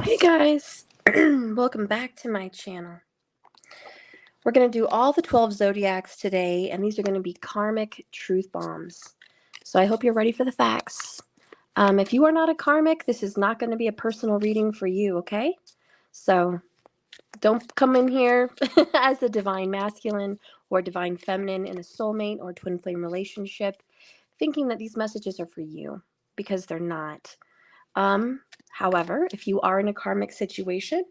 Hey guys, welcome back to my channel. We're going to do all the 12 zodiacs today, and these are going to be karmic truth bombs. So I hope you're ready for the facts. If you are not a karmic, this is not going to be a personal reading for you, okay? So don't come in here as a divine masculine or divine feminine in a soulmate or twin flame relationship thinking that these messages are for you, because they're not. However, if you are in a karmic situation,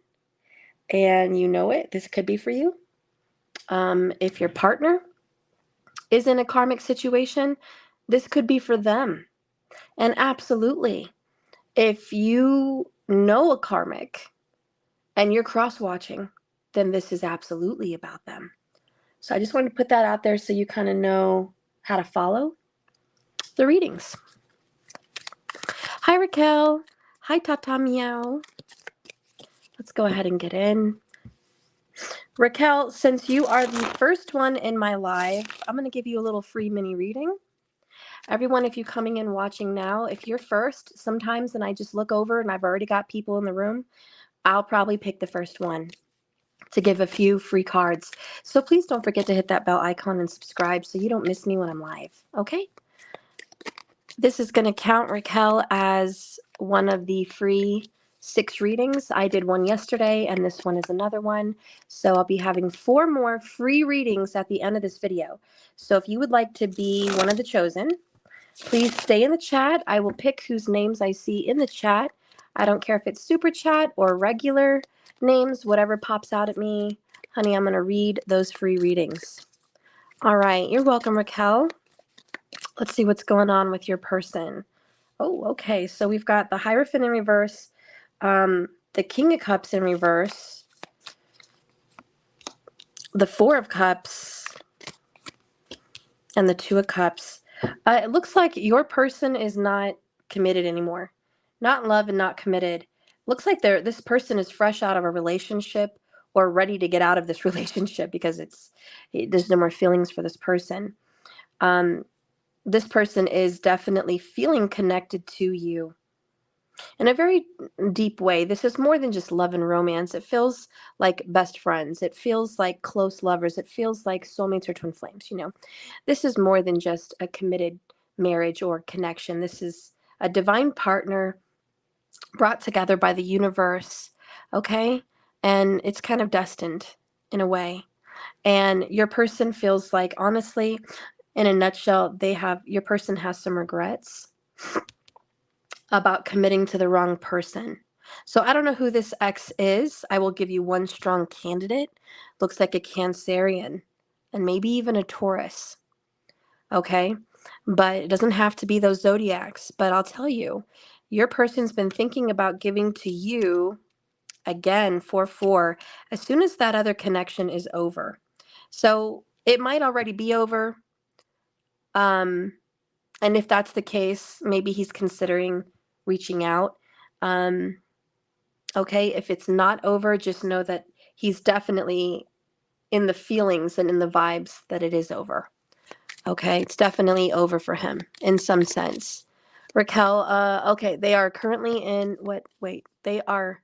and you know it, this could be for you. If your partner is in a karmic situation, this could be for them. And absolutely, if you know a karmic and you're cross watching, then this is absolutely about them. So I just wanted to put that out there so you kind of know how to follow the readings. Hi, Raquel. Hi, Tata Meow. Let's go ahead and get in. Raquel, since you are the first one in my live, I'm going to give you a little free mini reading. Everyone, if you're coming in watching now, if you're first, sometimes and I just look over and I've already got people in the room, I'll probably pick the first one to give a few free cards. So please don't forget to hit that bell icon and subscribe so you don't miss me when I'm live, okay? This is going to count, Raquel, as one of the free 6 readings. I did one yesterday, and this one is another one. So I'll be having 4 more free readings at the end of this video. So if you would like to be one of the chosen, please stay in the chat. I will pick whose names I see in the chat. I don't care if it's super chat or regular names, whatever pops out at me. Honey, I'm going to read those free readings. All right. You're welcome, Raquel. Let's see what's going on with your person. Oh, okay. So we've got the Hierophant in reverse, the King of Cups in reverse, the Four of Cups, and the Two of Cups. It looks like your person is not committed anymore. Not in love and not committed. Looks like this person is fresh out of a relationship or ready to get out of this relationship because there's no more feelings for this person. This person is definitely feeling connected to you in a very deep way. This is more than just love and romance. It feels like best friends. It feels like close lovers. It feels like soulmates or twin flames. This is more than just a committed marriage or connection. This is a divine partner brought together by the universe, okay? And it's kind of destined in a way. And your person feels like, honestly, in a nutshell, your person has some regrets about committing to the wrong person. So I don't know who this ex is. I will give you one strong candidate. Looks like a Cancerian and maybe even a Taurus. Okay? But it doesn't have to be those zodiacs. But I'll tell you, your person's been thinking about giving to you, again, 4-4, as soon as that other connection is over. So it might already be over. And if that's the case, maybe he's considering reaching out. Okay, if it's not over, just know that he's definitely in the feelings and in the vibes that it is over. Okay, it's definitely over for him in some sense. Raquel, okay, they are currently they are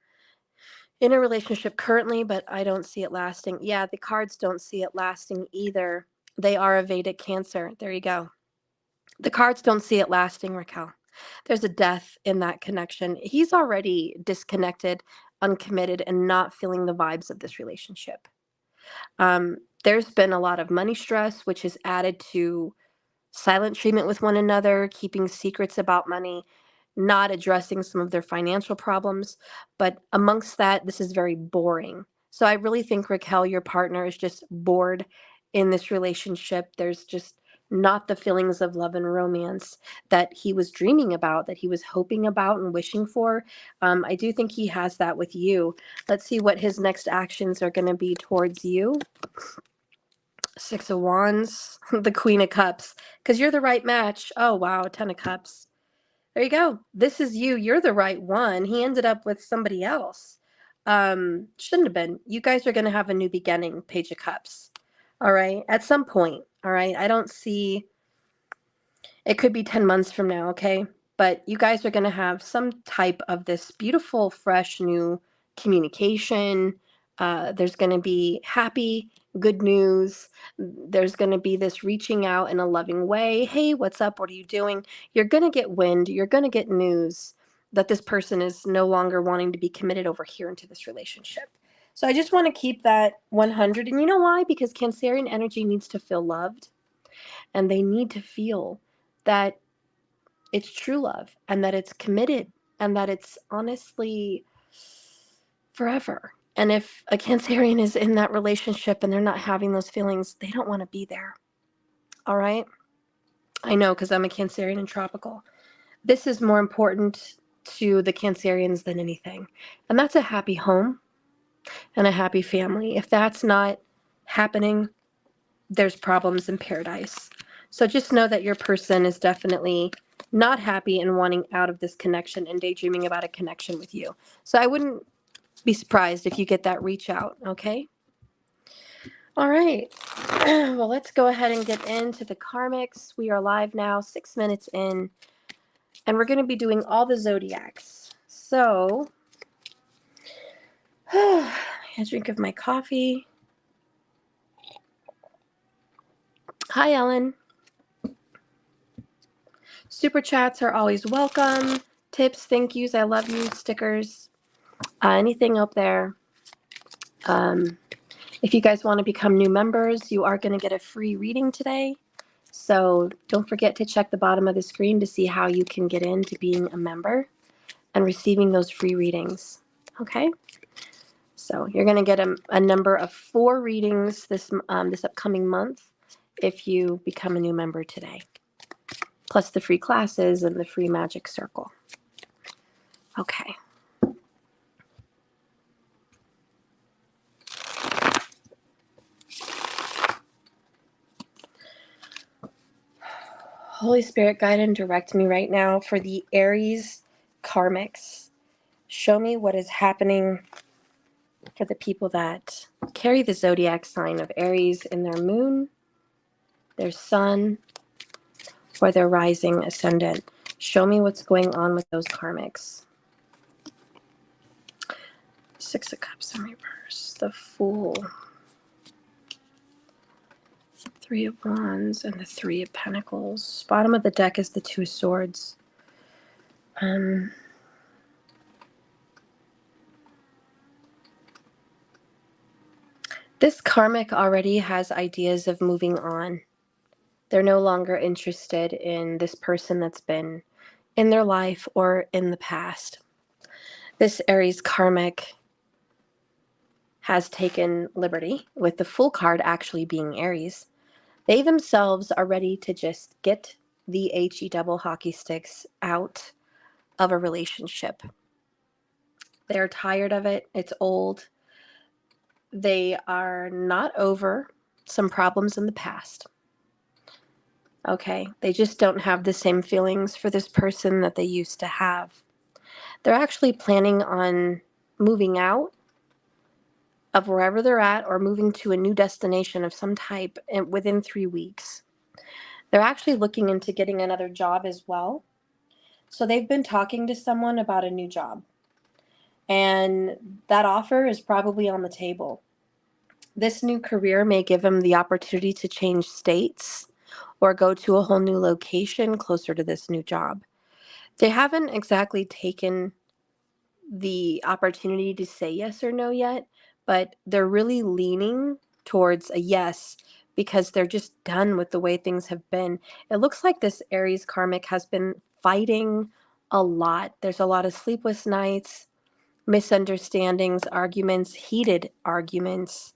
in a relationship currently, but I don't see it lasting. Yeah, the cards don't see it lasting either. They are a Vedic Cancer. There you go. The cards don't see it lasting, Raquel. There's a death in that connection. He's already disconnected, uncommitted, and not feeling the vibes of this relationship. There's been a lot of money stress, which has added to silent treatment with one another, keeping secrets about money, not addressing some of their financial problems. But amongst that, this is very boring. So I really think, Raquel, your partner is just bored in this relationship. There's just not the feelings of love and romance that he was dreaming about, that he was hoping about and wishing for. I do think he has that with you. Let's see what his next actions are going to be towards you. 6 of Wands, the Queen of Cups, because you're the right match. Oh, wow, 10 of Cups. There you go. This is you. You're the right one. He ended up with somebody else. Shouldn't have been. You guys are going to have a new beginning, Page of Cups. All right, at some point. All right, I don't see, it could be 10 months from now, okay? but you guys are going to have some type of this beautiful, fresh, new communication. There's going to be happy, good news. There's going to be this reaching out in a loving way. Hey, what's up? What are you doing? You're going to get wind. You're going to get news that this person is no longer wanting to be committed over here into this relationship. So I just want to keep that 100. And you know why? Because Cancerian energy needs to feel loved, and they need to feel that it's true love and that it's committed and that it's honestly forever. And if a Cancerian is in that relationship and they're not having those feelings, they don't want to be there. All right? I know, because I'm a Cancerian and tropical. This is more important to the Cancerians than anything. And that's a happy home and a happy family. If that's not happening, there's problems in paradise. So just know that your person is definitely not happy and wanting out of this connection and daydreaming about a connection with you. So I wouldn't be surprised if you get that reach out, okay? All right. Well, let's go ahead and get into the karmics. We are live now, 6 minutes in, and we're going to be doing all the zodiacs. So, a drink of my coffee. Hi, Ellen. Super chats are always welcome. Tips, thank yous, I love you, stickers, anything up there. If you guys want to become new members, you are going to get a free reading today. So don't forget to check the bottom of the screen to see how you can get into being a member and receiving those free readings. Okay? So you're going to get a number of 4 readings this upcoming month if you become a new member today, plus the free classes and the free magic circle. Okay. Holy Spirit, guide and direct me right now for the Aries karmics. Show me what is happening for the people that carry the zodiac sign of Aries in their moon, their sun, or their rising ascendant. Show me what's going on with those karmics. 6 of Cups in reverse, the Fool, 3 of Wands, and the 3 of Pentacles. Bottom of the deck is the 2 of Swords. This karmic already has ideas of moving on. They're no longer interested in this person that's been in their life or in the past. This Aries karmic has taken liberty, with the Fool card actually being Aries. They themselves are ready to just get the HE double hockey sticks out of a relationship. They're tired of it. It's old. They are not over some problems in the past. Okay, they just don't have the same feelings for this person that they used to have. They're actually planning on moving out of wherever they're at or moving to a new destination of some type within 3 weeks. They're actually looking into getting another job as well. So they've been talking to someone about a new job, and that offer is probably on the table. This new career may give them the opportunity to change states or go to a whole new location closer to this new job. They haven't exactly taken the opportunity to say yes or no yet, but they're really leaning towards a yes because they're just done with the way things have been. It looks like this Aries karmic has been fighting a lot. There's a lot of sleepless nights, misunderstandings, arguments, heated arguments,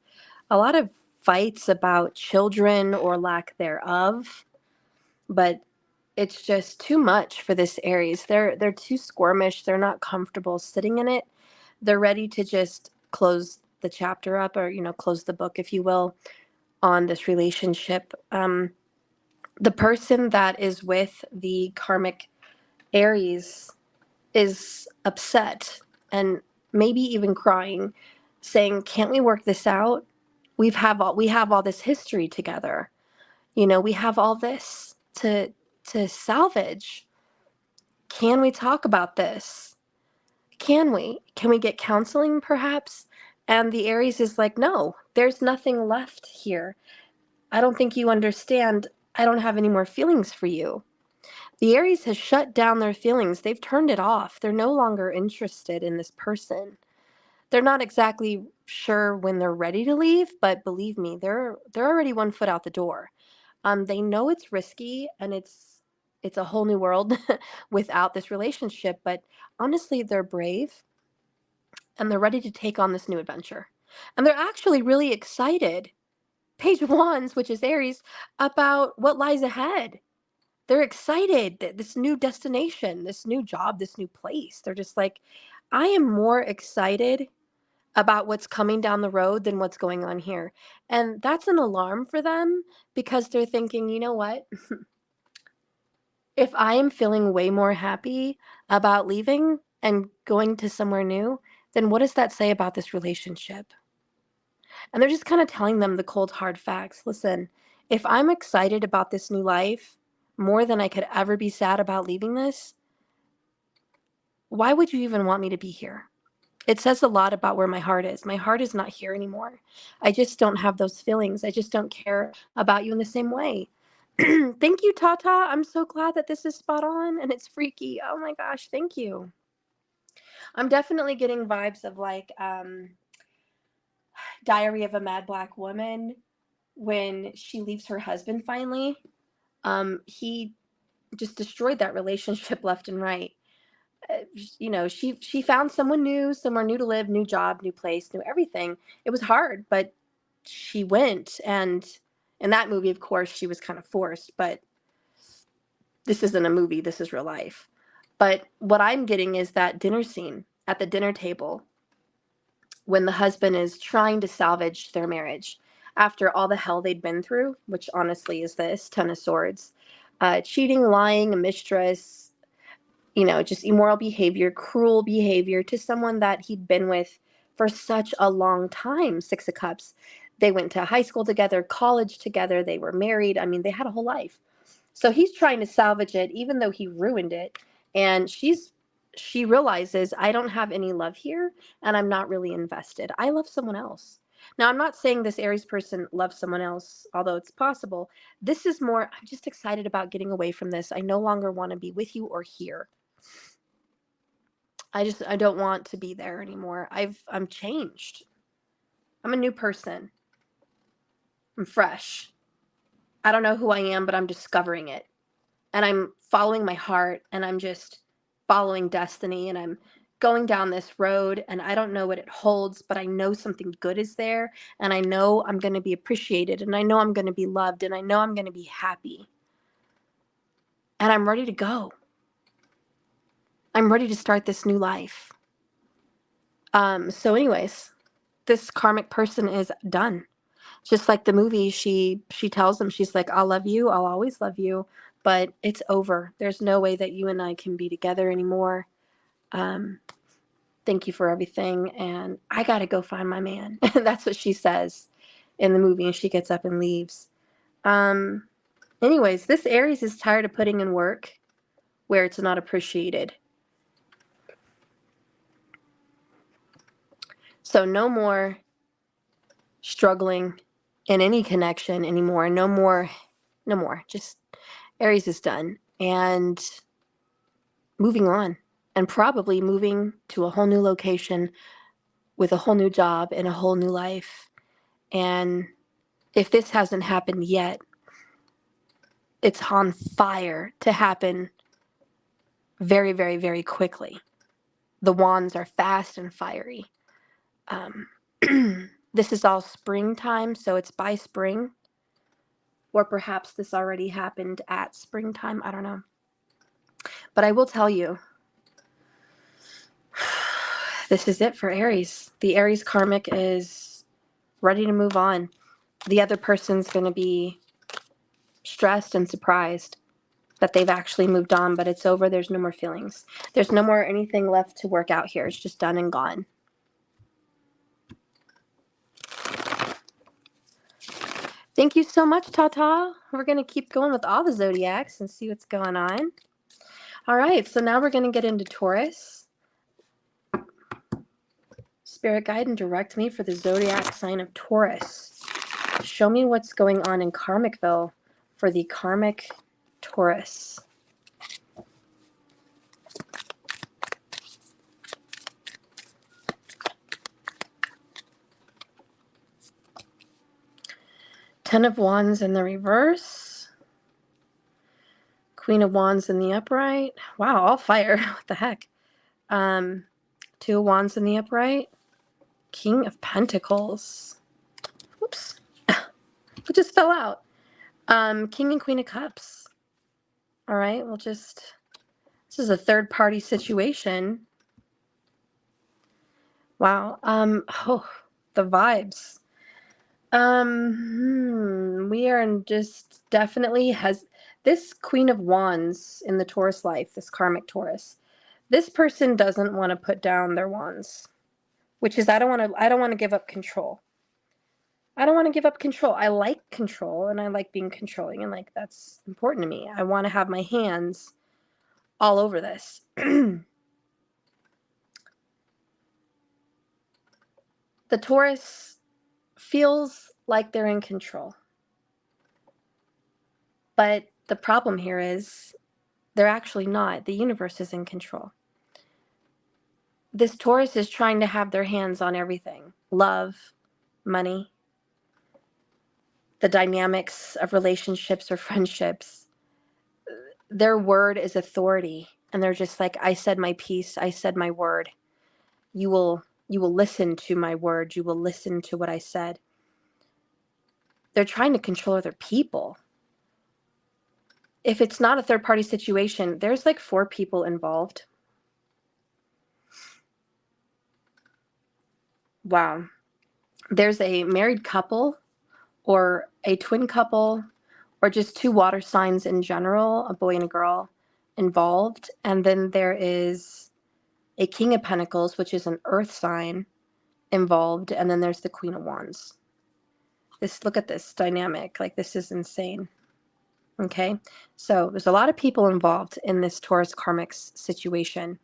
a lot of fights about children or lack thereof, but it's just too much for this Aries. They're too squirmish. They're not comfortable sitting in it. They're ready to just close the chapter up, or close the book, if you will, on this relationship. The person that is with the karmic Aries is upset and maybe even crying, saying, "Can't we work this out? We have all this history together. We have all this to salvage. Can we talk about this? Can we get counseling perhaps? And the Aries is like, no, there's nothing left here. I don't think you understand. I don't have any more feelings for you. The Aries has shut down their feelings. They've turned it off. They're no longer interested in this person. They're not exactly sure when they're ready to leave, but believe me, they're already 1 foot out the door. They know it's risky and it's a whole new world without this relationship, but honestly, they're brave and they're ready to take on this new adventure. And they're actually really excited, page wands, which is Aries, about what lies ahead. They're excited that this new destination, this new job, this new place. They're just like, I am more excited about what's coming down the road than what's going on here. And that's an alarm for them because they're thinking, you know what? If I am feeling way more happy about leaving and going to somewhere new, then what does that say about this relationship? And they're just kind of telling them the cold, hard facts. Listen, if I'm excited about this new life more than I could ever be sad about leaving this, why would you even want me to be here? It says a lot about where my heart is. My heart is not here anymore. I just don't have those feelings. I just don't care about you in the same way. Thank you, Tata. I'm so glad that this is spot on and it's freaky. Oh my gosh, thank you. I'm definitely getting vibes of like Diary of a Mad Black Woman when she leaves her husband finally. He just destroyed that relationship left and right. You know, she found someone new, somewhere new to live, new job, new place, new everything. It was hard, but she went. And in that movie, of course, she was kind of forced, but this isn't a movie, this is real life. But what I'm getting is that dinner scene at the dinner table when the husband is trying to salvage their marriage after all the hell they'd been through, which honestly is this 10 of swords, cheating, lying, a mistress, you know, just immoral behavior, cruel behavior to someone that he'd been with for such a long time. 6 of Cups. They went to high school together, college together. They were married. I mean, they had a whole life. So he's trying to salvage it, even though he ruined it. And she realizes, I don't have any love here, and I'm not really invested. I love someone else. Now, I'm not saying this Aries person loves someone else, although it's possible. This is more, I'm just excited about getting away from this. I no longer want to be with you or here. I don't want to be there anymore. I'm changed. I'm a new person. I'm fresh. I don't know who I am, but I'm discovering it. And I'm following my heart, and I'm just following destiny, and I'm going down this road, and I don't know what it holds, but I know something good is there, and I know I'm going to be appreciated, and I know I'm going to be loved, and I know I'm going to be happy. And I'm ready to go. I'm ready to start this new life. So anyways, this karmic person is done. Just like the movie, she tells him, she's like, I'll love you, I'll always love you, but it's over. There's no way that you and I can be together anymore. Thank you for everything, and I gotta go find my man. That's what she says in the movie, and she gets up and leaves. Anyways, this Aries is tired of putting in work where it's not appreciated. So no more struggling in any connection anymore. No more. Just Aries is done and moving on, and probably moving to a whole new location with a whole new job and a whole new life. And if this hasn't happened yet, it's on fire to happen very, very, very quickly. The wands are fast and fiery. This is all springtime, so it's by spring. Or perhaps this already happened at springtime. I don't know. But I will tell you, this is it for Aries. The Aries karmic is ready to move on. The other person's going to be stressed and surprised that they've actually moved on, but it's over. There's no more feelings. There's no more anything left to work out here. It's just done and gone. Thank you so much, Tata. We're going to keep going with all the Zodiacs and see what's going on. All right, so now we're going to get into Taurus. Spirit guide and direct me for the zodiac sign of Taurus. Show me what's going on in Karmicville for the karmic Taurus. Ten of Wands in the reverse. Queen of Wands in the upright. Wow, all fire. What the heck? Two of Wands in the upright. King of Pentacles. Whoops. It just fell out. King and Queen of Cups. All right, this is a third party situation. Wow. Oh, the vibes. We are in just definitely has this Queen of Wands in the Taurus life, this karmic Taurus. This person doesn't want to put down their wands, which is I don't want to give up control. I don't want to give up control. I like control and I like being controlling and like that's important to me. I want to have my hands all over this. The Taurus feels like they're in control. But the problem here is they're actually not. The universe is in control. This Taurus is trying to have their hands on everything. Love, money, the dynamics of relationships or friendships. Their word is authority. And they're just like, I said my piece. I said my word. You will listen to my word. You will listen to what I said. They're trying to control other people. If it's not a third party situation, there's like 4 people involved. Wow. There's a married couple or a twin couple or just 2 water signs in general, a boy and a girl involved. And then there is a King of Pentacles, which is an earth sign involved. And then there's the Queen of Wands. Look at this dynamic. Like this is insane. Okay. So there's a lot of people involved in this Taurus karmic situation.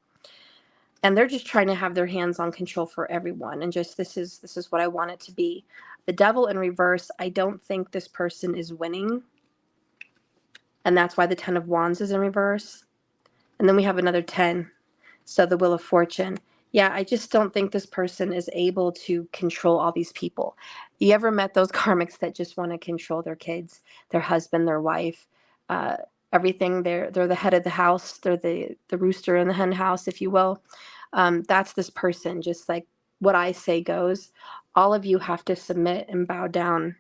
And they're just trying to have their hands on control for everyone. And just this is what I want it to be. The Devil in reverse, I don't think this person is winning. And that's why the 10 of Wands is in reverse. And then we have another 10. So the Wheel of Fortune. Yeah, I just don't think this person is able to control all these people. You ever met those karmics that just want to control their kids, their husband, their wife, everything? They're the head of the house. They're the rooster in the hen house, if you will. That's this person. Just like what I say goes. All of you have to submit and bow down.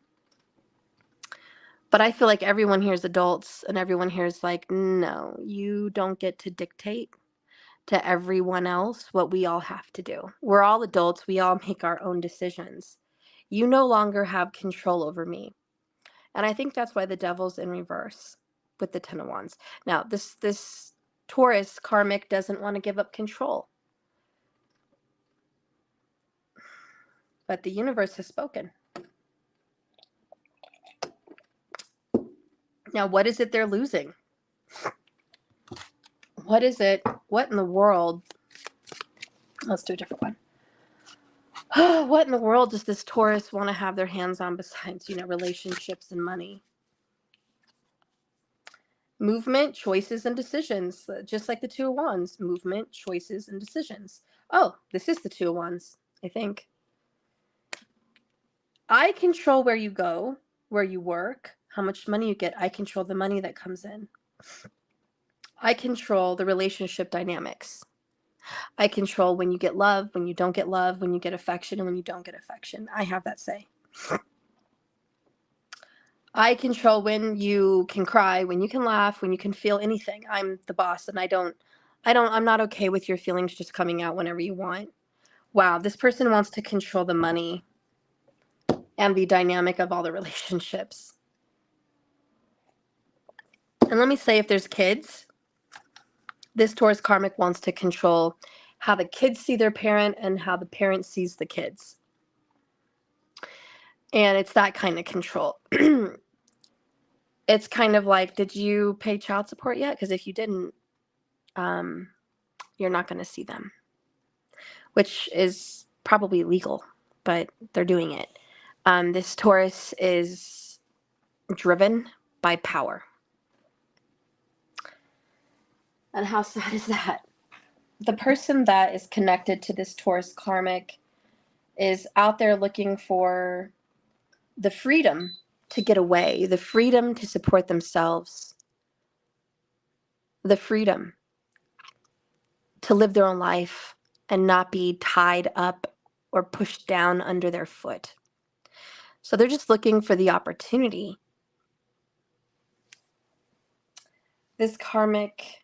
But I feel like everyone here is adults and everyone here is like, no, you don't get to dictate to everyone else what we all have to do. We're all adults. We all make our own decisions. You no longer have control over me. And I think that's why the Devil's in reverse with the 10 of Wands. Now, this Taurus karmic doesn't want to give up control. But the universe has spoken. Now, what is it they're losing? What is it? What in the world? Let's do a different one. What in the world does this Taurus want to have their hands on besides, relationships and money? Movement, choices, and decisions. Just like the 2 of Wands. Movement, choices, and decisions. Oh, this is the 2 of Wands, I think. I control where you go, where you work, how much money you get. I control the money that comes in. I control the relationship dynamics. I control when you get love, when you don't get love, when you get affection, and when you don't get affection. I have that say. I control when you can cry, when you can laugh, when you can feel anything. I'm the boss, and I'm not okay with your feelings just coming out whenever you want. Wow, this person wants to control the money and the dynamic of all the relationships. And let me say, if there's kids, this Taurus karmic wants to control how the kids see their parent and how the parent sees the kids. And it's that kind of control. It's kind of like, did you pay child support yet? Because if you didn't, you're not going to see them, which is probably illegal, but they're doing it. This Taurus is driven by power. And how sad is that? The person that is connected to this Taurus karmic is out there looking for the freedom to get away, the freedom to support themselves, the freedom to live their own life and not be tied up or pushed down under their foot. So they're just looking for the opportunity. This karmic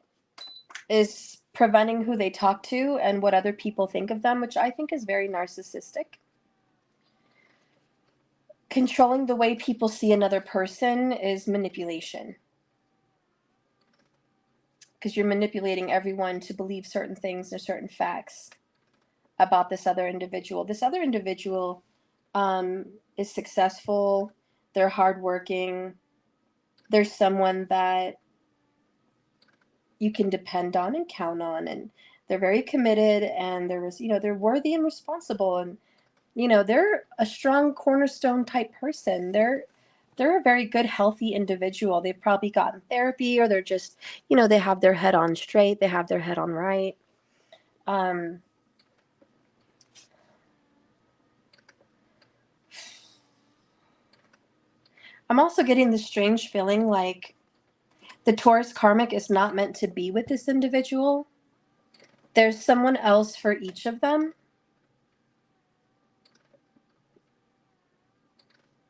is preventing who they talk to and what other people think of them, which I think is very narcissistic. Controlling the way people see another person is manipulation, because you're manipulating everyone to believe certain things or certain facts about this other individual. This other individual is successful, they're hardworking, they're someone that you can depend on and count on, and they're very committed, and they're worthy and responsible, and they're a strong cornerstone type person. They're a very good, healthy individual. They've probably gotten therapy, or they're just, they have their head on straight, they have their head on right. I'm also getting this strange feeling like the Taurus karmic is not meant to be with this individual. There's someone else for each of them.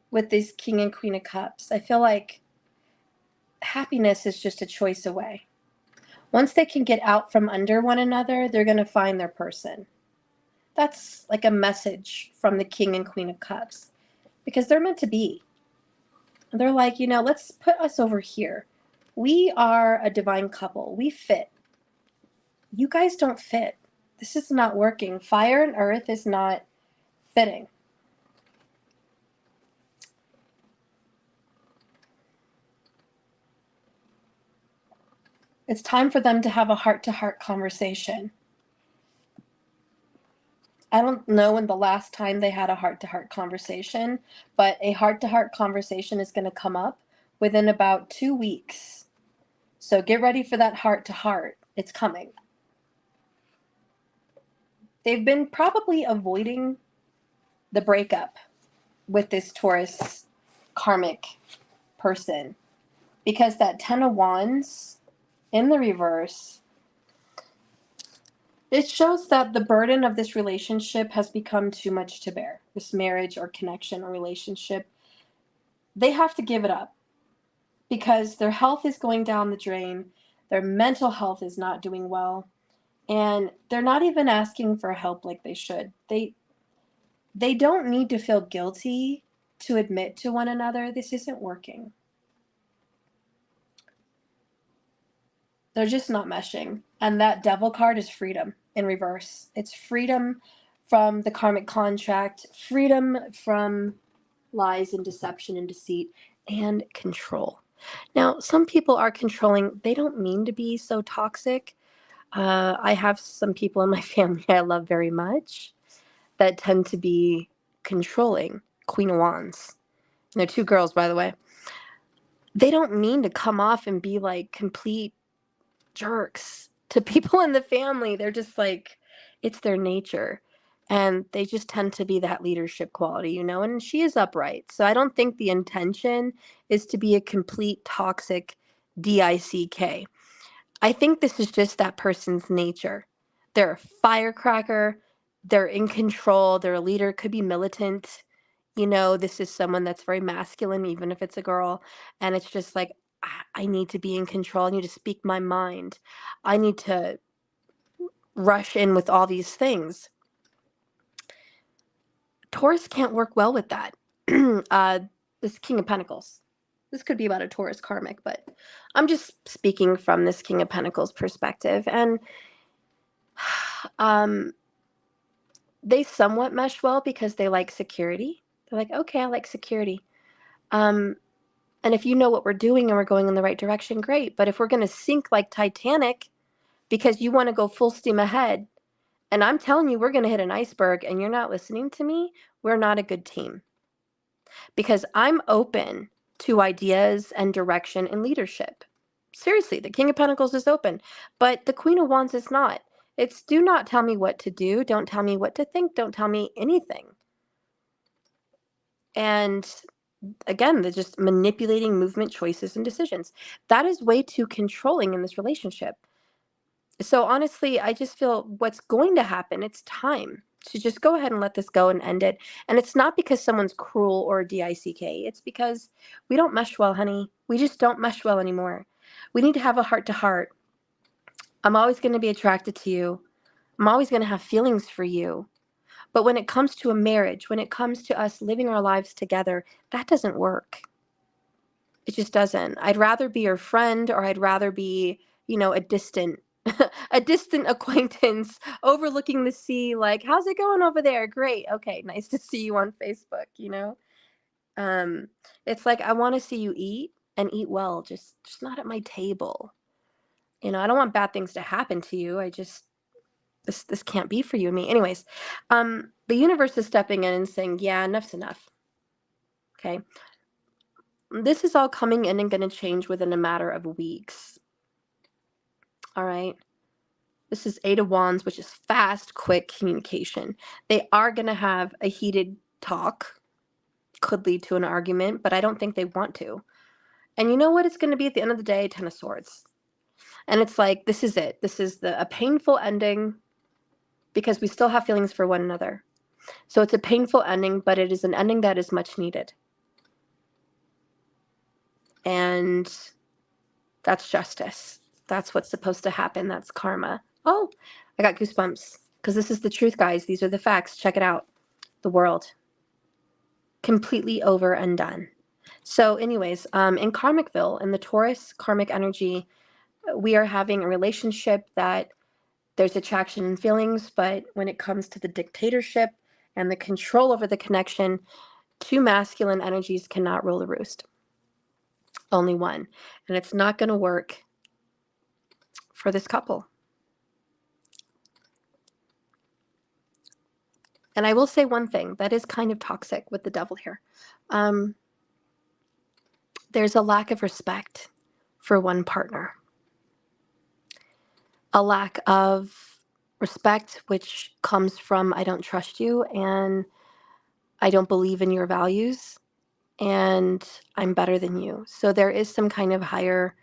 With this King and Queen of Cups, I feel like happiness is just a choice away. Once they can get out from under one another, they're going to find their person. That's like a message from the King and Queen of Cups, because they're meant to be. They're like, let's put us over here. We are a divine couple. We fit. You guys don't fit. This is not working. Fire and earth is not fitting. It's time for them to have a heart-to-heart conversation. I don't know when the last time they had a heart-to-heart conversation, but a heart-to-heart conversation is going to come up within about 2 weeks. So get ready for that heart-to-heart. It's coming. They've been probably avoiding the breakup with this Taurus karmic person, because that 10 of Wands in the reverse, it shows that the burden of this relationship has become too much to bear. This marriage or connection or relationship, they have to give it up, because their health is going down the drain. Their mental health is not doing well, and they're not even asking for help like they should. They don't need to feel guilty to admit to one another, this isn't working. They're just not meshing. And that Devil card is freedom in reverse. It's freedom from the karmic contract, freedom from lies and deception and deceit, and control. Now, some people are controlling. They don't mean to be so toxic. I have some people in my family I love very much that tend to be controlling. Queen of Wands. And they're 2 girls, by the way. They don't mean to come off and be like complete jerks to people in the family. They're just like, it's their nature. And they just tend to be that leadership quality, and she is upright. So I don't think the intention is to be a complete toxic DICK. I think this is just that person's nature. They're a firecracker. They're in control. They're a leader. Could be militant. This is someone that's very masculine, even if it's a girl. And it's just like, I need to be in control. I need to speak my mind. I need to rush in with all these things. Taurus can't work well with that. This King of Pentacles. This could be about a Taurus karmic, but I'm just speaking from this King of Pentacles perspective. And they somewhat mesh well because they like security. They're like, okay, I like security. And if you know what we're doing and we're going in the right direction, great. But if we're going to sink like Titanic, because you want to go full steam ahead. And I'm telling you, we're going to hit an iceberg and you're not listening to me. We're not a good team, because I'm open to ideas and direction and leadership. Seriously, the King of Pentacles is open, but the Queen of Wands is not. It's do not tell me what to do. Don't tell me what to think. Don't tell me anything. And again, they're just manipulating movement, choices, and decisions. That is way too controlling in this relationship. So honestly, I just feel what's going to happen, it's time to just go ahead and let this go and end it. And it's not because someone's cruel or DICK. It's because we don't mesh well, honey. We just don't mesh well anymore. We need to have a heart to heart. I'm always going to be attracted to you. I'm always going to have feelings for you. But when it comes to a marriage, when it comes to us living our lives together, that doesn't work. It just doesn't. I'd rather be your friend, or I'd rather be, a distant a distant acquaintance overlooking the sea, like, how's it going over there? Great. Okay, nice to see you on Facebook. It's like I want to see you eat and eat well, just not at my table. I don't want bad things to happen to you. I just this can't be for you and me. Anyways, the universe is stepping in and saying, yeah, enough's enough. Okay. This is all coming in and going to change within a matter of weeks. All right. This is Eight of Wands, which is fast, quick communication. They are going to have a heated talk. Could lead to an argument, but I don't think they want to. And you know what it's going to be at the end of the day? Ten of Swords. And it's like, this is it. This is a painful ending, because we still have feelings for one another. So it's a painful ending, but it is an ending that is much needed. And that's justice. That's what's supposed to happen. That's karma. Oh, I got goosebumps, because this is the truth, guys. These are the facts. Check it out. The world. Completely over and done. So anyways, in Karmicville, in the Taurus karmic energy, we are having a relationship that there's attraction and feelings, but when it comes to the dictatorship and the control over the connection, two masculine energies cannot rule the roost. Only one. And it's not going to work for this couple. And I will say one thing that is kind of toxic with the devil here. There's a lack of respect for one partner. A lack of respect, which comes from, I don't trust you, and I don't believe in your values, and I'm better than you. So there is some kind of higher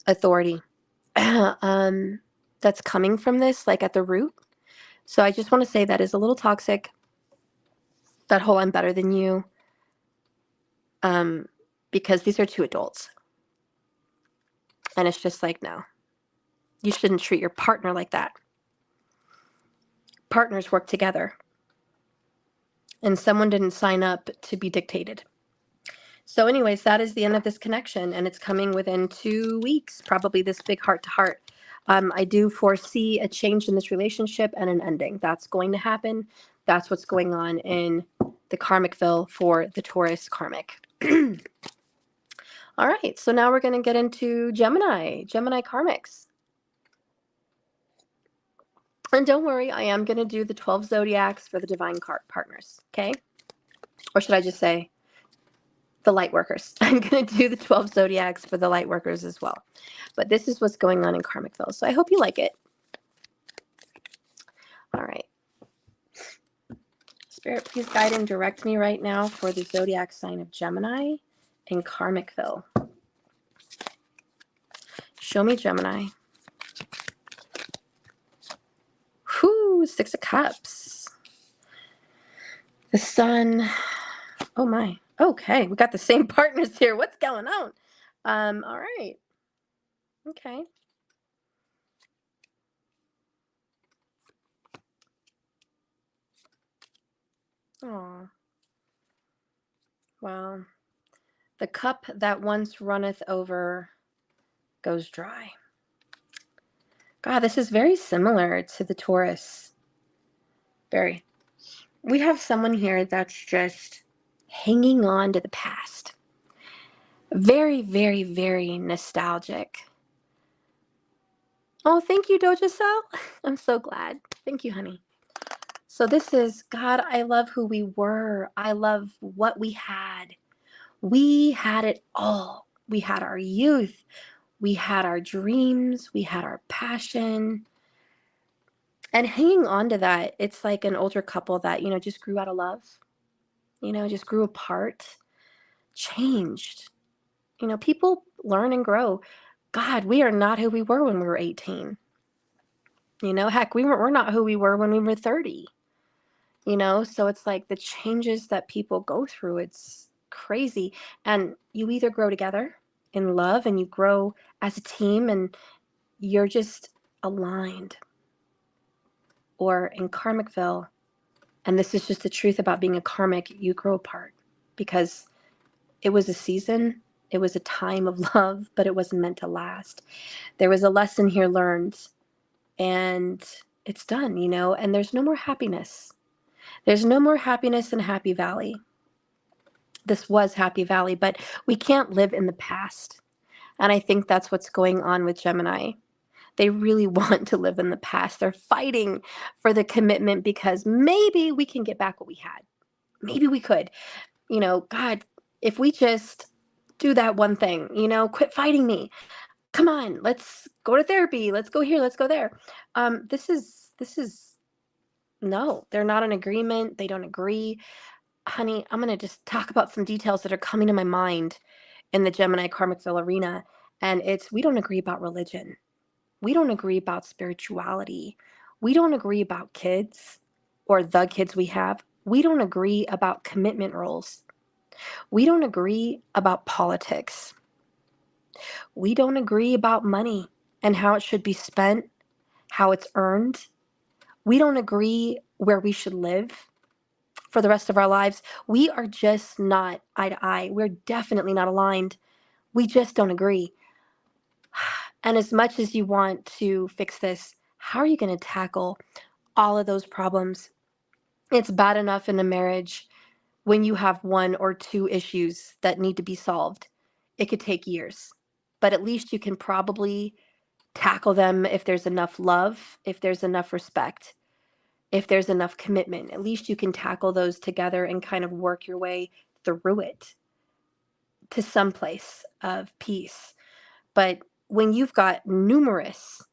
authority that's coming from this, like at the root. So I just want to say that is a little toxic, that whole I'm better than you, because these are two adults. And it's just like, no, you shouldn't treat your partner like that. Partners work together. And someone didn't sign up to be dictated. So anyways, that is the end of this connection, and it's coming within 2 weeks, probably this big heart to heart. I do foresee a change in this relationship and an ending. That's going to happen. That's what's going on in the Karmicville for the Taurus karmic. All right, so now we're going to get into Gemini karmics. And don't worry, I am going to do the 12 zodiacs for the divine partners, okay? Or should I just say the light workers? I'm going to do the 12 zodiacs for the light workers as well. But this is what's going on in Karmicville. So I hope you like it. All right. Spirit, please guide and direct me right now for the zodiac sign of Gemini in Karmicville. Show me Gemini. Whoo, 6 of Cups. The Sun. Oh my. Okay, we got the same partners here. What's going on? All right. Okay. Oh. Wow. The cup that once runneth over goes dry. God, this is very similar to the Taurus. Very. We have someone here that's just hanging on to the past. Very, very, very nostalgic. Oh, thank you, Doja Cell. I'm so glad. Thank you, honey. So this is, God, I love who we were. I love what we had. We had it all. We had our youth. We had our dreams. We had our passion. And hanging on to that, it's like an older couple that, just grew out of love, just grew apart, changed. People learn and grow. God, we are not who we were when we were 18. Heck, we're not who we were when we were 30. So it's like the changes that people go through, it's crazy. And you either grow together in love and you grow as a team and you're just aligned, or in Karmicville, and this is just the truth about being a karmic, you grow apart because it was a season, it was a time of love, but it wasn't meant to last. There was a lesson here learned, and it's done, and there's no more happiness. There's no more happiness in Happy Valley. This was Happy Valley, but we can't live in the past. And I think that's what's going on with Gemini. They really want to live in the past. They're fighting for the commitment because maybe we can get back what we had. Maybe we could. God, if we just do that one thing, quit fighting me. Come on, let's go to therapy. Let's go here. Let's go there. This is no, they're not in agreement. They don't agree. Honey, I'm going to just talk about some details that are coming to my mind in the Gemini Karmicville arena. And we don't agree about religion. We don't agree about spirituality. We don't agree about kids or the kids we have. We don't agree about commitment roles. We don't agree about politics. We don't agree about money and how it should be spent, how it's earned. We don't agree where we should live for the rest of our lives. We are just not eye to eye. We're definitely not aligned. We just don't agree. And as much as you want to fix this, how are you going to tackle all of those problems? It's bad enough in a marriage when you have one or two issues that need to be solved. It could take years, but at least you can probably tackle them if there's enough love, if there's enough respect, if there's enough commitment. At least you can tackle those together and kind of work your way through it to some place of peace. But when you've got numerous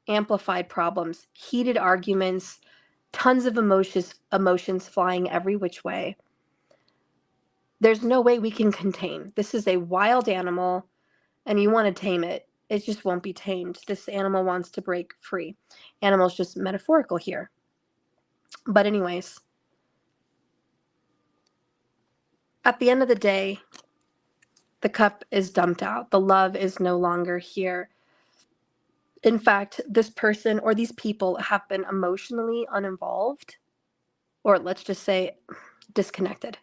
amplified problems, heated arguments, tons of emotions flying every which way, there's no way we can contain. This is a wild animal, and you want to tame it. It just won't be tamed. This animal wants to break free. Animal's just metaphorical here. But anyways, at the end of the day, the cup is dumped out. The love is no longer here. In fact, this person or these people have been emotionally uninvolved, or let's just say disconnected,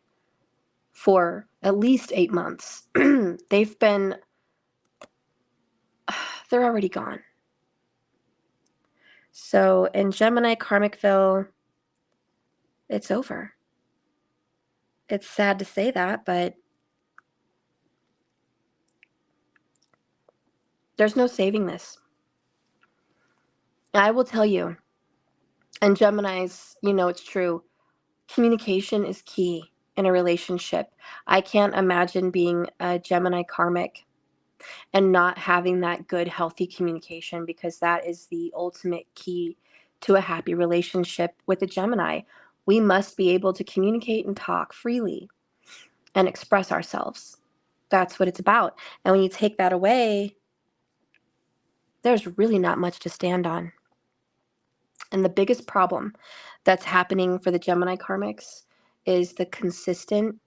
for at least 8 months. They're already gone. So in Gemini Karmicville, it's over. It's sad to say that, but there's no saving this. I will tell you, and Geminis, it's true. Communication is key in a relationship. I can't imagine being a Gemini karmic and not having that good, healthy communication, because that is the ultimate key to a happy relationship with a Gemini. We must be able to communicate and talk freely and express ourselves. That's what it's about. And when you take that away, there's really not much to stand on. And the biggest problem that's happening for the Gemini karmics is the consistent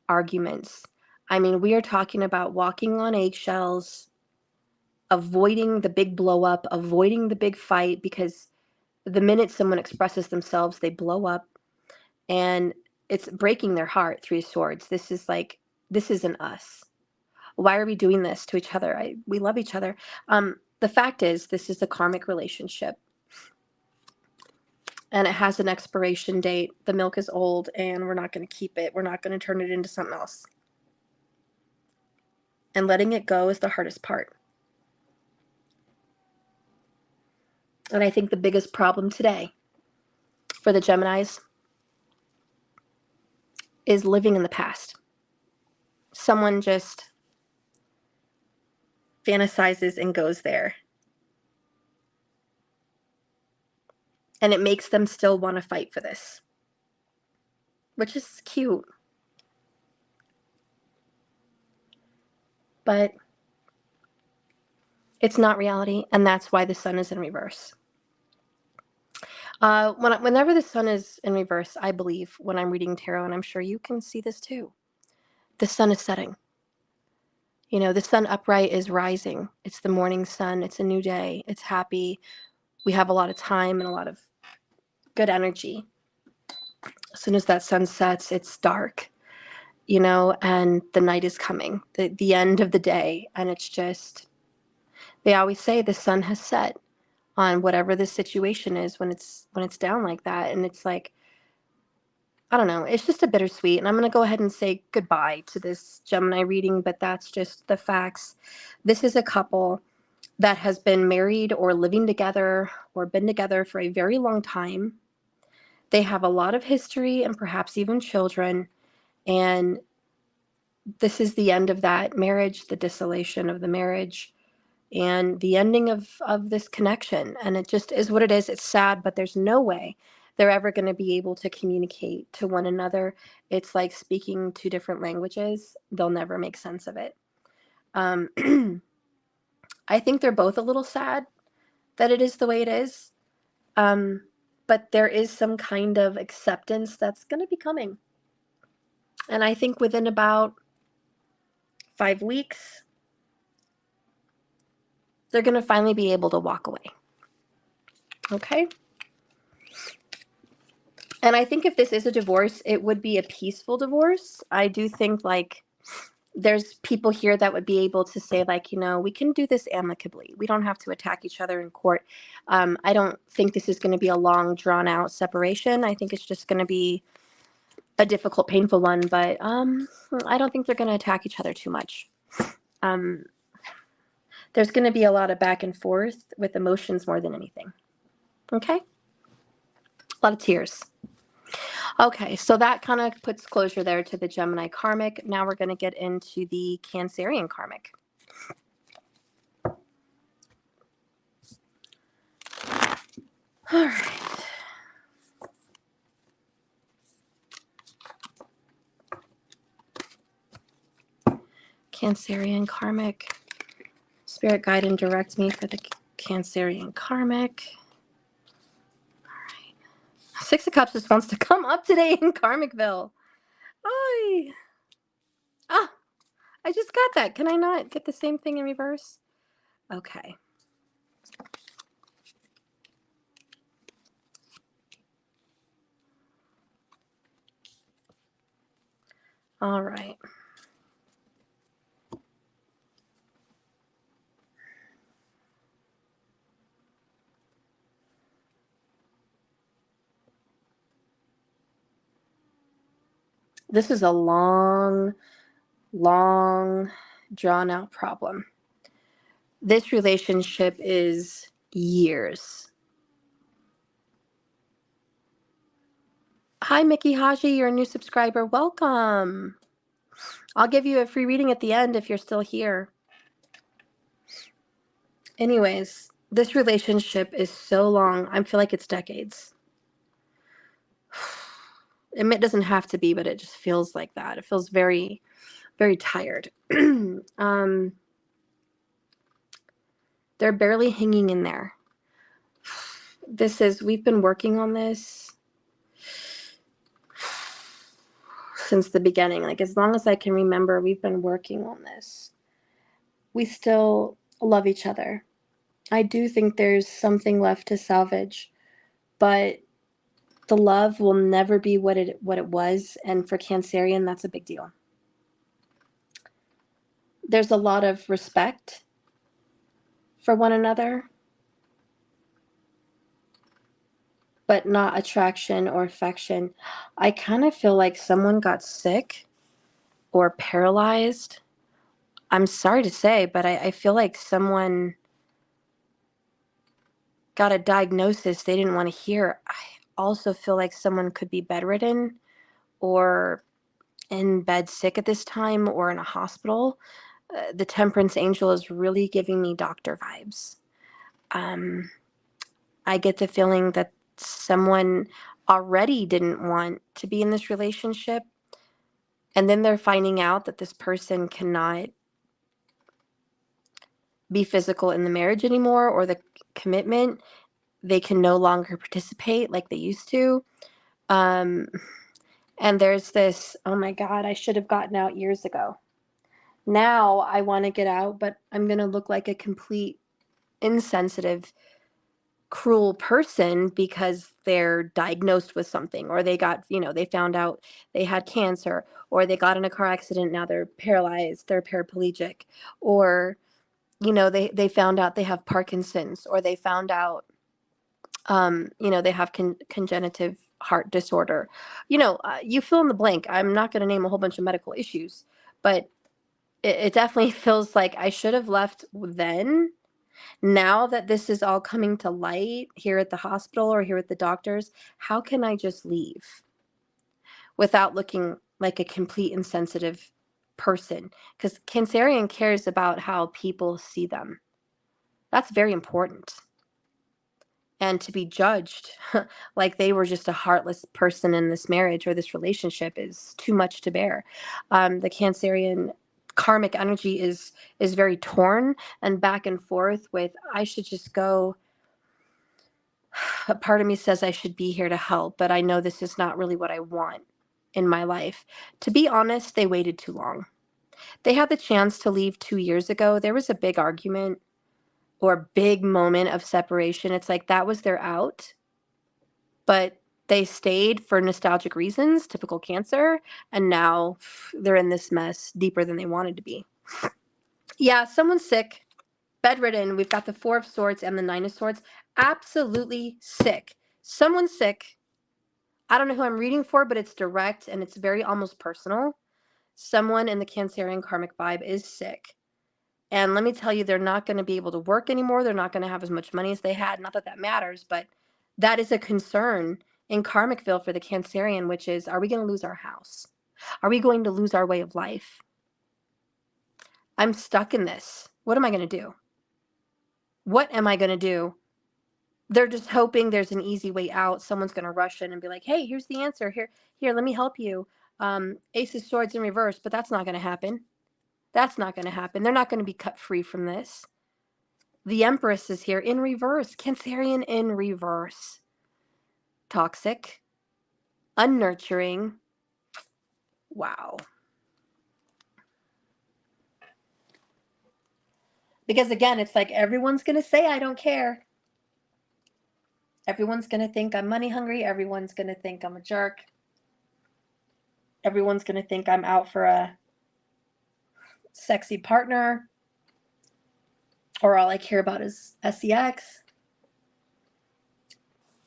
arguments. I mean, we are talking about walking on eggshells, avoiding the big blow up, avoiding the big fight, because the minute someone expresses themselves, they blow up, and it's breaking their heart. Three of Swords. This isn't us. Why are we doing this to each other? We love each other. The fact is, this is a karmic relationship, and it has an expiration date. The milk is old, and we're not going to keep it. We're not going to turn it into something else. And letting it go is the hardest part. And I think the biggest problem today for the Geminis is living in the past. Someone just fantasizes and goes there. And it makes them still want to fight for this, which is cute. But it's not reality, and that's why the sun is in reverse. Whenever the sun is in reverse, I believe, when I'm reading tarot, and I'm sure you can see this too, the sun is setting. You know, the sun upright is rising. It's the morning sun. It's a new day. It's happy. We have a lot of time and a lot of good energy. As soon as that sun sets, it's dark, you know, and the night is coming, the end of the day. And it's just, they always say the sun has set on whatever the situation is when it's down like that. And it's like, I don't know, it's just a bittersweet. And I'm going to go ahead and say goodbye to this Gemini reading, but that's just the facts. This is a couple that has been married or living together or been together for a very long time. They have a lot of history and perhaps even children. And this is the end of that marriage, the dissolution of the marriage, and the ending of this connection. And it just is what it is. It's sad, but there's no way they're ever going to be able to communicate to one another. It's like speaking two different languages. They'll never make sense of it. I think they're both a little sad that it is the way it is. But there is some kind of acceptance that's going to be coming. And I think within about 5 weeks, they're going to finally be able to walk away. Okay? And I think if this is a divorce, it would be a peaceful divorce. I do think, like, there's people here that would be able to say, like, you know, we can do this amicably. We don't have to attack each other in court. I don't think this is going to be a long, drawn-out separation. I think it's just going to be a difficult, painful one. But I don't think they're going to attack each other too much. There's going to be a lot of back and forth with emotions more than anything. Okay? A lot of tears. Okay, so that kind of puts closure there to the Gemini karmic. Now we're going to get into the Cancerian karmic. All right. Cancerian karmic. Spirit guide and direct me for the Cancerian karmic. All right. 6 of Cups just wants to come up today in Karmicville. Ay. Ah, I just got that. Can I not get the same thing in reverse? Okay. All right. This is a long, drawn out problem. This relationship is years. Hi, Mickey Haji, you're a new subscriber. Welcome. I'll give you a free reading at the end if you're still here. Anyways, this relationship is so long. I feel like it's decades. It doesn't have to be, but it just feels like that. It feels very, very tired. They're barely hanging in there. We've been working on this since the beginning. Like, as long as I can remember, we've been working on this. We still love each other. I do think there's something left to salvage, but the love will never be what it was. And for Cancerian, that's a big deal. There's a lot of respect for one another, but not attraction or affection. I kind of feel like someone got sick or paralyzed. I'm sorry to say, but I feel like someone got a diagnosis they didn't want to hear. I also feel like someone could be bedridden or in bed sick at this time or in a hospital. The Temperance Angel is really giving me doctor vibes. I get the feeling that someone already didn't want to be in this relationship, and then they're finding out that this person cannot be physical in the marriage anymore, or the commitment. They can no longer participate like they used to. And there's this, oh my God, I should have gotten out years ago. Now I want to get out, but I'm going to look like a complete insensitive, cruel person because they're diagnosed with something, or they got, they found out they had cancer, or they got in a car accident. Now they're paralyzed, they're paraplegic, or, they found out they have Parkinson's, or they found out, they have congenitive heart disorder. You fill in the blank. I'm not going to name a whole bunch of medical issues, but it definitely feels like I should have left then. Now that this is all coming to light here at the hospital or here at the doctors, how can I just leave without looking like a complete insensitive person? Because Cancerian cares about how people see them. That's very important. And to be judged like they were just a heartless person in this marriage or this relationship is too much to bear. The Cancerian karmic energy is very torn and back and forth with, I should just go. A part of me says I should be here to help, but I know this is not really what I want in my life. To be honest, they waited too long. They had the chance to leave 2 years ago. There was a big argument or big moment of separation. It's like that was their out, but they stayed for nostalgic reasons, typical Cancer, and now they're in this mess deeper than they wanted to be. Yeah, someone's sick, bedridden. We've got the 4 of Swords and the 9 of Swords. Absolutely sick. Someone's sick. I don't know who I'm reading for, but it's direct and it's very almost personal. Someone in the Cancerian karmic vibe is sick. And let me tell you, they're not going to be able to work anymore. They're not going to have as much money as they had. Not that that matters, but that is a concern in Karmicville for the Cancerian, which is, are we going to lose our house? Are we going to lose our way of life? I'm stuck in this. What am I going to do? What am I going to do? They're just hoping there's an easy way out. Someone's going to rush in and be like, hey, here's the answer. Here, let me help you. Ace of Swords in reverse, but that's not going to happen. That's not going to happen. They're not going to be cut free from this. The Empress is here in reverse. Cancerian in reverse. Toxic. Unnurturing. Wow. Because again, it's like everyone's going to say, I don't care. Everyone's going to think I'm money hungry. Everyone's going to think I'm a jerk. Everyone's going to think I'm out for a sexy partner. Or all I care about is sex.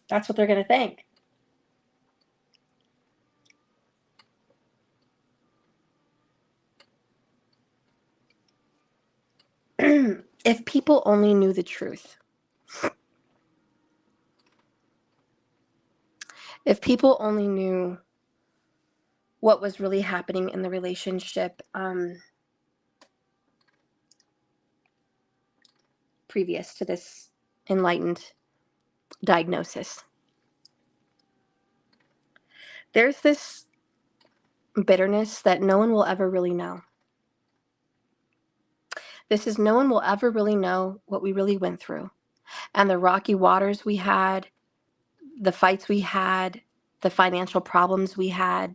That's what they're going to think. If people only knew the truth. If people only knew what was really happening in the relationship previous to this enlightened diagnosis. There's this bitterness that no one will ever really know. This is no one will ever really know what we really went through. And the rocky waters we had, the fights we had, the financial problems we had,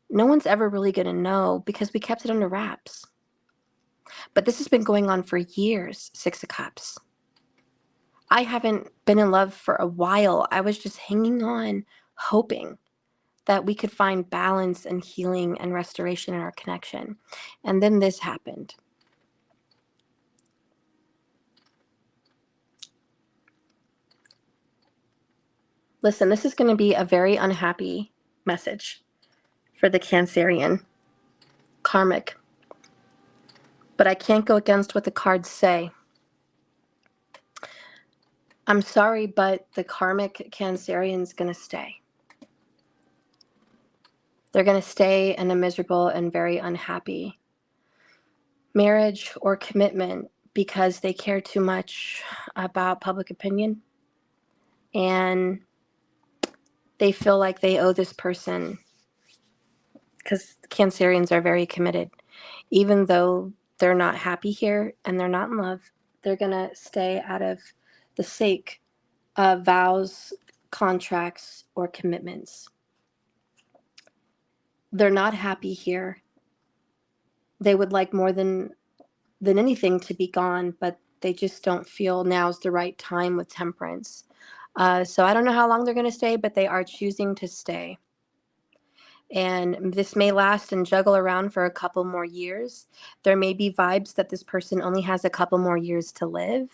no one's ever really going to know because we kept it under wraps. But this has been going on for years, 6 of Cups. I haven't been in love for a while. I was just hanging on, hoping that we could find balance and healing and restoration in our connection. And then this happened. Listen, this is going to be a very unhappy message for the Cancerian karmic. But I can't go against what the cards say. I'm sorry, but the karmic Cancerian's going to stay. They're going to stay in a miserable and very unhappy marriage or commitment because they care too much about public opinion, and they feel like they owe this person, because Cancerians are very committed. Even though they're not happy here and they're not in love, they're going to stay out of the sake of vows, contracts, or commitments. They're not happy here. They would like more than anything to be gone, but they just don't feel now's the right time with Temperance. So I don't know how long they're going to stay, but they are choosing to stay. And this may last and juggle around for a couple more years. There may be vibes that this person only has a couple more years to live,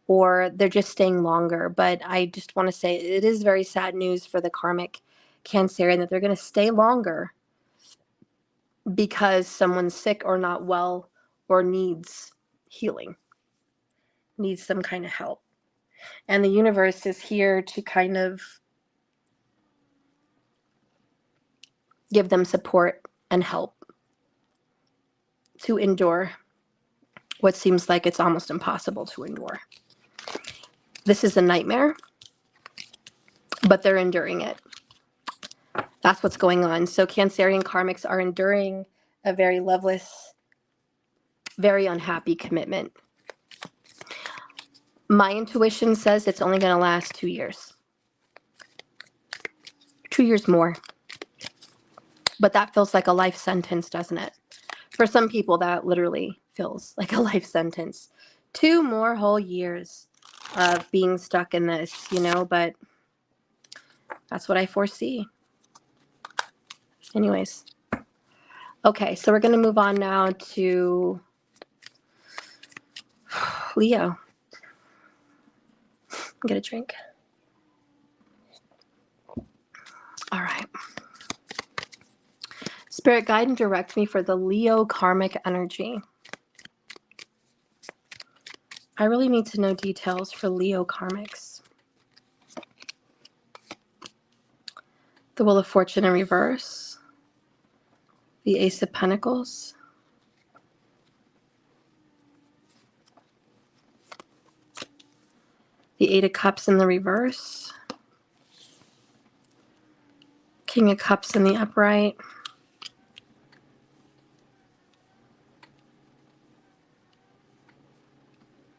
or they're just staying longer. But I just want to say it is very sad news for the karmic Cancerian that they're going to stay longer because someone's sick or not well or needs healing, needs some kind of help. And the universe is here to kind of give them support and help to endure what seems like it's almost impossible to endure. This is a nightmare, but they're enduring it. That's what's going on. So Cancerian karmics are enduring a very loveless, very unhappy commitment. My intuition says it's only going to last 2 years. 2 years more. But that feels like a life sentence, doesn't it? For some people, that literally feels like a life sentence. 2 more whole years of being stuck in this, but that's what I foresee. Anyways. Okay, so we're going to move on now to Leo. Get a drink. All right. Spirit, guide and direct me for the Leo karmic energy. I really need to know details for Leo karmics. The Wheel of Fortune in reverse. The Ace of Pentacles. The Eight of Cups in the reverse. King of Cups in the upright.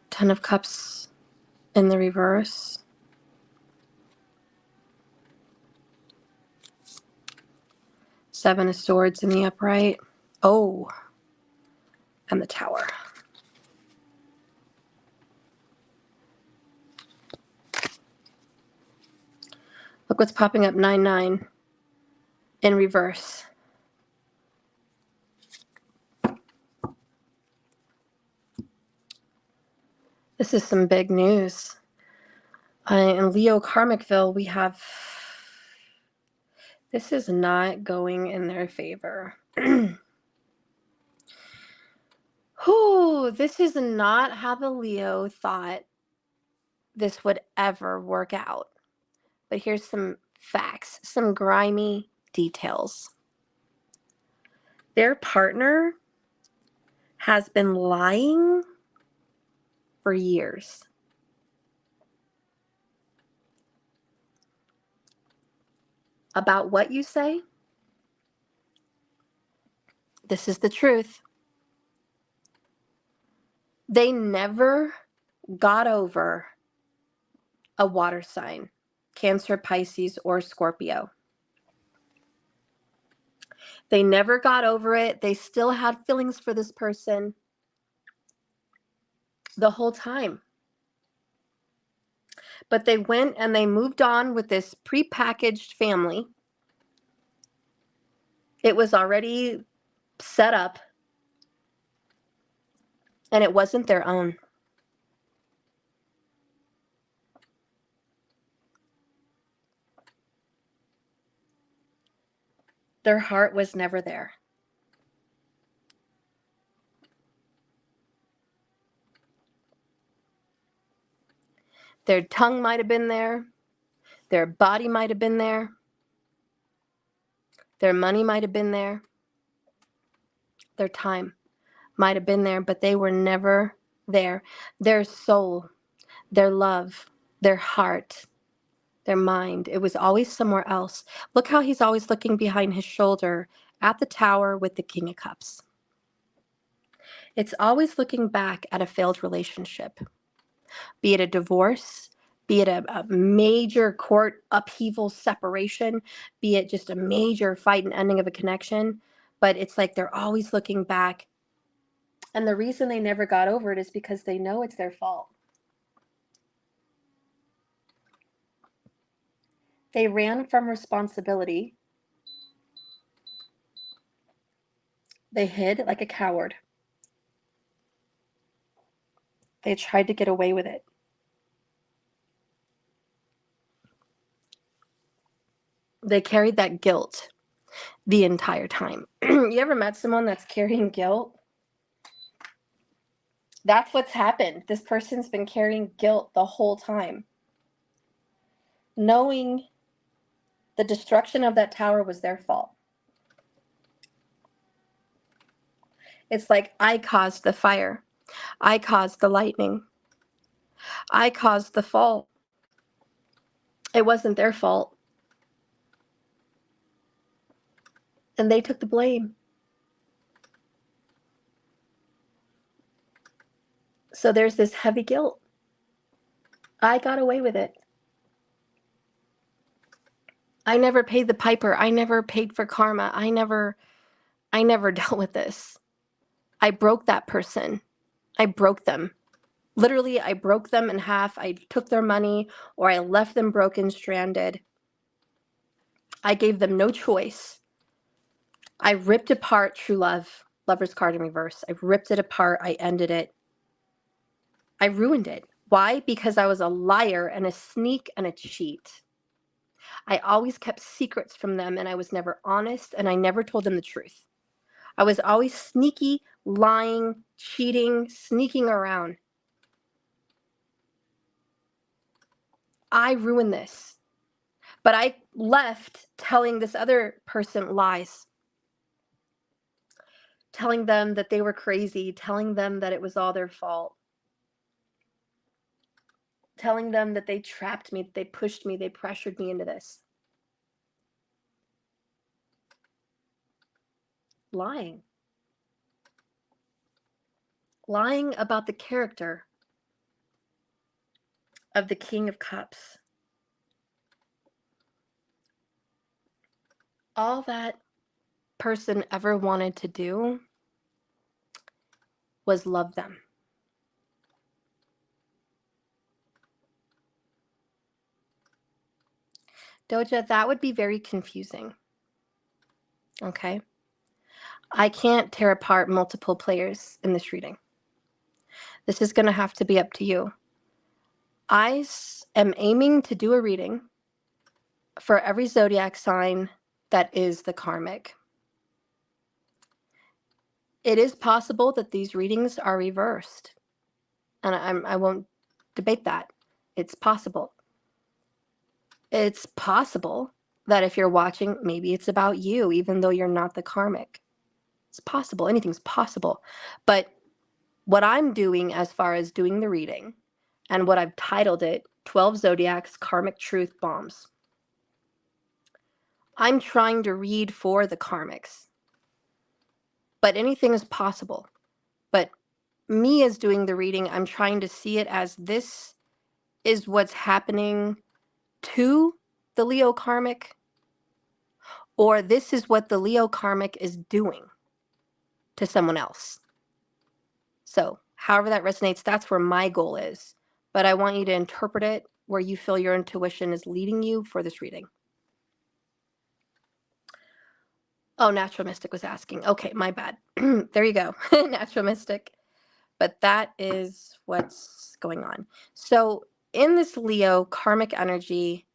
Ten of Cups in the reverse. Seven of Swords in the upright. Oh, and the Tower. Look what's popping up, 9-9 in reverse. This is some big news. In Leo Karmicville, we have, this is not going in their favor. This is not how the Leo thought this would ever work out. But here's some facts, some grimy details. Their partner has been lying for years. About what you say. This is the truth. They never got over a water sign, Cancer, Pisces, or Scorpio. They never got over it. They still had feelings for this person the whole time. But they went and they moved on with this prepackaged family. It was already set up, and it wasn't their own. Their heart was never there. Their tongue might have been there. Their body might have been there. Their money might have been there. Their time might have been there, but they were never there. Their soul, their love, their heart, their mind, it was always somewhere else. Look how he's always looking behind his shoulder at the tower with the King of Cups. It's always looking back at a failed relationship, be it a divorce, be it a major court upheaval separation, be it just a major fight and ending of a connection. But it's like they're always looking back. And the reason they never got over it is because they know it's their fault. They ran from responsibility. They hid like a coward. They tried to get away with it. They carried that guilt the entire time. You ever met someone that's carrying guilt? That's what's happened. This person's been carrying guilt the whole time. Knowing the destruction of that tower was their fault. It's like, I caused the fire. I caused the lightning. I caused the fall. It wasn't their fault. And they took the blame. So there's this heavy guilt. I got away with it. I never paid the piper. I never paid for karma. I never dealt with this. I broke that person. I broke them. Literally, I broke them in half. I took their money, or I left them broken, stranded. I gave them no choice. I ripped apart true love, Lover's card in reverse. I ripped it apart. I ended it. I ruined it. Why? Because I was a liar and a sneak and a cheat. I always kept secrets from them, and I was never honest, and I never told them the truth. I was always sneaky, lying, cheating, sneaking around. I ruined this. But I left telling this other person lies. Telling them that they were crazy, telling them that it was all their fault. Telling them that they trapped me, they pushed me, they pressured me into this. Lying. Lying about the character of the King of Cups. All that person ever wanted to do was love them. Doja, that would be very confusing. Okay? I can't tear apart multiple players in this reading. This is going to have to be up to you. I am aiming to do a reading for every zodiac sign that is the karmic. It is possible that these readings are reversed, and I won't debate that. It's possible. It's possible that if you're watching, maybe it's about you, even though you're not the karmic. It's possible. Anything's possible. But what I'm doing as far as doing the reading, and what I've titled it, 12 Zodiacs Karmic Truth Bombs. I'm trying to read for the karmics. But anything is possible. But me as doing the reading, I'm trying to see it as this is what's happening to the Leo karmic, or this is what the Leo karmic is doing to someone else. So however that resonates, that's where my goal is. But I want you to interpret it where you feel your intuition is leading you for this reading. Oh, Natural Mystic was asking. Okay, my bad. There you go. Natural Mystic. But that is what's going on. So in this Leo karmic energy,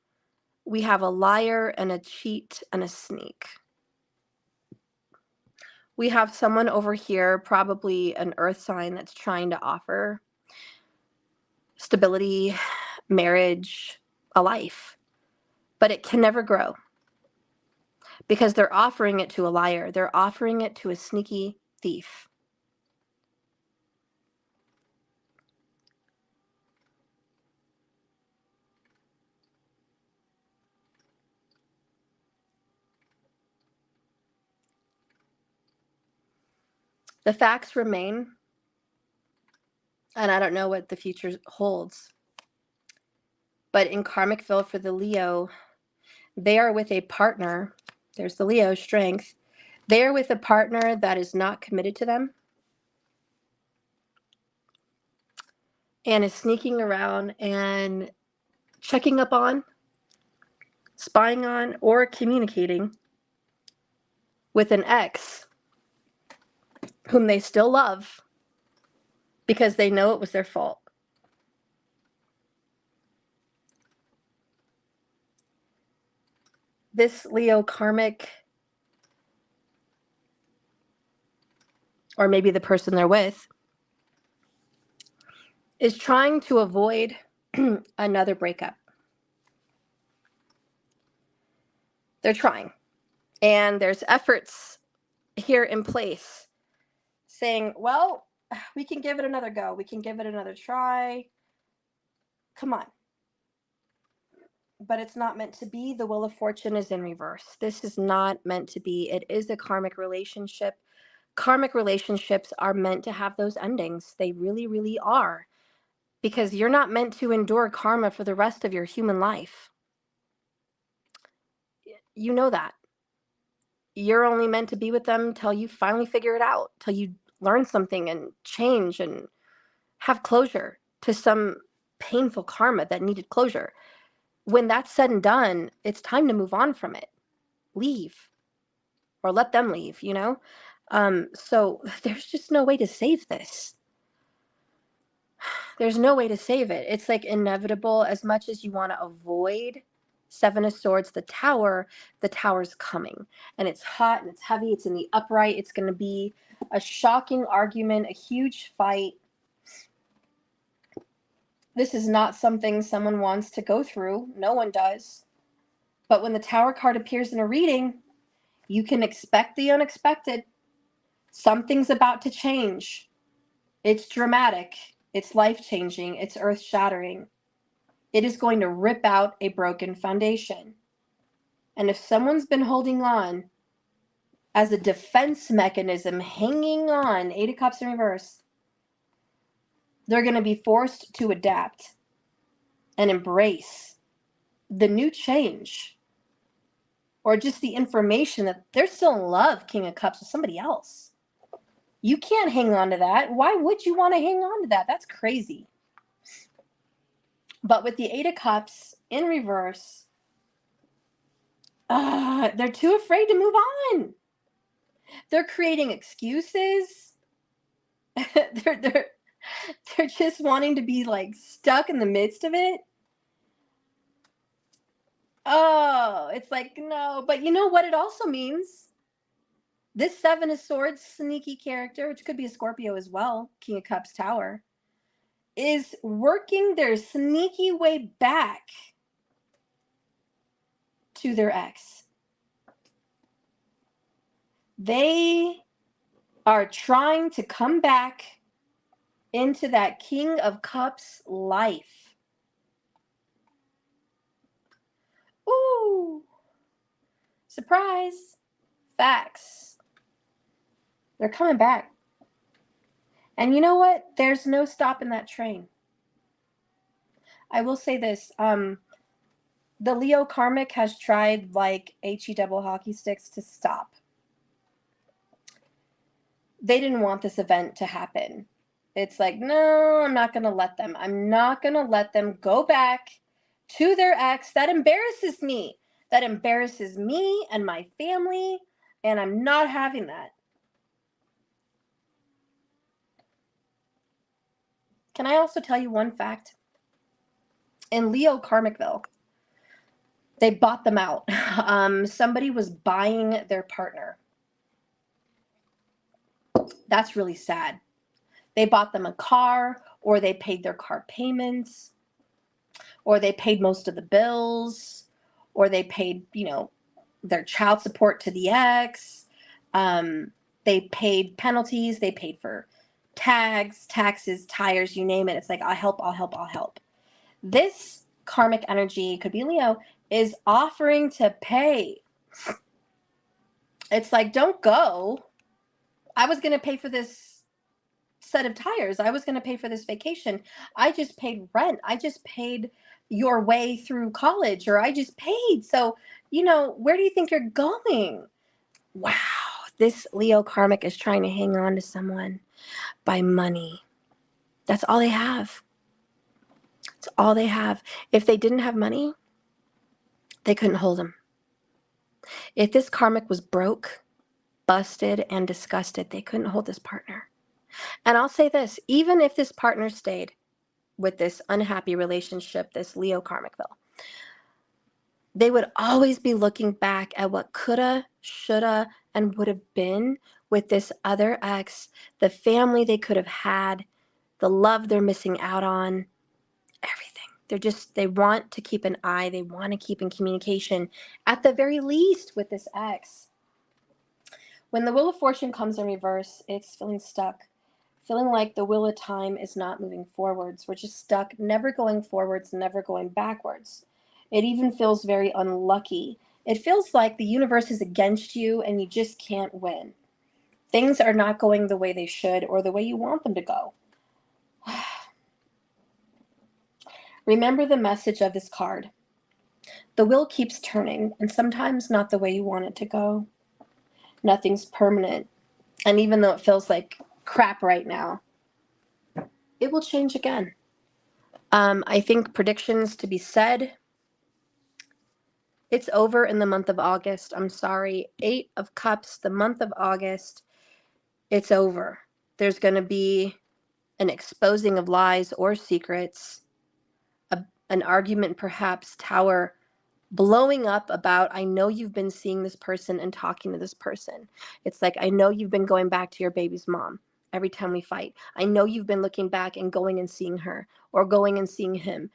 we have a liar and a cheat and a sneak. We have someone over here, probably an earth sign, that's trying to offer stability, marriage, a life. But it can never grow because they're offering it to a liar. They're offering it to a sneaky thief. The facts remain, and I don't know what the future holds, but in Karmicville for the Leo, they are with a partner. There's the Leo strength. They are with a partner that is not committed to them and is sneaking around and checking up on, spying on, or communicating with an ex whom they still love because they know it was their fault. This Leo karmic, or maybe the person they're with, is trying to avoid another breakup. They're trying. And there's efforts here in place saying, well, we can give it another go. We can give it another try. Come on. But it's not meant to be. The Wheel of Fortune is in reverse. This is not meant to be. It is a karmic relationship. Karmic relationships are meant to have those endings. They really, really are. Because you're not meant to endure karma for the rest of your human life. You know that. You're only meant to be with them till you finally figure it out, till you learn something and change and have closure to some painful karma that needed closure. When that's said and done, it's time to move on from it. Leave. Or let them leave, you know? So there's just no way to save this. There's no way to save it. It's like inevitable. As much as you want to avoid Seven of Swords, the tower's coming. And it's hot and it's heavy. It's in the upright. It's going to be a shocking argument, a huge fight. This is not something someone wants to go through. No one does. But when the Tower card appears in a reading, you can expect the unexpected. Something's about to change. It's dramatic. It's life-changing. It's earth-shattering. It is going to rip out a broken foundation. And if someone's been holding on as a defense mechanism, hanging on, Eight of Cups in reverse, they're going to be forced to adapt and embrace the new change, or just the information that they're still in love, King of Cups, with somebody else. You can't hang on to that. Why would you want to hang on to that? That's crazy. But with the Eight of Cups in reverse, they're too afraid to move on. They're creating excuses. they're just wanting to be like stuck in the midst of it. Oh, it's like, no. But you know what it also means? This Seven of Swords sneaky character, which could be a Scorpio as well, King of Cups Tower, is working their sneaky way back to their ex. They are trying to come back into that King of Cups life. Ooh. Surprise. Facts. They're coming back. And you know what? There's no stopping that train. I will say this. The Leo Karmic has tried like HE double hockey sticks to stop. They didn't want this event to happen. It's like, no, I'm not going to let them. I'm not going to let them go back to their ex. That embarrasses me. That embarrasses me and my family. And I'm not having that. Can I also tell you one fact? In Leo Karmicville, they bought them out. Somebody was buying their partner. That's really sad. They bought them a car, or they paid their car payments. or they paid most of the bills, or they paid, you know, their child support to the ex. They paid penalties. They paid for tags, taxes, tires, you name it. It's like, I'll help, I'll help, I'll help. This karmic energy, could be Leo, is offering to pay. It's like, don't go. I was going to pay for this set of tires. I was going to pay for this vacation. I just paid rent. I just paid your way through college, or I just paid. So, you know, where do you think you're going? Wow. This Leo karmic is trying to hang on to someone by money. That's all they have. It's all they have. If they didn't have money, they couldn't hold them. If this karmic was broke, busted, and disgusted, they couldn't hold this partner. And I'll say this, even if this partner stayed with this unhappy relationship, this Leo karmicville, they would always be looking back at what coulda, shoulda, and would have been with this other ex, the family they could have had, the love they're missing out on, everything. They want to keep an eye. They want to keep in communication, at the very least, with this ex. When the Wheel of Fortune comes in reverse, it's feeling stuck, feeling like the wheel of time is not moving forwards. We're just stuck, never going forwards, never going backwards. It even feels very unlucky. It feels like the universe is against you and you just can't win. Things are not going the way they should or the way you want them to go. Remember the message of this card. The wheel keeps turning, and sometimes not the way you want it to go. Nothing's permanent. And even though it feels like crap right now, it will change again. I think predictions to be said. It's over in the month of August. I'm sorry. 8 of Cups, the month of August, it's over. There's going to be an exposing of lies or secrets, an argument perhaps, Tower blowing up about, I know you've been seeing this person and talking to this person. It's like, I know you've been going back to your baby's mom every time we fight. I know you've been looking back and going and seeing her or going and seeing him.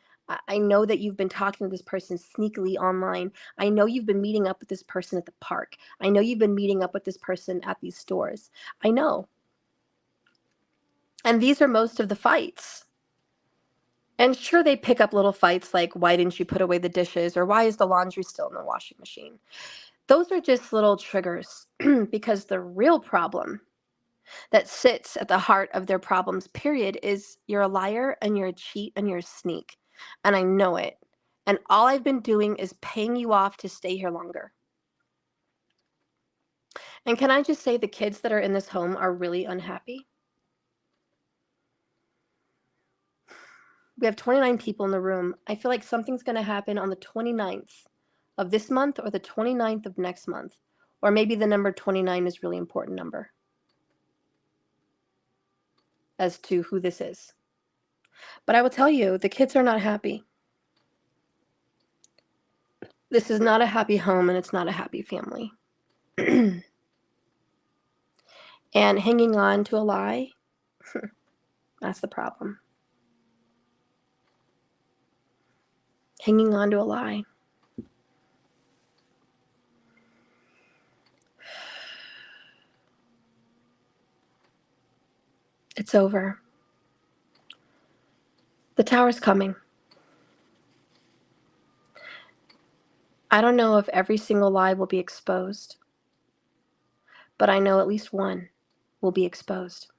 I know that you've been talking to this person sneakily online. I know you've been meeting up with this person at the park. I know you've been meeting up with this person at these stores. I know. And these are most of the fights. And sure, they pick up little fights like, why didn't you put away the dishes? Or why is the laundry still in the washing machine? Those are just little triggers because the real problem that sits at the heart of their problems, period, is you're a liar and you're a cheat and you're a sneak. And I know it. And all I've been doing is paying you off to stay here longer. And can I just say the kids that are in this home are really unhappy? We have 29 people in the room. I feel like something's going to happen on the 29th of this month or the 29th of next month. Or maybe the number 29 is a really important number as to who this is. But I will tell you, the kids are not happy. This is not a happy home and it's not a happy family. And hanging on to a lie, that's the problem. Hanging on to a lie. It's over. The Tower's coming. I don't know if every single lie will be exposed, but I know at least one will be exposed.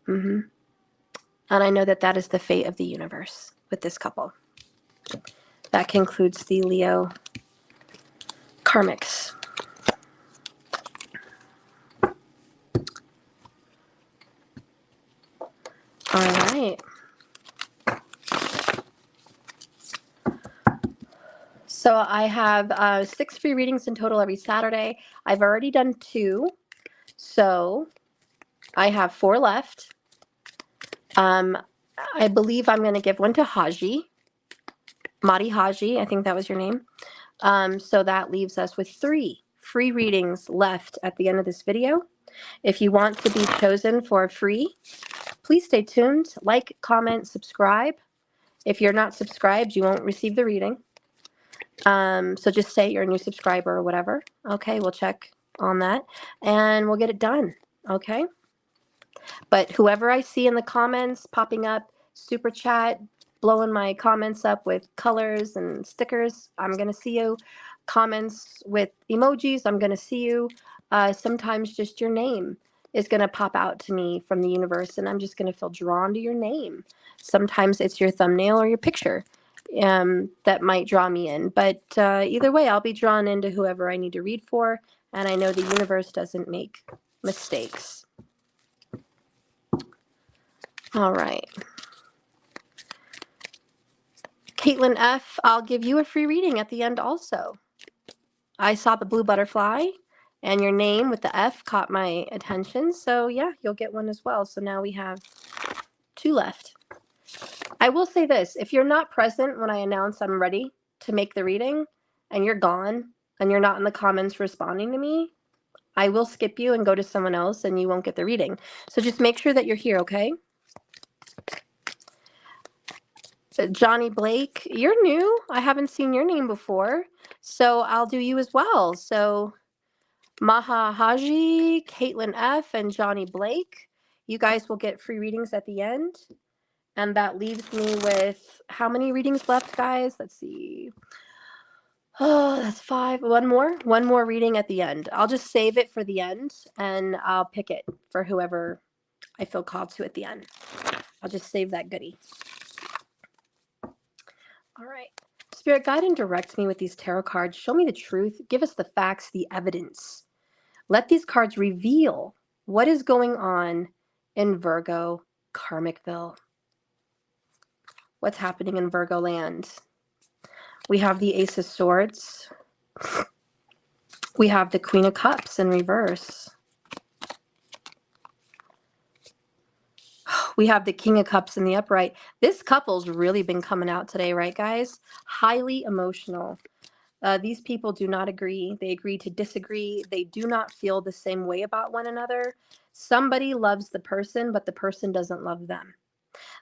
And I know that that is the fate of the universe with this couple. That concludes the Leo karmics. All right. So I have 6 free readings in total every Saturday. I've already done 2, so I have 4 left. I believe I'm going to give one to Haji, Madi Haji, I think that was your name. So that leaves us with 3 free readings left at the end of this video. If you want to be chosen for a free Please stay tuned. Like, comment, subscribe. If you're not subscribed, you won't receive the reading. So just say you're a new subscriber or whatever. Okay, we'll check on that and we'll get it done. Okay. But whoever I see in the comments popping up, super chat, blowing my comments up with colors and stickers, I'm going to see you. Comments with emojis, I'm going to see you. Sometimes just your name is going to pop out to me from the universe, and I'm just going to feel drawn to your name. Sometimes it's your thumbnail or your picture that might draw me in. But either way, I'll be drawn into whoever I need to read for, and I know the universe doesn't make mistakes. All right. Caitlin F., I'll give you a free reading at the end also. I saw the blue butterfly, and your name with the F caught my attention. So, yeah, you'll get one as well. So now we have 2 left. I will say this. If you're not present when I announce I'm ready to make the reading, and you're gone, and you're not in the comments responding to me, I will skip you and go to someone else, and you won't get the reading. So just make sure that you're here, okay? Johnny Blake, you're new. I haven't seen your name before, so I'll do you as well. So Maha Haji, Caitlin F., and Johnny Blake, you guys will get free readings at the end. And that leaves me with how many readings left, guys? Let's see. Oh, that's 5. One more reading at the end. I'll just save it for the end, and I'll pick it for whoever I feel called to at the end. I'll just save that goodie. All right. Spirit, guide and direct me with these tarot cards. Show me the truth. Give us the facts, the evidence. Let these cards reveal what is going on in Virgo Karmicville. What's happening in Virgo land? We have the Ace of Swords. We have the Queen of Cups in reverse. We have the King of Cups in the upright. This couple's really been coming out today, right, guys? Highly emotional. These people do not agree. They agree to disagree. They do not feel the same way about one another. Somebody loves the person, but the person doesn't love them.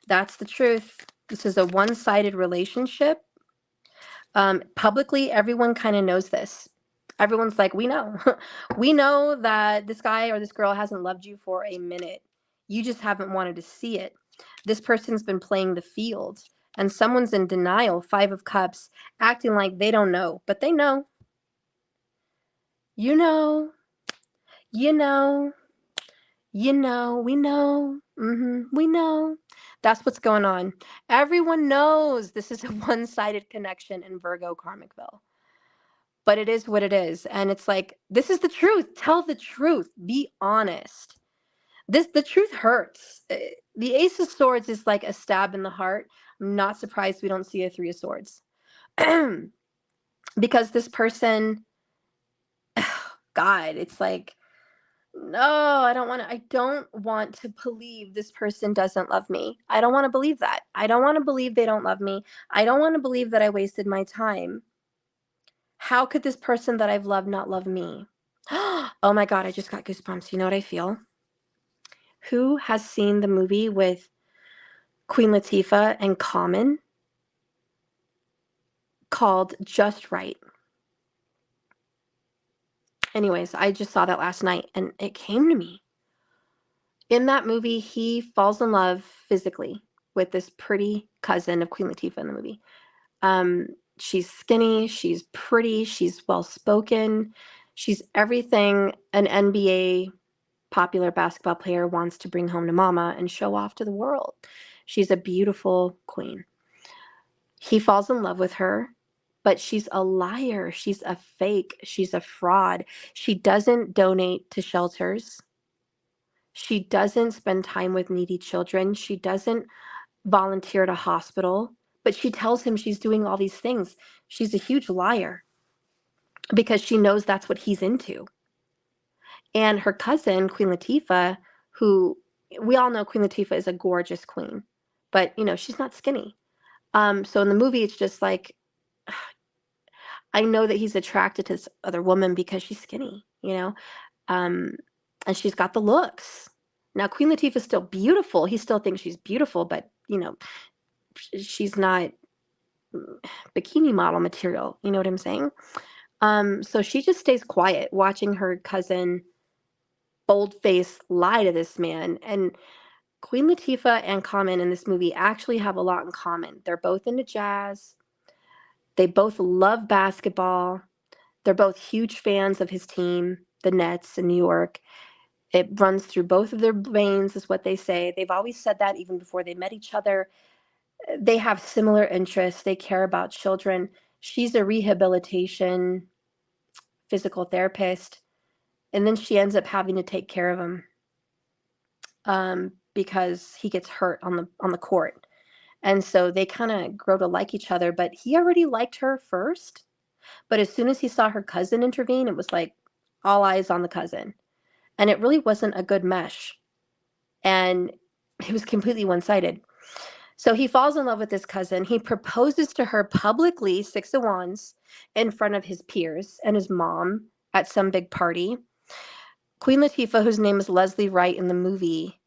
That's the truth. This is a one-sided relationship. Publicly, everyone kind of knows this. Everyone's like, we know. We know that this guy or this girl hasn't loved you for a minute. You just haven't wanted to see it. This person's been playing the field, and someone's in denial, 5 of Cups, acting like they don't know, but they know. You know. You know. You know. We know. We know. That's what's going on. Everyone knows this is a one-sided connection in Virgo Karmicville. But it is what it is. And it's like, this is the truth. Tell the truth. Be honest. The truth hurts. The Ace of Swords is like a stab in the heart. I'm not surprised we don't see a 3 of Swords. Because this person, God, it's like, no, I don't want to believe this person doesn't love me. I don't want to believe that. I don't want to believe they don't love me. I don't want to believe that I wasted my time. How could this person that I've loved not love me? Oh my God, I just got goosebumps. You know what I feel? Who has seen the movie with Queen Latifah and Common called Just Right? Anyways, I just saw that last night and it came to me. In that movie, he falls in love physically with this pretty cousin of Queen Latifah in the movie. She's skinny, she's pretty, she's well-spoken, she's everything an NBA popular basketball player wants to bring home to mama and show off to the world. She's a beautiful queen. He falls in love with her, but she's a liar. She's a fake. She's a fraud. She doesn't donate to shelters. She doesn't spend time with needy children. She doesn't volunteer at a hospital, but she tells him she's doing all these things. She's a huge liar because she knows that's what he's into. And her cousin, Queen Latifah, who we all know Queen Latifah is a gorgeous queen, but, you know, she's not skinny. So in the movie, it's just like, I know that he's attracted to this other woman because she's skinny, you know, and she's got the looks. Now, Queen Latifah's still beautiful. He still thinks she's beautiful, but, you know, she's not bikini model material. You know what I'm saying? So she just stays quiet, watching her cousin bold-faced lie to this man. And Queen Latifah and Common in this movie actually have a lot in common. They're both into jazz. They both love basketball. They're both huge fans of his team, the Nets in New York. It runs through both of their veins, is what they say. They've always said that even before they met each other. They have similar interests. They care about children. She's a rehabilitation physical therapist, and then she ends up having to take care of him because he gets hurt on the court. And so they kind of grow to like each other, but he already liked her first. But as soon as he saw her cousin intervene, it was like all eyes on the cousin. And it really wasn't a good mesh. And it was completely one-sided. So he falls in love with this cousin. He proposes to her publicly, 6 of Wands, in front of his peers and his mom at some big party. Queen Latifah, whose name is Leslie Wright in the movie,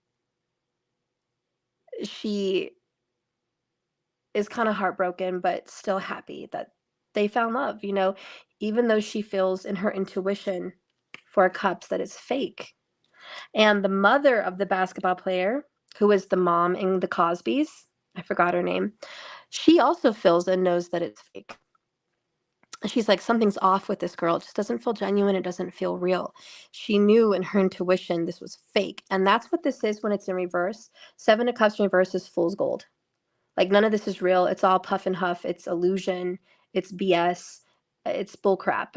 she is kind of heartbroken, but still happy that they found love, you know, even though she feels in her intuition for cups that it's fake. And the mother of the basketball player, who is the mom in the Cosbys, I forgot her name, she also feels and knows that it's fake. She's like, something's off with this girl. It just doesn't feel genuine. It doesn't feel real. She knew in her intuition this was fake. And that's what this is when it's in reverse. 7 of Cups in reverse is fool's gold. Like, none of this is real. It's all puff and huff. It's illusion. It's BS. It's bullcrap.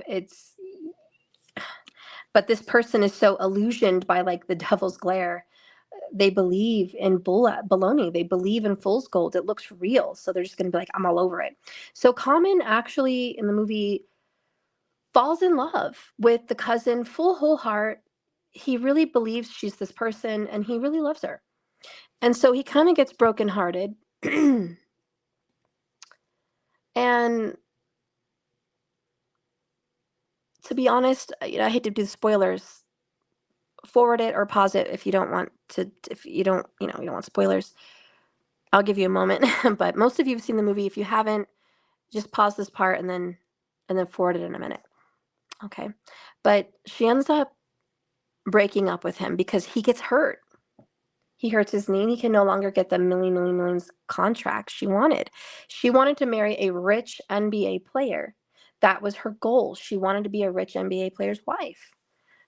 But this person is so illusioned by like the devil's glare. They believe in baloney. They believe in fool's gold. It looks real. So they're just going to be like, I'm all over it. So Common actually in the movie falls in love with the cousin full whole heart. He really believes she's this person and he really loves her. And so he kind of gets brokenhearted. And to be honest, you know, I hate to do the spoilers. Forward it or pause it if you don't want to, if you don't, you know, you don't want spoilers. I'll give you a moment. But most of you have seen the movie. If you haven't, just pause this part and then forward it in a minute. Okay. But she ends up breaking up with him because he gets hurt. He hurts his knee and he can no longer get the millions contract she wanted. She wanted to marry a rich NBA player. That was her goal. She wanted to be a rich NBA player's wife.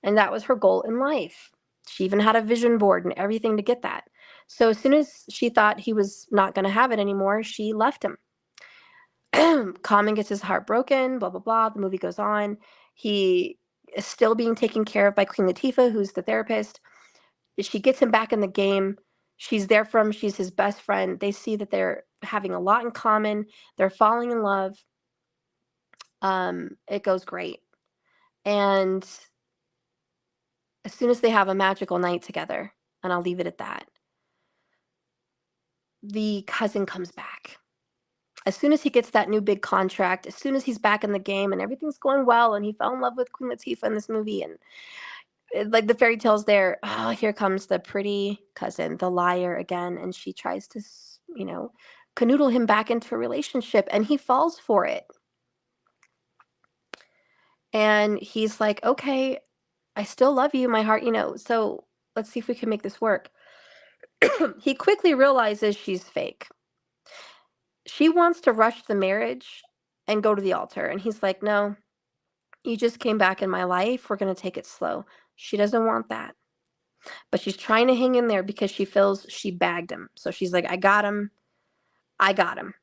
And that was her goal in life. She even had a vision board and everything to get that. So as soon as she thought he was not going to have it anymore, she left him. Common gets his heart broken, blah, blah, blah. The movie goes on. He is still being taken care of by Queen Latifah, who's the therapist. She gets him back in the game. She's there for him. She's his best friend. They see that they're having a lot in common. They're falling in love. It goes great. And as soon as they have a magical night together, and I'll leave it at that, the cousin comes back. As soon as he gets that new big contract, as soon as he's back in the game and everything's going well, and he fell in love with Queen Latifah in this movie, and like the fairy tales there, oh, here comes the pretty cousin, the liar again, and she tries to, you know, canoodle him back into a relationship, and he falls for it. And he's like, okay, I still love you, my heart, you know, so let's see if we can make this work. He quickly realizes she's fake. She wants to rush the marriage and go to the altar. And he's like, no, you just came back in my life. We're going to take it slow. She doesn't want that. But she's trying to hang in there because she feels she bagged him. So she's like, I got him. I got him.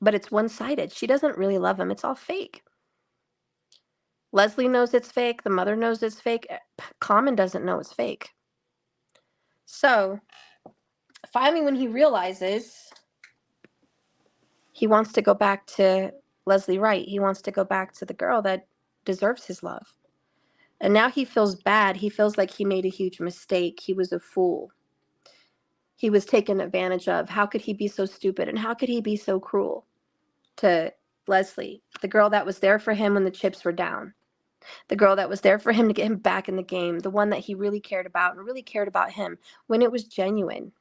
But it's one-sided. She doesn't really love him. It's all fake. Leslie knows it's fake. The mother knows it's fake. Common doesn't know it's fake. So finally, when he realizes he wants to go back to Leslie Wright, he wants to go back to the girl that deserves his love. And now he feels bad. He feels like he made a huge mistake. He was a fool. He was taken advantage of. How could he be so stupid? And how could he be so cruel to Leslie, the girl that was there for him when the chips were down? The girl that was there for him to get him back in the game. The one that he really cared about and really cared about him when it was genuine.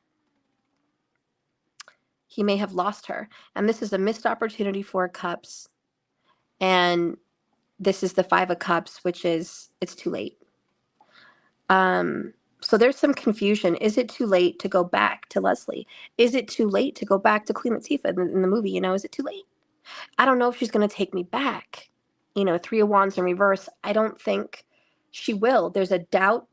He may have lost her. And this is a missed opportunity for Cups. And this is the Five of Cups, which is, it's too late. So there's some confusion. Is it too late to go back to Leslie? Is it too late to go back to Queen Latifah in the movie? You know, is it too late? I don't know if she's going to take me back. You know, Three of Wands in reverse. I don't think she will. There's a doubt.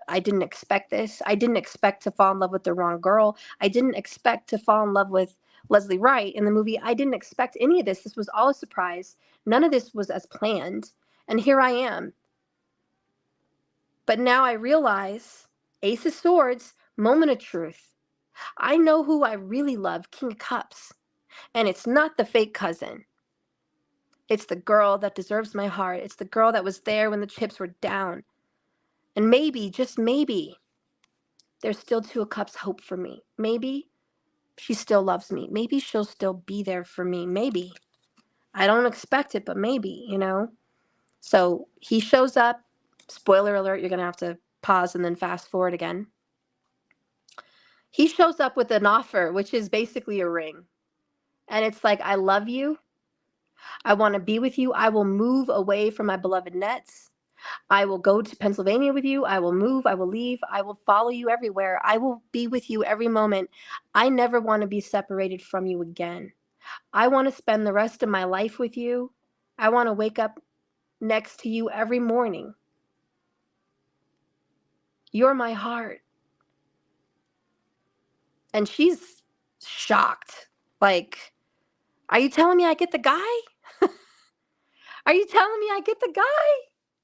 I didn't expect this. I didn't expect to fall in love with the wrong girl. I didn't expect to fall in love with Leslie Wright in the movie. I didn't expect any of this. This was all a surprise. None of this was as planned. And here I am. But now I realize, Ace of Swords, moment of truth. I know who I really love, King of Cups. And it's not the fake cousin. It's the girl that deserves my heart. It's the girl that was there when the chips were down. And maybe, just maybe, there's still Two of Cups hope for me. Maybe she still loves me. Maybe she'll still be there for me. Maybe. I don't expect it, but maybe, you know? So he shows up. Spoiler alert, you're going to have to pause and then fast forward again. He shows up with an offer, which is basically a ring. And it's like, I love you. I want to be with you. I will move away from my beloved Nets. I will go to Pennsylvania with you. I will move. I will leave. I will follow you everywhere. I will be with you every moment. I never want to be separated from you again. I want to spend the rest of my life with you. I want to wake up next to you every morning. You're my heart. And she's shocked. Like, are you telling me I get the guy? Are you telling me I get the guy?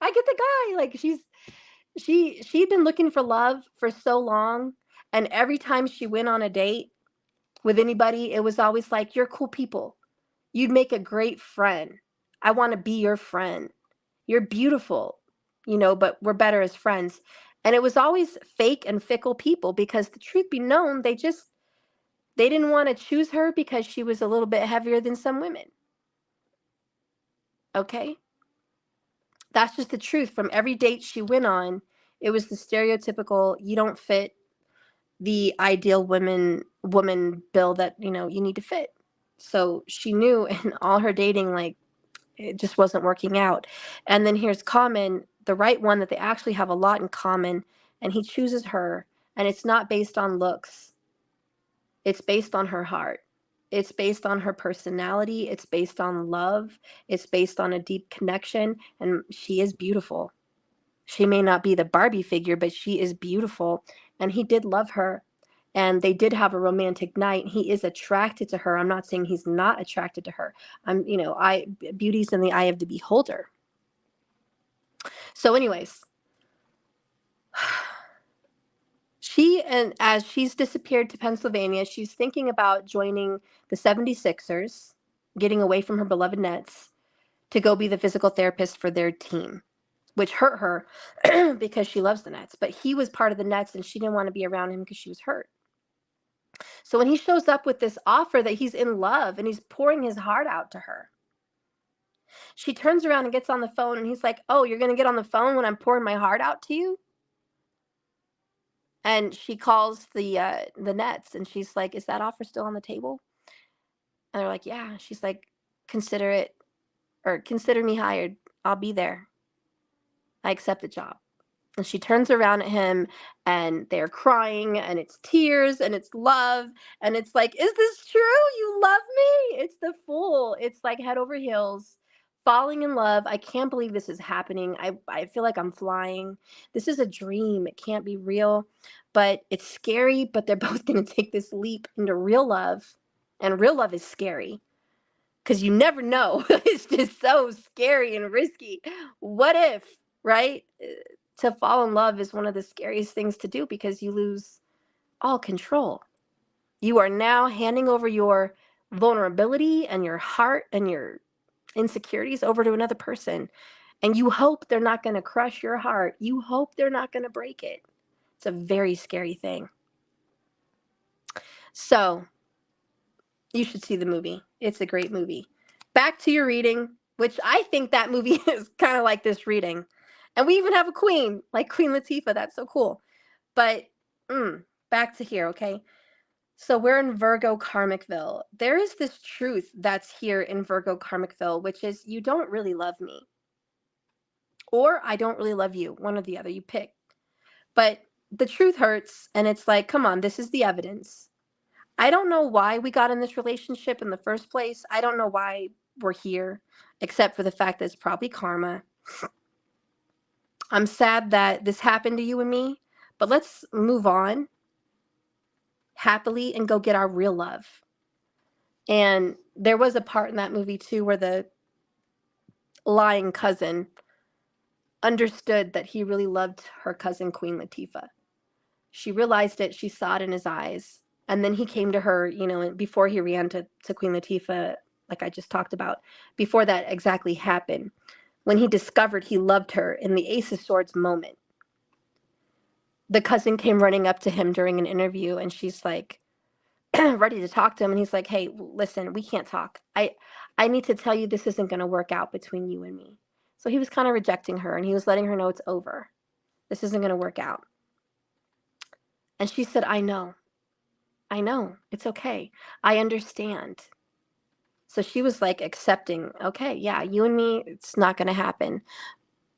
I get the guy. Like, she'd been looking for love for so long. And every time she went on a date with anybody, it was always like, you're cool people. You'd make a great friend. I want to be your friend. You're beautiful, you know, but we're better as friends. And it was always fake and fickle people because the truth be known, they didn't want to choose her because she was a little bit heavier than some women. Okay? That's just the truth. From every date she went on, it was the stereotypical, you don't fit the ideal woman bill that, you know, you need to fit. So she knew in all her dating, like, it just wasn't working out. And then here's Common, the right one that they actually have a lot in common, and he chooses her, and it's not based on looks. It's based on her heart. It's based on her personality. It's based on love. It's based on a deep connection, and she is beautiful. She may not be the Barbie figure, but she is beautiful, and he did love her, and they did have a romantic night. He is attracted to her. I'm not saying he's not attracted to her. Beauty's in the eye of the beholder. So anyways, as she's disappeared to Pennsylvania, she's thinking about joining the 76ers, getting away from her beloved Nets to go be the physical therapist for their team, which hurt her because she loves the Nets. But he was part of the Nets and she didn't want to be around him because she was hurt. So when he shows up with this offer that he's in love and he's pouring his heart out to her, she turns around and gets on the phone and he's like, oh, you're going to get on the phone when I'm pouring my heart out to you? And she calls the Nets and she's like, is that offer still on the table? And they're like, yeah. She's like, consider it, or consider me hired. I'll be there. I accept the job. And she turns around at him and they're crying and it's tears and it's love. And it's like, is this true? You love me? It's the Fool. It's like head over heels, falling in love. I can't believe this is happening. I feel like I'm flying. This is a dream. It can't be real, but it's scary. But they're both going to take this leap into real love. And real love is scary because you never know. It's just so scary and risky. What if, right? To fall in love is one of the scariest things to do because you lose all control. You are now handing over your vulnerability and your heart and your insecurities over to another person. And you hope they're not going to crush your heart. You hope they're not going to break it. It's a very scary thing. So you should see the movie. It's a great movie. Back to your reading. which I think that movie is kind of like this reading. And we even have a queen, like Queen Latifah. That's so cool. But back to here, okay? So we're in Virgo Karmicville. There is this truth that's here in Virgo Karmicville, which is you don't really love me. Or I don't really love you. One or the other, you pick. But the truth hurts, and it's like, come on, this is the evidence. I don't know why we got in this relationship in the first place. I don't know why we're here, except for the fact that it's probably karma. I'm sad that this happened to you and me, but let's move on happily and go get our real love. And there was a part in that movie too where the lying cousin understood that he really loved her cousin Queen Latifah. She realized it, she saw it in his eyes, and then he came to her, you know, before he ran to Queen Latifah, like I just talked about, before that exactly happened, when he discovered he loved her in the Ace of Swords moment. The cousin came running up to him during an interview, and she's like, ready to talk to him, and he's like, hey, listen, we can't talk. I need to tell you this isn't going to work out between you and me. So he was kind of rejecting her, and he was letting her know it's over. This isn't going to work out. And she said, I know, it's okay. I understand. So she was like accepting, okay, yeah, you and me, it's not going to happen.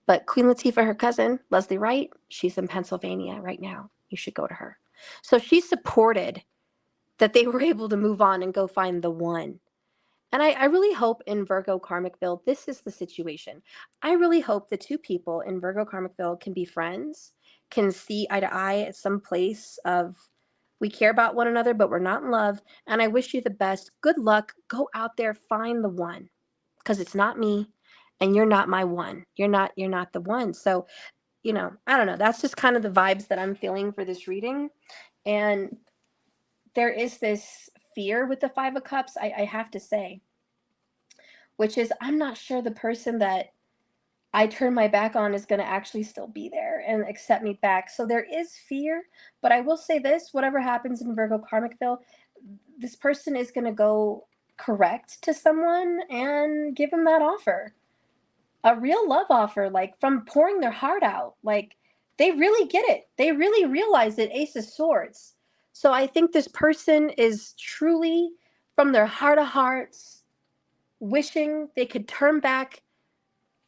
But Queen Latifah, her cousin, Leslie Wright, she's in Pennsylvania right now. You should go to her. So she supported that they were able to move on and go find the one. And I really hope in Virgo Karmicville, this is the situation. I really hope the two people in Virgo Karmicville can be friends, can see eye to eye at some place of we care about one another, but we're not in love. And I wish you the best. Good luck. Go out there, find the one, because it's not me and you're not my one. You're not the one. So, you know, I don't know. That's just kind of the vibes that I'm feeling for this reading. And there is this fear with the Five of Cups, I have to say, which is I'm not sure the person that I turn my back on is going to actually still be there and accept me back. So there is fear, but I will say this, whatever happens in Virgo Karmicville, this person is going to go correct to someone and give them that offer. A real love offer, like from pouring their heart out. Like they really get it. They really realize it. Ace of Swords. So I think this person is truly from their heart of hearts wishing they could turn back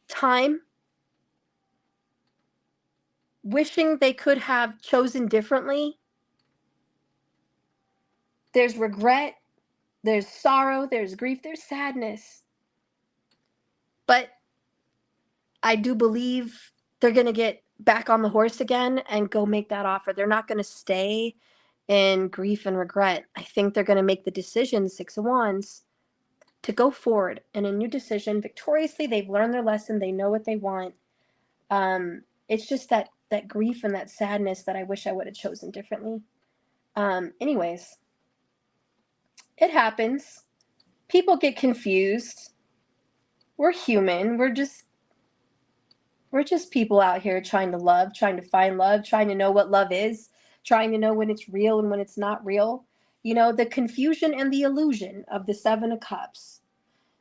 time, wishing they could have chosen differently. There's regret, there's sorrow, there's grief, there's sadness. But I do believe they're going to get back on the horse again and go make that offer. They're not going to stay in grief and regret. I think they're going to make the decision, Six of Wands, to go forward in a new decision victoriously. They've learned their lesson. They know what they want. It's just that grief and that sadness that I wish I would have chosen differently. Anyways, it happens. People get confused. We're human. We're just people out here trying to love, trying to find love, trying to know what love is, trying to know when it's real and when it's not real. You know, the confusion and the illusion of the Seven of Cups.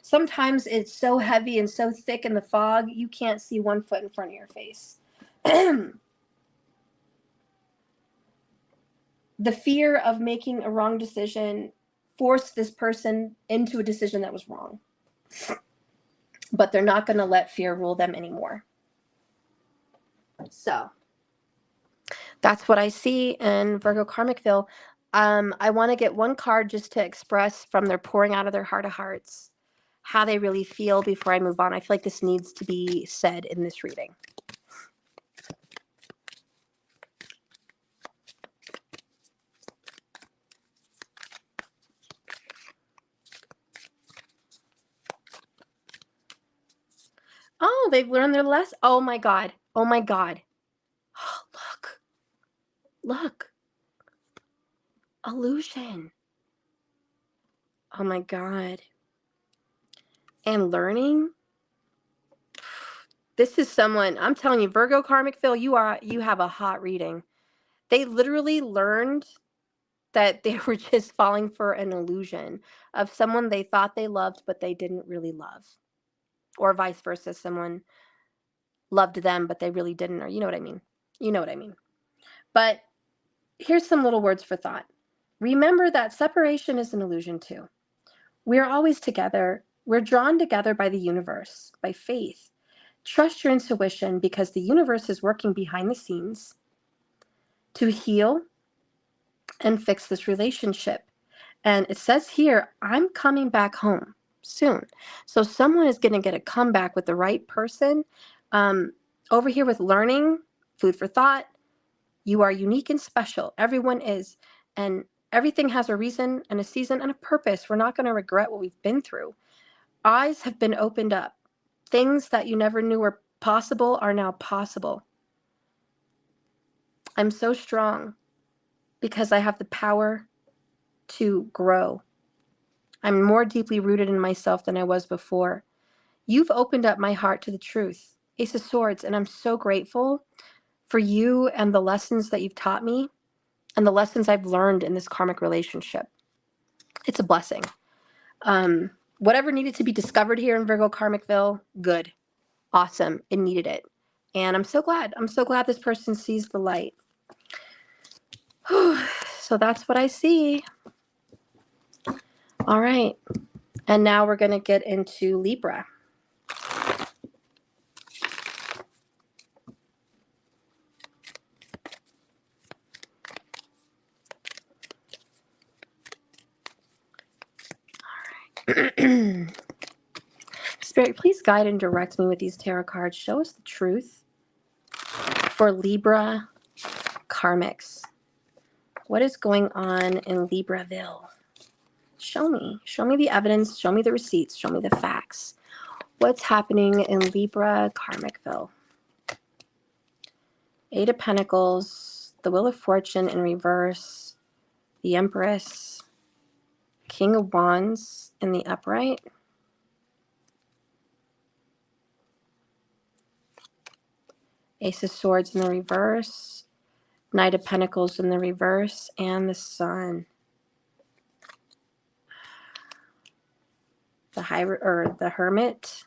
Sometimes it's so heavy and so thick in the fog, you can't see 1 foot in front of your face. The fear of making a wrong decision forced this person into a decision that was wrong. But they're not going to let fear rule them anymore. So that's what I see in Virgo Karmicville. I want to get one card just to express from their pouring out of their heart of hearts how they really feel before I move on. I feel like this needs to be said in this reading. Oh, they've learned their lesson. Oh my God. Oh my God. Oh, look. Look. Illusion. Oh my God. And learning. This is someone, I'm telling you, Virgo Karmicville, you have a hot reading. They literally learned that they were just falling for an illusion of someone they thought they loved, but they didn't really love. or vice versa. Someone loved them, but they really didn't, or you know what I mean? You know what I mean. But here's some little words for thought. Remember that separation is an illusion too. We're always together. We're drawn together by the universe, by faith. Trust your intuition because the universe is working behind the scenes to heal and fix this relationship. And it says here, I'm coming back home soon. So someone is going to get a comeback with the right person. Over here with learning, food for thought, you are unique and special. Everyone is. And everything has a reason and a season and a purpose. We're not going to regret what we've been through. Eyes have been opened up. Things that you never knew were possible are now possible. I'm so strong because I have the power to grow. I'm more deeply rooted in myself than I was before. You've opened up my heart to the truth. Ace of Swords, and I'm so grateful for you and the lessons that you've taught me and the lessons I've learned in this karmic relationship. It's a blessing. Whatever needed to be discovered here in Virgo Karmicville, good. Awesome. It needed it. And I'm so glad. I'm so glad this person sees the light. So that's what I see. All right. And now we're going to get into Libra. Spirit, please guide and direct me with these tarot cards. Show us the truth for Libra karmics. What is going on in Libraville? Show me. Show me the evidence. Show me the receipts. Show me the facts. What's happening in Libra Karmicville? Eight of Pentacles, the Wheel of Fortune in reverse, the Empress, King of Wands in the upright, Ace of Swords in the reverse, Knight of Pentacles in the reverse, and the Sun. The Hermit,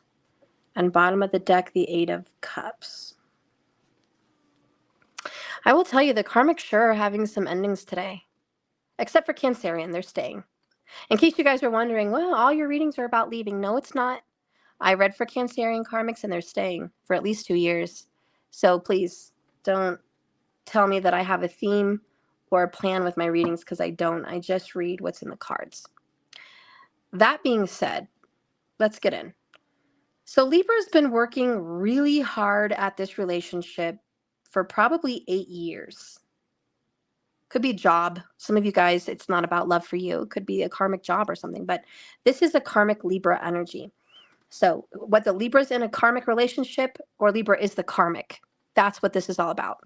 and bottom of the deck, the Eight of Cups. I will tell you, the Karmic sure are having some endings today. Except for Cancerian, they're staying. In case you guys are wondering, well, all your readings are about leaving. No, it's not. I read for Cancerian karmics and they're staying for at least 2 years. So please don't tell me that I have a theme or a plan with my readings because I don't. I just read what's in the cards. That being said, let's get in. So Libra's been working really hard at this relationship for probably 8 years. Could be a job. Some of you guys, it's not about love for you. It could be a karmic job or something, but this is a karmic Libra energy. So whether Libra's in a karmic relationship or Libra is the karmic, that's what this is all about.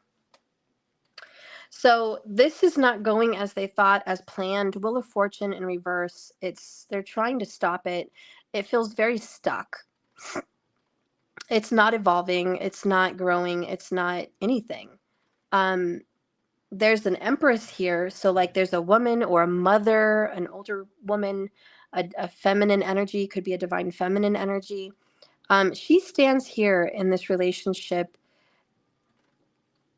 So this is not going as they thought, as planned. Wheel of Fortune in reverse. They're trying to stop it. It feels very stuck. It's not evolving. It's not growing. It's not anything. There's an Empress here. So like there's a woman or a mother, an older woman, a feminine energy, could be a divine feminine energy. She stands here in this relationship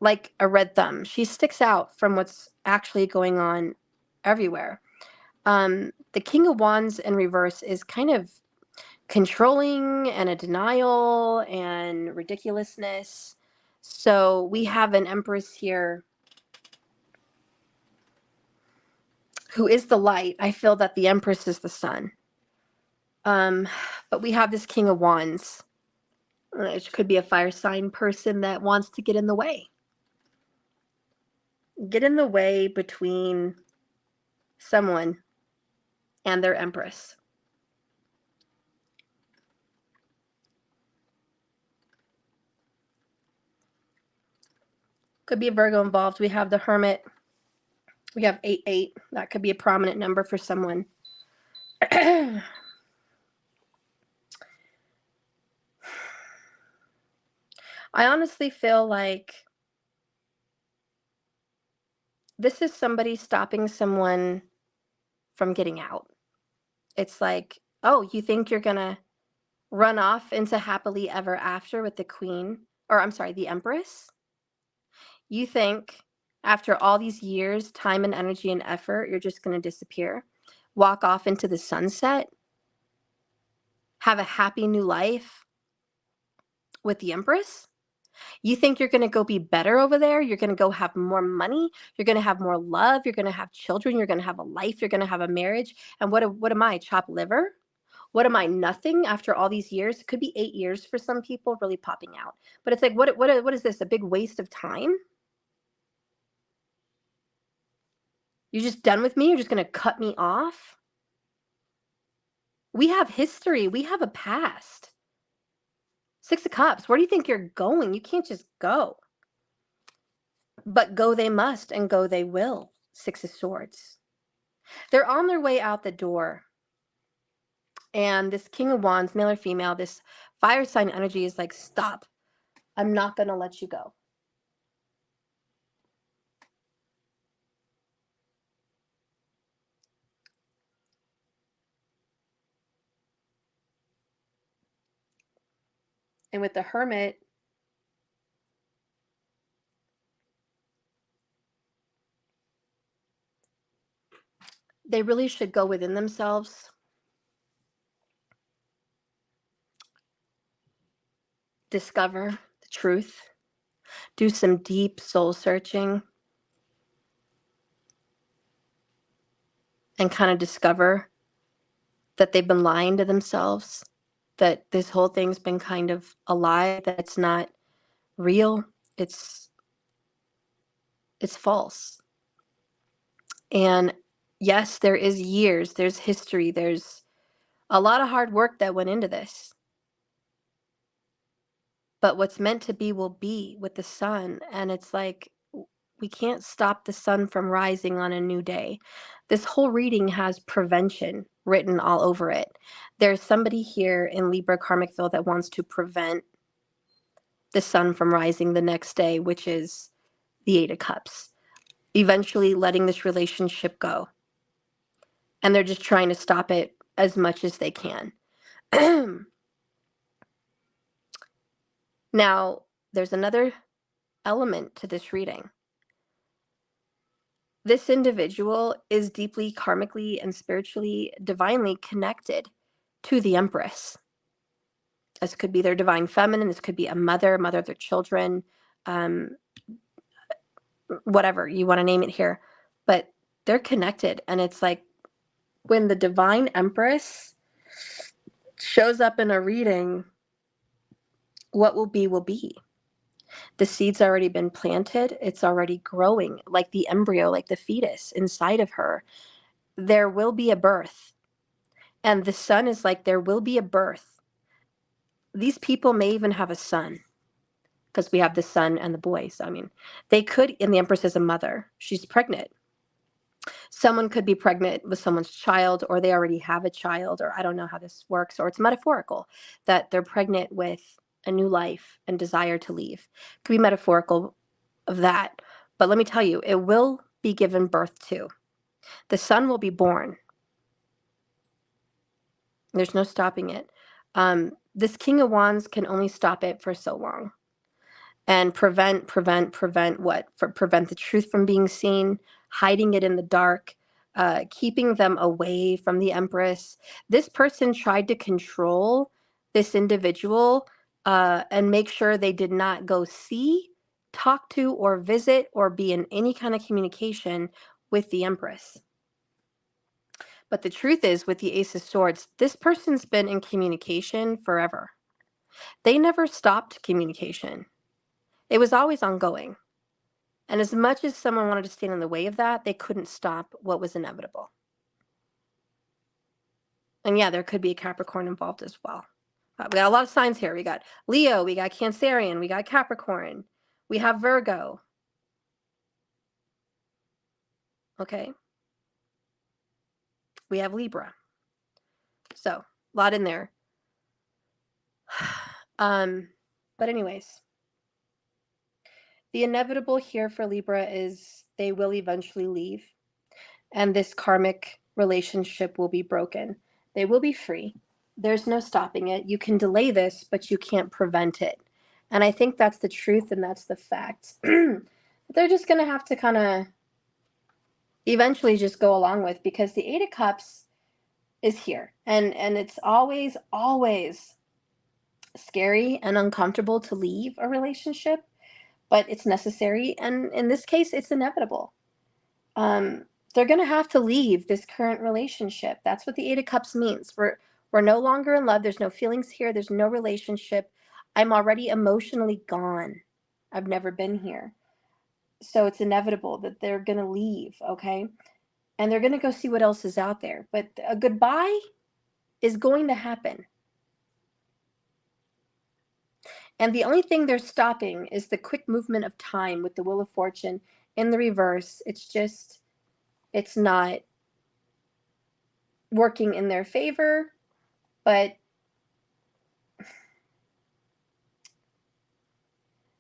like a red thumb. She sticks out from what's actually going on everywhere. The King of Wands in reverse is kind of controlling and a denial and ridiculousness. So we have an Empress here who is the light. I feel that the Empress is the sun. But we have this King of Wands. It could be a fire sign person that wants to get in the way. Get in the way between someone and their Empress. Could be a Virgo involved. We have the Hermit. We have 8-8. That could be a prominent number for someone. I honestly feel like this is somebody stopping someone from getting out. It's like, oh, you think you're going to run off into happily ever after with the queen, or I'm sorry, the empress? You think after all these years, time and energy and effort, you're just going to disappear, walk off into the sunset, have a happy new life with the empress? You think you're going to go be better over there? You're going to go have more money. You're going to have more love. You're going to have children. You're going to have a life. You're going to have a marriage. And what am I, chopped liver? What am I, nothing after all these years? It could be 8 years for some people, really popping out. But it's like, what is this? A big waste of time? You're just done with me? You're just going to cut me off? We have history. We have a past. 6 of Cups. Where do you think you're going? You can't just go. But go they must, and go they will. 6 of Swords. They're on their way out the door. And this King of Wands, male or female, this fire sign energy is like, stop. I'm not going to let you go. And with the Hermit, they really should go within themselves, discover the truth, do some deep soul searching, and kind of discover that they've been lying to themselves, that this whole thing's been kind of a lie, that it's not real, it's false. And yes, there is years, there's history, there's a lot of hard work that went into this. But what's meant to be will be with the sun. And it's like, we can't stop the sun from rising on a new day. This whole reading has prevention written all over it. There's somebody here in Libra Karmicville that wants to prevent the sun from rising the next day, which is the 8 of Cups. Eventually letting this relationship go. And they're just trying to stop it as much as they can. Now, there's another element to this reading. This individual is deeply karmically and spiritually, divinely connected to the Empress. This could be their divine feminine. This could be a mother of their children, whatever you want to name it here. But they're connected. And it's like when the divine Empress shows up in a reading, what will be will be. The seed's already been planted. It's already growing, like the embryo, like the fetus inside of her. There will be a birth. And the sun is like, there will be a birth. These people may even have a son, because we have the son and the boy. So, I mean, they could, and the Empress is a mother. She's pregnant. Someone could be pregnant with someone's child, or they already have a child, or I don't know how this works, or it's metaphorical that they're pregnant with a new life and desire to leave. It could be metaphorical of that. But let me tell you, it will be given birth to. The son will be born. There's no stopping it. This King of Wands can only stop it for so long. And prevent what? Prevent the truth from being seen, hiding it in the dark, keeping them away from the Empress. This person tried to control this individual and make sure they did not go see, talk to, or visit, or be in any kind of communication with the Empress. But the truth is, with the Ace of Swords, this person's been in communication forever. They never stopped communication. It was always ongoing. And as much as someone wanted to stand in the way of that, they couldn't stop what was inevitable. And yeah, there could be a Capricorn involved as well. We got a lot of signs here. We got Leo, we got Cancerian, we got Capricorn, we have Virgo. Okay. We have Libra. So, a lot in there. But anyways, the inevitable here for Libra is they will eventually leave, and this karmic relationship will be broken. They will be free. There's no stopping it. You can delay this, but you can't prevent it. And I think that's the truth and that's the fact. They're just going to have to kind of eventually just go along with, because the Eight of Cups is here. And it's always, always scary and uncomfortable to leave a relationship, but it's necessary. And in this case, it's inevitable. They're going to have to leave this current relationship. That's what the Eight of Cups means. We're no longer in love. There's no feelings here. There's no relationship. I'm already emotionally gone. I've never been here. So it's inevitable that they're going to leave, okay? And they're going to go see what else is out there. But a goodbye is going to happen. And the only thing they're stopping is the quick movement of time with the Wheel of Fortune in the reverse. It's not working in their favor, but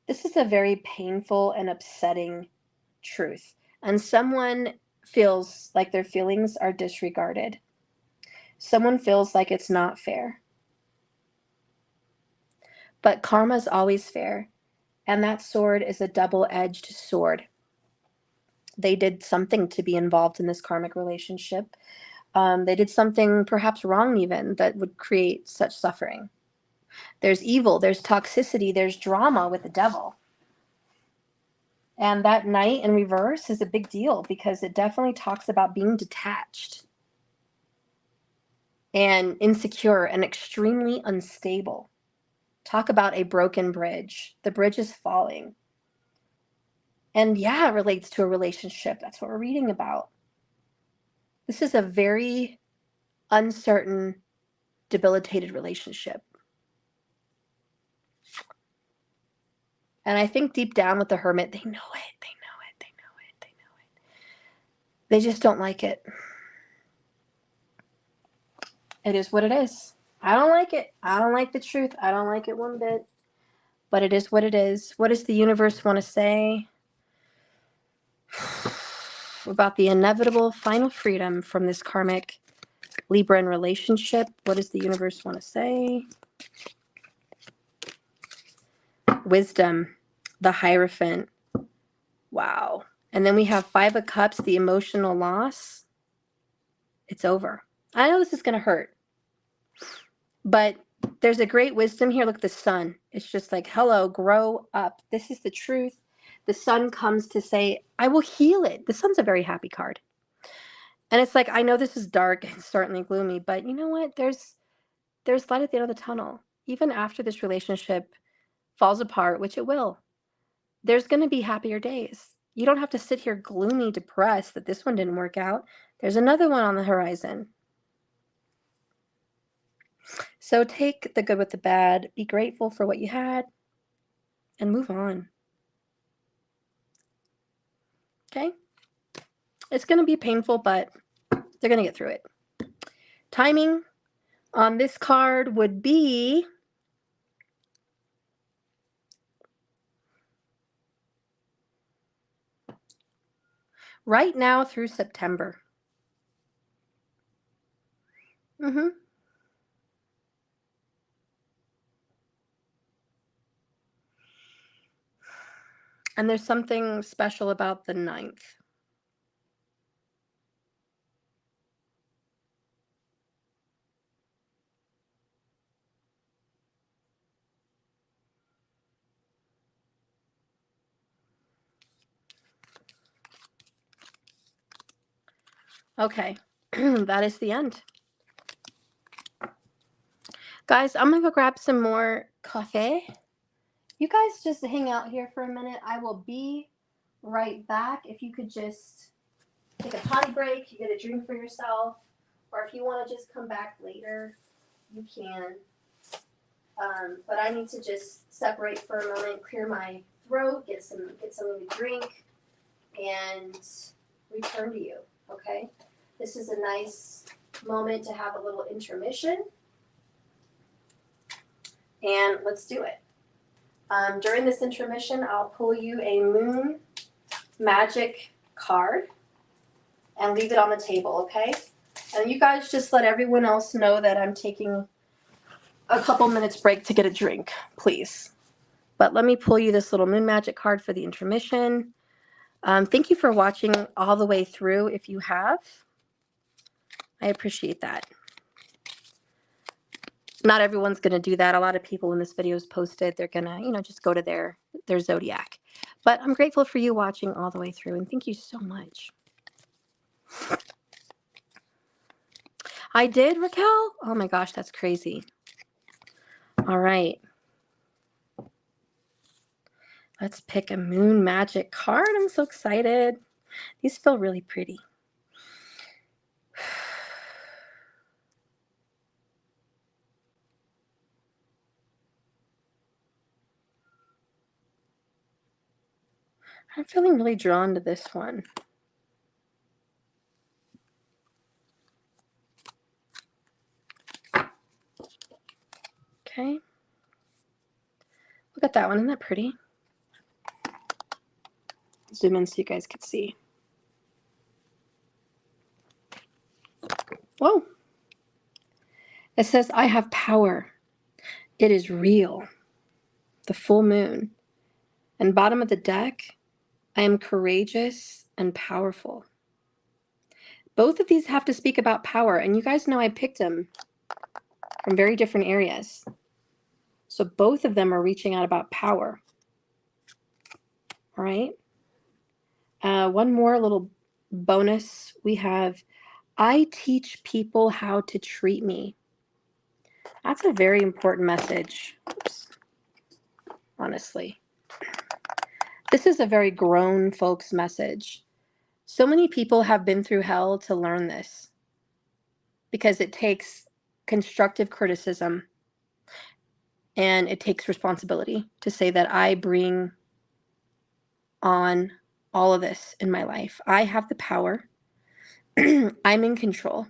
this is a very painful and upsetting truth. And someone feels like their feelings are disregarded. Someone feels like it's not fair. But karma is always fair. And that sword is a double-edged sword. They did something to be involved in this karmic relationship. They did something perhaps wrong even that would create such suffering. There's evil, there's toxicity, there's drama with the devil. And that Knight in reverse is a big deal because it definitely talks about being detached and insecure and extremely unstable. Talk about a broken bridge. The bridge is falling. And yeah, it relates to a relationship. That's what we're reading about. This is a very uncertain, debilitated relationship. And I think deep down with the Hermit, they know it. They know it. They know it. They know it. They just don't like it. It is what it is. I don't like it. I don't like the truth. I don't like it one bit. But it is what it is. What does the universe want to say about the inevitable final freedom from this karmic Libran relationship? What does the universe want to say? Wisdom, the Hierophant. Wow. And then we have Five of Cups, the emotional loss. It's over. I know this is going to hurt, but there's a great wisdom here. Look at the sun. It's just like, hello, grow up. This is the truth. The sun comes to say, I will heal it. The sun's a very happy card. And it's like, I know this is dark and certainly gloomy, but you know what? There's light at the end of the tunnel. Even after this relationship falls apart, which it will, there's going to be happier days. You don't have to sit here gloomy, depressed that this one didn't work out. There's another one on the horizon. So take the good with the bad, be grateful for what you had, and move on. Okay? It's going to be painful, but they're going to get through it. Timing on this card would be right now through September. And there's something special about the 9th. Okay, that is the end. Guys, I'm going to go grab some more coffee. You guys just hang out here for a minute. I will be right back. If you could just take a potty break, you get a drink for yourself, or if you want to just come back later, you can. But I need to just separate for a moment, clear my throat, get something to drink, and return to you, okay? This is a nice moment to have a little intermission, and let's do it. During this intermission, I'll pull you a moon magic card and leave it on the table, okay? And you guys just let everyone else know that I'm taking a couple minutes break to get a drink, please. But let me pull you this little moon magic card for the intermission. Thank you for watching all the way through. If you have, I appreciate that. Not everyone's going to do that. A lot of people when this video is posted, they're going to, just go to their zodiac. But I'm grateful for you watching all the way through, and thank you so much. I did, Raquel? Oh my gosh, that's crazy. All right. Let's pick a moon magic card. I'm so excited. These feel really pretty. I'm feeling really drawn to this one. Okay. Look at that one. Isn't that pretty? Zoom in so you guys can see. Whoa. It says, I have power. It is real. The full moon. And bottom of the deck, I am courageous and powerful. Both of these have to speak about power. And you guys know I picked them from very different areas. So both of them are reaching out about power. All right. One more little bonus. We have, I teach people how to treat me. That's a very important message. Oops. Honestly. This is a very grown folks message. So many people have been through hell to learn this because it takes constructive criticism and it takes responsibility to say that I bring on all of this in my life. I have the power. I'm in control.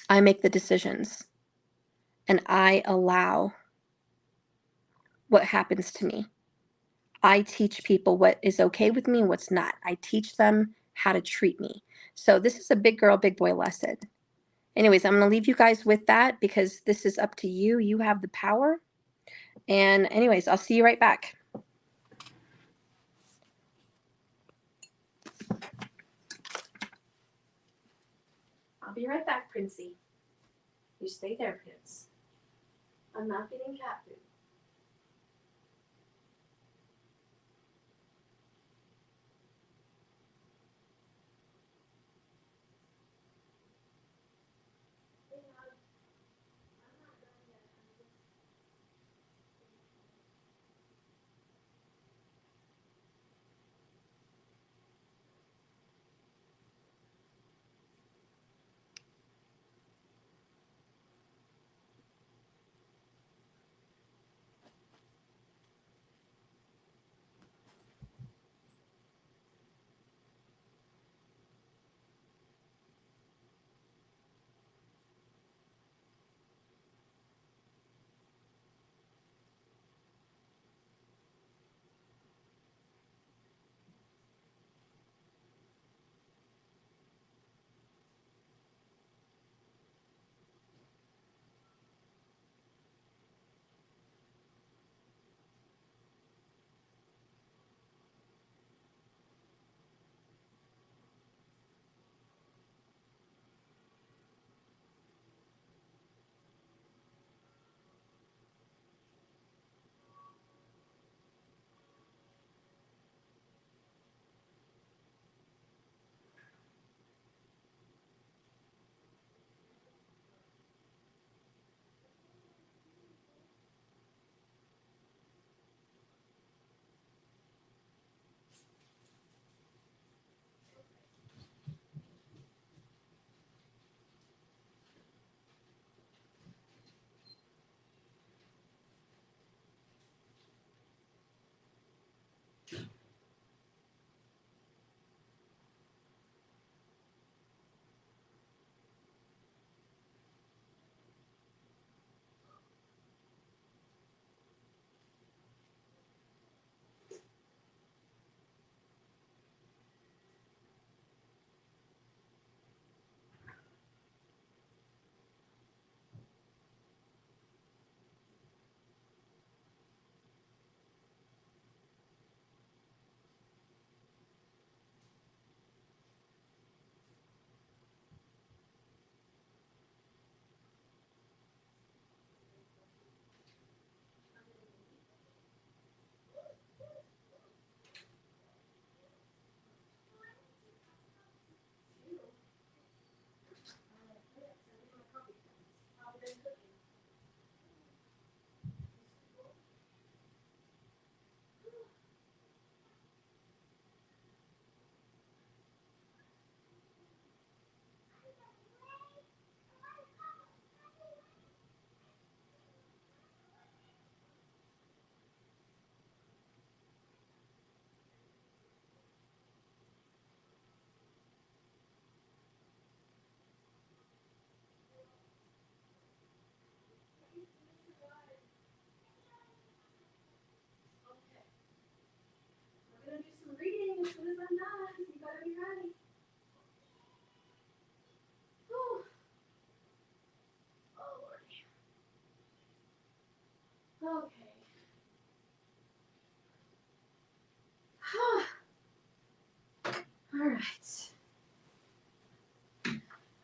I make the decisions and I allow what happens to me. I teach people what is okay with me and what's not. I teach them how to treat me. So this is a big girl, big boy lesson. Anyways, I'm going to leave you guys with that because this is up to you. You have the power. And anyways, I'll see you right back. I'll be right back, Princey. You stay there, Prince. I'm not getting cat food.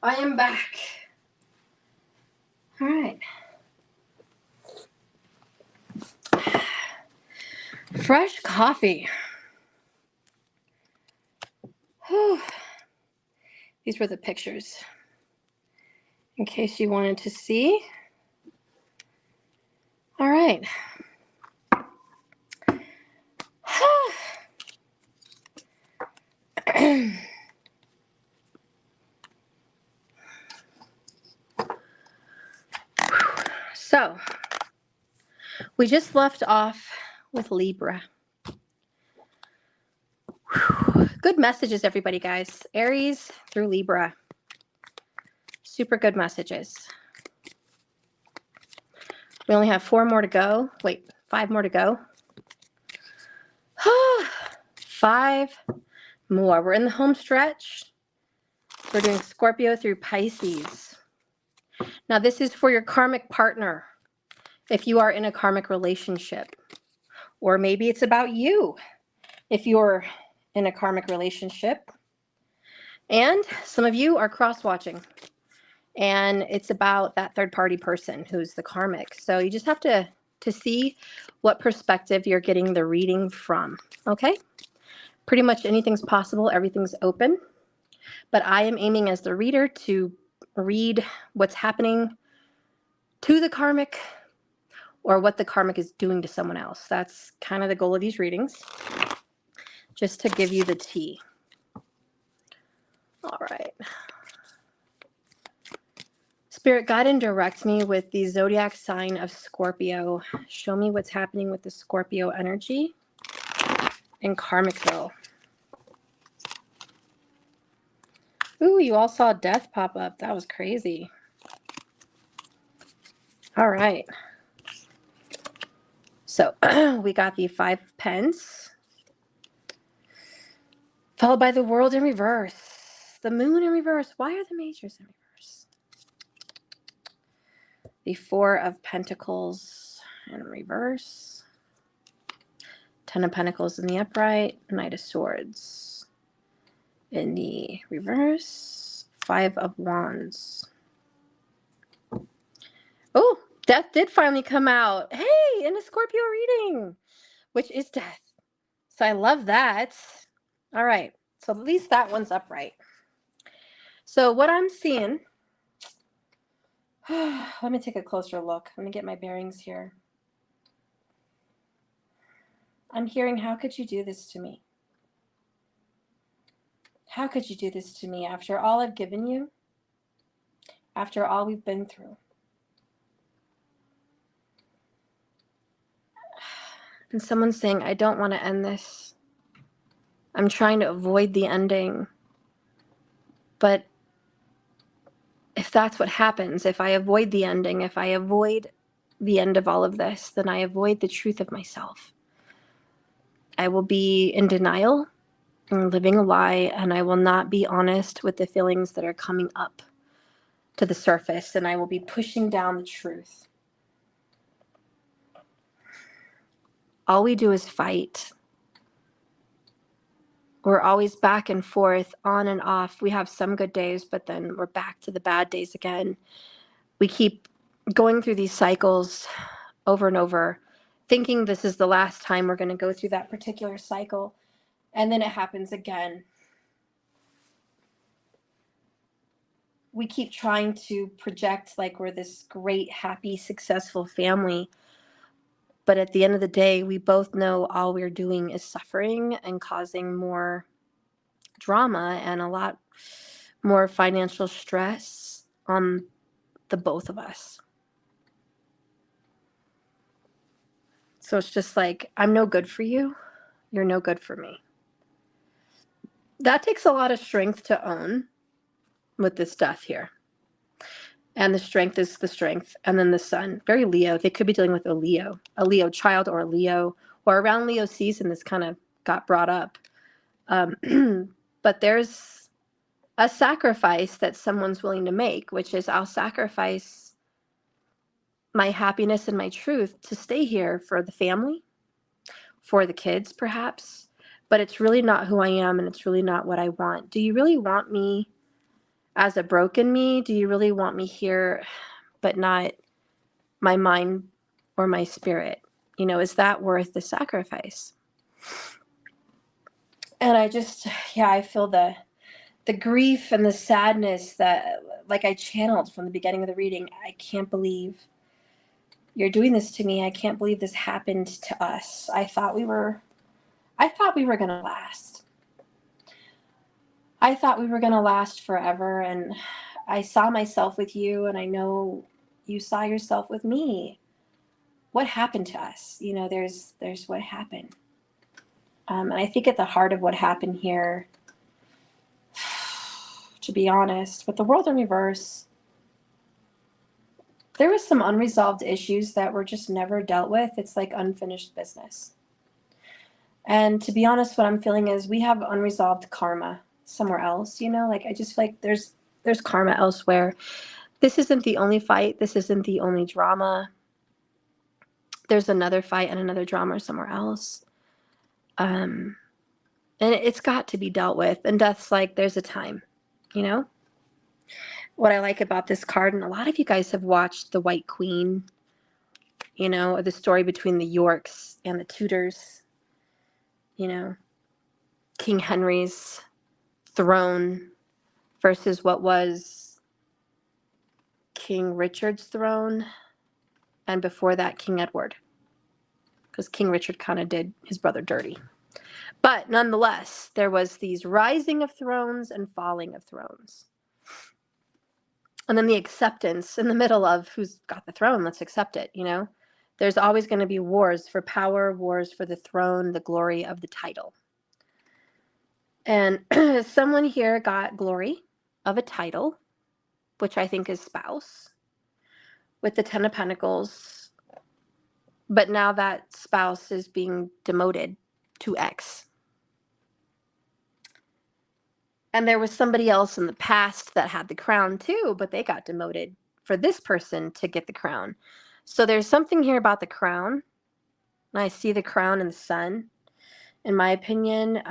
I am back. All right. Fresh coffee. Whew. These were the pictures. In case you wanted to see. All right. So, we just left off with Libra. Good messages, everybody, guys. Aries through Libra. Super good messages. We only have 4 more to go. Wait, 5 more to go. 5 more. We're in the home stretch. We're doing Scorpio through Pisces. Now, this is for your karmic partner. If you are in a karmic relationship, or maybe it's about you if you're in a karmic relationship. And some of you are cross-watching, and it's about that third-party person who's the karmic. So you just have to see what perspective you're getting the reading from, okay? Pretty much anything's possible. Everything's open. But I am aiming as the reader to read what's happening to the karmic or what the karmic is doing to someone else. That's kind of the goal of these readings, just to give you the tea. All right. Spirit, guide and direct me with the zodiac sign of Scorpio. Show me what's happening with the Scorpio energy in Karmicville. Ooh, you all saw death pop up. That was crazy. All right. So we got the 5 of Pence, followed by the World in reverse, the Moon in reverse. Why are the majors in reverse? The 4 of Pentacles in reverse, 10 of Pentacles in the upright, Knight of Swords in the reverse, 5 of Wands. Oh, death did finally come out. Hey, in a Scorpio reading, which is death. So I love that. All right. So at least that one's upright. So what I'm seeing, let me take a closer look. Let me get my bearings here. I'm hearing, how could you do this to me? How could you do this to me after all I've given you? After all we've been through? And someone's saying, I don't want to end this. I'm trying to avoid the ending. But if that's what happens, if I avoid the ending, if I avoid the end of all of this, then I avoid the truth of myself. I will be in denial and living a lie, and I will not be honest with the feelings that are coming up to the surface, and I will be pushing down the truth. All we do is fight. We're always back and forth, on and off. We have some good days, but then we're back to the bad days again. We keep going through these cycles over and over, thinking this is the last time we're going to go through that particular cycle, and then it happens again. We keep trying to project like we're this great, happy, successful family, but at the end of the day, we both know all we're doing is suffering and causing more drama and a lot more financial stress on the both of us. So it's just like, I'm no good for you. You're no good for me. That takes a lot of strength to own with this death here. And the strength is the strength. And then the sun, very Leo. They could be dealing with a Leo child or a Leo, or around Leo season, this kind of got brought up. But there's a sacrifice that someone's willing to make, which is, I'll sacrifice my happiness and my truth to stay here for the family, for the kids perhaps, but it's really not who I am, and it's really not what I want. Do you really want me as a broken me? Do you really want me here, but not my mind or my spirit? You know, is that worth the sacrifice? And I just, yeah, I feel the grief and the sadness that, like, I channeled from the beginning of the reading. I can't believe you're doing this to me. I can't believe this happened to us. I thought we were going to last. I thought we were going to last forever, and I saw myself with you, and I know you saw yourself with me. What happened to us? You know, there's what happened. And I think at the heart of what happened here, to be honest, with the world in reverse, there was some unresolved issues that were just never dealt with. It's like unfinished business. And to be honest, what I'm feeling is we have unresolved karma somewhere else, you know? Like, I just feel like there's karma elsewhere. This isn't the only fight. This isn't the only drama. There's another fight and another drama somewhere else. And it's got to be dealt with. And death's like, there's a time, you know? What I like about this card, and a lot of you guys have watched The White Queen, you know, the story between the Yorks and the Tudors, you know, King Henry's throne versus what was King Richard's throne, and before that, King Edward, because King Richard kind of did his brother dirty. But nonetheless, there was these rising of thrones and falling of thrones. And then the acceptance in the middle of who's got the throne, let's accept it, you know? There's always going to be wars for power, wars for the throne, the glory of the title. And someone here got glory of a title, which I think is spouse, with the Ten of Pentacles. But now that spouse is being demoted to X. And there was somebody else in the past that had the crown too, but they got demoted for this person to get the crown. So there's something here about the crown. And I see the crown and the sun, in my opinion.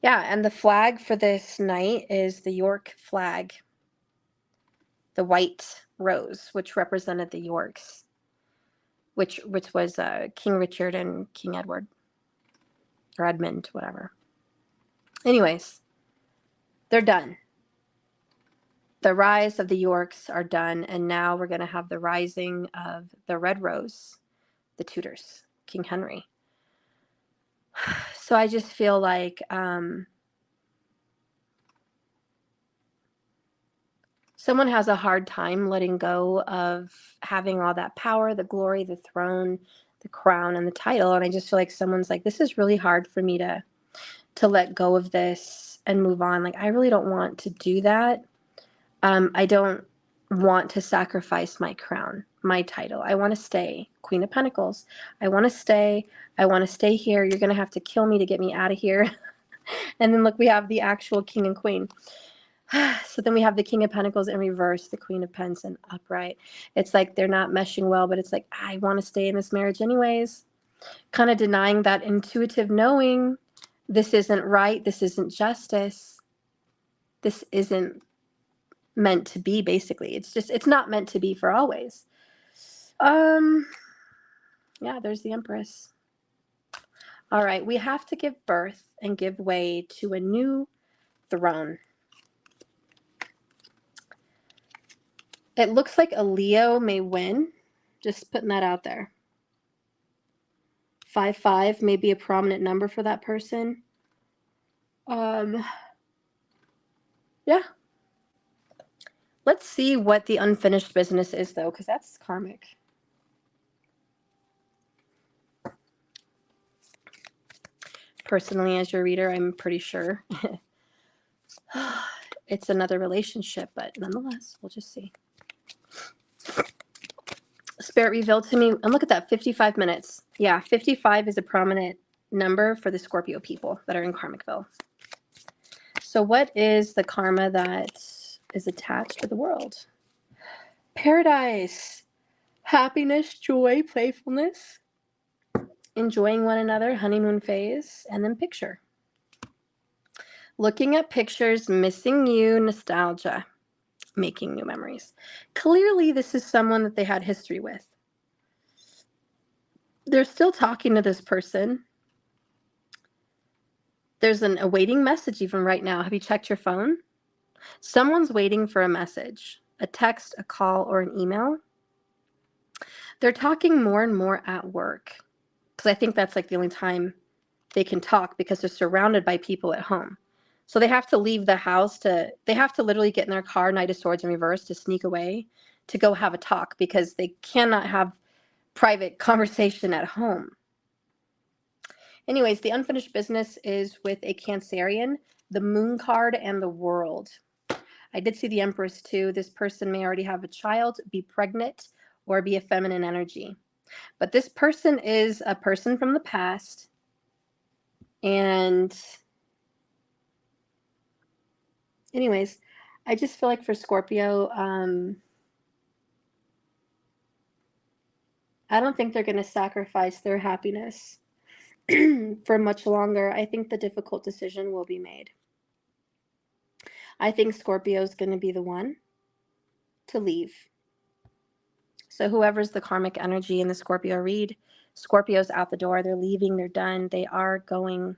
Yeah, and the flag for this night is the York flag. The white rose, which represented the Yorks, which was King Richard and King Edward. Or Edmund, whatever. Anyways, they're done. The rise of the Yorks are done, and now we're going to have the rising of the Red Rose, the Tudors, King Henry. So I just feel like someone has a hard time letting go of having all that power, the glory, the throne, the crown, and the title. And I just feel like someone's like, this is really hard for me to let go of this and move on. Like, I really don't want to do that. I don't want to sacrifice my crown, my title. I want to stay Queen of Pentacles. I want to stay. I want to stay here. You're going to have to kill me to get me out of here. And then look, we have the actual king and queen. So then we have the King of Pentacles in reverse, the Queen of Pentacles in upright. It's like they're not meshing well, but it's like, I want to stay in this marriage anyways. Kind of denying that intuitive knowing, this isn't right, this isn't justice, this isn't meant to be, basically. It's not meant to be for always. Yeah, there's the Empress. All right, we have to give birth and give way to a new throne. It looks like a Leo may win. Just putting that out there. 5-5 may be a prominent number for that person. Yeah. Let's see what the unfinished business is, though, because that's karmic. Personally, as your reader, I'm pretty sure it's another relationship, but nonetheless, we'll just see. Spirit revealed to me, and look at that, 55 minutes. Yeah, 55 is a prominent number for the Scorpio people that are in Karmicville. So what is the karma that is attached to the world? Paradise, happiness, joy, playfulness, enjoying one another, honeymoon phase, and then picture. Looking at pictures, missing you, nostalgia, making new memories. Clearly, this is someone that they had history with. They're still talking to this person. There's an awaiting message even right now. Have you checked your phone? Someone's waiting for a message, a text, a call, or an email. They're talking more and more at work because I think that's like the only time they can talk because they're surrounded by people at home. So they have to leave the house they have to literally get in their car, Knight of Swords in reverse, to sneak away to go have a talk because they cannot have private conversation at home. Anyways, the unfinished business is with a Cancerian, the Moon card, and the World. I did see the Empress too. This person may already have a child, be pregnant, or be a feminine energy. But this person is a person from the past. And anyways, I just feel like for Scorpio, I don't think they're going to sacrifice their happiness for much longer. I think the difficult decision will be made. I think Scorpio is going to be the one to leave. So whoever's the karmic energy in the Scorpio read, Scorpio's out the door. They're leaving. They're done. They are going.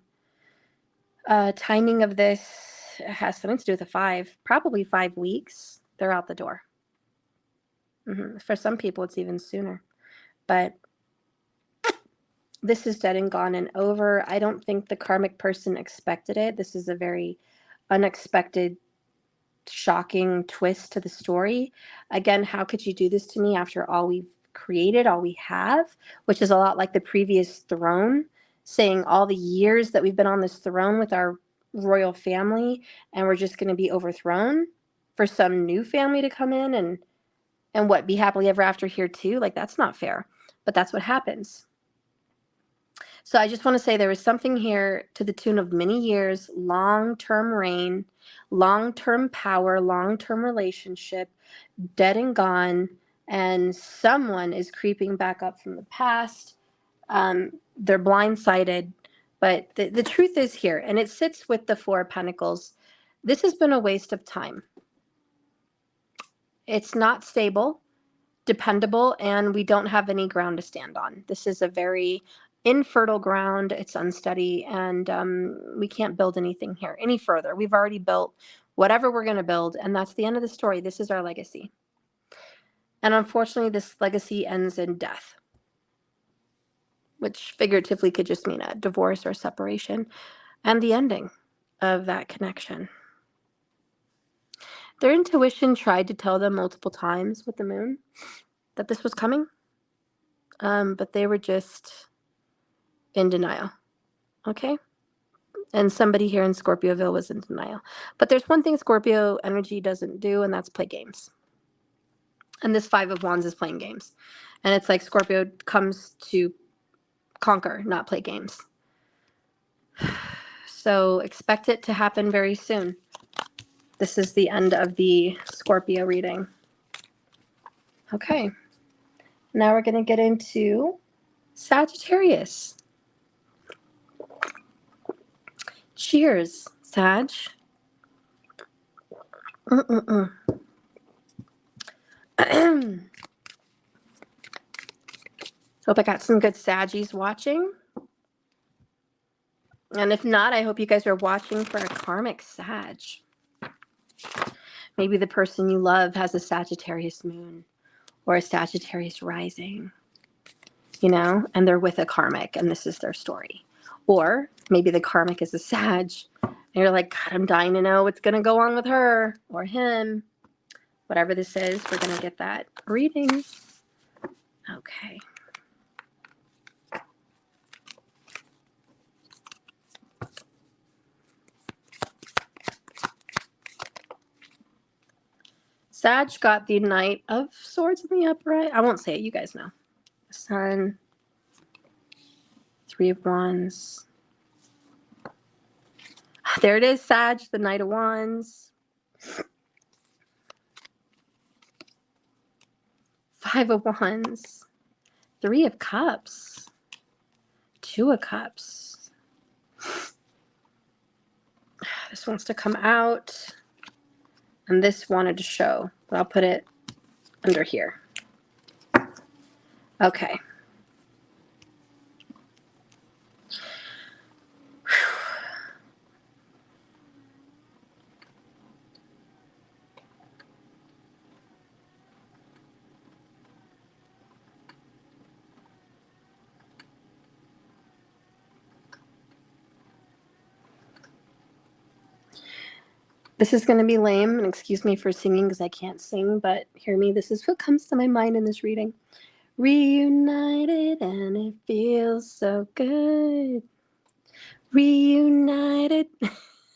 Timing of this has something to do with a 5, probably 5 weeks. They're out the door. For some people, it's even sooner. But this is dead and gone and over. I don't think the karmic person expected it. This is a very unexpected, shocking twist to the story. Again, how could you do this to me after all we've created, all we have, which is a lot like the previous throne, saying all the years that we've been on this throne with our royal family, and we're just going to be overthrown for some new family to come in and what, be happily ever after here too? Like, that's not fair, but that's what happens. So I just want to say there is something here to the tune of many years, long-term reign, long-term power, long-term relationship, dead and gone, and someone is creeping back up from the past. They're blindsided, but the truth is here, and it sits with the 4 of Pentacles. This has been a waste of time. It's not stable, dependable, and we don't have any ground to stand on. This is a very infertile ground. It's unsteady, and we can't build anything here any further. We've already built whatever we're going to build, and that's the end of the story. This is our legacy. And unfortunately, this legacy ends in death, which figuratively could just mean a divorce or separation, and the ending of that connection. Their intuition tried to tell them multiple times with the moon that this was coming, but they were just in denial. Okay? And somebody here in Scorpioville was in denial. But there's one thing Scorpio energy doesn't do, and that's play games. And this 5 of Wands is playing games. And it's like Scorpio comes to conquer, not play games. So expect it to happen very soon. This is the end of the Scorpio reading. Okay. Now we're going to get into Sagittarius. Cheers, Sag. Hope I got some good Saggies watching. And if not, I hope you guys are watching for a karmic Sag. Maybe the person you love has a Sagittarius moon or a Sagittarius rising, you know, and they're with a karmic and this is their story. Or maybe the karmic is a Sag and you're like, God, I'm dying to know what's going to go on with her or him. Whatever this is, we're going to get that reading. Okay. Sag got the Knight of Swords in the upright. I won't say it. You guys know. Sun. 3 of Wands. There it is, Sag, the Knight of Wands. 5 of Wands. 3 of Cups. 2 of Cups. This wants to come out, and this wanted to show, but I'll put it under here. Okay. This is going to be lame, and excuse me for singing because I can't sing, but hear me. This is what comes to my mind in this reading. Reunited, and it feels so good. Reunited.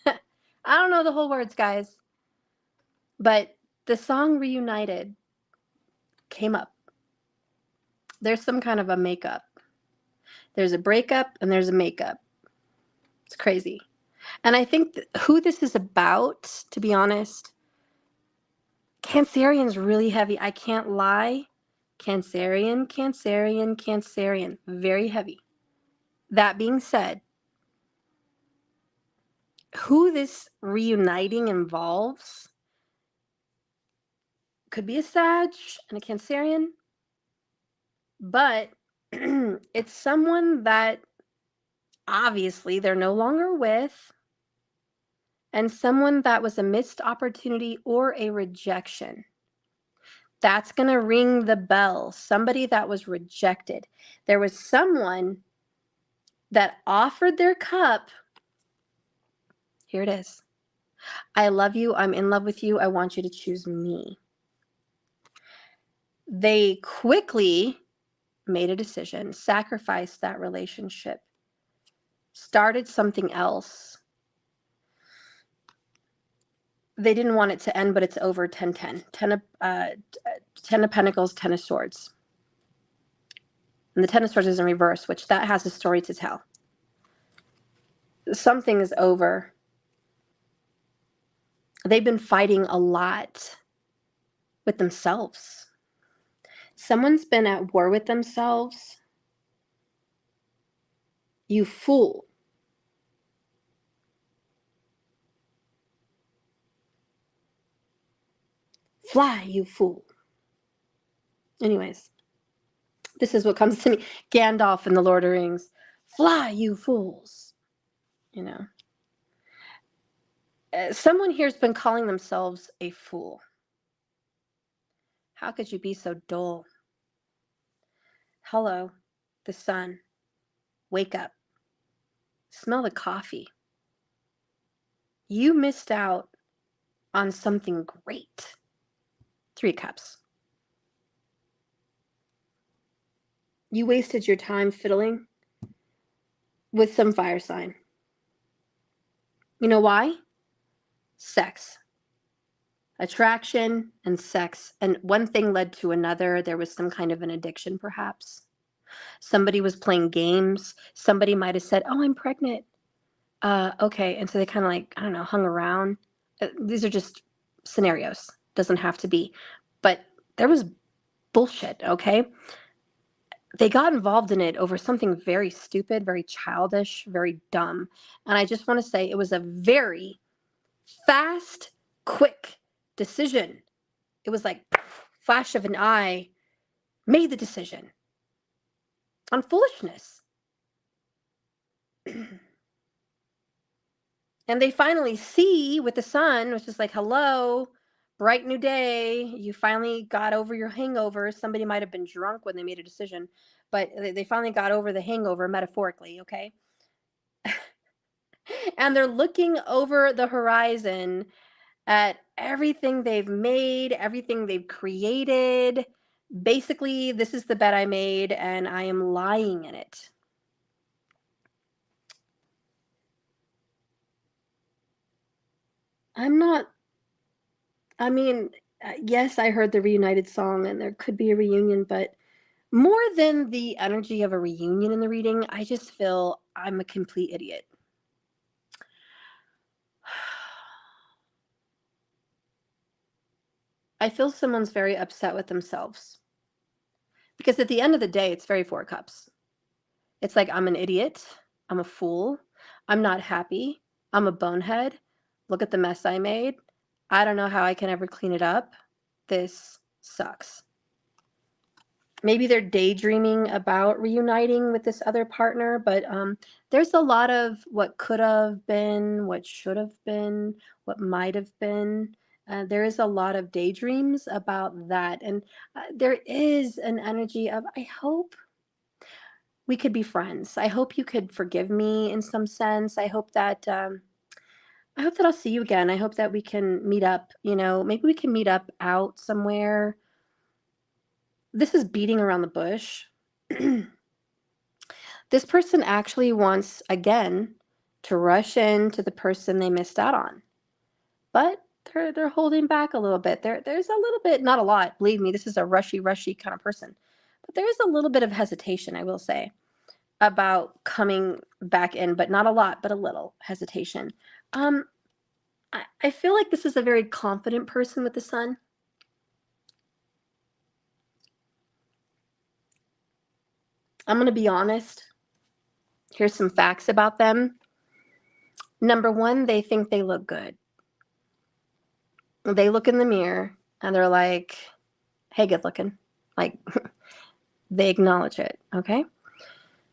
I don't know the whole words, guys, but the song Reunited came up. There's some kind of a makeup. There's a breakup and there's a makeup. It's crazy. And I think who this is about, to be honest, Cancerian's really heavy. I can't lie. Cancerian, Cancerian, Cancerian. Very heavy. That being said, who this reuniting involves could be a Sag and a Cancerian, but it's someone that obviously they're no longer with, and someone that was a missed opportunity or a rejection. That's going to ring the bell. Somebody that was rejected. There was someone that offered their cup. Here it is. I love you. I'm in love with you. I want you to choose me. They quickly made a decision, sacrificed that relationship, started something else. They didn't want it to end, but it's over. 10-10. 10 of Pentacles, 10 of Swords. And the 10 of Swords is in reverse, which that has a story to tell. Something is over. They've been fighting a lot with themselves. Someone's been at war with themselves. You fool. Fly, you fool. Anyways, this is what comes to me. Gandalf in The Lord of the Rings. Fly, you fools. You know. Someone here's been calling themselves a fool. How could you be so dull? Hello, the sun. Wake up. Smell the coffee. You missed out on something great. 3 cups. You wasted your time fiddling with some fire sign. You know why? Sex. Attraction and sex. And one thing led to another. There was some kind of an addiction, perhaps. Somebody was playing games. Somebody might have said, oh, I'm pregnant. Okay. And so they kind of like, I don't know, hung around. These are just scenarios. Doesn't have to be. But there was bullshit, okay? They got involved in it over something very stupid, very childish, very dumb. And I just want to say it was a very fast, quick decision. It was like flash of an eye, made the decision on foolishness. And they finally see with the sun, which is like, hello, bright new day. You finally got over your hangover. Somebody might have been drunk when they made a decision, but they finally got over the hangover metaphorically, okay? And they're looking over the horizon at everything they've made, everything they've created. Basically, this is the bed I made, and I am lying in it. Yes, I heard the Reunited song, and there could be a reunion, but more than the energy of a reunion in the reading, I just feel I'm a complete idiot. I feel someone's very upset with themselves. Because at the end of the day, it's very 4 cups. It's like, I'm an idiot. I'm a fool. I'm not happy. I'm a bonehead. Look at the mess I made. I don't know how I can ever clean it up. This sucks. Maybe they're daydreaming about reuniting with this other partner, but there's a lot of what could have been, what should have been, what might have been. There is a lot of daydreams about that. And there is an energy of, I hope we could be friends. I hope you could forgive me in some sense. I hope that I'll see you again. I hope that we can meet up, maybe we can meet up out somewhere. This is beating around the bush. This person actually wants, again, to rush into the person they missed out on. But they're holding back a little bit. There's a little bit, not a lot, believe me, this is a rushy kind of person. But there's a little bit of hesitation, I will say, about coming back in, but not a lot, but a little hesitation. I feel like this is a very confident person with the sun. I'm going to be honest. Here's some facts about them. Number one, they think they look good. They look in the mirror and they're like, hey, good looking. Like, they acknowledge it, okay?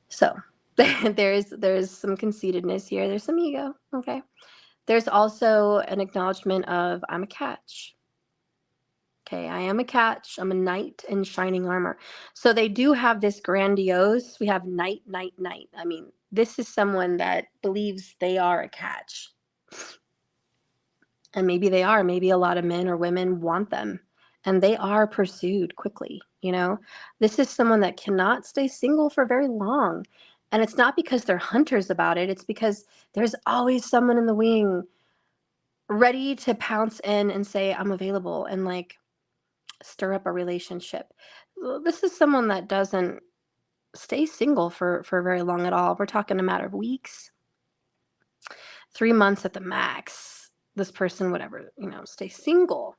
So there's some conceitedness here. There's some ego, okay? There's also an acknowledgement of, I'm a catch. Okay, I am a catch. I'm a knight in shining armor. So they do have this grandiose, we have knight, knight, knight. I mean, this is someone that believes they are a catch. And maybe they are. Maybe a lot of men or women want them. And they are pursued quickly, This is someone that cannot stay single for very long. And it's not because they're hunters about it. It's because there's always someone in the wing ready to pounce in and say, I'm available, and like stir up a relationship. This is someone that doesn't stay single for very long at all. We're talking a matter of weeks, 3 months at the max. This person would ever, stay single.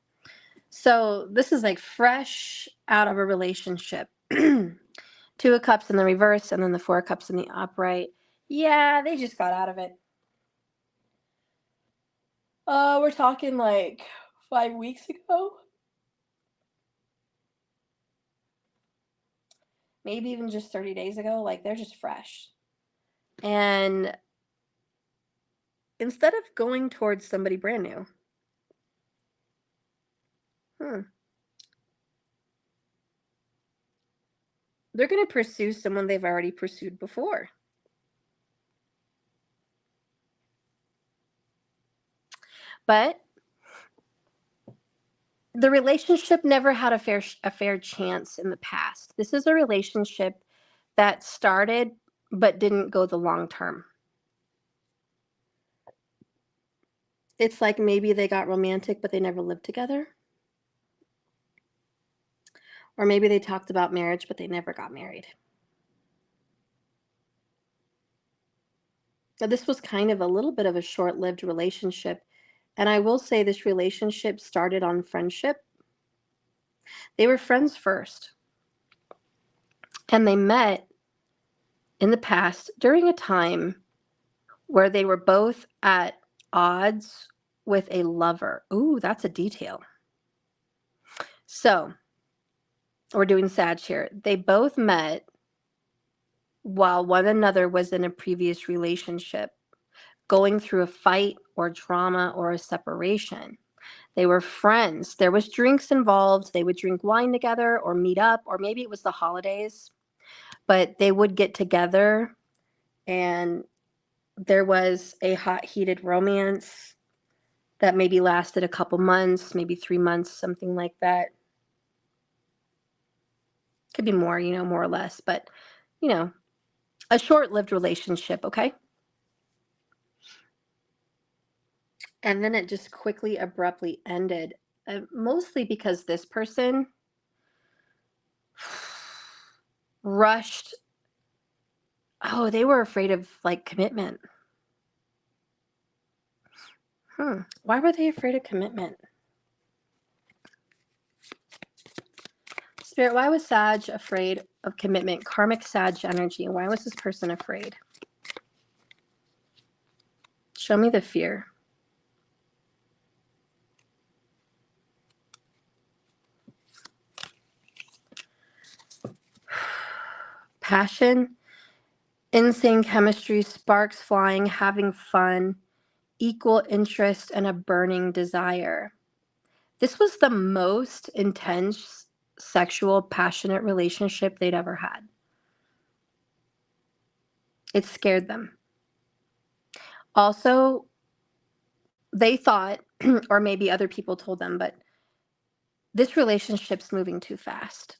So this is like fresh out of a relationship. 2 of Cups in the reverse, and then the 4 of Cups in the upright. Yeah, they just got out of it. We're talking like 5 weeks ago. Maybe even just 30 days ago. Like, they're just fresh. And instead of going towards somebody brand new, they're going to pursue someone they've already pursued before. But the relationship never had a fair chance in the past. This is a relationship that started but didn't go the long term. It's like maybe they got romantic, but they never lived together. Or maybe they talked about marriage, but they never got married. Now, this was kind of a little bit of a short-lived relationship. And I will say this relationship started on friendship. They were friends first. And they met in the past during a time where they were both at odds with a lover. Ooh, that's a detail. So, we're doing Sag here. They both met while one another was in a previous relationship, going through a fight or drama or a separation. They were friends. There was drinks involved. They would drink wine together or meet up, or maybe it was the holidays, but they would get together, and there was a hot, heated romance that maybe lasted a couple months, maybe 3 months, something like that. Could be more, more or less, but, a short-lived relationship, okay? And then it just quickly, abruptly ended, mostly because this person rushed. Oh, they were afraid of, like, commitment. Why were they afraid of commitment? Spirit, why was Sag afraid of commitment? Karmic Sag energy. Why was this person afraid? Show me the fear. passion, insane chemistry, sparks flying, having fun, equal interest, and a burning desire. This was the most intense sexual, passionate relationship they'd ever had. It scared them. Also, they thought, or maybe other people told them, but this relationship's moving too fast.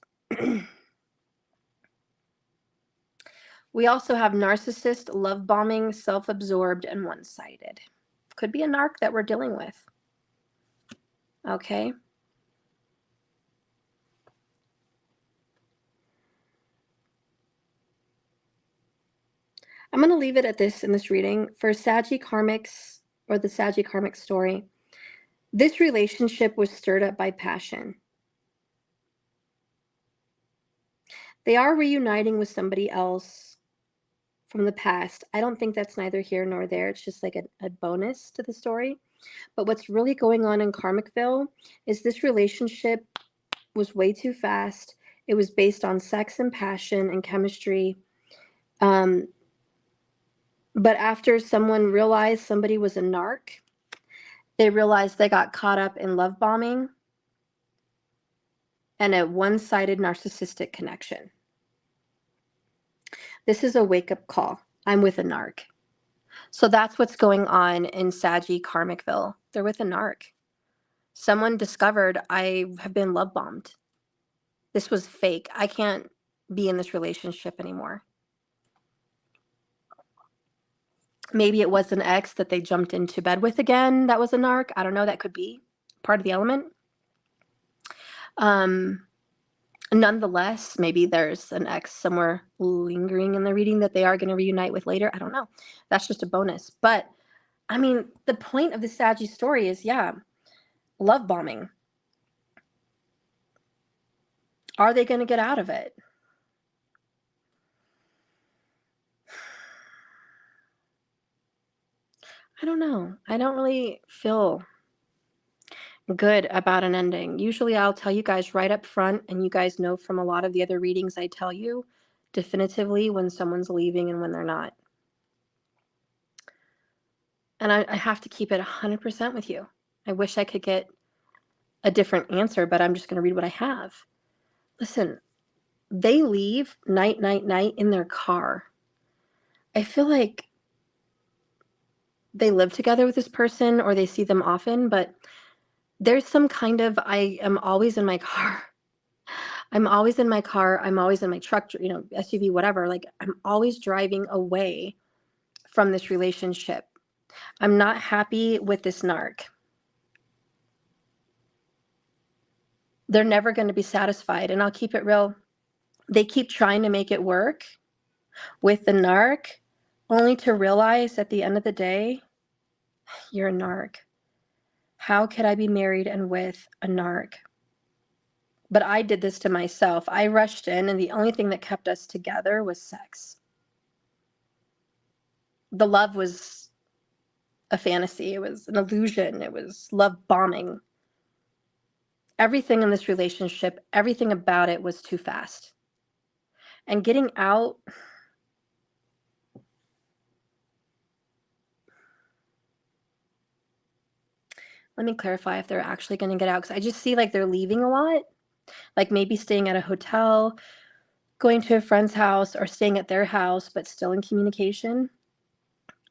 We also have narcissist, love bombing, self-absorbed, and one-sided. Could be a narc that we're dealing with. Okay. I'm going to leave it at this in this reading. For Saggy Karmics, or the Saggy Karmic story, this relationship was stirred up by passion. They are reuniting with somebody else from the past. I don't think that's neither here nor there. It's just like a bonus to the story. But what's really going on in Karmicville is this relationship was way too fast. It was based on sex and passion and chemistry. But after someone realized somebody was a narc, they realized they got caught up in love bombing and a one-sided narcissistic connection. This is a wake-up call. I'm with a narc. So that's what's going on in Saggy Karmicville. They're with a narc. Someone discovered I have been love bombed. This was fake. I can't be in this relationship anymore. Maybe it was an ex that they jumped into bed with again that was a narc. I don't know. That could be part of the element. Nonetheless, maybe there's an ex somewhere lingering in the reading that they are going to reunite with later. I don't know. That's just a bonus. But, I mean, the point of the Saggy story is, yeah, love bombing. Are they going to get out of it? I don't know. I don't really feel good about an ending. Usually I'll tell you guys right up front, and you guys know from a lot of the other readings I tell you definitively when someone's leaving and when they're not. And I have to keep it 100% with you. I wish I could get a different answer, but I'm just going to read what I have. Listen, they leave night in their car. I feel like they live together with this person or they see them often, but there's some kind of, I am always in my car. I'm always in my car. I'm always in my truck, SUV, whatever. Like, I'm always driving away from this relationship. I'm not happy with this narc. They're never going to be satisfied. And I'll keep it real. They keep trying to make it work with the narc, only to realize at the end of the day, you're a narc. How could I be married and with a narc? But I did this to myself. I rushed in, and the only thing that kept us together was sex. The love was a fantasy. It was an illusion. It was love bombing. Everything in this relationship, everything about it was too fast. And getting out, let me clarify if they're actually going to get out, because I just see like they're leaving a lot, like maybe staying at a hotel, going to a friend's house, or staying at their house, but still in communication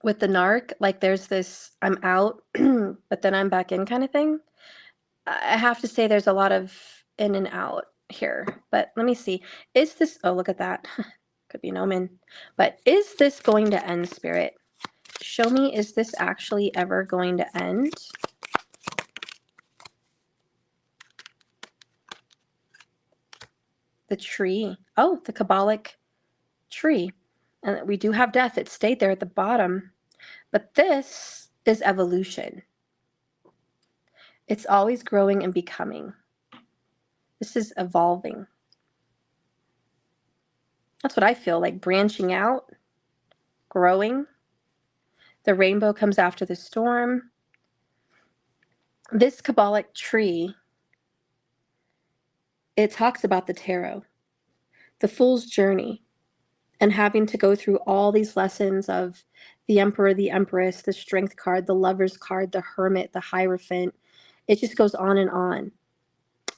with the narc. Like there's this, I'm out, but then I'm back in kind of thing. I have to say there's a lot of in and out here, but let me see. Is this, oh, look at that. Could be an omen. But is this going to end, Spirit? Show me, is this actually ever going to end? The tree. Oh, the Kabbalic tree. And we do have death. It stayed there at the bottom. But this is evolution. It's always growing and becoming. This is evolving. That's what I feel like, branching out, growing. The rainbow comes after the storm. This Kabbalic tree, it talks about the tarot, the fool's journey. and having to go through all these lessons of the Emperor, the Empress, the Strength card, the Lover's card, the Hermit, the Hierophant. It just goes on,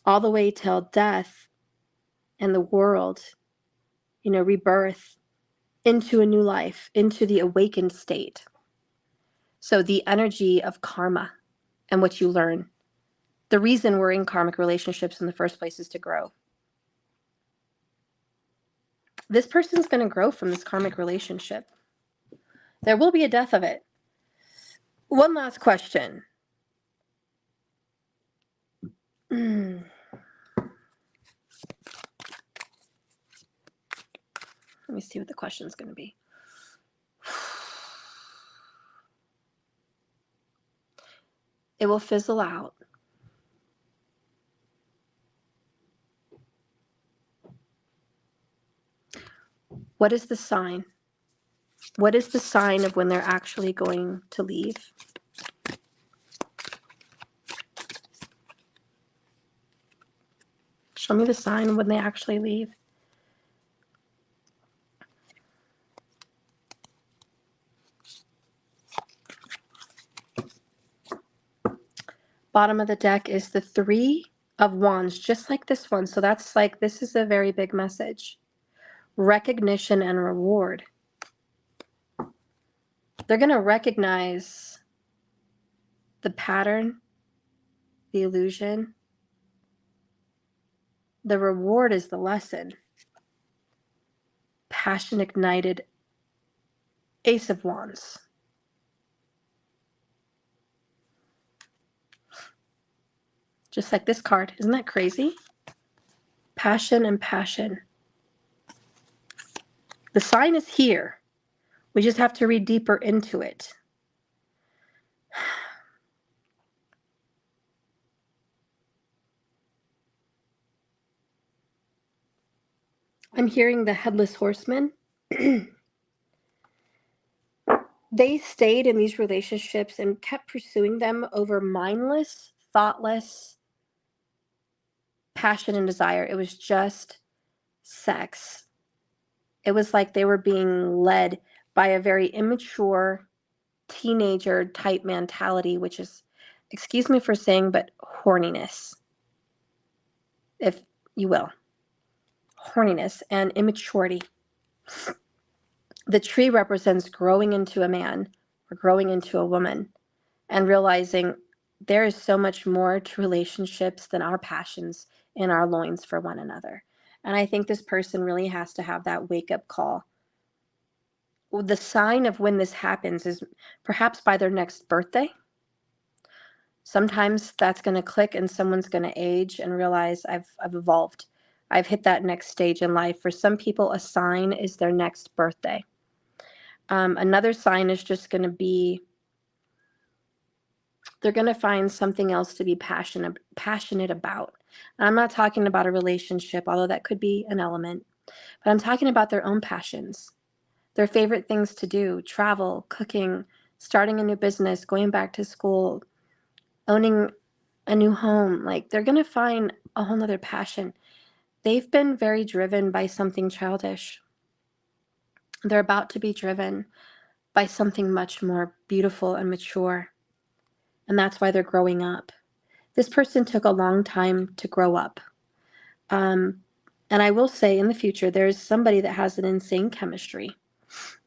all the way till death and the world, rebirth into a new life, into the awakened state. So the energy of karma and what you learn. The reason we're in karmic relationships in the first place is to grow. This person's going to grow from this karmic relationship. There will be a death of it. One last question. Let me see what the question is going to be. It will fizzle out. What is the sign? What is the sign of when they're actually going to leave? Show me the sign when they actually leave. Bottom of the deck is the Three of Wands, just like this one. So that's like, this is a very big message. Recognition and reward. They're going to recognize the pattern, the illusion. The reward is the lesson. Passion ignited. Ace of Wands. Just like this card. Isn't that crazy? Passion and passion. The sign is here. We just have to read deeper into it. I'm hearing the Headless Horseman. They stayed in these relationships and kept pursuing them over mindless, thoughtless passion and desire. It was just sex. It was like they were being led by a very immature teenager type mentality, which is, excuse me for saying, but horniness, if you will. Horniness and immaturity. The tree represents growing into a man or growing into a woman and realizing there is so much more to relationships than our passions in our loins for one another. And I think this person really has to have that wake-up call. The sign of when this happens is perhaps by their next birthday. Sometimes that's going to click and someone's going to age and realize I've evolved. I've hit that next stage in life. For some people, a sign is their next birthday. Another sign is just going to be, they're going to find something else to be passionate about. And I'm not talking about a relationship, although that could be an element, but I'm talking about their own passions, their favorite things to do, travel, cooking, starting a new business, going back to school, owning a new home. Like, they're going to find a whole nother passion. They've been very driven by something childish. They're about to be driven by something much more beautiful and mature. And that's why they're growing up. This person took a long time to grow up. And I will say in the future, there's somebody that has an insane chemistry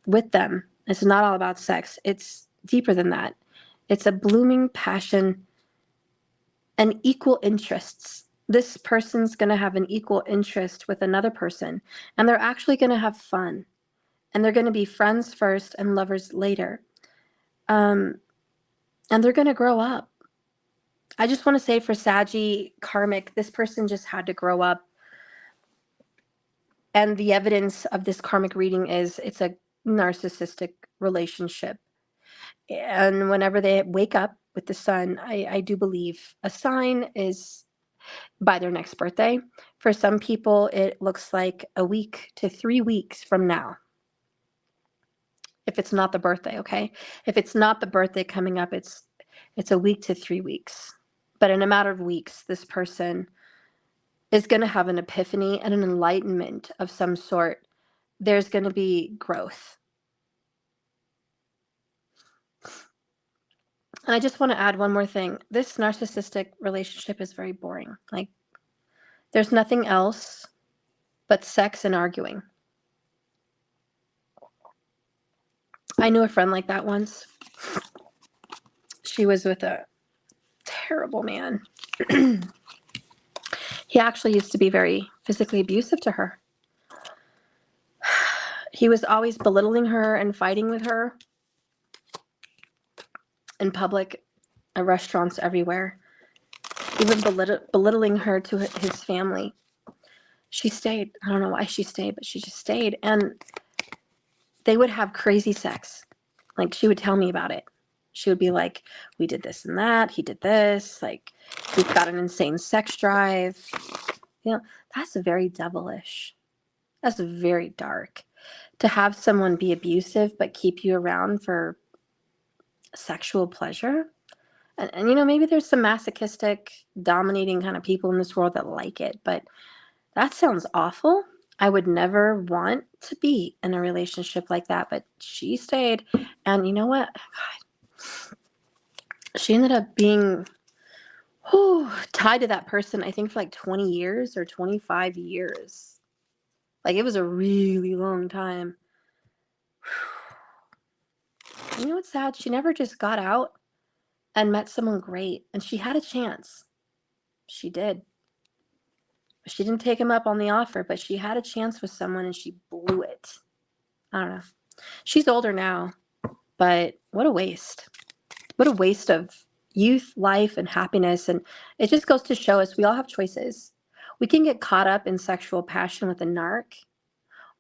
with them. It's not all about sex. It's deeper than that. It's a blooming passion and equal interests. This person's going to have an equal interest with another person, and they're actually going to have fun. And they're going to be friends first and lovers later. And they're going to grow up. I just want to say for Saggy Karmic, this person just had to grow up. And the evidence of this karmic reading is it's a narcissistic relationship. And whenever they wake up with the sun, I do believe a sign is by their next birthday. For some people, it looks like a week to 3 weeks from now. If it's not the birthday, okay? If it's not the birthday coming up, it's a week to 3 weeks. But in a matter of weeks, this person is going to have an epiphany and an enlightenment of some sort there's going to be growth. And I just want to add one more thing. This narcissistic relationship is very boring. Like, there's nothing else but sex and arguing. I knew a friend like that once. She was with a terrible man. He actually used to be very physically abusive to her. He was always belittling her and fighting with her in public, at restaurants, everywhere. Even belittling her to his family. She stayed. I don't know why she stayed, but she just stayed. And they would have crazy sex. Like, she would tell me about it. She would be like, we did this and that. He did this. Like, we've got an insane sex drive. You know, that's very devilish. That's very dark. To have someone be abusive but keep you around for sexual pleasure. And you know, maybe there's some masochistic, dominating kind of people in this world that like it, but that sounds awful. I would never want to be in a relationship like that, but she stayed. And you know what? God, she ended up being tied to that person, I think, for like 20 years or 25 years. Like, it was a really long time. You know what's sad? She never just got out and met someone great. And she had a chance. She did. She didn't take him up on the offer, but she had a chance with someone and she blew it. I don't know. She's older now, but what a waste. What a waste of youth, life, and happiness. And it just goes to show us we all have choices. We can get caught up in sexual passion with a narc,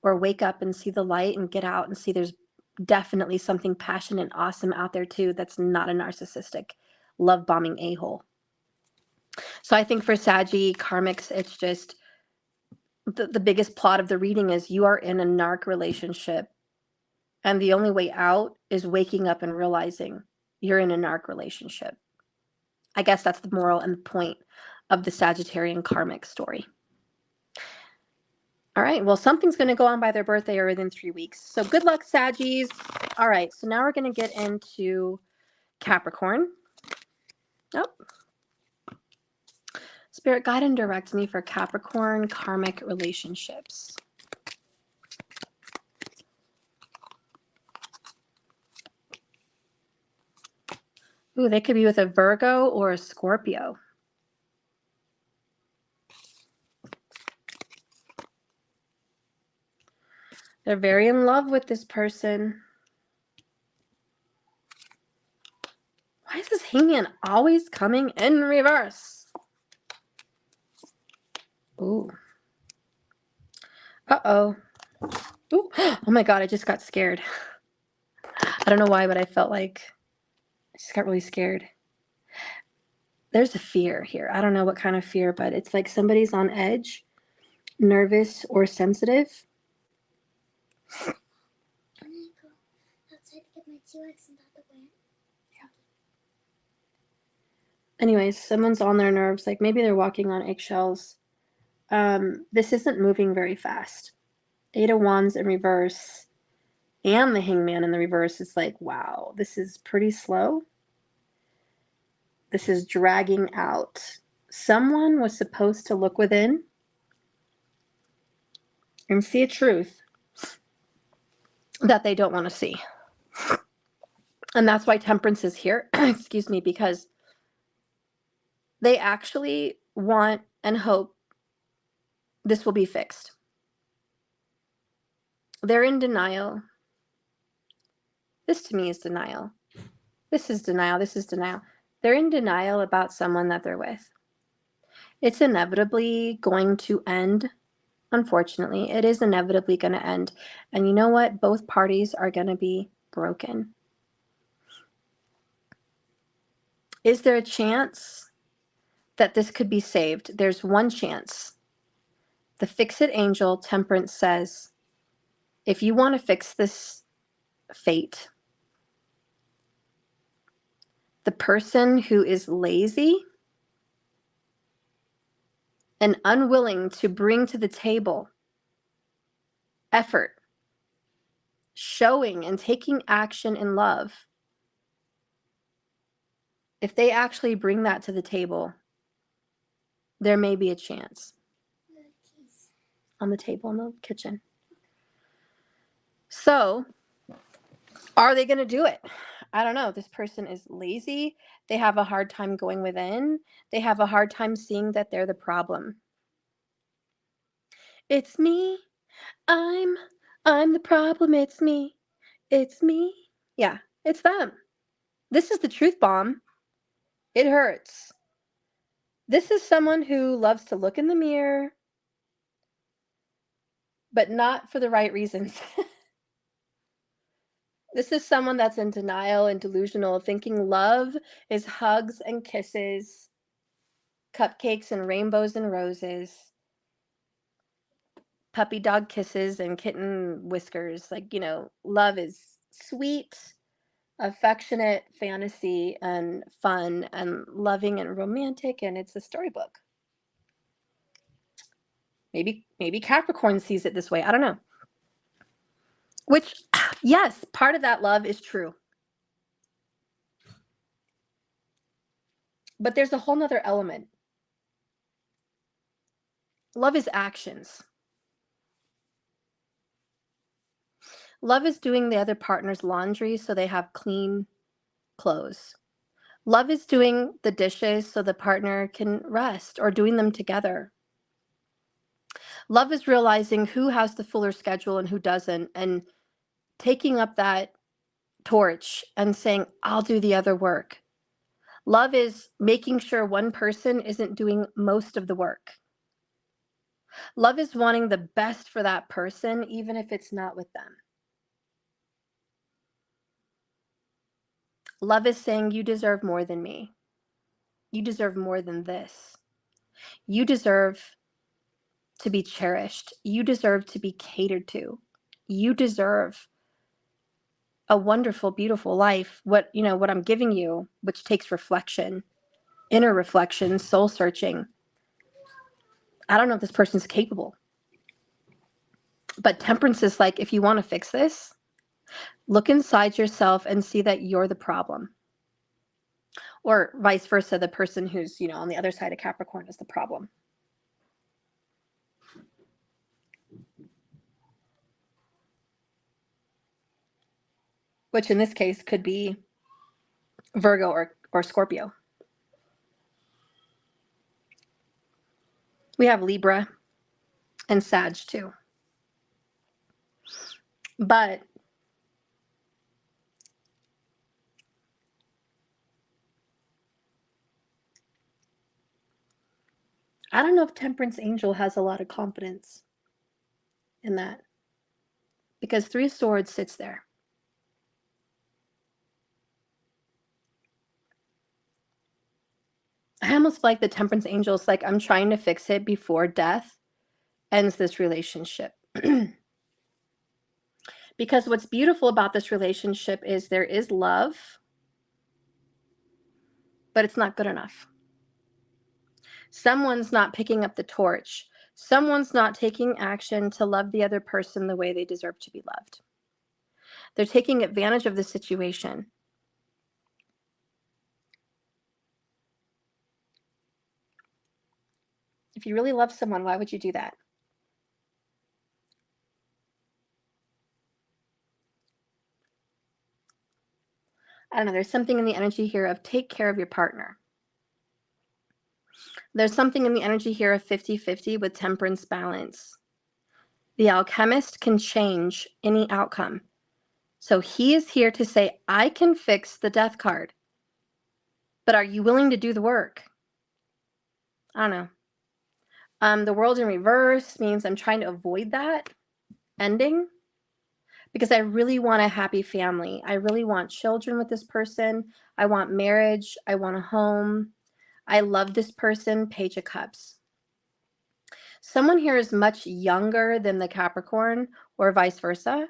or wake up and see the light and get out and see there's definitely something passionate and awesome out there too that's not a narcissistic, love-bombing a-hole. So I think for Saggy Karmics, it's just the biggest plot of the reading is you are in a narc relationship, and the only way out is waking up and realizing you're in a narc relationship. I guess that's the moral and the point of the Sagittarian Karmic story. All right, well, something's going to go on by their birthday or within 3 weeks. So good luck, Saggies. All right, so now we're going to get into Capricorn. Oh. Spirit, guide and direct me for Capricorn karmic relationships. Ooh, they could be with a Virgo or a Scorpio. They're very in love with this person. Why is this hangman always coming in reverse? Ooh. Uh-oh. Ooh. Oh my God, I just got scared. I don't know why, but I felt like I just got really scared. There's a fear here. I don't know what kind of fear, but it's like somebody's on edge, nervous, or sensitive. Can I go outside to get my T-Rex and out the way? Yeah. Anyways, someone's on their nerves. Like, maybe they're walking on eggshells. This isn't moving very fast. 8 of Wands in reverse and the Hangman in the reverse. It's like, wow, this is pretty slow. This is dragging out. Someone was supposed to look within and see a truth that they don't want to see. And that's why Temperance is here, excuse me, because they actually want and hope this will be fixed. They're in denial. This to me is denial. This is denial. This is denial. They're in denial about someone that they're with. It's inevitably going to end. Unfortunately, it is inevitably going to end. And you know what? Both parties are going to be broken. Is there a chance that this could be saved? There's one chance. The Fix-It Angel, Temperance, says, if you want to fix this fate, the person who is lazy and unwilling to bring to the table effort showing and taking action in love, if they actually bring that to the table, there may be a chance. On the table in the kitchen. So, are they going to do it? I don't know. This person is lazy. They have a hard time going within. They have a hard time seeing that they're the problem. It's me. I'm the problem. It's me. It's me. Yeah, it's them. This is the truth bomb. It hurts. This is someone who loves to look in the mirror, but not for the right reasons. This is someone that's in denial and delusional, thinking love is hugs and kisses, cupcakes and rainbows and roses, puppy dog kisses and kitten whiskers. Like, love is sweet, affectionate fantasy and fun and loving and romantic, and it's a storybook. Maybe Capricorn sees it this way. I don't know. Which, yes, part of that love is true. But there's a whole nother element. Love is actions. Love is doing the other partner's laundry so they have clean clothes. Love is doing the dishes so the partner can rest, or doing them together. Love is realizing who has the fuller schedule and who doesn't, and taking up that torch and saying, I'll do the other work. Love is making sure one person isn't doing most of the work. Love is wanting the best for that person, even if it's not with them. Love is saying, you deserve more than me. You deserve more than this. You deserve to be cherished. You deserve to be catered to. You deserve a wonderful, beautiful life. What I'm giving you, which takes reflection, inner reflection, soul searching. I don't know if this person's capable. But temperance is like, if you want to fix this, look inside yourself and see that you're the problem. Or vice versa, the person who's, on the other side of Capricorn is the problem. Which in this case could be Virgo or Scorpio. We have Libra and Sag too. But I don't know if Temperance Angel has a lot of confidence in that. Because 3 of Swords sits there. I almost feel like the Temperance Angel's like, I'm trying to fix it before death ends this relationship. Because what's beautiful about this relationship is there is love, but it's not good enough. Someone's not picking up the torch. Someone's not taking action to love the other person the way they deserve to be loved. They're taking advantage of the situation. If you really love someone, why would you do that? I don't know. There's something in the energy here of take care of your partner. There's something in the energy here of 50-50 with temperance balance. The alchemist can change any outcome. So he is here to say, I can fix the death card. But are you willing to do the work? I don't know. The world in reverse means I'm trying to avoid that ending because I really want a happy family. I really want children with this person. I want marriage. I want a home. I love this person. Page of Cups. Someone here is much younger than the Capricorn or vice versa.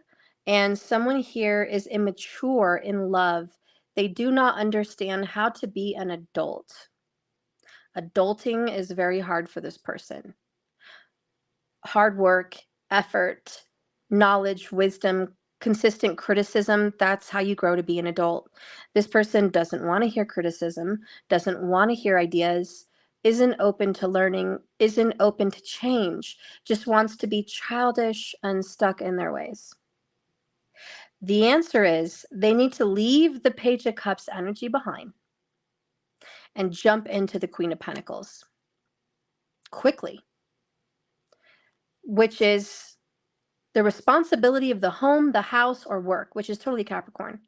And someone here is immature in love. They do not understand how to be an adult. Adulting is very hard for this person. Hard work, effort, knowledge, wisdom consistent criticism, that's how you grow to be an adult. This person doesn't want to hear criticism, doesn't want to hear ideas, isn't open to learning, isn't open to change, just wants to be childish and stuck in their ways. The answer is they need to leave the Page of Cups energy behind and jump into the Queen of Pentacles quickly, which is the responsibility of the home, the house, or work, which is totally Capricorn.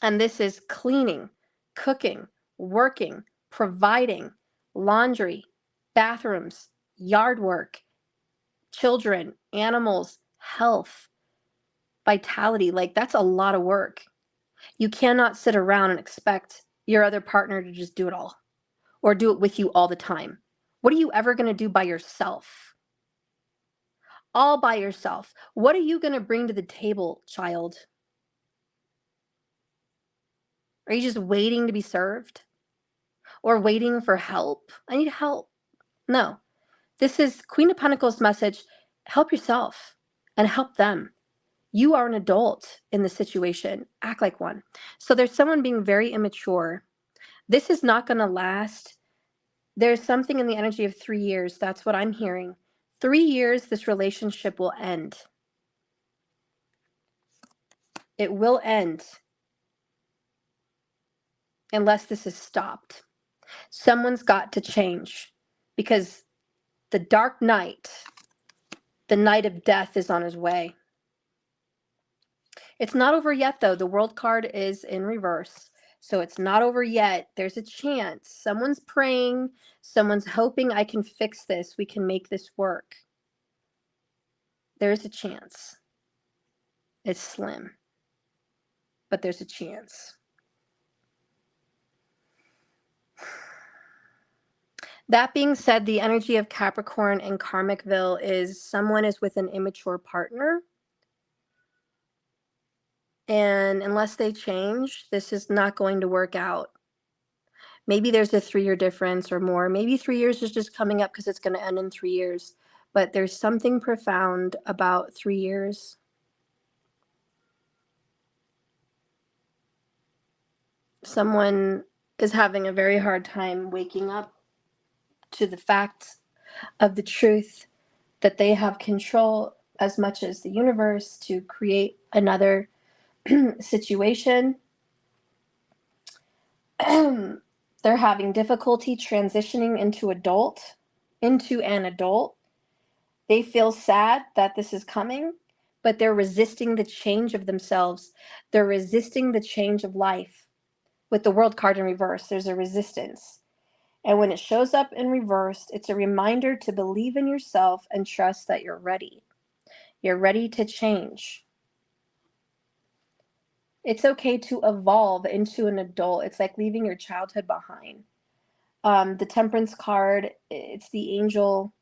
And this is cleaning, cooking, working, providing, laundry, bathrooms, yard work, children, animals, health, vitality. Like, that's a lot of work. You cannot sit around and expect your other partner to just do it all or do it with you all the time. What are you ever going to do by yourself? All by yourself. What are you going to bring to the table, child? Are you just waiting to be served? Or waiting for help? I need help. No. This is Queen of Pentacles' message. Help yourself and help them. You are an adult in the situation. Act like one. So there's someone being very immature. This is not going to last. There's something in the energy of 3 years. That's what I'm hearing. 3 years, this relationship will end. It will end unless this is stopped. Someone's got to change because the dark night, the night of death, is on his way. It's not over yet, though. The World card is in reverse, so it's not over yet. There's a chance. Someone's praying. Someone's hoping I can fix this. We can make this work. There's a chance. It's slim, but there's a chance. That being said, the energy of Capricorn and Karmicville is someone is with an immature partner. And unless they change, this is not going to work out. Maybe there's a 3-year difference or more. Maybe 3 years is just coming up because it's going to end in 3 years. But there's something profound about 3 years. Someone is having a very hard time waking up to the fact of the truth that they have control as much as the universe to create another situation. They're having difficulty transitioning into an adult. They feel sad that this is coming, but they're resisting the change of themselves. They're resisting the change of life. With the World card in reverse, there's a resistance. And when it shows up in reverse, it's a reminder to believe in yourself and trust that you're ready. You're ready to change. It's okay to evolve into an adult. It's like leaving your childhood behind. The Temperance card, it's the angel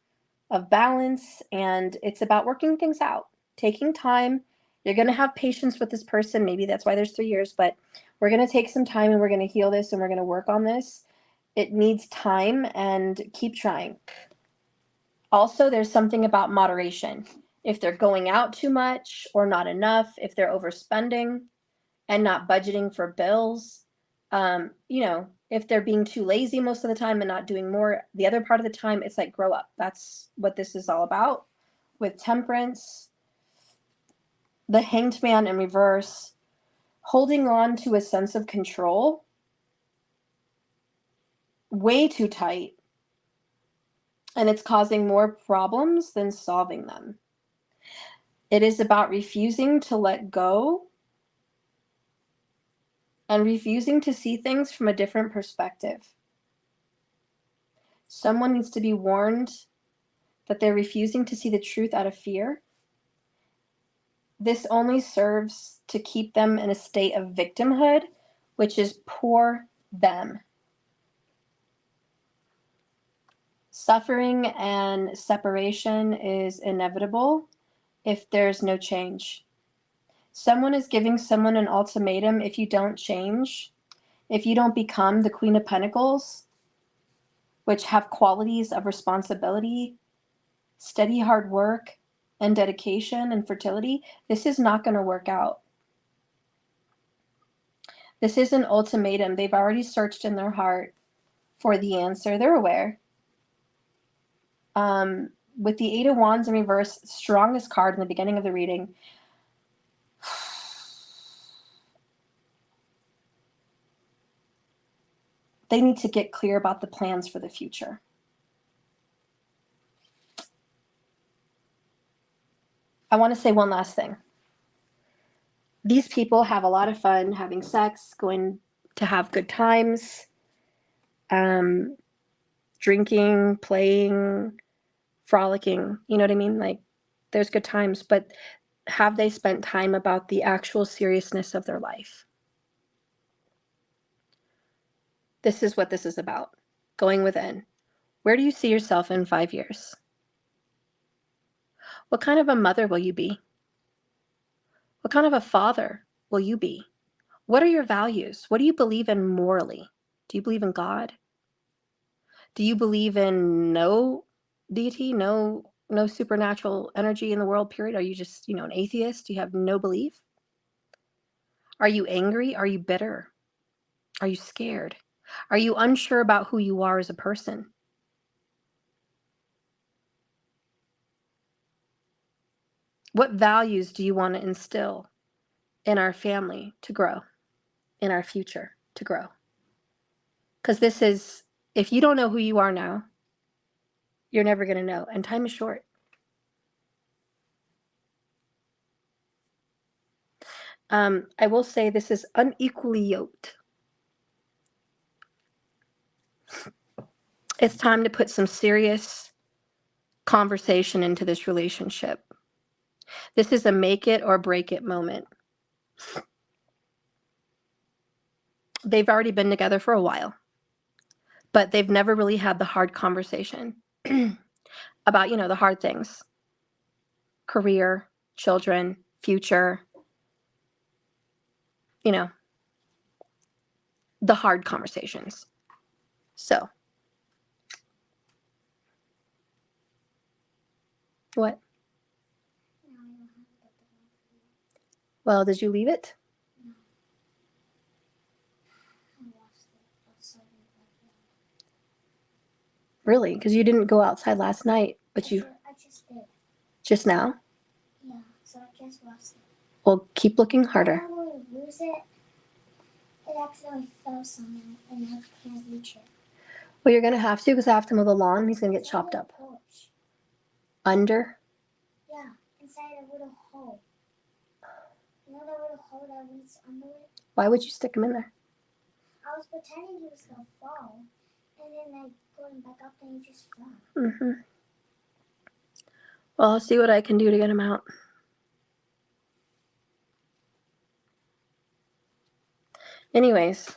of balance, and it's about working things out, taking time. You're going to have patience with this person. Maybe that's why there's 3 years, but we're going to take some time and we're going to heal this and we're going to work on this. It needs time, and keep trying. Also, there's something about moderation. If they're going out too much or not enough, if they're overspending and not budgeting for bills, if they're being too lazy most of the time and not doing more the other part of the time, it's like, grow up. That's what this is all about. With Temperance, the Hanged Man in reverse, holding on to a sense of control way too tight, and it's causing more problems than solving them. It is about refusing to let go and refusing to see things from a different perspective. Someone needs to be warned that they're refusing to see the truth out of fear. This only serves to keep them in a state of victimhood, which is poor them. Suffering and separation is inevitable if there's no change. Someone is giving someone an ultimatum. If you don't change, if you don't become the Queen of Pentacles, which have qualities of responsibility, steady hard work, and dedication and fertility, this is not going to work out. This is an ultimatum. They've already searched in their heart for the answer. They're aware. With the Eight of Wands in reverse, strongest card in the beginning of the reading. They need to get clear about the plans for the future. I want to say one last thing. These people have a lot of fun having sex, going to have good times, drinking, playing, frolicking. You know what I mean? Like, there's good times, but have they spent time about the actual seriousness of their life? This is what this is about. Going within. Where do you see yourself in 5 years? What kind of a mother will you be? What kind of a father will you be? What are your values? What do you believe in morally? Do you believe in God? Do you believe in no deity, no supernatural energy in the world, period? Are you just, an atheist? Do you have no belief? Are you angry? Are you bitter? Are you scared? Are you unsure about who you are as a person? What values do you want to instill in our family to grow, in our future to grow? Because this is, if you don't know who you are now, you're never going to know, and time is short. I will say this is unequally yoked. It's time to put some serious conversation into this relationship. This is a make it or break it moment. They've already been together for a while, but they've never really had the hard conversation about, the hard things. Career, children, future, the hard conversations. So, what? Well, did you leave it? No. I lost it outside in the backyard. Really? Because you didn't go outside last night, but I just did. Just now? Yeah, so I just lost it. Well, keep looking harder. I don't want to lose it. It accidentally fell somewhere and I can't reach it. Well, you're going to have to, because I have to mow the lawn and he's going to get chopped up. Porch. Under? Yeah, inside a little hole. You know that little hole that leads under it? Why would you stick him in there? I was pretending he was going to fall. And then I going back up and he just fell. Mm-hmm. Well, I'll see what I can do to get him out. Anyways,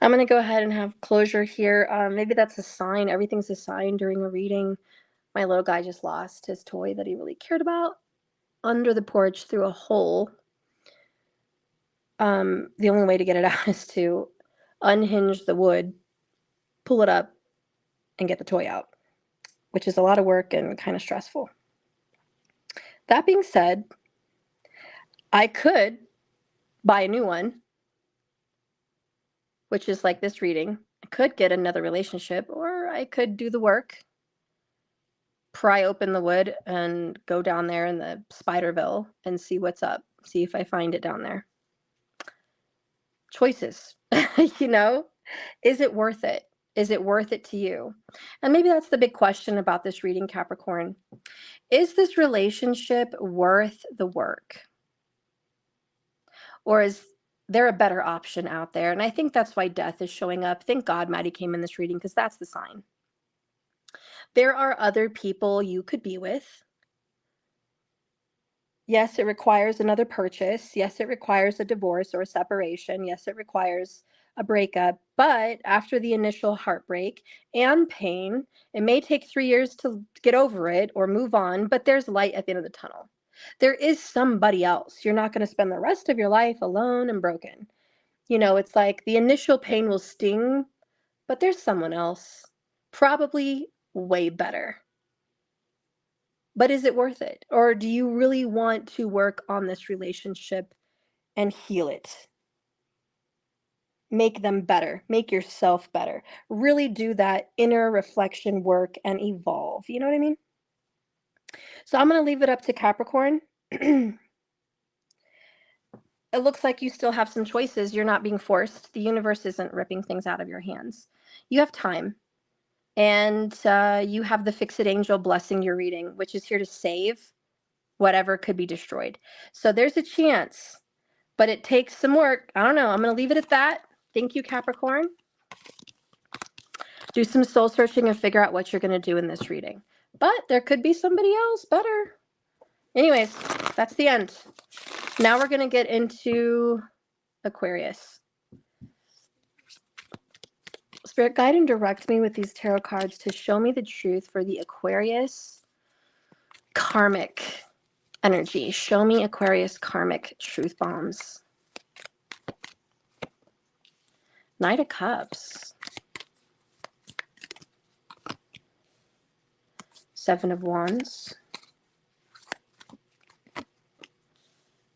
I'm going to go ahead and have closure here. Maybe that's a sign. Everything's a sign during a reading. My little guy just lost his toy that he really cared about under the porch through a hole. The only way to get it out is to unhinge the wood, pull it up, and get the toy out, which is a lot of work and kind of stressful. That being said, I could buy a new one, which is like this reading. I could get another relationship, or I could do the work, pry open the wood and go down there in the Spiderville and see what's up, see if I find it down there. Choices, is it worth it? Is it worth it to you? And maybe that's the big question about this reading, Capricorn. Is this relationship worth the work? Or is there a better option out there? And I think that's why death is showing up. Thank God Maddie came in this reading, because that's the sign. There are other people you could be with. Yes, it requires another purchase. Yes, it requires a divorce or a separation. Yes, it requires a breakup. But after the initial heartbreak and pain, it may take 3 years to get over it or move on, but there's light at the end of the tunnel. There is somebody else. You're not going to spend the rest of your life alone and broken. It's like the initial pain will sting, but there's someone else, probably way better. But is it worth it? Or do you really want to work on this relationship and heal it? Make them better, make yourself better. Really do that inner reflection work and evolve. You know what I mean? So I'm going to leave it up to Capricorn. It looks like you still have some choices. You're not being forced. The universe isn't ripping things out of your hands. You have time. And you have the Fix-It Angel blessing your reading, which is here to save whatever could be destroyed. So there's a chance, but it takes some work. I don't know. I'm going to leave it at that. Thank you, Capricorn. Do some soul searching and figure out what you're going to do in this reading. But there could be somebody else better. Anyways, that's the end. Now we're going to get into Aquarius. Spirit, guide and direct me with these tarot cards to show me the truth for the Aquarius karmic energy. Show me Aquarius karmic truth bombs. Knight of Cups. Seven of Wands.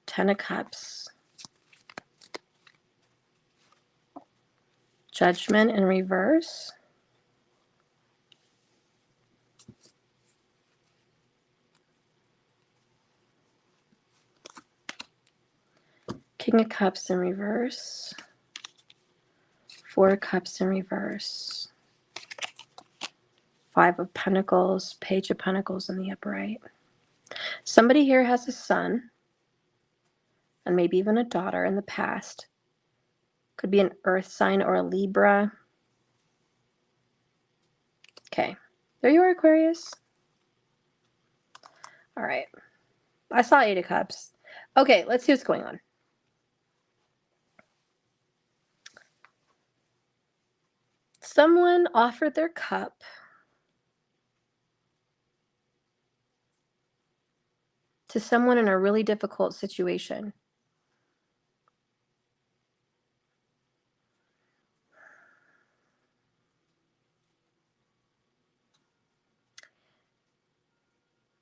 Ten of Cups. Judgment in reverse. King of Cups in reverse. Four of Cups in reverse. Five of Pentacles. Page of Pentacles in the upright. Somebody here has a son and maybe even a daughter in the past. Could be an earth sign or a Libra. Okay. There you are, Aquarius. All right. I saw Eight of Cups. Okay, let's see what's going on. Someone offered their cup to someone in a really difficult situation.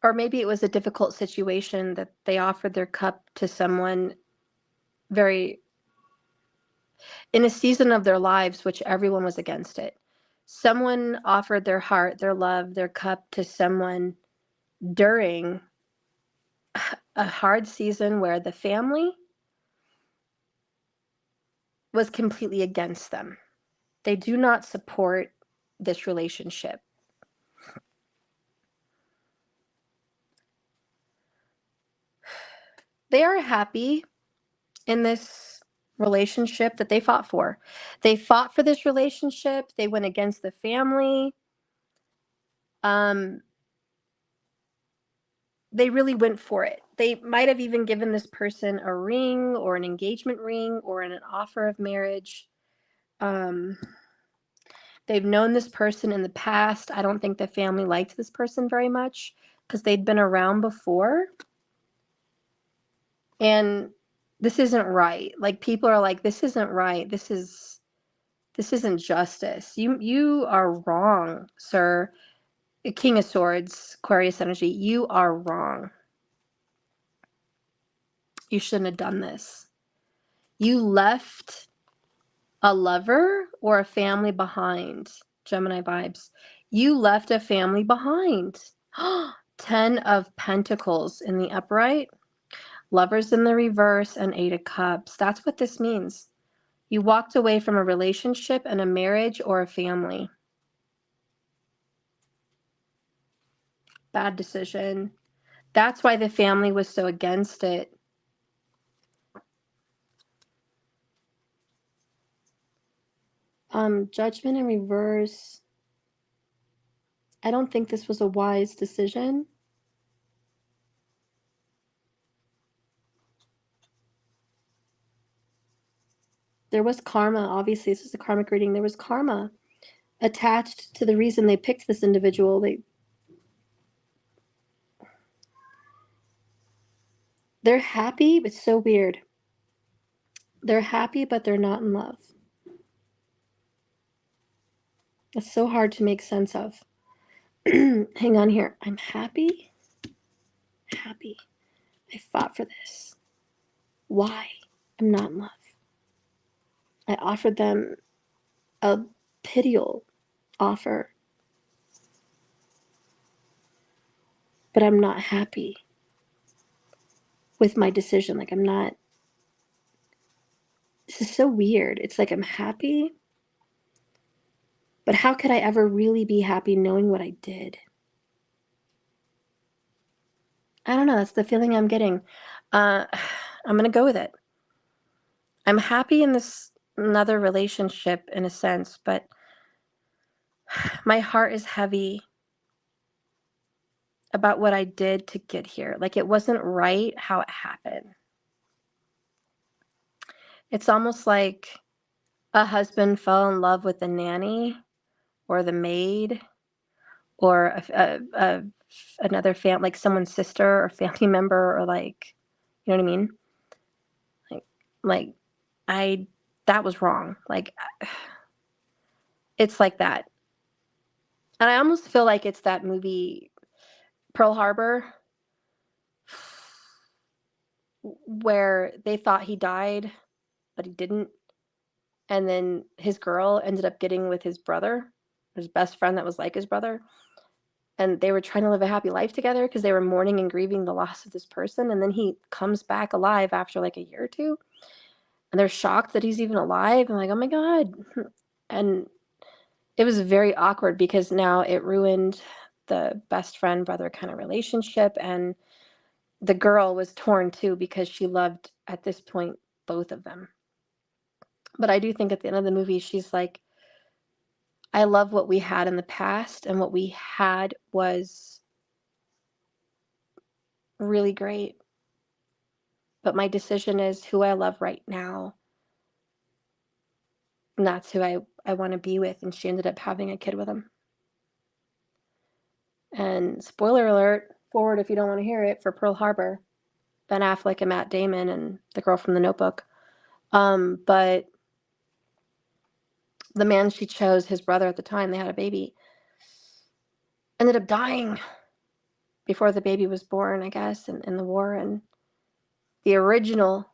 Or maybe it was a difficult situation that they offered their cup to someone very in a season of their lives, which everyone was against it. Someone offered their heart, their love, their cup to someone during a hard season where the family was completely against them. They do not support this relationship. They are happy in this relationship that they fought for. They fought for this relationship. They went against the family. They really went for it. They might have even given this person a ring or an engagement ring or an offer of marriage. They've known this person in the past. I don't think the family liked this person very much because they'd been around before. And this isn't right. Like, people are like, this isn't right. This isn't justice. You are wrong, sir. King of Swords, Aquarius energy. You are wrong. You shouldn't have done this. You left a lover or a family behind. Gemini vibes. You left a family behind. 10 of Pentacles in the upright. Lovers in the reverse and 8 of Cups. That's what this means. You walked away from a relationship and a marriage or a family. Bad decision. That's why the family was so against it. Judgment in reverse. I don't think this was a wise decision. There was karma. Obviously, this is a karmic reading. There was karma attached to the reason they picked this individual. They're happy, but it's so weird. They're happy, but they're not in love. It's so hard to make sense of. Hang on here. I'm happy, happy. I fought for this. Why? I'm not in love. I offered them a pitiable offer, but I'm not happy with my decision. Like, I'm not. This is so weird. It's like I'm happy, but how could I ever really be happy knowing what I did? I don't know. That's the feeling I'm getting. I'm going to go with it. I'm happy in this another relationship in a sense, but my heart is heavy about what I did to get here. Like, it wasn't right how it happened. It's almost like a husband fell in love with the nanny or the maid or another like someone's sister or family member, or like, you know what I mean? Like that was wrong. Like, it's like that. And I almost feel like it's that movie Pearl Harbor, where they thought he died, but he didn't. And then his girl ended up getting with his brother, his best friend that was like his brother. And they were trying to live a happy life together because they were mourning and grieving the loss of this person. And then he comes back alive after like a year or two. And they're shocked that he's even alive. And like, oh my God. And it was very awkward because now it ruined the best friend brother kind of relationship. And the girl was torn too because she loved, at this point, both of them. But I do think at the end of the movie, she's like, I love what we had in the past, and what we had was really great. But my decision is who I love right now. And that's who I want to be with. And she ended up having a kid with him. And spoiler alert, forward if you don't want to hear it, for Pearl Harbor, Ben Affleck and Matt Damon and the girl from The Notebook. But the man she chose, his brother at the time, they had a baby, ended up dying before the baby was born, I guess, in the war. And the original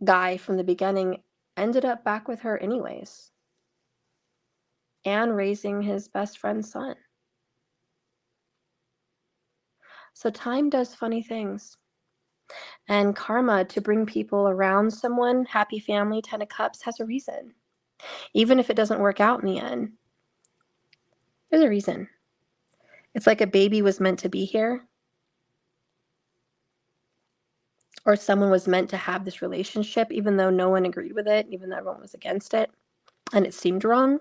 guy from the beginning ended up back with her anyways, and raising his best friend's son. So time does funny things. And karma, to bring people around someone, happy family, 10 of Cups, has a reason. Even if it doesn't work out in the end, there's a reason. It's like a baby was meant to be here, or someone was meant to have this relationship, even though no one agreed with it, even though everyone was against it, and it seemed wrong.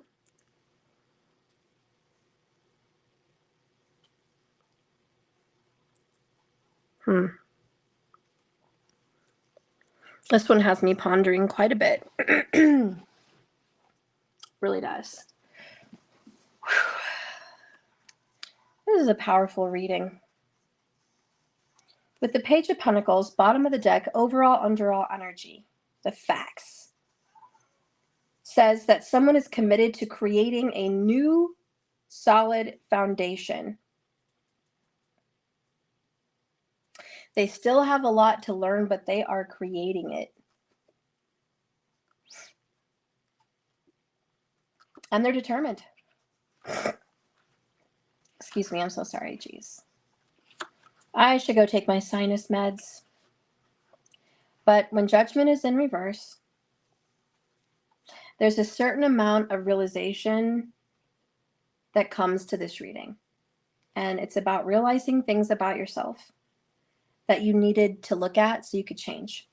This one has me pondering quite a bit. Really does. This is a powerful reading. With the Page of Pentacles, bottom of the deck, overall, underall energy, the facts, says that someone is committed to creating a new solid foundation. They still have a lot to learn, but they are creating it. And they're determined. Excuse me, I'm so sorry, geez. I should go take my sinus meds. But when judgment is in reverse, there's a certain amount of realization that comes to this reading. And it's about realizing things about yourself that you needed to look at so you could change.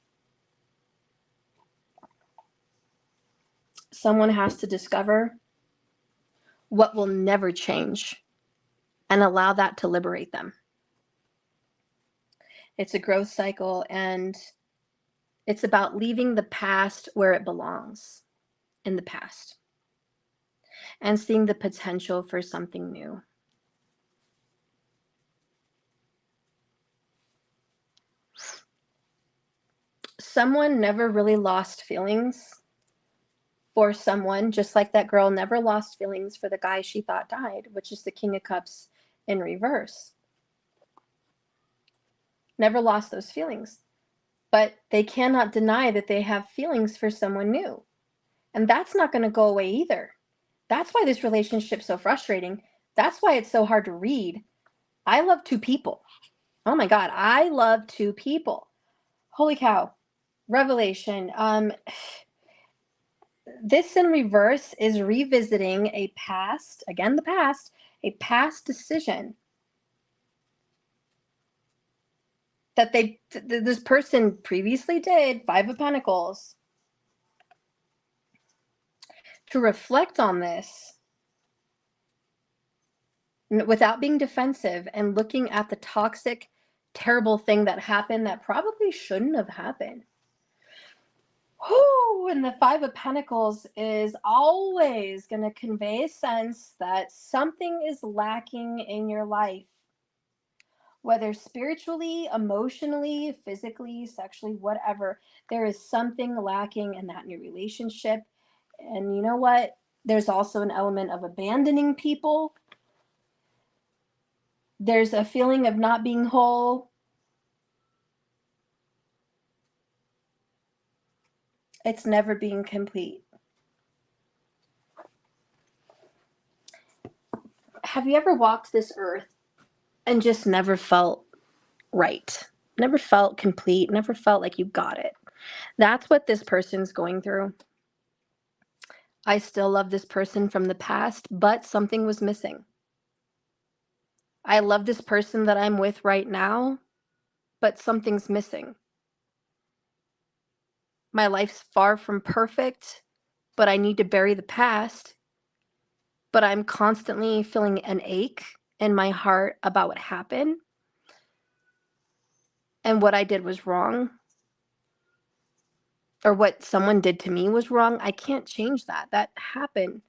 Someone has to discover what will never change and allow that to liberate them. It's a growth cycle, and it's about leaving the past where it belongs, in the past, and seeing the potential for something new. Someone never really lost feelings for someone, just like that girl never lost feelings for the guy she thought died, which is the King of Cups in reverse. never lost those feelings. But they cannot deny that they have feelings for someone new. And that's not going to go away either. That's why this relationship's so frustrating. That's why it's so hard to read. I love two people. Oh my God, I love two people. Holy cow. Revelation. This in reverse is revisiting a past, again, the past, a past decision that this person previously did, Five of Pentacles. To reflect on this without being defensive and looking at the toxic, terrible thing that happened that probably shouldn't have happened. Whoo, and the Five of Pentacles is always going to convey a sense that something is lacking in your life, whether spiritually, emotionally, physically, sexually, whatever. There is something lacking in that new relationship. And you know what? There's also an element of abandoning people. There's a feeling of not being whole. It's never being complete. Have you ever walked this earth and just never felt right? Never felt complete, never felt like you got it. That's what this person's going through. I still love this person from the past, but something was missing. I love this person that I'm with right now, but something's missing. My life's far from perfect, but I need to bury the past. But I'm constantly feeling an ache in my heart about what happened and what I did was wrong, or what someone did to me was wrong. I can't change that. That happened.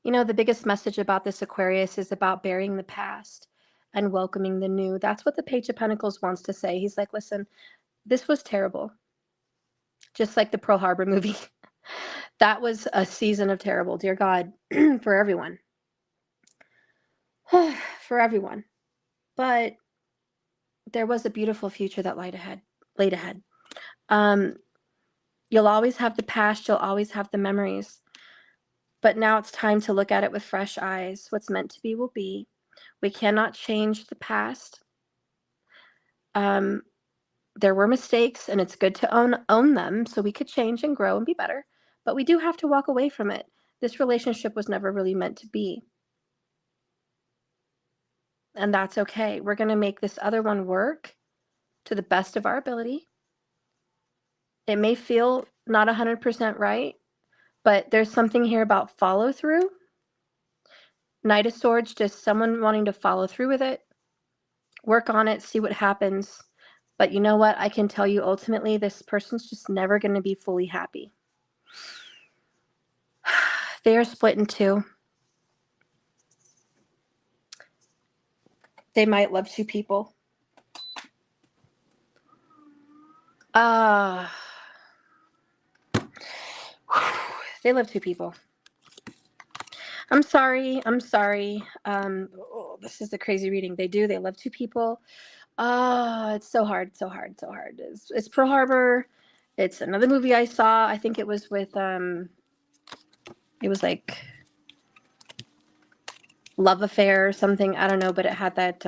You know, the biggest message about this Aquarius is about burying the past and welcoming the new. That's what the Page of Pentacles wants to say. He's like, listen, this was terrible. Just like the Pearl Harbor movie. That was a season of terrible, dear God, for everyone. For everyone. But there was a beautiful future that laid ahead. You'll always have the past. You'll always have the memories. But now it's time to look at it with fresh eyes. What's meant to be will be. We cannot change the past. There were mistakes, and it's good to own them so we could change and grow and be better. But we do have to walk away from it. This relationship was never really meant to be. And that's okay. We're going to make this other one work to the best of our ability. It may feel not 100% right, but there's something here about follow through. Knight of Swords, just someone wanting to follow through with it, work on it, see what happens. But you know what? I can tell you ultimately this person's just never going to be fully happy. They are split in two. They might love two people. They love two people. I'm sorry. This is the crazy reading. They love two people. It's so hard. It's Pearl Harbor. It's another movie I saw. I think it was with, it was like Love Affair or something. I don't know, but it had that,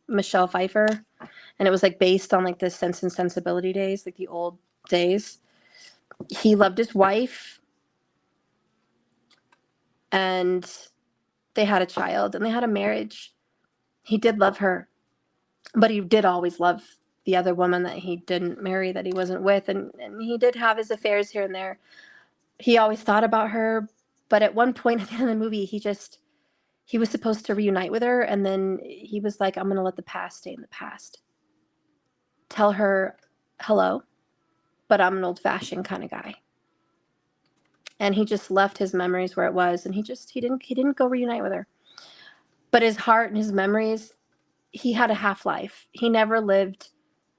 Michelle Pfeiffer. And it was like based on like the Sense and Sensibility days, like the old days. He loved his wife. And they had a child and they had a marriage. He did love her, but he did always love the other woman that he didn't marry, that he wasn't with. And he did have his affairs here and there. He always thought about her. But at one point at the end of the movie, he was supposed to reunite with her. And then he was like, I'm going to let the past stay in the past. Tell her hello, but I'm an old fashioned kind of guy. And he just left his memories where it was. And he didn't go reunite with her. But his heart and his memories, he had a half-life. He never lived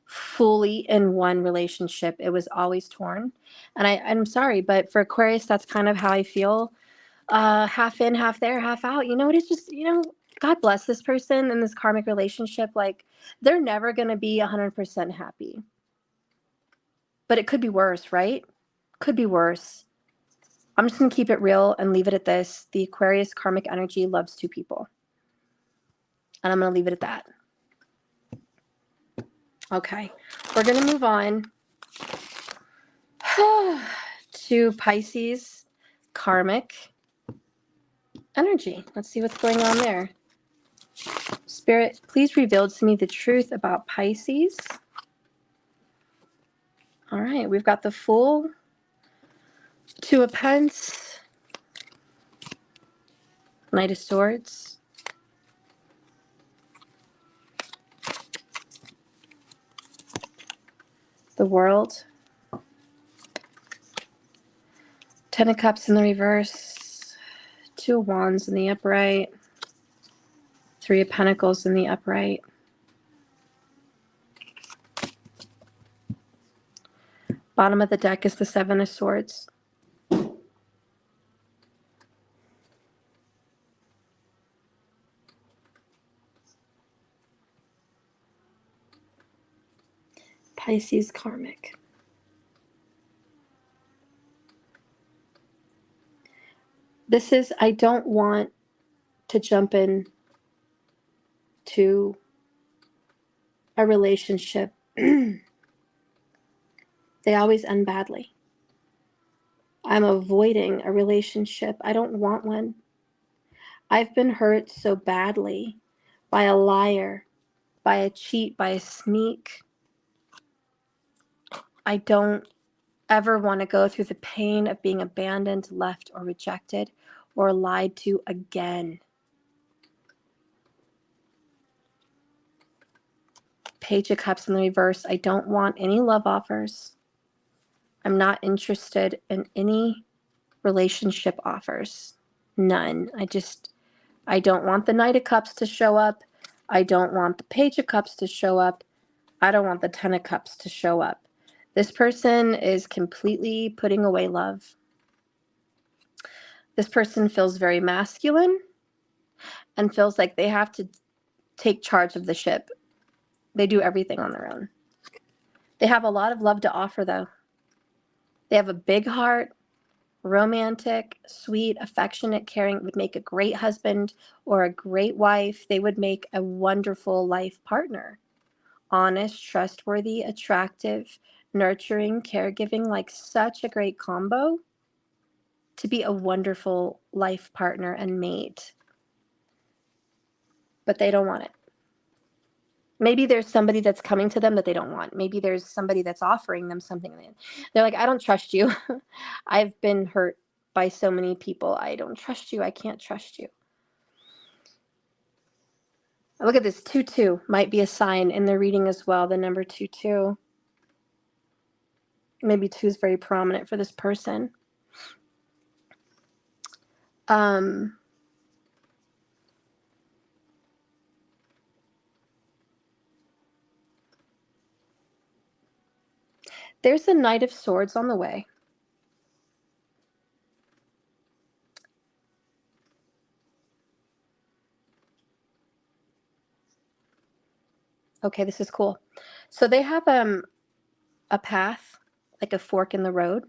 fully in one relationship. It was always torn. And I'm sorry, but for Aquarius, that's kind of how I feel. Half in, half there, half out. You know, it is just, God bless this person in this karmic relationship. Like, they're never going to be 100% happy. But it could be worse, right? Could be worse. I'm just going to keep it real and leave it at this. The Aquarius karmic energy loves two people. And I'm going to leave it at that. Okay. We're going to move on to Pisces karmic energy. Let's see what's going on there. Spirit, please reveal to me the truth about Pisces. All right. We've got the Fool, Two of Pence, Knight of Swords, the World, Ten of Cups in the reverse, Two of Wands in the upright, Three of Pentacles in the upright, bottom of the deck is the Seven of Swords. Pisces karmic. This is, I don't want to jump in to a relationship. They always end badly. I'm avoiding a relationship. I don't want one. I've been hurt so badly by a liar, by a cheat, by a sneak. I don't ever want to go through the pain of being abandoned, left, or rejected, or lied to again. Page of Cups in the reverse. I don't want any love offers. I'm not interested in any relationship offers. None. I don't want the Knight of Cups to show up. I don't want the Page of Cups to show up. I don't want the Ten of Cups to show up. This person is completely putting away love. This person feels very masculine and feels like they have to take charge of the ship. They do everything on their own. They have a lot of love to offer, though. They have a big heart, romantic, sweet, affectionate, caring, would make a great husband or a great wife. They would make a wonderful life partner. Honest, trustworthy, attractive, nurturing, caregiving, like such a great combo to be a wonderful life partner and mate. But they don't want it. Maybe there's somebody that's coming to them that they don't want. Maybe there's somebody that's offering them something. They're like, I don't trust you. I've been hurt by so many people. I don't trust you. I can't trust you. Look at this. 2-2 might be a sign in the reading as well. The number 2-2. Maybe 2 is very prominent for this person. There's a Knight of Swords on the way. Okay, this is cool. So they have a path, like a fork in the road.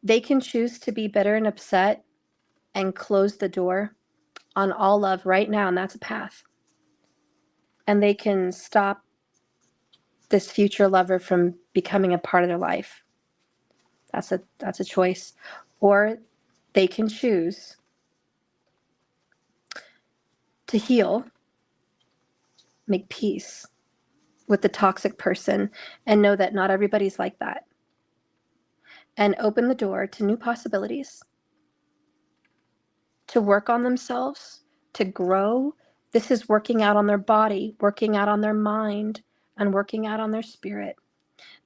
They can choose to be bitter and upset and close the door on all love right now, and that's a path. And they can stop this future lover from becoming a part of their life. That's a choice. Or they can choose to heal, make peace with the toxic person, and know that not everybody's like that. And open the door to new possibilities, to work on themselves, to grow. This is working out on their body, working out on their mind, and working out on their spirit.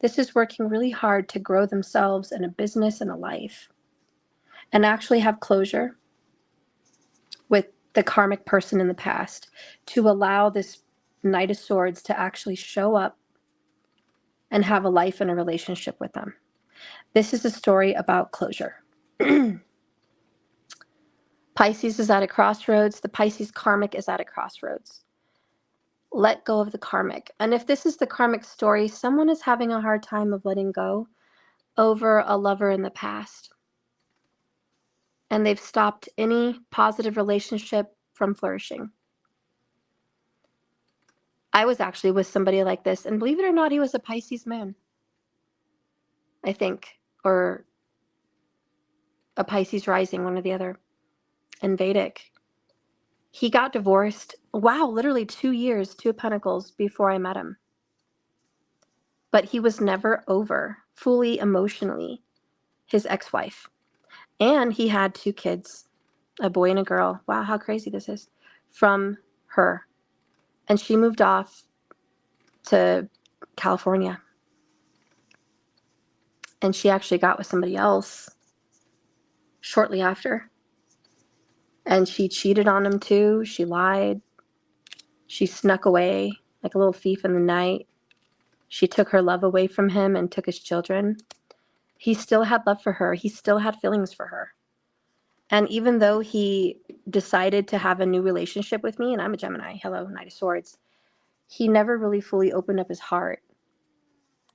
This is working really hard to grow themselves in a business and a life, and actually have closure with the karmic person in the past, to allow this Knight of Swords to actually show up and have a life and a relationship with them. This is a story about closure. Pisces is at a crossroads. The Pisces karmic is at a crossroads. Let go of the karmic. And if this is the karmic story, someone is having a hard time of letting go over a lover in the past. And they've stopped any positive relationship from flourishing. I was actually with somebody like this, and believe it or not, he was a Pisces man, I think, or a Pisces rising, one or the other, in Vedic. He got divorced, wow, literally 2 years, 2 of Pentacles before I met him. But he was never over, fully emotionally, his ex-wife. And he had 2 kids, a boy and a girl. Wow, how crazy this is. From her. And she moved off to California. And she actually got with somebody else shortly after. And she cheated on him too. She lied. She snuck away like a little thief in the night. She took her love away from him and took his children. He still had love for her. He still had feelings for her. And even though he decided to have a new relationship with me, and I'm a Gemini, hello, Knight of Swords, he never really fully opened up his heart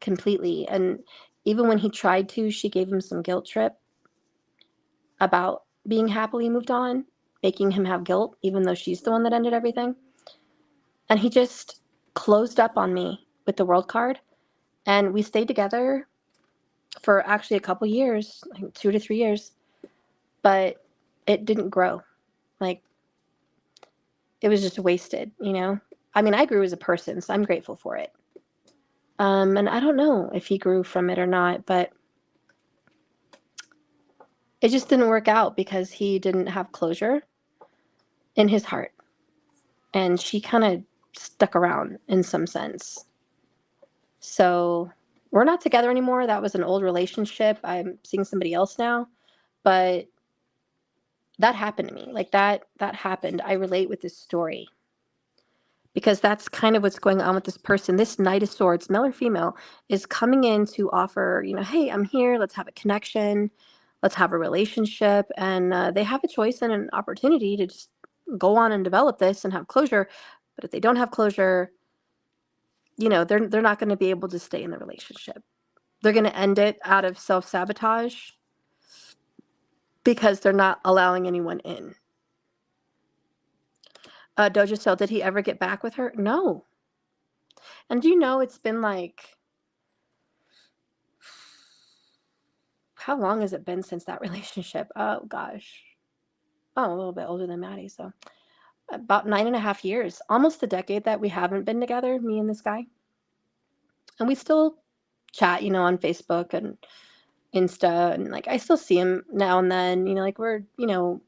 completely. And even when he tried to, she gave him some guilt trip about being happily moved on, making him have guilt, even though she's the one that ended everything. And he just closed up on me with the World card. And we stayed together for actually a couple years, I think 2 to 3 years, but it didn't grow. Like, it was just wasted, you know? I mean, I grew as a person, so I'm grateful for it. And I don't know if he grew from it or not, but it just didn't work out because he didn't have closure in his heart. And she kind of stuck around in some sense. So we're not together anymore. That was an old relationship. I'm seeing somebody else now, but that happened to me. Like that happened. I relate with this story because that's kind of what's going on with this person. This Knight of Swords, male or female, is coming in to offer, you know, hey, I'm here. Let's have a connection. Let's have a relationship. And they have a choice and an opportunity to just go on and develop this and have closure. But if they don't have closure, you know, they're not going to be able to stay in the relationship. They're going to end it out of self-sabotage because they're not allowing anyone in. Doja Cell, did he ever get back with her? No. And do you know it's been like, how long has it been since that relationship? Oh gosh. Oh, a little bit older than Maddie, so about 9.5 years, almost a decade that we haven't been together, me and this guy. And we still chat, you know, on Facebook and Insta, and like I still see him now and then, you know, like we're, you know,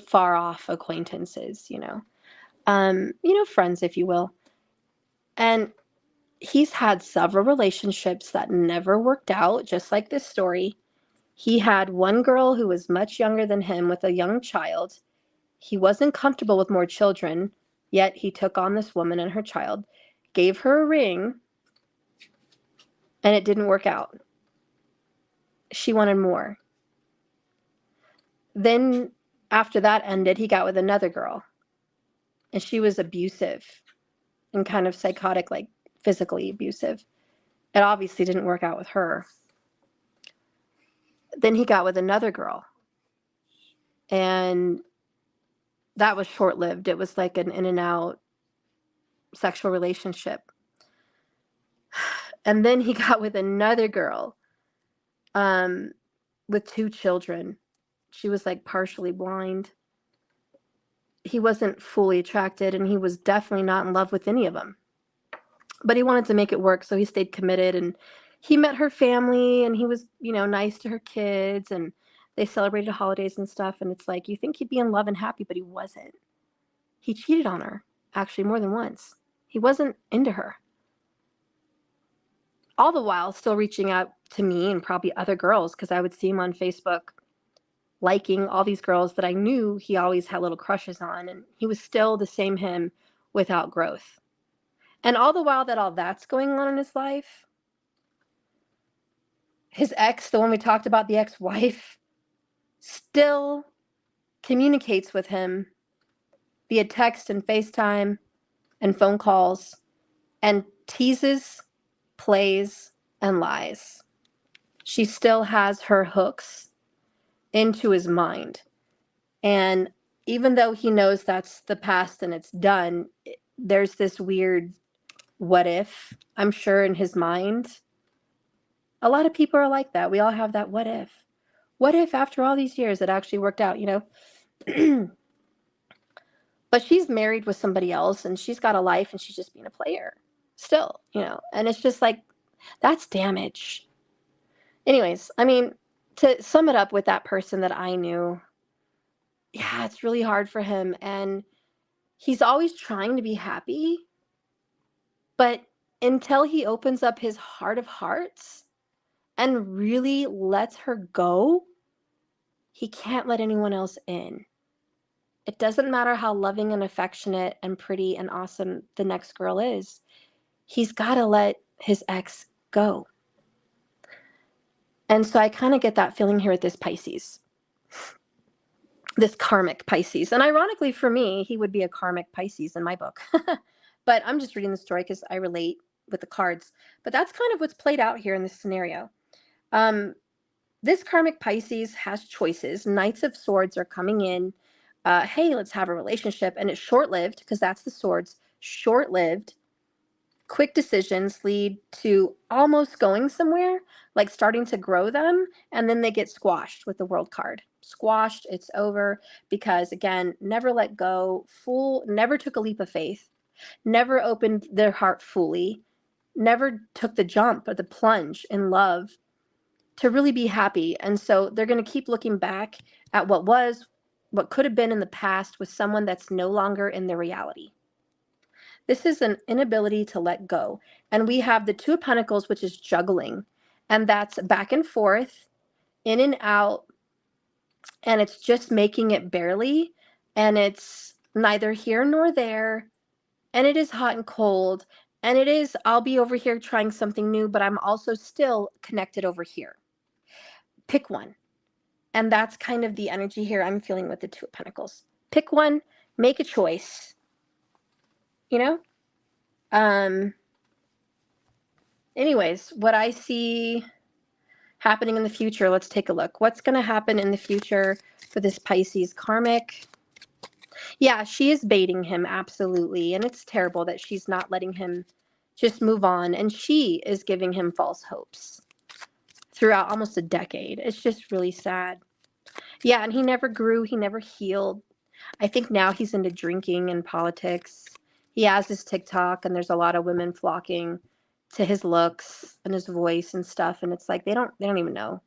far off acquaintances, you know, friends, if you will. And he's had several relationships that never worked out, just like this story. He had one girl who was much younger than him with a young child. He wasn't comfortable with more children, yet he took on this woman and her child, gave her a ring, and it didn't work out. She wanted more. Then after that ended, he got with another girl, and she was abusive and kind of psychotic, like physically abusive. It obviously didn't work out with her. Then he got with another girl, and that was short-lived. It was like an in and out sexual relationship. And then he got with another girl with 2 children. She was like partially blind. He wasn't fully attracted, and he was definitely not in love with any of them. But he wanted to make it work, so he stayed committed, and he met her family, and he was, you know, nice to her kids, and they celebrated holidays and stuff. And it's like, you think he'd be in love and happy, but he wasn't. He cheated on her, actually, more than once. He wasn't into her. All the while still reaching out to me and probably other girls, because I would see him on Facebook liking all these girls that I knew he always had little crushes on, and he was still the same him without growth. And all the while that all that's going on in his life, his ex, the one we talked about, the ex-wife, still communicates with him via text and FaceTime and phone calls, and teases, plays, and lies. She still has her hooks into his mind. And even though he knows that's the past and it's done, there's this weird what if, I'm sure, in his mind. A lot of people are like that. We all have that what if. What if after all these years it actually worked out, you know? But she's married with somebody else and she's got a life and she's just being a player still, you know? And it's just like, that's damage. Anyways, I mean, to sum it up with that person that I knew, yeah, it's really hard for him. And he's always trying to be happy. But until he opens up his heart of hearts and really lets her go, he can't let anyone else in. It doesn't matter how loving and affectionate and pretty and awesome the next girl is. He's got to let his ex go. And so I kind of get that feeling here with this Pisces, this karmic Pisces. And ironically for me, he would be a karmic Pisces in my book. But I'm just reading the story because I relate with the cards. But that's kind of what's played out here in this scenario. This karmic Pisces has choices. Knights of Swords are coming in. Hey, let's have a relationship. And it's short-lived because that's the swords. Short-lived. Quick decisions lead to almost going somewhere, like starting to grow them, and then they get squashed with the World card. Squashed, it's over, because again, never let go, never took a leap of faith, never opened their heart fully, never took the jump or the plunge in love to really be happy. And so they're going to keep looking back at what was, what could have been in the past with someone that's no longer in their reality. This is an inability to let go. And we have the Two of Pentacles, which is juggling. And that's back and forth, in and out. And it's just making it barely. And it's neither here nor there. And it is hot and cold. And it is, I'll be over here trying something new, but I'm also still connected over here. Pick one. And that's kind of the energy here I'm feeling with the Two of Pentacles. Pick one, make a choice. You know? Anyways, what I see happening in the future, let's take a look. What's going to happen in the future for this Pisces karmic? Yeah, she is baiting him, absolutely. And it's terrible that she's not letting him just move on. And she is giving him false hopes throughout almost a decade. It's just really sad. Yeah, and he never grew. He never healed. I think now he's into drinking and politics. He has his TikTok, and there's a lot of women flocking to his looks and his voice and stuff. And it's like they don't even know,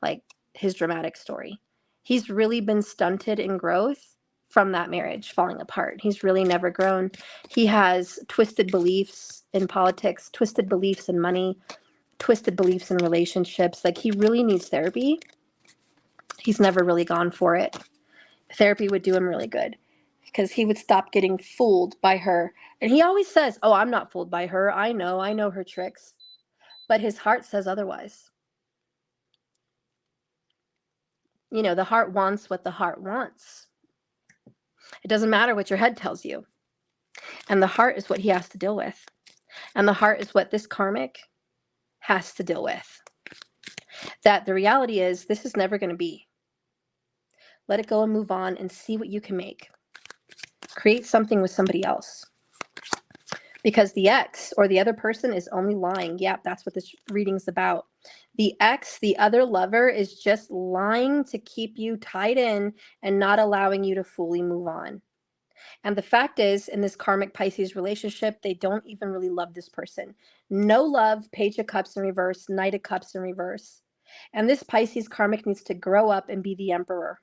like, his dramatic story. He's really been stunted in growth from that marriage falling apart. He's really never grown. He has twisted beliefs in politics, twisted beliefs in money, twisted beliefs in relationships. Like, he really needs therapy. He's never really gone for it. Therapy would do him really good because he would stop getting fooled by her. And he always says, oh, I'm not fooled by her. I know her tricks. But his heart says otherwise. You know, the heart wants what the heart wants. It doesn't matter what your head tells you. And the heart is what he has to deal with. And the heart is what this karmic has to deal with. That the reality is, this is never going to be. Let it go and move on and see what you can make. Create something with somebody else. Because the ex or the other person is only lying. Yep, that's what this reading's about. The ex, the other lover, is just lying to keep you tied in and not allowing you to fully move on. And the fact is, in this karmic Pisces relationship, they don't even really love this person. No love, Page of Cups in reverse, Knight of Cups in reverse. And this Pisces karmic needs to grow up and be the emperor.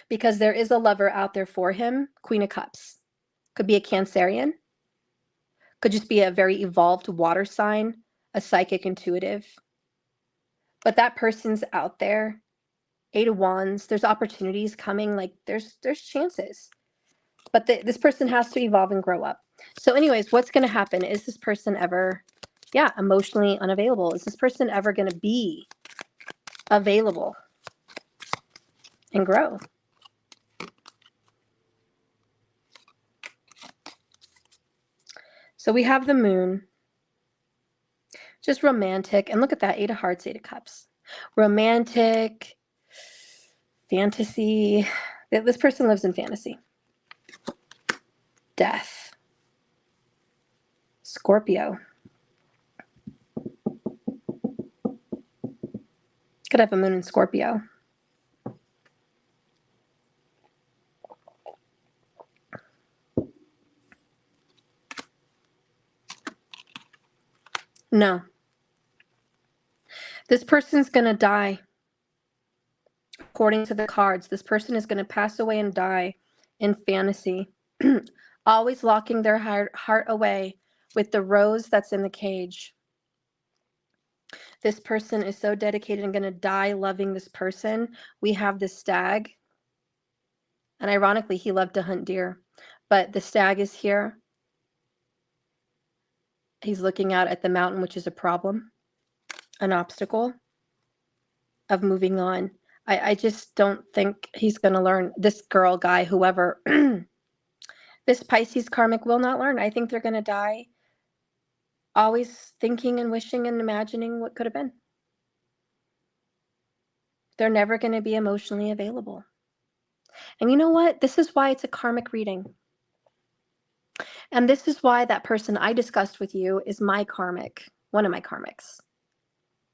Because there is a lover out there for him, Queen of Cups. Could be a Cancerian. Could just be a very evolved water sign, a psychic intuitive. But that person's out there. Eight of Wands, there's opportunities coming, like there's chances. But this person has to evolve and grow up. So anyways, what's going to happen? Is this person ever, emotionally unavailable? Is this person ever going to be available and grow? So we have the moon, just romantic. And look at that, 8 of hearts, 8 of cups. Romantic, fantasy. This person lives in fantasy. Death. Scorpio. Could have a moon in Scorpio. No. This person's going to die. According to the cards, this person is going to pass away and die in fantasy. Always locking their heart away with the rose that's in the cage. This person is so dedicated and going to die loving this person. We have the stag. And ironically, he loved to hunt deer. But the stag is here. He's looking out at the mountain, which is a problem, an obstacle of moving on. I just don't think he's going to learn. This girl, guy, whoever, this Pisces karmic will not learn. I think they're going to die always thinking and wishing and imagining what could have been. They're never going to be emotionally available. And you know what? This is why it's a karmic reading. And this is why that person I discussed with you is my karmic, one of my karmics.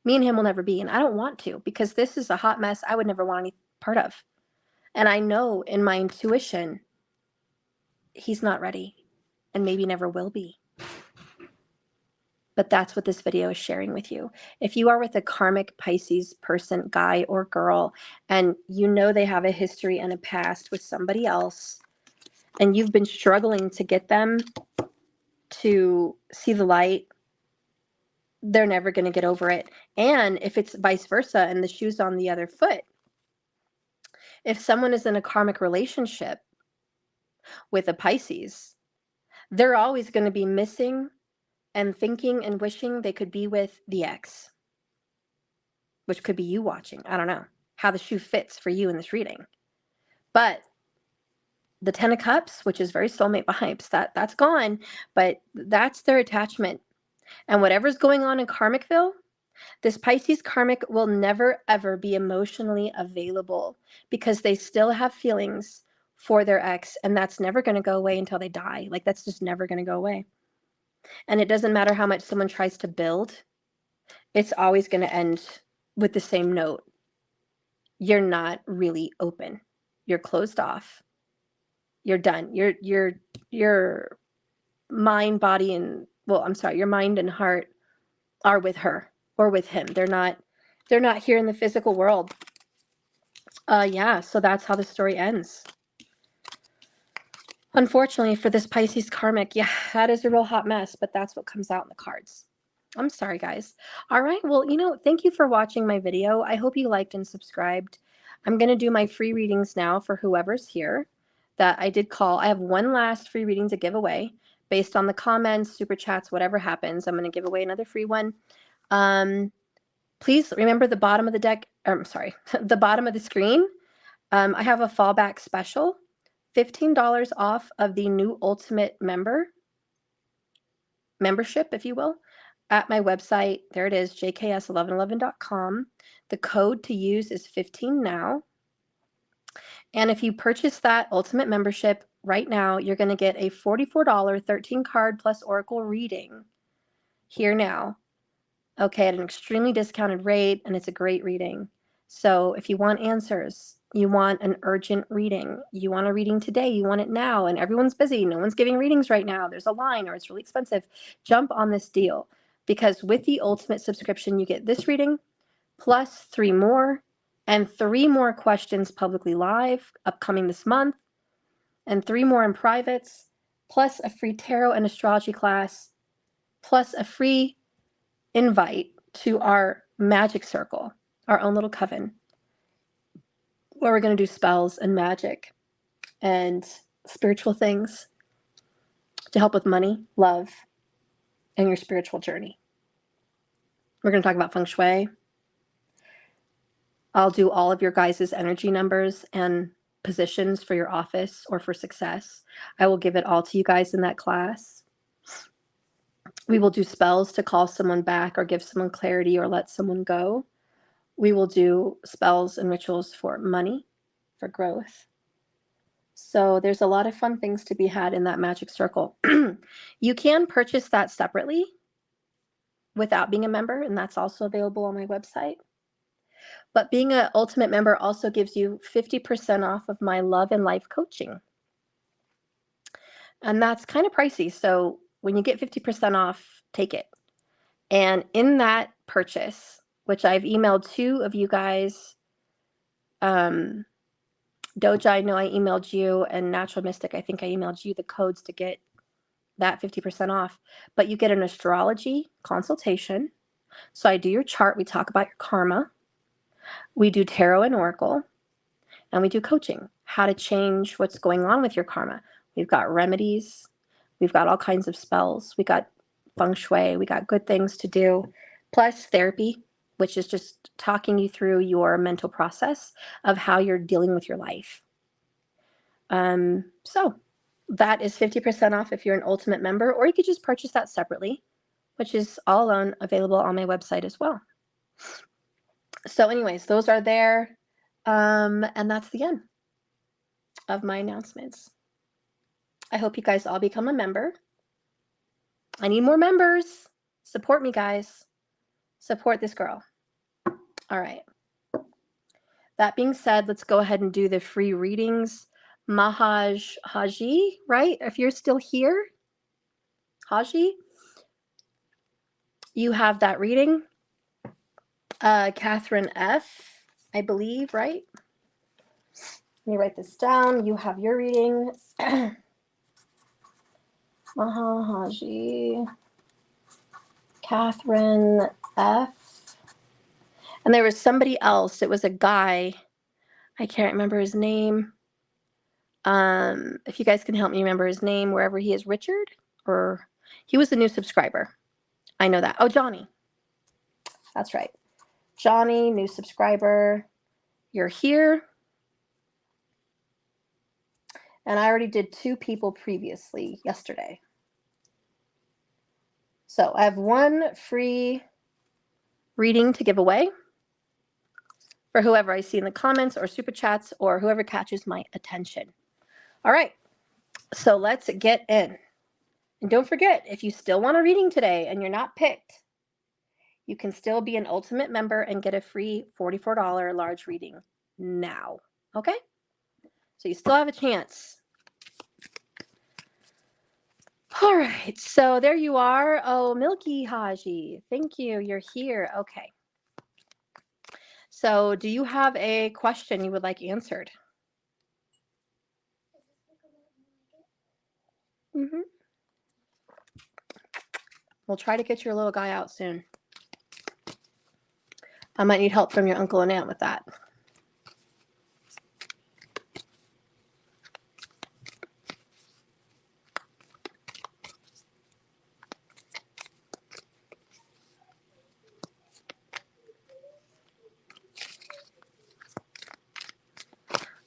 Me and him will never be, and I don't want to, because this is a hot mess I would never want any part of. And I know in my intuition, he's not ready, and maybe never will be. But that's what this video is sharing with you. If you are with a karmic Pisces person, guy or girl, and you know they have a history and a past with somebody else, and you've been struggling to get them to see the light, they're never going to get over it. And if it's vice versa and the shoe's on the other foot, if someone is in a karmic relationship with a Pisces, they're always going to be missing and thinking and wishing they could be with the ex, which could be you watching. I don't know how the shoe fits for you in this reading. But the 10 of Cups, which is very soulmate vibes, that's gone, but that's their attachment. And whatever's going on in Karmicville, this Pisces karmic will never, ever be emotionally available because they still have feelings for their ex, and that's never going to go away until they die. Like, that's just never going to go away. And it doesn't matter how much someone tries to build, it's always going to end with the same note. You're not really open. You're closed off. You're done. Your mind, body, and, well, I'm sorry, your mind and heart are with her or with him. They're not here in the physical world. Yeah, so that's how the story ends. Unfortunately for this Pisces karmic, yeah, that is a real hot mess, but that's what comes out in the cards. I'm sorry, guys. All right, well, thank you for watching my video. I hope you liked and subscribed. I'm going to do my free readings now for whoever's here that I did call. I have one last free reading to give away based on the comments, super chats, whatever happens. I'm going to give away another free one. Please remember the bottom of the deck, the bottom of the screen. I have a fallback special, $15 off of the new Ultimate membership, if you will, at my website. There it is, jks1111.com. The code to use is 15now. And if you purchase that Ultimate membership right now, you're going to get a $44 13 card plus Oracle reading here now. Okay, at an extremely discounted rate, and it's a great reading. So if you want answers, you want an urgent reading, you want a reading today, you want it now, and everyone's busy, no one's giving readings right now, there's a line or it's really expensive, jump on this deal. Because with the Ultimate subscription, you get this reading, plus 3 more, and 3 more questions publicly live, upcoming this month, and 3 more in privates, plus a free tarot and astrology class, plus a free invite to our magic circle, our own little coven, where we're going to do spells and magic and spiritual things to help with money, love, and your spiritual journey. We're going to talk about feng shui. I'll do all of your guys' energy numbers and positions for your office or for success. I will give it all to you guys in that class. We will do spells to call someone back or give someone clarity or let someone go. We will do spells and rituals for money, for growth. So there's a lot of fun things to be had in that magic circle. You can purchase that separately without being a member, and that's also available on my website. But being an ultimate member also gives you 50% off of my love and life coaching. And that's kind of pricey. So when you get 50% off, take it. And in that purchase, which I've emailed 2 of you guys, Doja, I know I emailed you, and Natural Mystic, I think I emailed you the codes to get that 50% off. But you get an astrology consultation. So I do your chart. We talk about your karma. We do tarot and oracle. And we do coaching, how to change what's going on with your karma. We've got remedies. We've got all kinds of spells. We got feng shui. We got good things to do. Plus therapy, which is just talking you through your mental process of how you're dealing with your life. So that is 50% off if you're an ultimate member, or you could just purchase that separately, which is all available on my website as well. So anyways, those are there. And that's the end of my announcements. I hope you guys all become a member. I need more members. Support me, guys. Support this girl. All right. That being said, let's go ahead and do the free readings. Haji, right? If you're still here, Haji, you have that reading. Catherine F, I believe, right? Let me write this down. You have your reading. Haji, Catherine F. And there was somebody else. It was a guy. I can't remember his name. If you guys can help me remember his name, wherever he is, Richard, or he was a new subscriber. I know that. Oh, Johnny. That's right. Johnny, new subscriber. You're here. And I already did 2 people previously yesterday. So I have 1 free reading to give away for whoever I see in the comments or super chats or whoever catches my attention. All right. So let's get in. And don't forget, if you still want a reading today and you're not picked, you can still be an ultimate member and get a free $44 large reading now. Okay? So you still have a chance. All right. So there you are. Oh, Milky Haji. Thank you. You're here. Okay. So do you have a question you would like answered? Mm-hmm. We'll try to get your little guy out soon. I might need help from your uncle and aunt with that.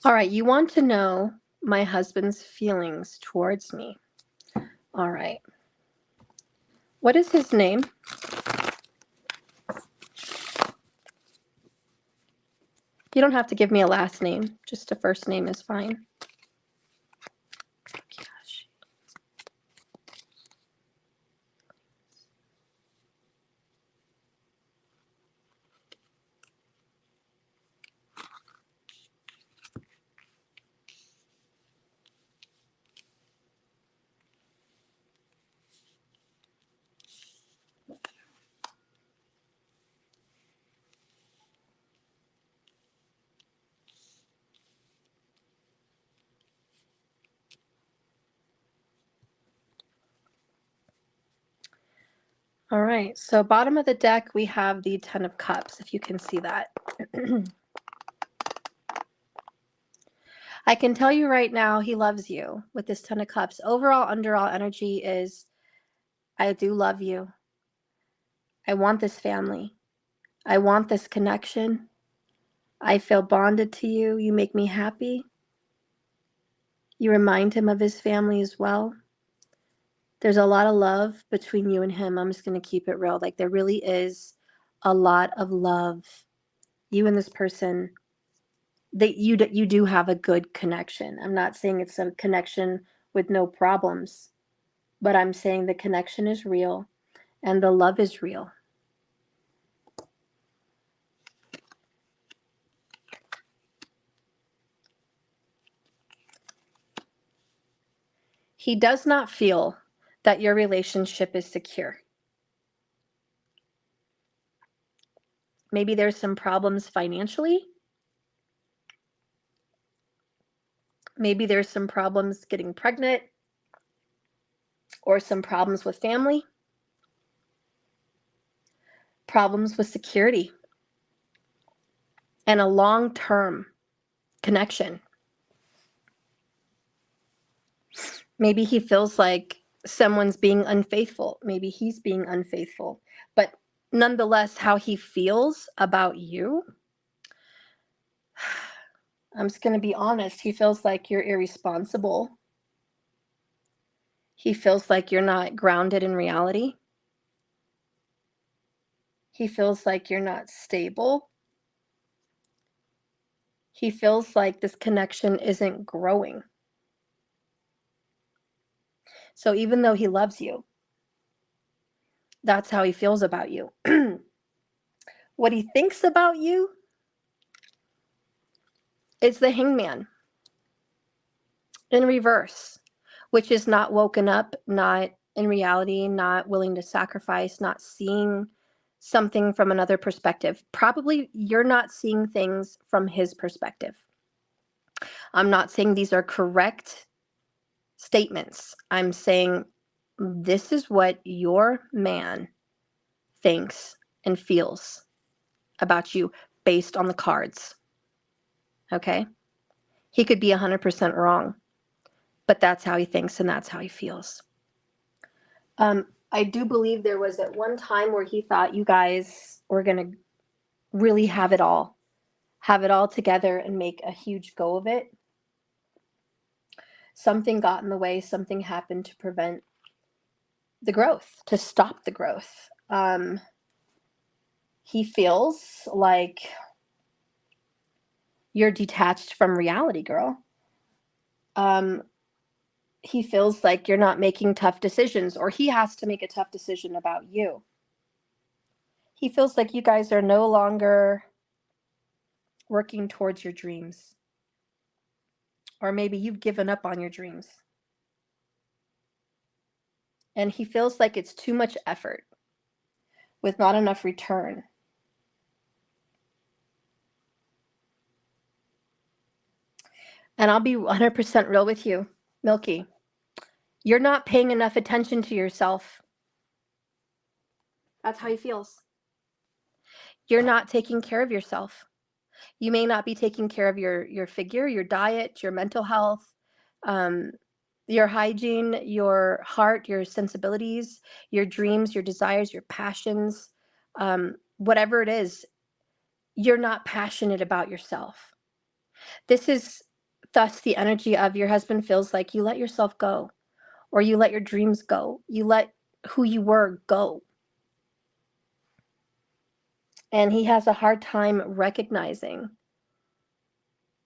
All right, you want to know my husband's feelings towards me. All right. What is his name? You don't have to give me a last name. Just a first name is fine. Gosh. All right, so bottom of the deck, we have the 10 of Cups, if you can see that. I can tell you right now, he loves you with this 10 of Cups. Overall, underall energy is, I do love you. I want this family. I want this connection. I feel bonded to you. You make me happy. You remind him of his family as well. There's a lot of love between you and him. I'm just going to keep it real. Like, there really is a lot of love. You and this person, that you do have a good connection. I'm not saying it's a connection with no problems, but I'm saying the connection is real and the love is real. He does not feel that your relationship is secure. Maybe there's some problems financially. Maybe there's some problems getting pregnant, or some problems with family, problems with security, and a long-term connection. Maybe he feels like someone's being unfaithful. Maybe he's being unfaithful. But nonetheless, how he feels about you, I'm just going to be honest, he feels like you're irresponsible. He feels like you're not grounded in reality. He feels like you're not stable. He feels like this connection isn't growing. So even though he loves you, that's how he feels about you. What he thinks about you is the Hangman in reverse, which is not woken up, not in reality, not willing to sacrifice, not seeing something from another perspective. Probably you're not seeing things from his perspective. I'm not saying these are correct statements. I'm saying this is what your man thinks and feels about you based on the cards. Okay? He could be 100% wrong, but that's how he thinks and that's how he feels. I do believe there was at one time where he thought you guys were going to really have it all together and make a huge go of it. Something got in the way, something happened to prevent the growth, to stop the growth. He feels like you're detached from reality, girl. He feels like you're not making tough decisions, or he has to make a tough decision about you. He feels like you guys are no longer working towards your dreams. Or maybe you've given up on your dreams. And he feels like it's too much effort with not enough return. And I'll be 100% real with you, Milky. You're not paying enough attention to yourself. That's how he feels. You're not taking care of yourself. You may not be taking care of your figure, your diet, your mental health, your hygiene, your heart, your sensibilities, your dreams, your desires, your passions, whatever it is, you're not passionate about yourself. This is thus the energy of your husband feels like you let yourself go, or you let your dreams go. You let who you were go. And he has a hard time recognizing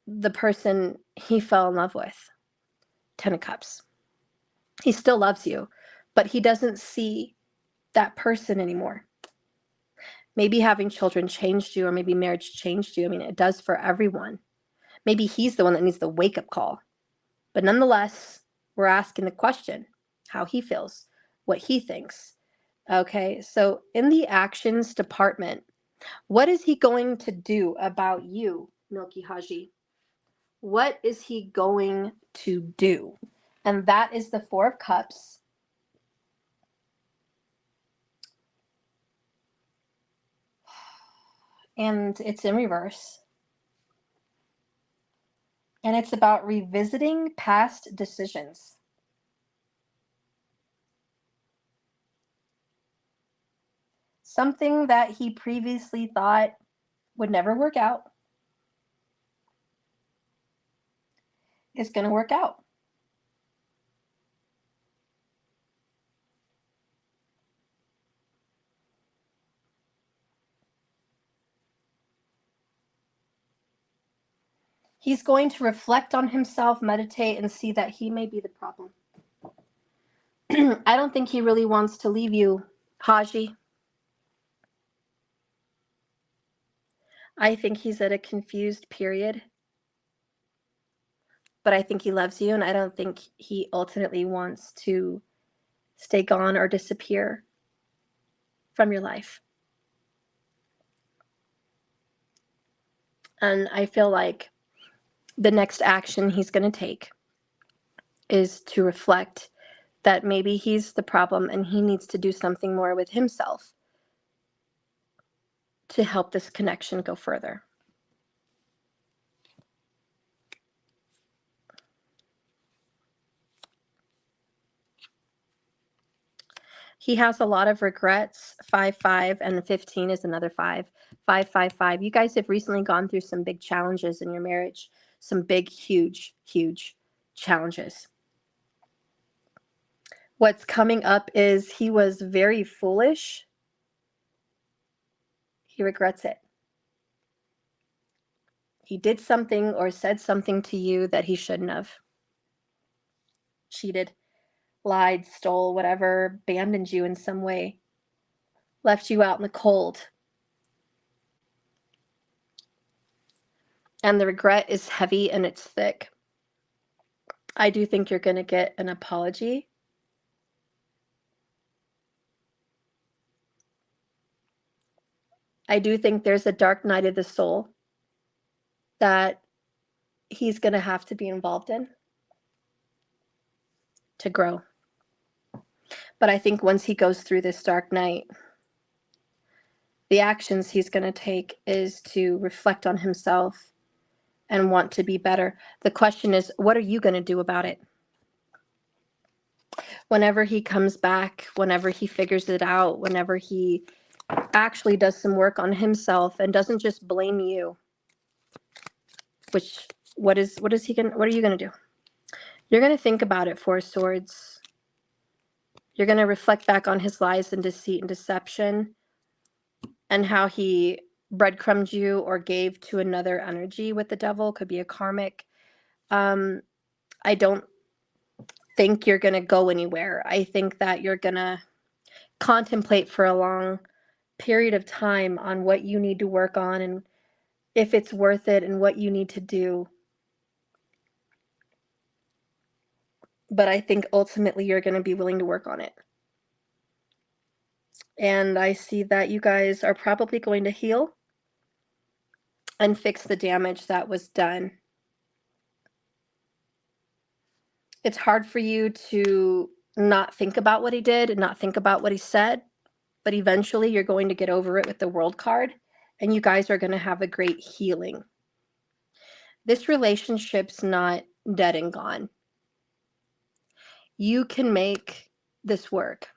the person he fell in love with. 10 of Cups. He still loves you, but he doesn't see that person anymore. Maybe having children changed you, or maybe marriage changed you. I mean, it does for everyone. Maybe he's the one that needs the wake-up call. But nonetheless, we're asking the question, how he feels, what he thinks. Okay, so in the actions department, what is he going to do about you, Milky Haji? What is he going to do? And that is the Four of Cups. And it's in reverse. And it's about revisiting past decisions. Something that he previously thought would never work out is going to work out. He's going to reflect on himself, meditate, and see that he may be the problem. I don't think he really wants to leave you, Haji. I think he's at a confused period. But I think he loves you, and I don't think he ultimately wants to stay gone or disappear from your life. And I feel like the next action he's going to take is to reflect that maybe he's the problem and he needs to do something more with himself to help this connection go further. He has a lot of regrets. 5, 5, and 15 is another 5. 5, 5, 5. You guys have recently gone through some big challenges in your marriage. Some big, huge, huge challenges. What's coming up is he was very foolish. He regrets it. He did something or said something to you that he shouldn't have. Cheated, lied, stole, whatever, abandoned you in some way, left you out in the cold. And the regret is heavy and it's thick. I do think you're going to get an apology. I do think there's a dark night of the soul that he's going to have to be involved in to grow. But I think once he goes through this dark night, the actions he's going to take is to reflect on himself and want to be better. The question is, what are you going to do about it? Whenever he comes back, whenever he figures it out, whenever he actually does some work on himself and doesn't just blame you, which what are you going to do? You're going to think about it, Four of Swords. You're going to reflect back on his lies and deceit and deception and how he breadcrumbed you or gave to another energy with the devil. Could be a karmic. I don't think you're going to go anywhere. I think that you're going to contemplate for a long period of time on what you need to work on and if it's worth it and what you need to do. But I think ultimately you're going to be willing to work on it. And I see that you guys are probably going to heal and fix the damage that was done. It's hard for you to not think about what he did and not think about what he said, but eventually you're going to get over it with the World card, and you guys are going to have a great healing. This relationship's not dead and gone. You can make this work.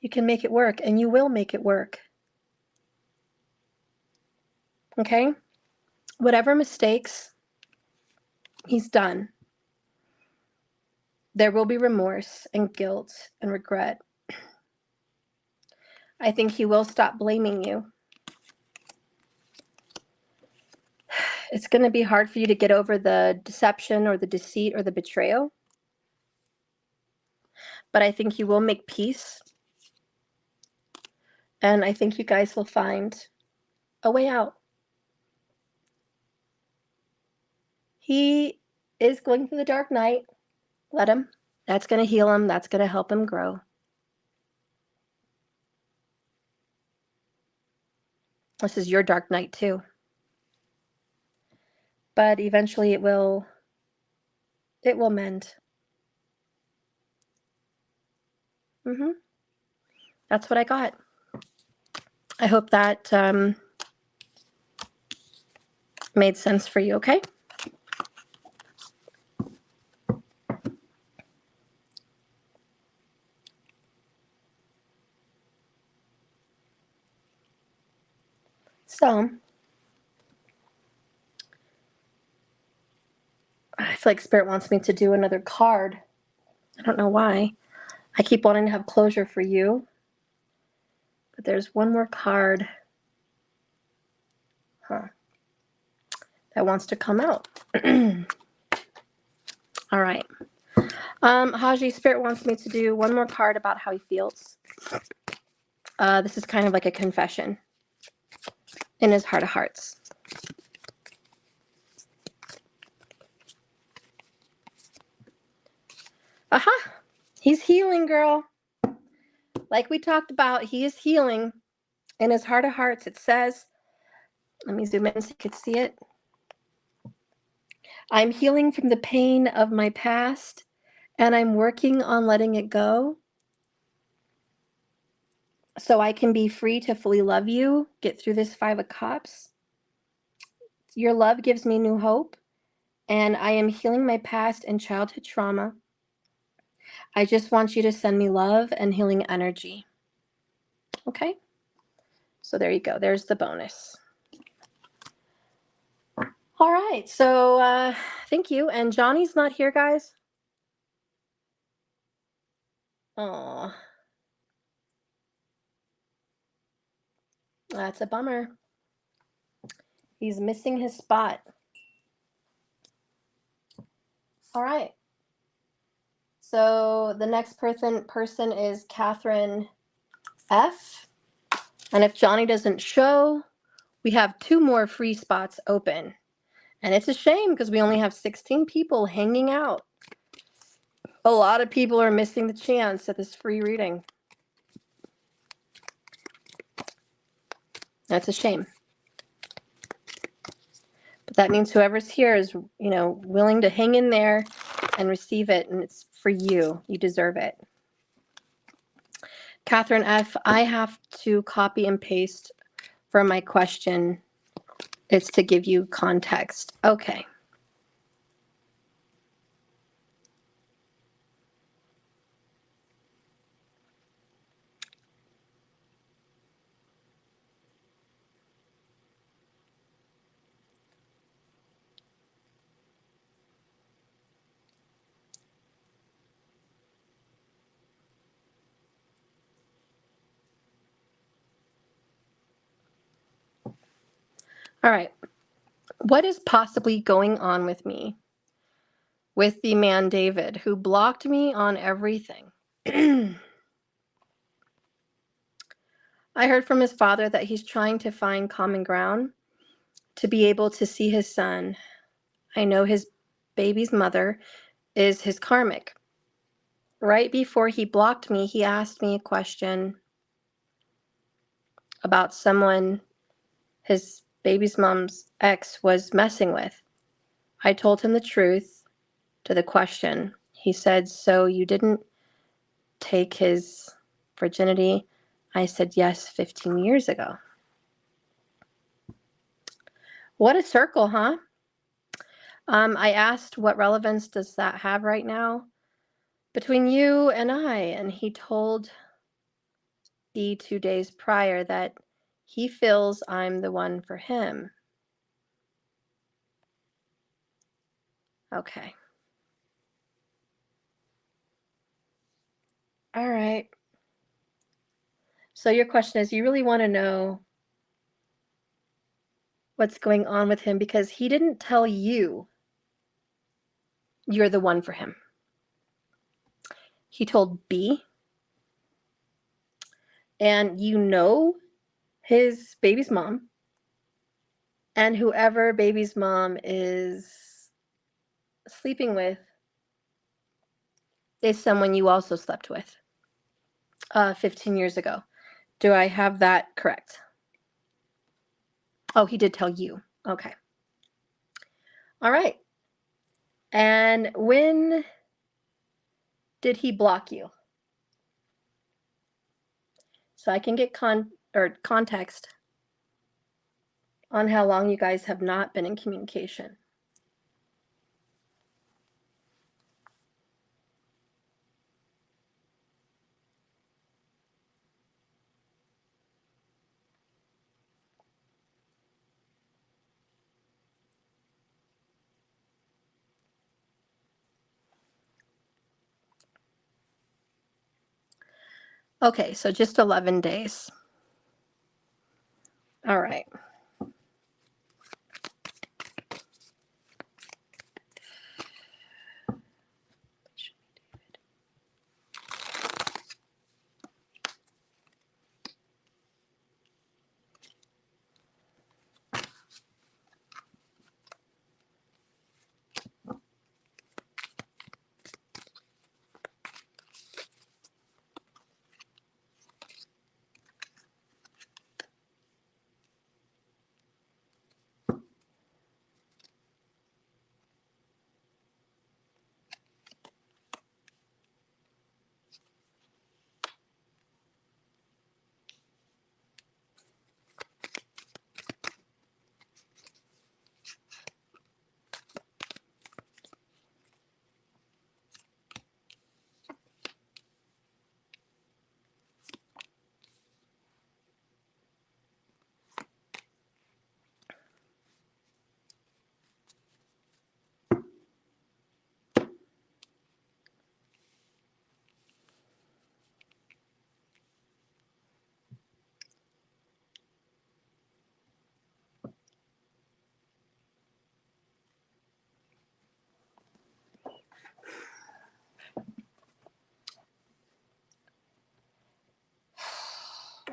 You can make it work, and you will make it work. Okay? Whatever mistakes he's done, there will be remorse and guilt and regret. I think he will stop blaming you. It's going to be hard for you to get over the deception or the deceit or the betrayal. But I think you will make peace. And I think you guys will find a way out. He is going through the dark night. Let him. That's going to heal him. That's going to help him grow. This is your dark night too. But eventually it will mend. That's what I got. I hope that made sense for you, okay? So, I feel like Spirit wants me to do another card. I don't know why. I keep wanting to have closure for you. But there's one more card. That wants to come out. All right. Haji, Spirit wants me to do one more card about how he feels. This is kind of like a confession in his heart of hearts. Aha! He's healing, girl. Like we talked about, he is healing in his heart of hearts. It says, let me zoom in so you can see it. I'm healing from the pain of my past, and I'm working on letting it go so I can be free to fully love you, get through this 5 of Cups. Your love gives me new hope, and I am healing my past and childhood trauma. I just want you to send me love and healing energy. Okay? So there you go. There's the bonus. All right. So thank you. And Johnny's not here, guys. Oh, that's a bummer. He's missing his spot. All right. So the next person is Catherine F. And if Johnny doesn't show, we have 2 more free spots open. And it's a shame because we only have 16 people hanging out. A lot of people are missing the chance at this free reading. That's a shame. But that means whoever's here is, willing to hang in there and receive it. And it's for you. You deserve it. Catherine F., I have to copy and paste for my question. It's to give you context. Okay. All right. What is possibly going on with me? With the man David, who blocked me on everything. I heard from his father that he's trying to find common ground to be able to see his son. I know his baby's mother is his karmic. Right before he blocked me, he asked me a question about someone his baby's mom's ex was messing with. I told him the truth to the question. He said, "So you didn't take his virginity?" I said, "Yes, 15 years ago." What a circle, huh? I asked, what relevance does that have right now between you and I? And he told me 2 days prior that he feels I'm the one for him. Okay. All right. So your question is, you really want to know what's going on with him because he didn't tell you you're the one for him. He told B, and you know his baby's mom, and whoever baby's mom is sleeping with is someone you also slept with 15 years ago. Do I have that correct? Oh, he did tell you. Okay. All right. And when did he block you? So I can get context on how long you guys have not been in communication. Okay, so just 11 days. All right.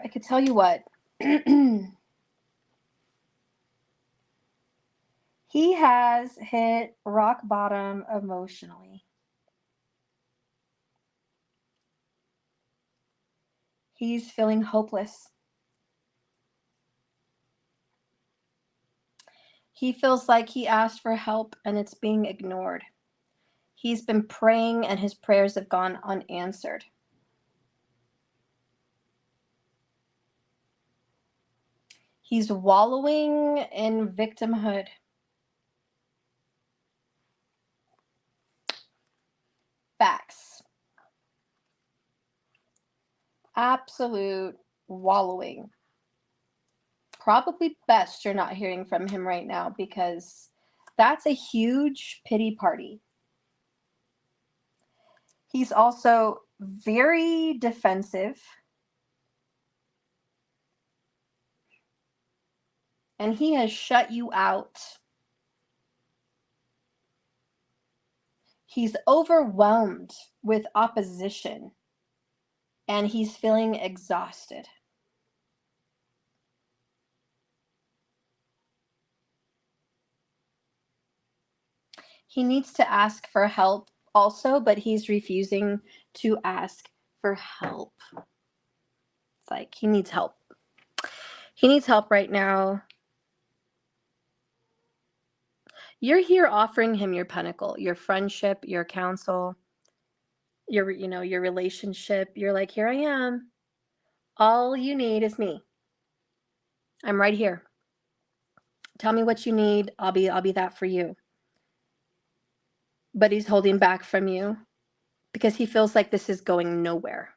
I could tell you what. He has hit rock bottom emotionally. He's feeling hopeless. He feels like he asked for help and it's being ignored. He's been praying and his prayers have gone unanswered. He's wallowing in victimhood. Facts. Absolute wallowing. Probably best you're not hearing from him right now because that's a huge pity party. He's also very defensive. And he has shut you out. He's overwhelmed with opposition. And he's feeling exhausted. He needs to ask for help also, but he's refusing to ask for help. It's like he needs help. He needs help right now. You're here offering him your pinnacle, your friendship, your counsel, your relationship. You're like, here I am. All you need is me. I'm right here. Tell me what you need. I'll be that for you. But he's holding back from you because he feels like this is going nowhere.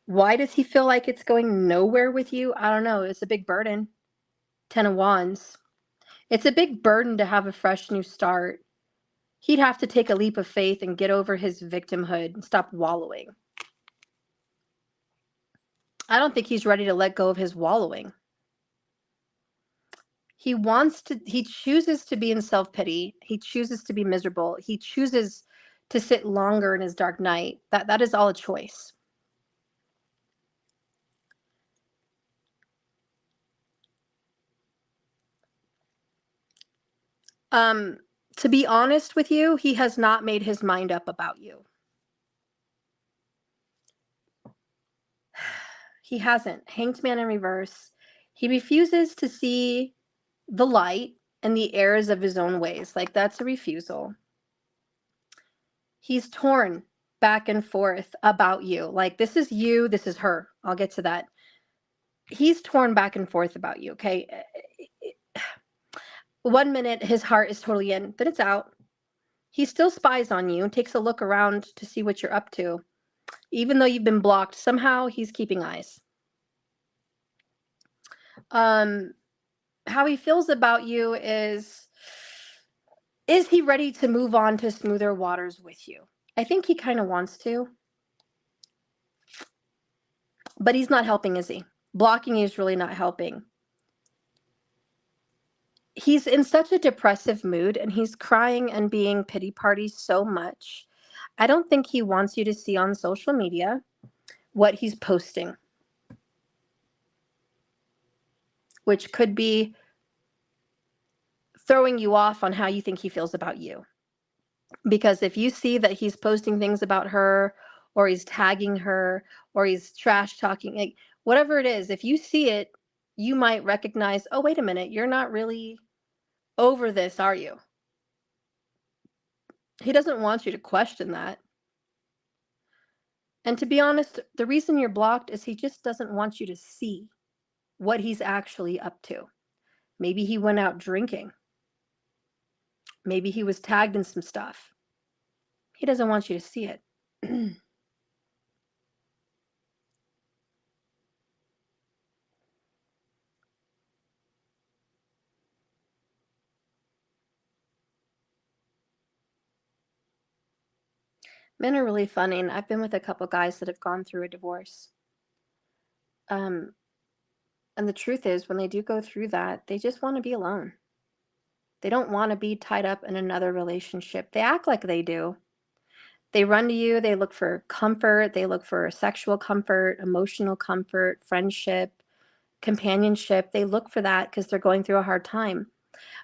Why does he feel like it's going nowhere with you? I don't know. It's a big burden. 10 of Wands. It's a big burden to have a fresh new start. He'd have to take a leap of faith and get over his victimhood and stop wallowing. I don't think he's ready to let go of his wallowing. He chooses to be in self-pity. He chooses to be miserable. He chooses to sit longer in his dark night. That is all a choice. To be honest with you, he has not made his mind up about you. He hasn't. Hanged Man in reverse. He refuses to see the light and the errors of his own ways. Like, that's a refusal. He's torn back and forth about you. Like, this is you, this is her. I'll get to that. He's torn back and forth about you, okay? 1 minute, his heart is totally in, then it's out. He still spies on you and takes a look around to see what you're up to. Even though you've been blocked, somehow he's keeping eyes. How he feels about you is he ready to move on to smoother waters with you? I think he kind of wants to. But he's not helping, is he? Blocking you is really not helping. He's in such a depressive mood, and he's crying and being pity party so much. I don't think he wants you to see on social media what he's posting, which could be throwing you off on how you think he feels about you. Because if you see that he's posting things about her, or he's tagging her, or he's trash talking, like whatever it is, if you see it, you might recognize, oh, wait a minute, you're not really over this, are you? He doesn't want you to question that. And to be honest, the reason you're blocked is he just doesn't want you to see what he's actually up to. Maybe he went out drinking. Maybe he was tagged in some stuff. He doesn't want you to see it. Men are really funny, and I've been with a couple guys that have gone through a divorce. And the truth is, when they do go through that, they just want to be alone. They don't want to be tied up in another relationship. They act like they do. They run to you, they look for comfort, they look for sexual comfort, emotional comfort, friendship, companionship. They look for that because they're going through a hard time.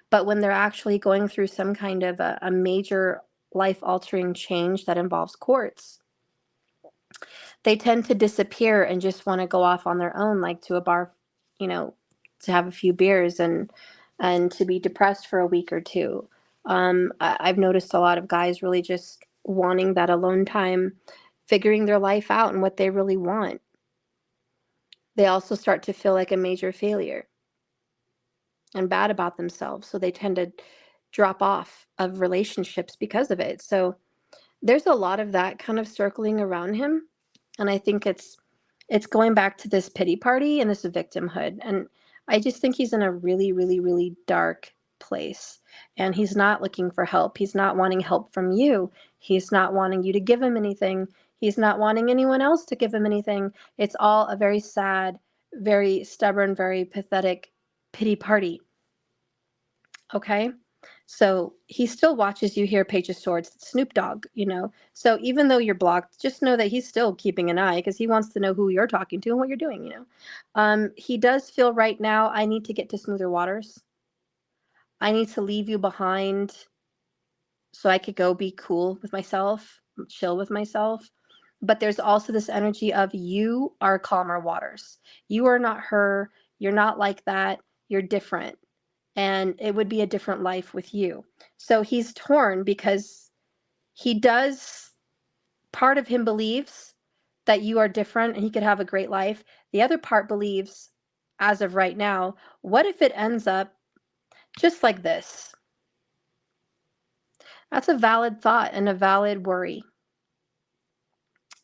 But when they're actually going through some kind of a major life-altering change that involves courts, they tend to disappear and just want to go off on their own, like to a bar, to have a few beers and to be depressed for a week or two. I've noticed a lot of guys really just wanting that alone time, figuring their life out and what they really want. They also start to feel like a major failure and bad about themselves, so they tend to drop off of relationships because of it. So there's a lot of that kind of circling around him, and I think it's going back to this pity party and this victimhood. And I just think he's in a really, really, really dark place, and he's not looking for help. He's not wanting help from you. He's not wanting you to give him anything. He's not wanting anyone else to give him anything. It's all a very sad, very stubborn, very pathetic pity party. Okay? So he still watches you hear Page of Swords, Snoop Dogg, So even though you're blocked, just know that he's still keeping an eye because he wants to know who you're talking to and what you're doing, He does feel right now, I need to get to smoother waters. I need to leave you behind so I could go be cool with myself, chill with myself. But there's also this energy of you are calmer waters. You are not her. You're not like that. You're different. And it would be a different life with you. So he's torn because part of him believes that you are different and he could have a great life. The other part believes, as of right now, what if it ends up just like this? That's a valid thought and a valid worry.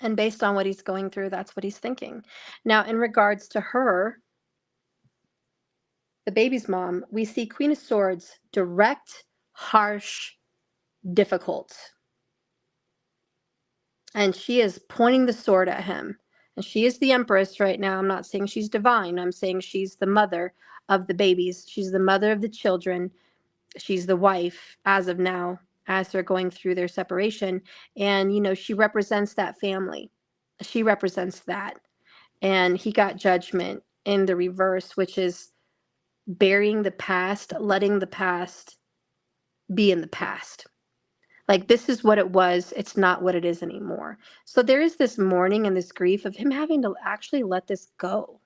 And based on what he's going through, that's what he's thinking. Now, in regards to her, the baby's mom, we see Queen of Swords, direct, harsh, difficult. And she is pointing the sword at him. And she is the Empress right now. I'm not saying she's divine. I'm saying she's the mother of the babies. She's the mother of the children. She's the wife as of now, as they're going through their separation. And, she represents that family. She represents that. And he got Judgment in the reverse, which is burying the past, letting the past be in the past. Like, this is what it was. It's not what it is anymore. So there is this mourning and this grief of him having to actually let this go.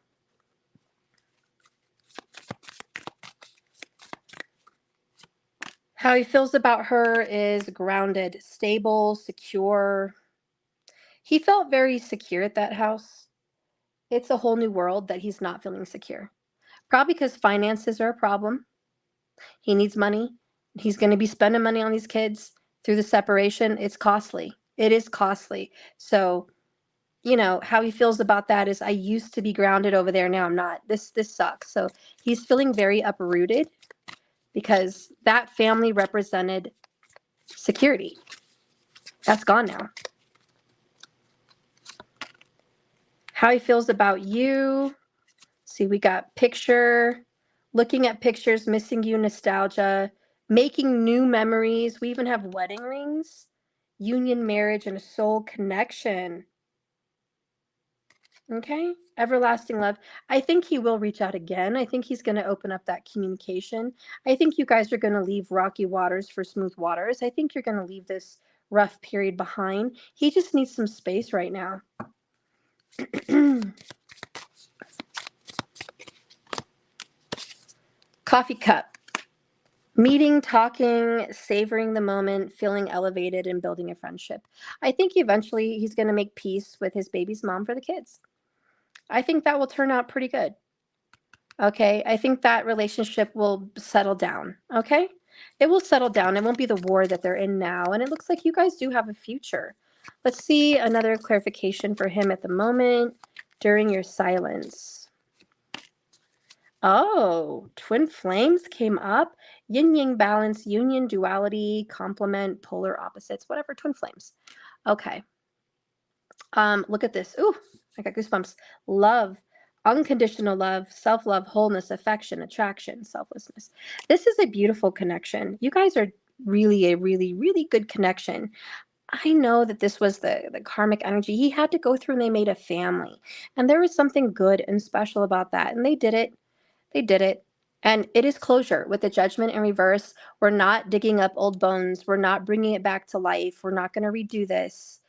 How he feels about her is grounded, stable, secure. He felt very secure at that house. It's a whole new world that he's not feeling secure. Probably because finances are a problem. He needs money. He's going to be spending money on these kids through the separation. It's costly. It is costly. So, how he feels about that is, I used to be grounded over there. Now I'm not. This sucks. So he's feeling very uprooted because that family represented security. That's gone now. How he feels about you. see, we got picture, looking at pictures, missing you, nostalgia, making new memories. We even have wedding rings, union, marriage, and a soul connection. Okay, everlasting love. I think he will reach out again. I think he's going to open up that communication. I think you guys are going to leave rocky waters for smooth waters. I think you're going to leave this rough period behind. He just needs some space right now. Coffee cup. Meeting, talking, savoring the moment, feeling elevated, and building a friendship. I think eventually he's going to make peace with his baby's mom for the kids. I think that will turn out pretty good. Okay, I think that relationship will settle down. Okay, it will settle down. It won't be the war that they're in now. And it looks like you guys do have a future. Let's see another clarification for him at the moment during your silence. Oh, twin flames came up. Yin yang balance, union, duality, complement, polar opposites, whatever, twin flames. Okay. Look at this. Ooh, I got goosebumps. Love, unconditional love, self-love, wholeness, affection, attraction, selflessness. This is a beautiful connection. You guys are really a really good connection. I know that this was the karmic energy he had to go through, and they made a family. And there was something good and special about that. And they did it. They did it. And it is closure with the judgment in reverse. We're not digging up old bones. We're not bringing it back to life. We're not going to redo this.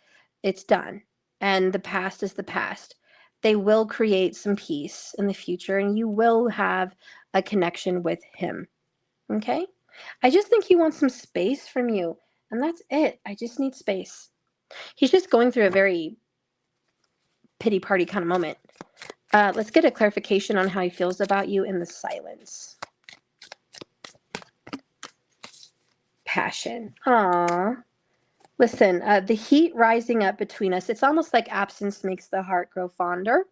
It's done. And the past is the past. They will create some peace in the future, and you will have a connection with him. Okay? I just think he wants some space from you. And that's it. I just need space. He's just going through a very pity party kind of moment. Let's get a clarification on how he feels about you in the silence. Passion. Aww. Listen, the heat rising up between us, it's almost like absence makes the heart grow fonder.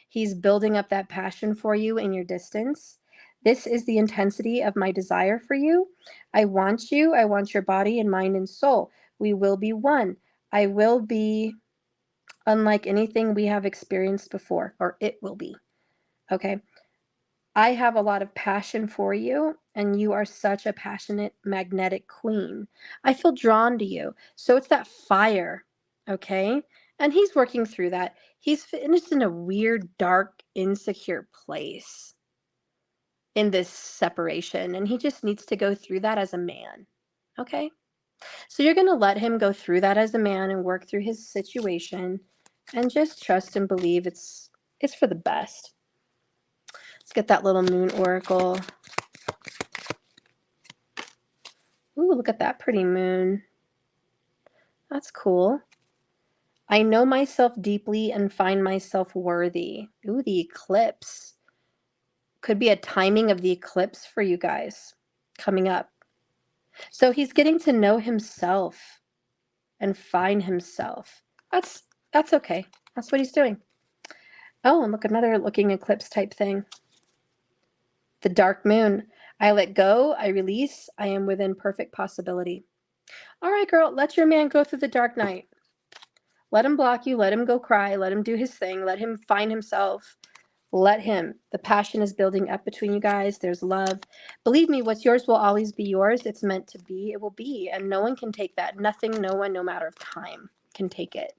He's building up that passion for you in your distance. This is the intensity of my desire for you. I want you. I want your body and mind and soul. We will be one. I will be unlike anything we have experienced before, or it will be. Okay. I have a lot of passion for you, and you are such a passionate, magnetic queen. I feel drawn to you. So it's that fire, okay? And he's working through that. He's finished in a weird, dark, insecure place in this separation, and he just needs to go through that as a man, okay? So you're going to let him go through that as a man and work through his situation, and just trust and believe it's for the best. Let's get that little moon oracle. Ooh, look at that pretty moon. That's cool. I know myself deeply and find myself worthy. Ooh, the eclipse. Could be a timing of the eclipse for you guys coming up. So he's getting to know himself and find himself. That's okay. That's what he's doing. Oh, and look, another looking eclipse type thing. The dark moon. I let go, I release, I am within perfect possibility. All right, girl, let your man go through the dark night. Let him block you, let him go cry, let him do his thing, let him find himself. Let him. The passion is building up between you guys. There's love. Believe me, what's yours will always be yours. It's meant to be. It will be. And no one can take that. Nothing, no one, no matter of time can take it.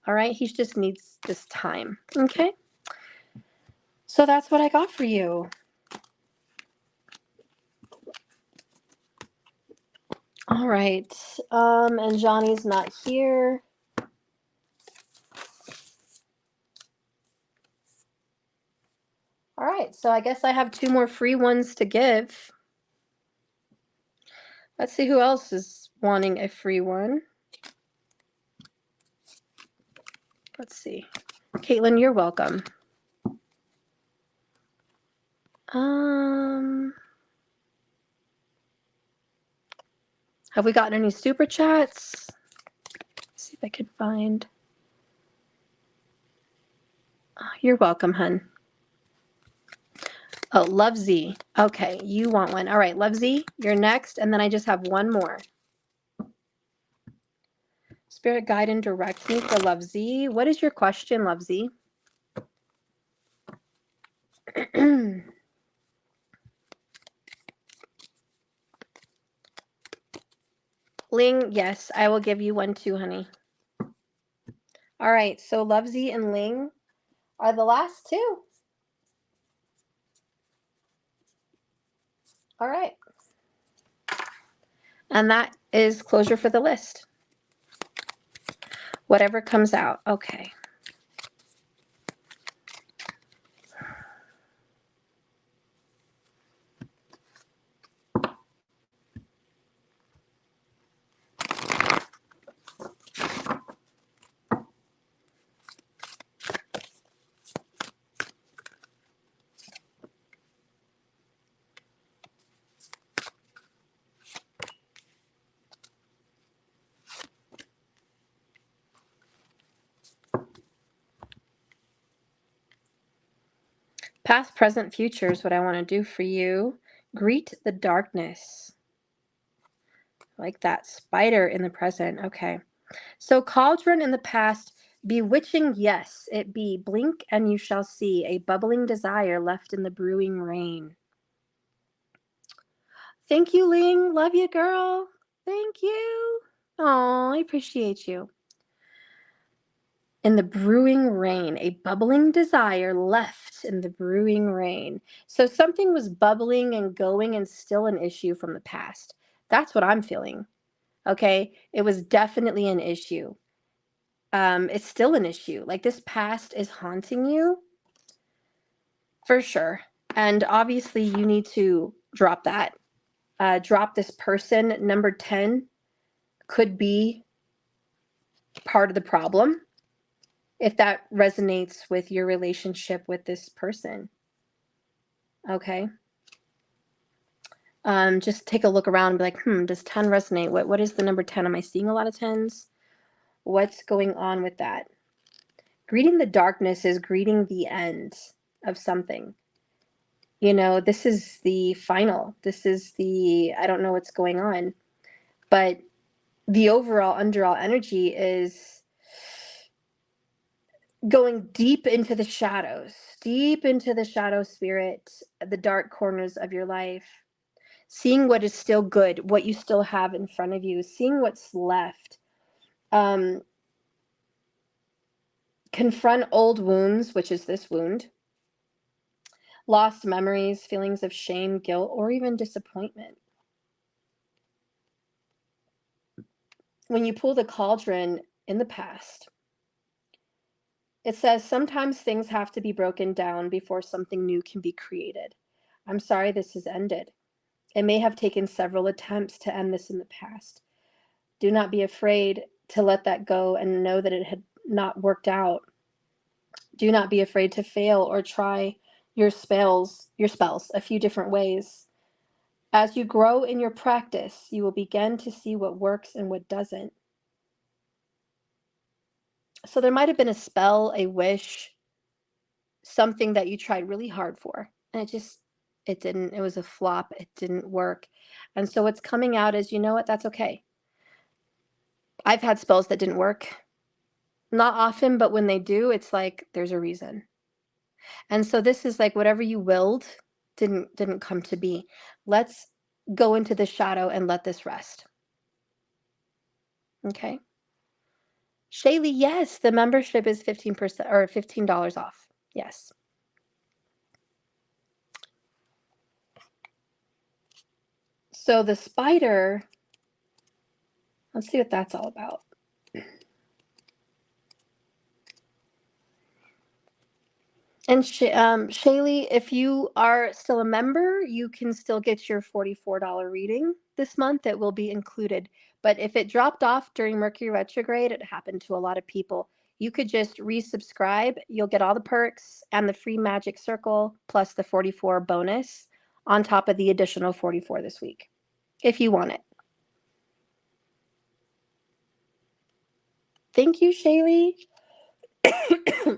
All right? He just needs this time. Okay? So that's what I got for you. All right. And Johnny's not here. All right. So I guess I have 2 more free ones to give. Let's see who else is wanting a free one. Let's see. Caitlin, you're welcome. Have we gotten any super chats? Let's see if I can find. Oh, you're welcome, hun. Oh, Love Z. Okay, you want one. All right, Love Z, you're next. And then I just have one more. Spirit guide and direct me for Love Z. What is your question, Love Z? Ling, yes, I will give you one too, honey. All right, so Lovesy and Ling are the last two. All right. And that is closure for the list. Whatever comes out. Okay. Past, present, future is what I want to do for you. Greet the darkness. Like that spider in the present. Okay. So cauldron in the past, bewitching, yes, it be. Blink and you shall see a bubbling desire left in the brewing rain. Thank you, Ling. Love you, girl. Thank you. Oh, I appreciate you. In the brewing rain, a bubbling desire left in the brewing rain. So something was bubbling and going and still an issue from the past. That's what I'm feeling. Okay. It was definitely an issue. It's still an issue. Like this past is haunting you for sure. And obviously you need to drop that. Drop this person. Number 10 could be part of the problem if that resonates with your relationship with this person. Okay. Just take a look around and be like, does 10 resonate? What is the number 10? Am I seeing a lot of 10s? What's going on with that? Greeting the darkness is greeting the end of something. You know, this is the final. This is the, I don't know what's going on, but the overall underall energy is going deep into the shadows, deep into the shadow spirit, the dark corners of your life, seeing what is still good, what you still have in front of you, seeing what's left. Confront old wounds, which is this wound, lost memories, feelings of shame, guilt, or even disappointment. When you pull the cauldron in the past, it says sometimes things have to be broken down before something new can be created. I'm sorry this has ended. It may have taken several attempts to end this in the past. Do not be afraid to let that go and know that it had not worked out. Do not be afraid to fail or try your spells a few different ways. As you grow in your practice, you will begin to see what works and what doesn't. So there might have been a spell, a wish, something that you tried really hard for, and it didn't. It was a flop. It didn't work. And so what's coming out is, you know what? That's okay. I've had spells that didn't work. Not often, but when they do, it's like there's a reason. And so this is like whatever you willed didn't come to be. Let's go into the shadow and let this rest. Okay. Shaylee, yes, the membership is 15% or $15 off. Yes. So the spider, let's see what that's all about. And Shaylee, if you are still a member, you can still get your $44 reading this month. It will be included. But if it dropped off during Mercury retrograde, it happened to a lot of people. You could just resubscribe. You'll get all the perks and the free magic circle plus the 44 bonus on top of the additional 44 this week, if you want it. Thank you, Shaylee.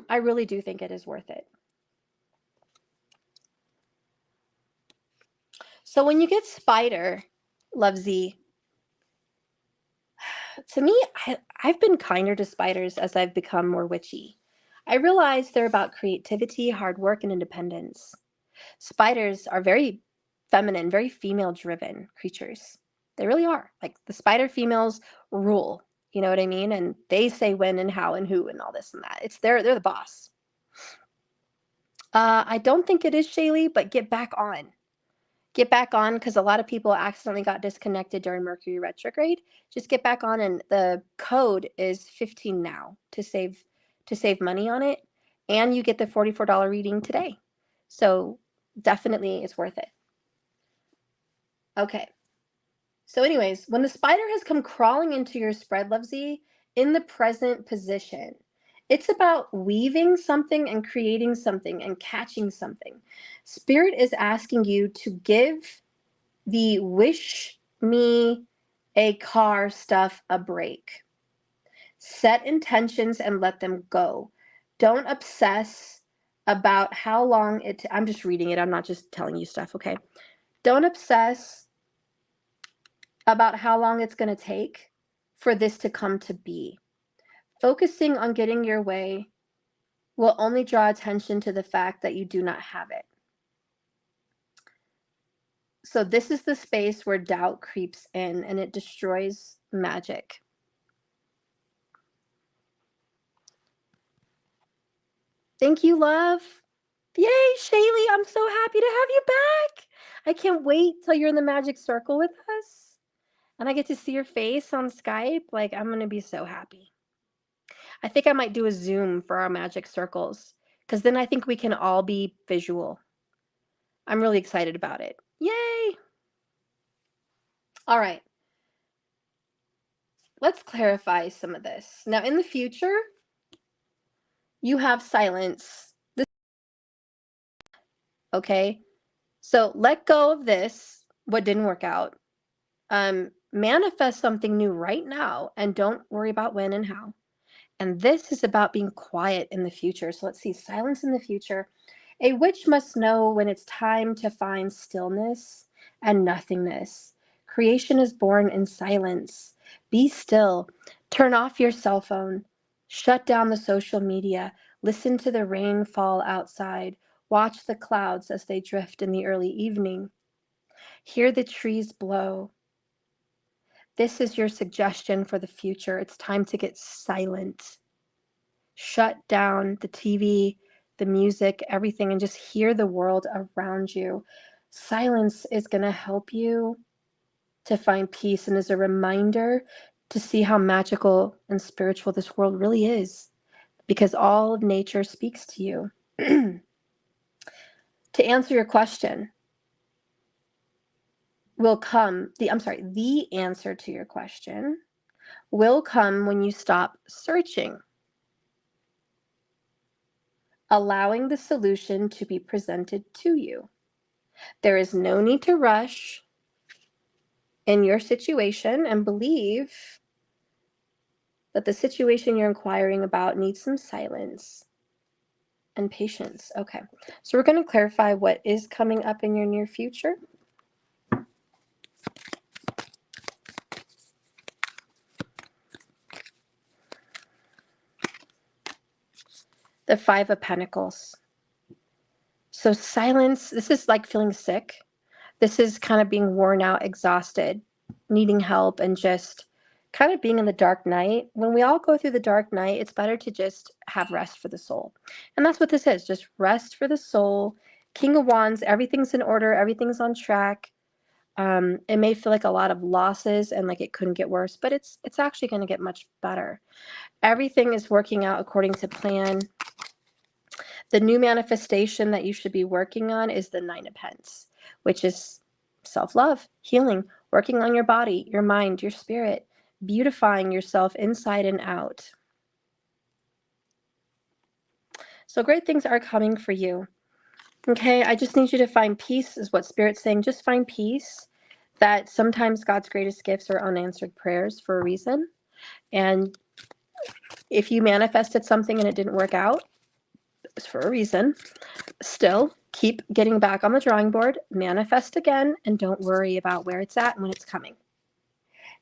I really do think it is worth it. So when you get spider, Lovesy, to me, I've been kinder to spiders as I've become more witchy. I realize they're about creativity, hard work, and independence. Spiders are very feminine, very female-driven creatures. They really are. Like the spider females rule, you know what I mean? And they say when and how and who and all this and that. They're the boss. I don't think it is Shaylee, but get back on. Get back on, because a lot of people accidentally got disconnected during Mercury retrograde. Just get back on, and the code is 15 now to save money on it, and you get the $44 reading today. So definitely it's worth it. Okay. So anyways, when the spider has come crawling into your spread, Lovesy, in the present position, it's about weaving something and creating something and catching something. Spirit is asking you to give the wish me a car stuff a break. Set intentions and let them go. Don't obsess about how long I'm just reading it. I'm not just telling you stuff, okay? Don't obsess about how long it's going to take for this to come to be. Focusing on getting your way will only draw attention to the fact that you do not have it. So this is the space where doubt creeps in and it destroys magic. Thank you, love. Yay, Shaylee, I'm so happy to have you back. I can't wait till you're in the magic circle with us and I get to see your face on Skype. Like, I'm going to be so happy. I think I might do a Zoom for our magic circles, because then I think we can all be visual. I'm really excited about it. Yay! All right. Let's clarify some of this. Now, in the future, you have silence. Okay? So let go of this, what didn't work out. Manifest something new right now and don't worry about when and how. And this is about being quiet in the future. So let's see, silence in the future. A witch must know when it's time to find stillness and nothingness. Creation is born in silence. Be still. Turn off your cell phone. Shut down the social media. Listen to the rain fall outside. Watch the clouds as they drift in the early evening. Hear the trees blow. This is your suggestion for the future. It's time to get silent. Shut down the TV, the music, everything, and just hear the world around you. Silence is going to help you to find peace and is a reminder to see how magical and spiritual this world really is, because all of nature speaks to you. To answer your question, the answer to your question will come when you stop searching, allowing the solution to be presented to you. There is no need to rush in your situation and believe that the situation you're inquiring about needs some silence and patience. Okay, so we're going to clarify what is coming up in your near future. The Five of Pentacles. So silence, this is like feeling sick. This is kind of being worn out, exhausted, needing help, and just kind of being in the dark night. When we all go through the dark night, it's better to just have rest for the soul. And that's what this is, just rest for the soul. King of Wands, everything's in order, everything's on track. It may feel like a lot of losses and like it couldn't get worse, but it's actually going to get much better. Everything is working out according to plan. The new manifestation that you should be working on is the Nine of Pentacles, which is self-love, healing, working on your body, your mind, your spirit, beautifying yourself inside and out. So great things are coming for you. Okay, I just need you to find peace, is what Spirit's saying. Just find peace. That sometimes God's greatest gifts are unanswered prayers for a reason. And if you manifested something and it didn't work out, it's for a reason. Still, keep getting back on the drawing board, manifest again, and don't worry about where it's at and when it's coming.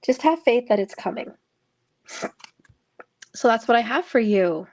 Just have faith that it's coming. So that's what I have for you.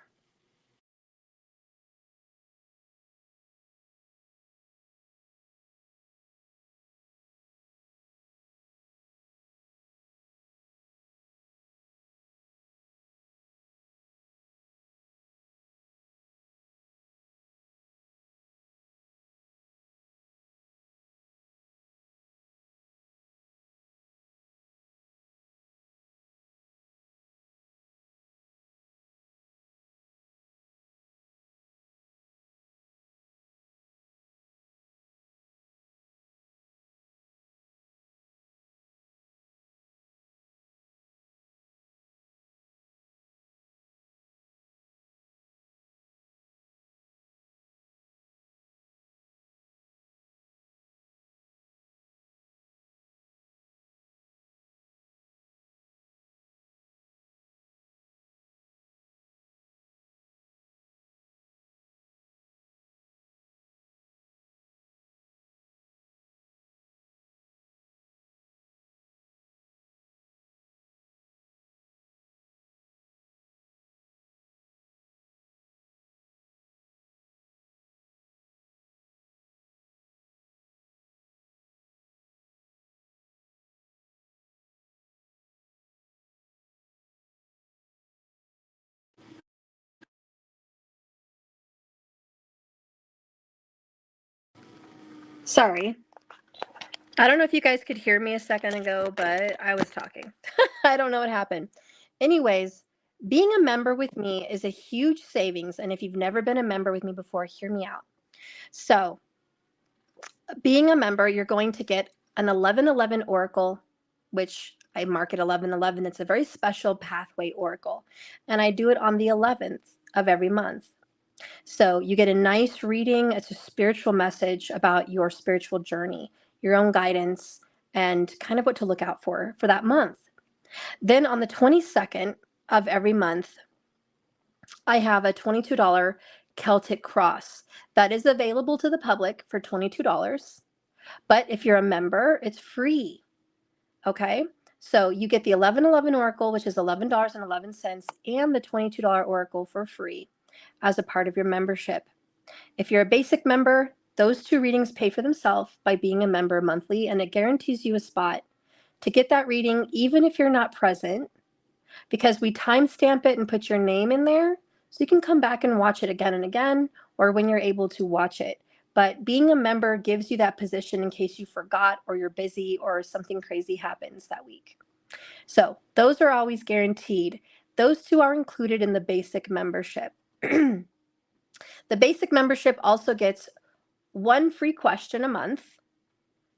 Sorry. I don't know if you guys could hear me a second ago, but I was talking. I don't know what happened. Anyways, being a member with me is a huge savings. And if you've never been a member with me before, hear me out. So, being a member, you're going to get an 1111 oracle, which I mark it 1111. It's a very special pathway oracle. And I do it on the 11th of every month. So you get a nice reading. It's a spiritual message about your spiritual journey, your own guidance, and kind of what to look out for that month. Then on the 22nd of every month, I have a $22 Celtic cross that is available to the public for $22. But if you're a member, it's free. Okay. So you get the 1111 Oracle, which is $11.11, and the $22 Oracle for free as a part of your membership. If you're a basic member, those two readings pay for themselves by being a member monthly, and it guarantees you a spot to get that reading, even if you're not present, because we timestamp it and put your name in there so you can come back and watch it again and again, or when you're able to watch it. But being a member gives you that position in case you forgot or you're busy or something crazy happens that week. So those are always guaranteed. Those two are included in the basic membership. The basic membership also gets one free question a month,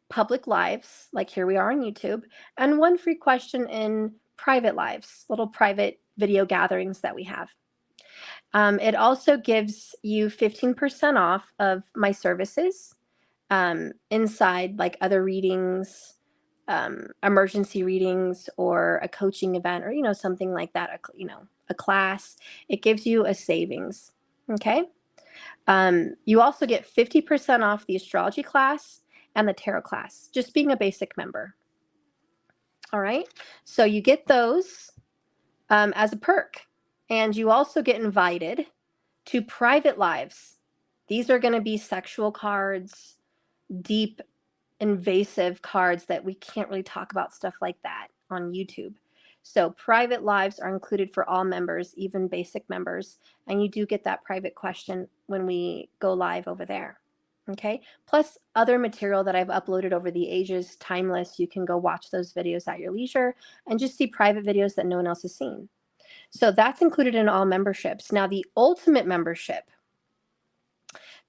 public lives, like here we are on YouTube, and one free question in private lives, little private video gatherings that we have. It also gives you 15% off of my services inside, like other readings, emergency readings, or a coaching event, or something like that. A class. It gives you a savings. Okay. You also get 50% off the astrology class and the tarot class, just being a basic member. All right. So you get those as a perk. And you also get invited to private lives. These are going to be sexual cards, deep, invasive cards that we can't really talk about stuff like that on YouTube. So private lives are included for all members, even basic members. And you do get that private question when we go live over there. Okay. Plus other material that I've uploaded over the ages, timeless. You can go watch those videos at your leisure and just see private videos that no one else has seen. So that's included in all memberships. Now, the ultimate membership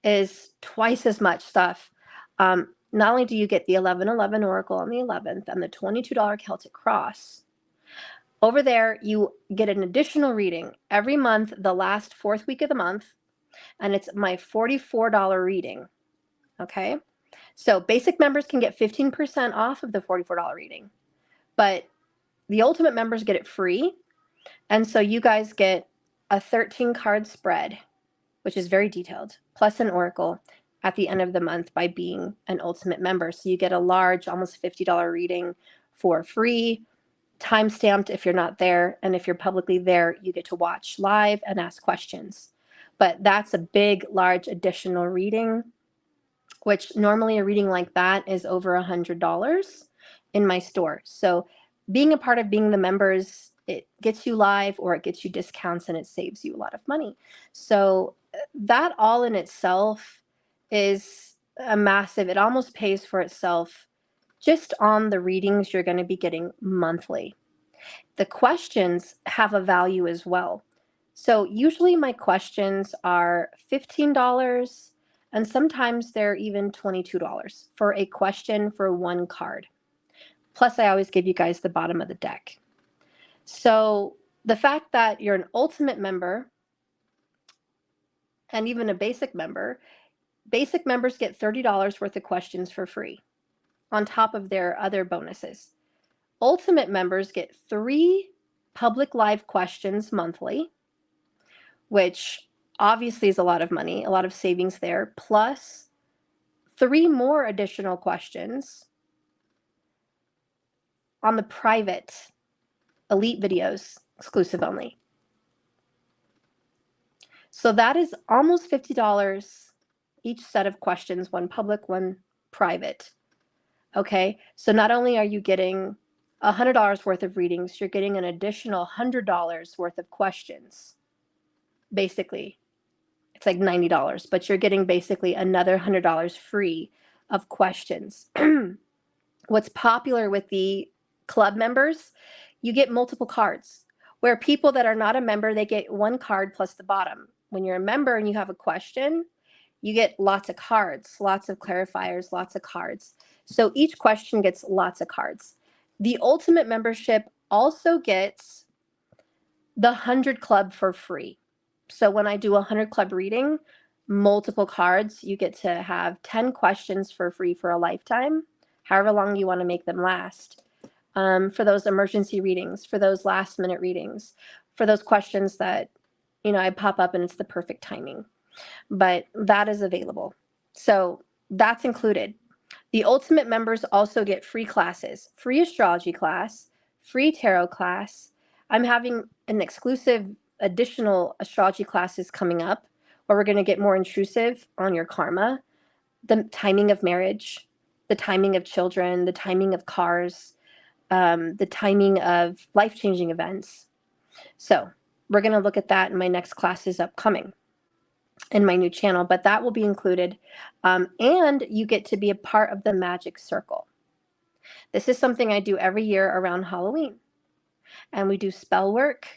is twice as much stuff. Not only do you get the 1111 Oracle on the 11th and the $22 Celtic Cross, over there you get an additional reading every month, the last fourth week of the month, and it's my $44 reading. Okay? So basic members can get 15% off of the $44 reading, but the ultimate members get it free. And so you guys get a 13 card spread, which is very detailed, plus an oracle at the end of the month by being an ultimate member. So you get a large, almost $50 reading for free, time-stamped if you're not there. And if you're publicly there, you get to watch live and ask questions. But that's a big, large additional reading, which normally a reading like that is over $100 in my store. So being a part of being the members, it gets you live or it gets you discounts and it saves you a lot of money. So that all in itself is a massive, it almost pays for itself just on the readings you're going to be getting monthly. The questions have a value as well. So usually my questions are $15 and sometimes they're even $22 for a question for one card. Plus I always give you guys the bottom of the deck. So the fact that you're an ultimate member and even a basic members get $30 worth of questions for free on top of their other bonuses. Ultimate members get 3 public live questions monthly, which obviously is a lot of money, a lot of savings there, plus 3 more additional questions on the private elite videos, exclusive only. So that is almost $50 each set of questions, one public, one private. Okay, so not only are you getting $100 worth of readings, you're getting an additional $100 worth of questions. Basically, it's like $90, but you're getting basically another $100 free of questions. What's popular with the club members, you get multiple cards. Where people that are not a member, they get one card plus the bottom. When you're a member and you have a question, you get lots of cards, lots of clarifiers, lots of cards. So each question gets lots of cards. The ultimate membership also gets the 100 Club for free. So when I do a 100 Club reading, multiple cards, you get to have 10 questions for free for a lifetime, however long you want to make them last. For those emergency readings, for those last minute readings, for those questions that, I pop up and it's the perfect timing. But that is available. So that's included. The ultimate members also get free classes, free astrology class, free tarot class. I'm having an exclusive additional astrology classes coming up where we're going to get more intrusive on your karma, the timing of marriage, the timing of children, the timing of cars, the timing of life-changing events. So we're going to look at that in my next classes upcoming in my new channel, but that will be included. And you get to be a part of the magic circle. This is something I do every year around Halloween. And we do spell work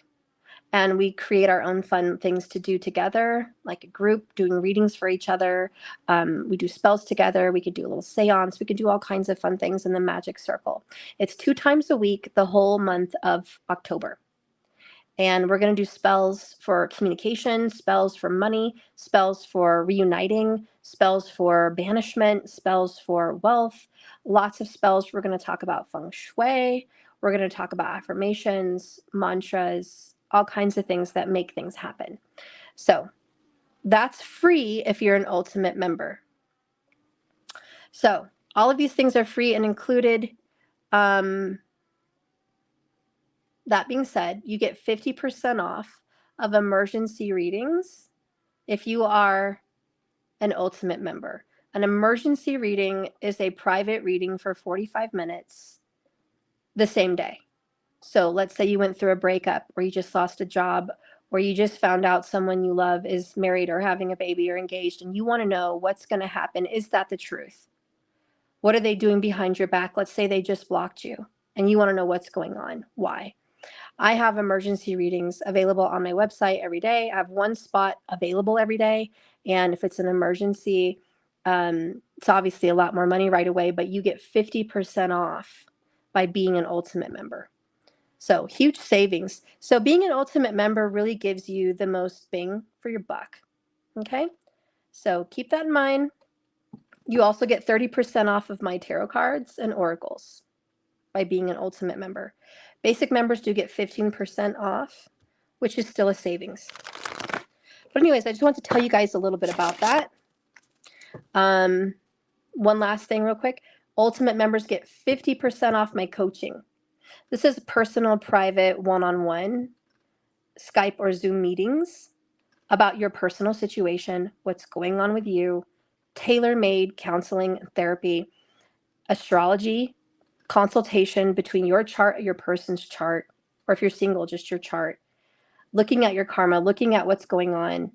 and we create our own fun things to do together, like a group doing readings for each other. We do spells together. We could do a little seance. We could do all kinds of fun things in the magic circle. It's 2 times a week, the whole month of October. And we're going to do spells for communication, spells for money, spells for reuniting, spells for banishment, spells for wealth, lots of spells. We're going to talk about feng shui. We're going to talk about affirmations, mantras, all kinds of things that make things happen. So that's free if you're an ultimate member. So all of these things are free and included. That being said, you get 50% off of emergency readings if you are an ultimate member. An emergency reading is a private reading for 45 minutes the same day. So let's say you went through a breakup or you just lost a job or you just found out someone you love is married or having a baby or engaged and you want to know what's going to happen. Is that the truth? What are they doing behind your back? Let's say they just blocked you and you want to know what's going on. Why? I have emergency readings available on my website every day. I have one spot available every day. And if it's an emergency, it's obviously a lot more money right away, but you get 50% off by being an ultimate member. So huge savings. So being an ultimate member really gives you the most bang for your buck. Okay. So keep that in mind. You also get 30% off of my tarot cards and oracles by being an ultimate member. Basic members do get 15% off, which is still a savings. But anyways, I just want to tell you guys a little bit about that. One last thing real quick. Ultimate members get 50% off my coaching. This is personal, private, one-on-one Skype or Zoom meetings about your personal situation, what's going on with you, tailor-made counseling, therapy, astrology, consultation between your chart, your person's chart, or if you're single, just your chart, looking at your karma, looking at what's going on.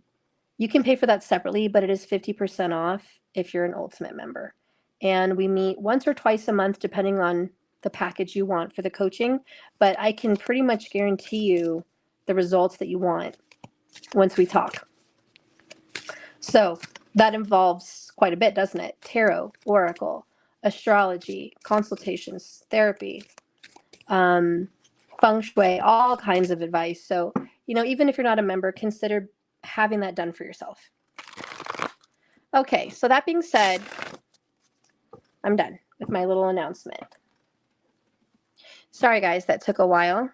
You can pay for that separately, but it is 50% off if you're an ultimate member. And we meet once or twice a month, depending on the package you want for the coaching, but I can pretty much guarantee you the results that you want once we talk. So that involves quite a bit, doesn't it? Tarot, oracle, astrology, consultations, therapy, feng shui, all kinds of advice. So, even if you're not a member, consider having that done for yourself. Okay, so that being said, I'm done with my little announcement. Sorry, guys, that took a while.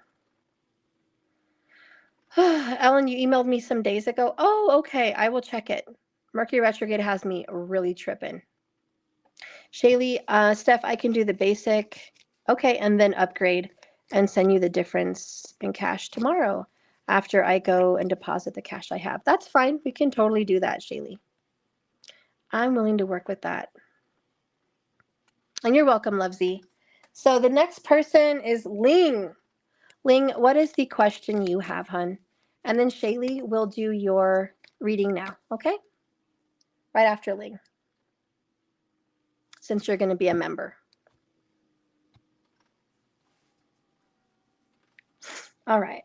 Ellen, you emailed me some days ago. Oh, okay, I will check it. Mercury retrograde has me really tripping. Shaylee, Steph, I can do the basic. Okay, and then upgrade and send you the difference in cash tomorrow after I go and deposit the cash I have. That's fine. We can totally do that, Shaylee. I'm willing to work with that. And you're welcome, Lovesy. So the next person is Ling. Ling, what is the question you have, hun? And then Shaylee will do your reading now, okay? Right after Ling. since you're going to be a member. All right.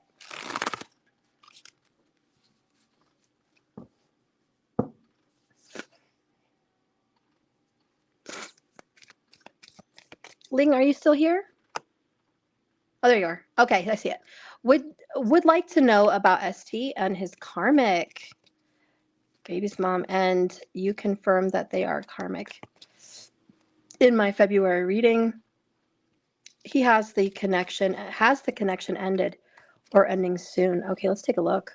Ling, are you still here? Oh, there you are. Okay, I see it. Would like to know about ST and his karmic. Baby's mom, and you confirm that they are karmic. In my February reading, he has the connection ended or ending soon. Okay, let's take a look.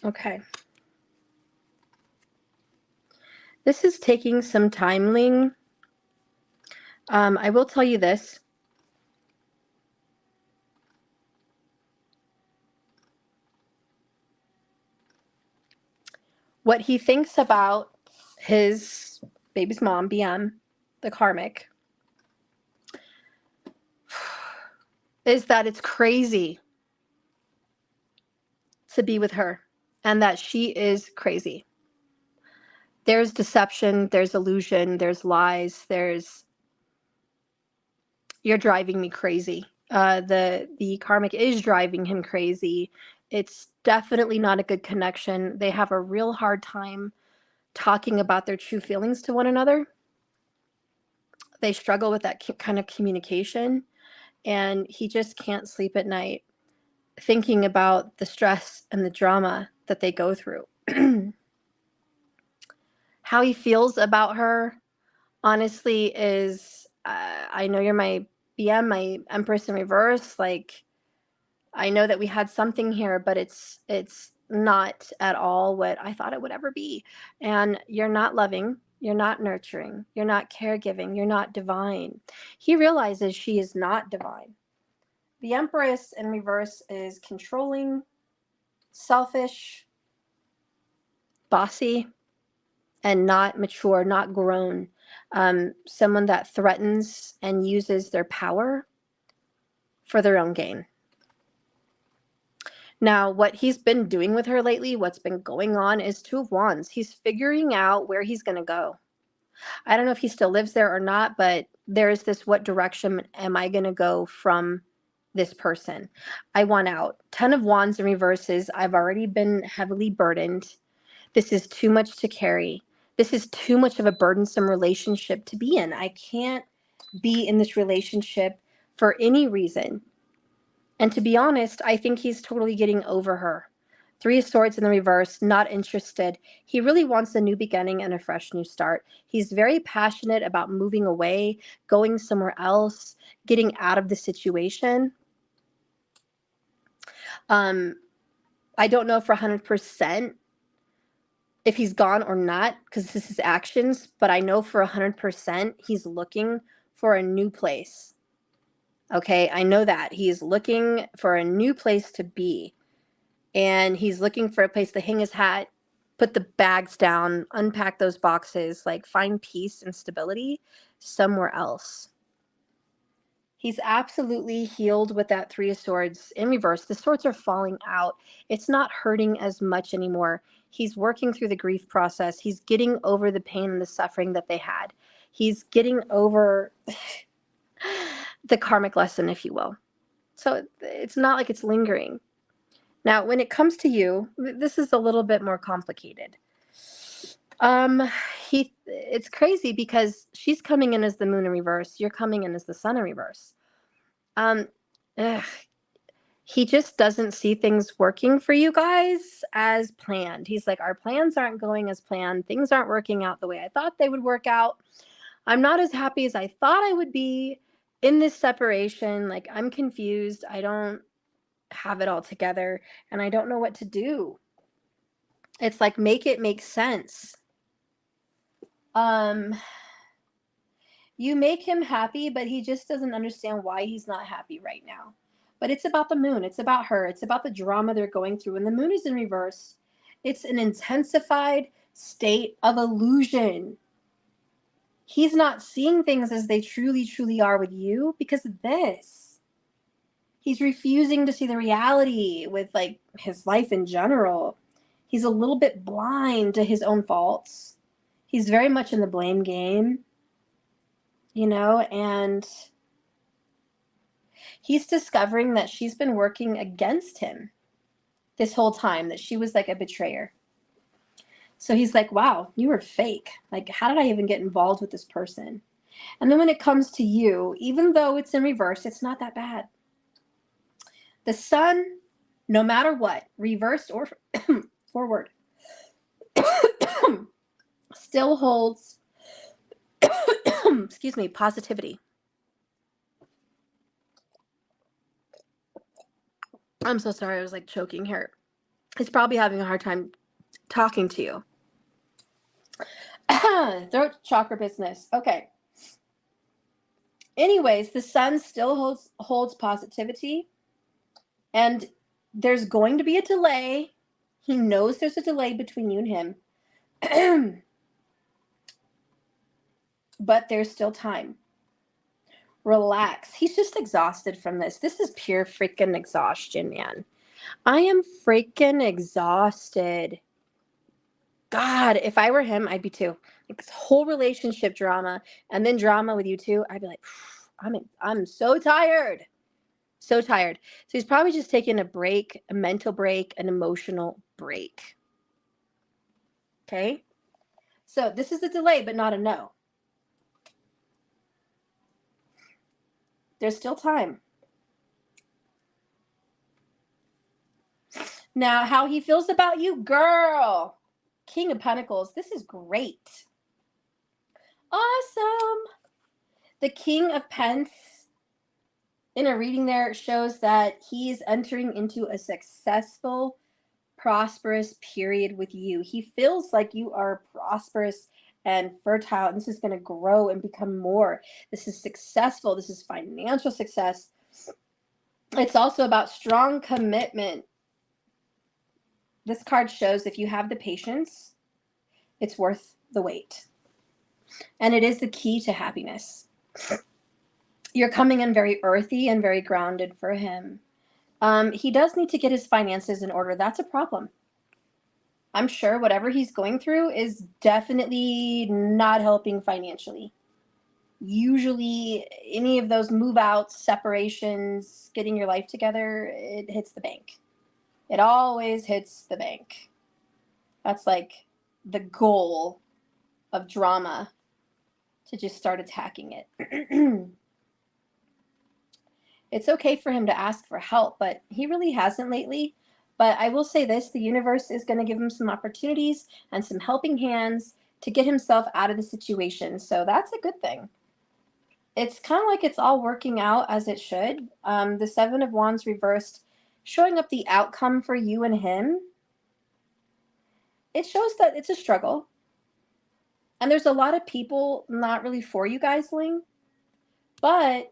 Okay. This is taking some time, Ling. I will tell you this. What he thinks about his baby's mom, BM, the karmic, is that it's crazy to be with her and that she is crazy. There's deception, there's illusion, there's lies, there's you're driving me crazy. The karmic is driving him crazy. It's definitely not a good connection. They have a real hard time talking about their true feelings to one another. They struggle with that kind of communication, and he just can't sleep at night thinking about the stress and the drama that they go through. How he feels about her, honestly, is I know you're my BM, my Empress in reverse. Like, I know that we had something here, but it's not at all what I thought it would ever be. And you're not loving, you're not nurturing, you're not caregiving, you're not divine. He realizes she is not divine. The Empress in reverse is controlling, selfish, bossy, and not mature, not grown. Someone that threatens and uses their power for their own gain. Now, what he's been doing with her lately, what's been going on, is Two of Wands. He's figuring out where he's going to go. I don't know if he still lives there or not, but there's this, what direction am I going to go from this person? I want out. 10 of Wands in reverses. I've already been heavily burdened. This is too much to carry. This is too much of a burdensome relationship to be in. I can't be in this relationship for any reason. And to be honest, I think he's totally getting over her. 3 of Swords in the reverse, not interested. He really wants a new beginning and a fresh new start. He's very passionate about moving away, going somewhere else, getting out of the situation. I don't know for 100% if he's gone or not, because this is his actions, but I know for 100% he's looking for a new place. Okay, I know that. He's looking for a new place to be. And he's looking for a place to hang his hat, put the bags down, unpack those boxes, like find peace and stability somewhere else. He's absolutely healed with that 3 of Swords in reverse. The swords are falling out. It's not hurting as much anymore. He's working through the grief process. He's getting over the pain and the suffering that they had. He's getting over the karmic lesson, if you will. So it's not like it's lingering. Now, when it comes to you, this is a little bit more complicated. It's crazy because she's coming in as the moon in reverse. You're coming in as the sun in reverse. Ugh. He just doesn't see things working for you guys as planned. He's like, our plans aren't going as planned. Things aren't working out the way I thought they would work out. I'm not as happy as I thought I would be in this separation. Like, I'm confused. I don't have it all together and I don't know what to do. It's like, make it make sense. You make him happy, but he just doesn't understand why he's not happy right now. But it's about the moon. It's about her. It's about the drama they're going through. When the moon is in reverse, it's an intensified state of illusion. He's not seeing things as they truly, truly are with you because of this. He's refusing to see the reality with like his life in general. He's a little bit blind to his own faults. He's very much in the blame game, you know, and he's discovering that she's been working against him this whole time, that she was like a betrayer. So he's like, wow, you were fake. Like, how did I even get involved with this person? And then when it comes to you, even though it's in reverse, it's not that bad. The sun, no matter what, reversed or forward, still holds, excuse me, positivity. I'm so sorry. I was like choking here. He's probably having a hard time talking to you. Throat chakra business. Okay. Anyways, the sun still holds positivity. And there's going to be a delay. He knows there's a delay between you and him. But there's still time. Relax. He's just exhausted from this. This is pure freaking exhaustion, man. I am freaking exhausted. God, if I were him, I'd be too. Like, this whole relationship drama and then drama with you too, I'd be like, I'm so tired. So tired. So he's probably just taking a break, a mental break, an emotional break. Okay? So this is a delay, but not a no. There's still time. Now, how he feels about you, girl. King of Pentacles. This is great. Awesome. The King of Pence in a reading there shows that he's entering into a successful, prosperous period with you. He feels like you are prosperous and fertile, and this is going to grow and become more. This is successful. This is financial success. It's also about strong commitment. This card shows if you have the patience, it's worth the wait. And it is the key to happiness. You're coming in very earthy and very grounded for him. He does need to get his finances in order. That's a problem. I'm sure whatever he's going through is definitely not helping financially. Usually any of those move outs, separations, getting your life together, it hits the bank. It always hits the bank. That's like the goal of drama, to just start attacking it. It's okay for him to ask for help, but he really hasn't lately. But I will say this, the universe is going to give him some opportunities and some helping hands to get himself out of the situation. So that's a good thing. It's kind of like it's all working out as it should. The Seven of Wands reversed, showing up the outcome for you and him. It shows that it's a struggle. And there's a lot of people not really for you guys, Ling. But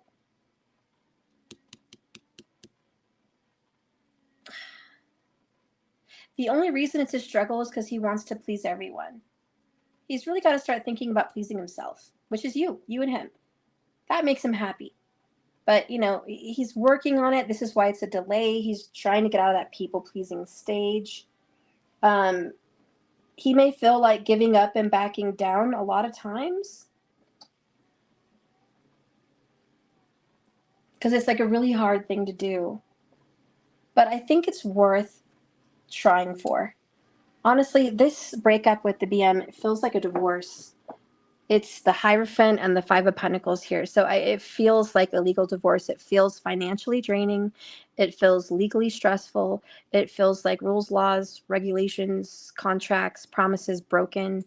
the only reason it's a struggle is because he wants to please everyone. He's really got to start thinking about pleasing himself, which is you and him. That makes him happy. But, you know, he's working on it. This is why it's a delay. He's trying to get out of that people-pleasing stage. he may feel like giving up and backing down a lot of times. Because it's like a really hard thing to do. But I think it's worth trying for. Honestly, this breakup with the BM, it feels like a divorce. It's the Hierophant and the Five of Pentacles here. So it feels like a legal divorce. It feels financially draining. It feels legally stressful. It feels like rules, laws, regulations, contracts, promises broken,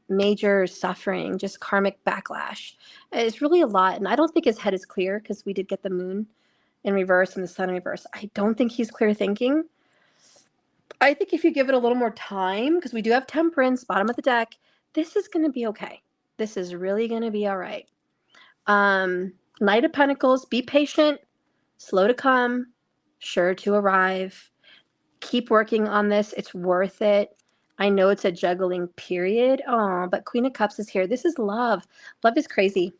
major suffering, just karmic backlash. It's really a lot. And I don't think his head is clear because we did get the moon in reverse and the sun in reverse. I don't think he's clear thinking. I think if you give it a little more time, because we do have Temperance, bottom of the deck, this is going to be okay. This is really going to be all right. Knight of Pentacles, be patient, slow to come, sure to arrive. Keep working on this. It's worth it. I know it's a juggling period. Oh, but Queen of Cups is here. This is love. Love is crazy,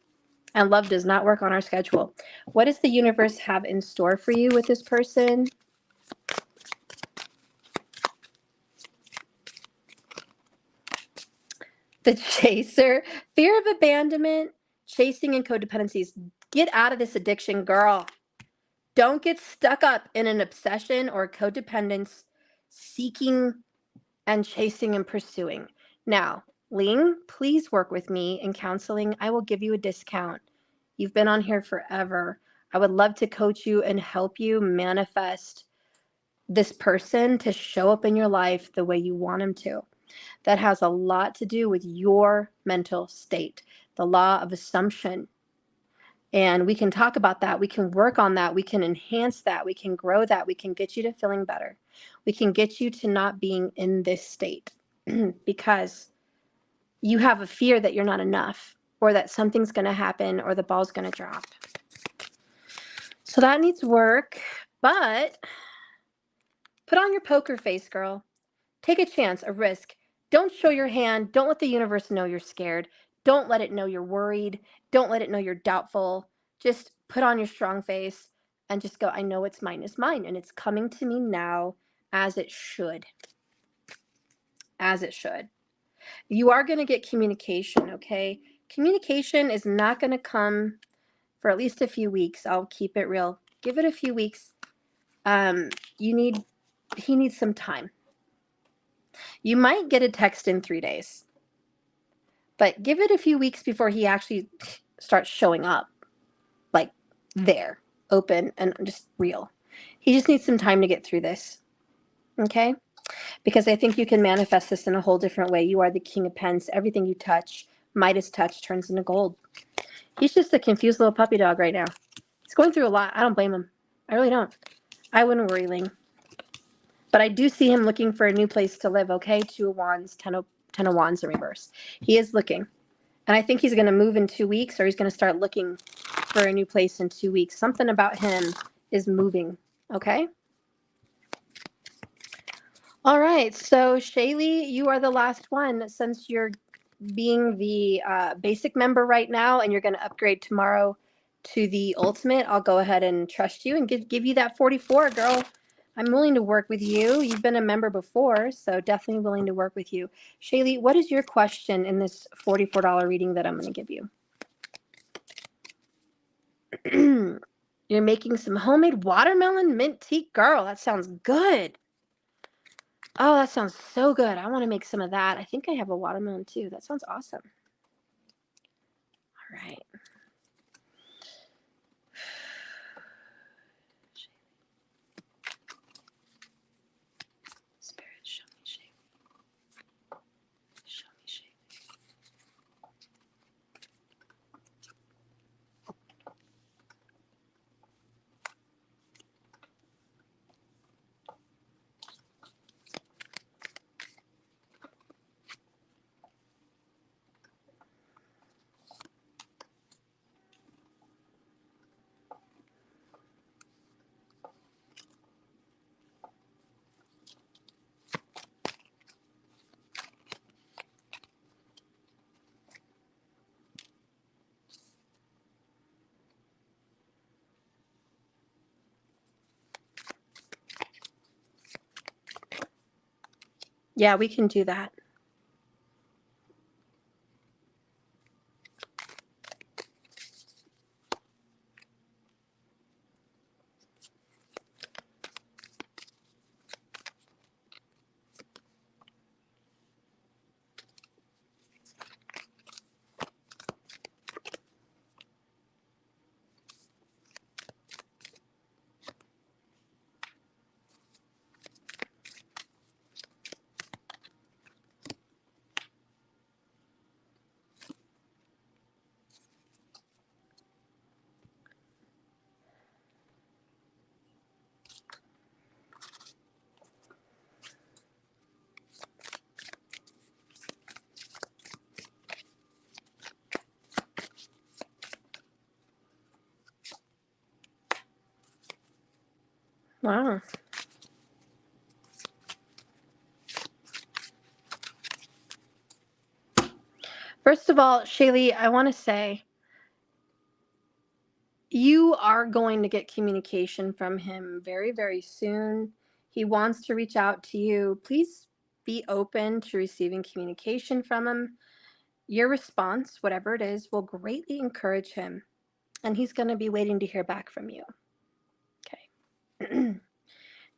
and love does not work on our schedule. What does the universe have in store for you with this person? The Chaser, fear of abandonment, chasing and codependencies. Get out of this addiction, girl. Don't get stuck up in an obsession or codependence, seeking and chasing and pursuing. Now, Ling, please work with me in counseling. I will give you a discount. You've been on here forever. I would love to coach you and help you manifest this person to show up in your life the way you want him to. That has a lot to do with your mental state, the law of assumption. And we can talk about that. We can work on that. We can enhance that. We can grow that. We can get you to feeling better. We can get you to not being in this state because you have a fear that you're not enough or that something's going to happen or the ball's going to drop. So that needs work, but put on your poker face, girl. Take a chance, a risk. Don't show your hand. Don't let the universe know you're scared. Don't let it know you're worried. Don't let it know you're doubtful. Just put on your strong face and just go, I know it's mine is mine. And it's coming to me now as it should. As it should. You are going to get communication, okay? Communication is not going to come for at least a few weeks. I'll keep it real. Give it a few weeks. He needs some time. You might get a text in 3 days, but give it a few weeks before he actually starts showing up, like there, open and just real. He just needs some time to get through this, okay? Because I think you can manifest this in a whole different way. You are the King of Pens. Everything you touch, Midas touch, turns into gold. He's just a confused little puppy dog right now. He's going through a lot. I don't blame him. I really don't. I wouldn't worry, Ling. But I do see him looking for a new place to live, okay? 2 of Wands, 10 of Wands in reverse. He is looking. And I think he's going to move in 2 weeks, or he's going to start looking for a new place in 2 weeks. Something about him is moving, okay? All right, so Shaylee, you are the last one. Since you're being the basic member right now and you're going to upgrade tomorrow to the ultimate, I'll go ahead and trust you and give you that 44, girl. I'm willing to work with you. You've been a member before, so definitely willing to work with you. Shaylee, what is your question in this $44 reading that I'm going to give you? You're making some homemade watermelon mint tea. Girl, that sounds good. Oh, that sounds so good. I want to make some of that. I think I have a watermelon too. That sounds awesome. All right. Spirit, show me shape. Show me shape. Yeah, we can do that. Wow. First of all, Shaylee, I want to say you are going to get communication from him very, very soon. He wants to reach out to you. Please be open to receiving communication from him. Your response, whatever it is, will greatly encourage him, and he's going to be waiting to hear back from you. Okay.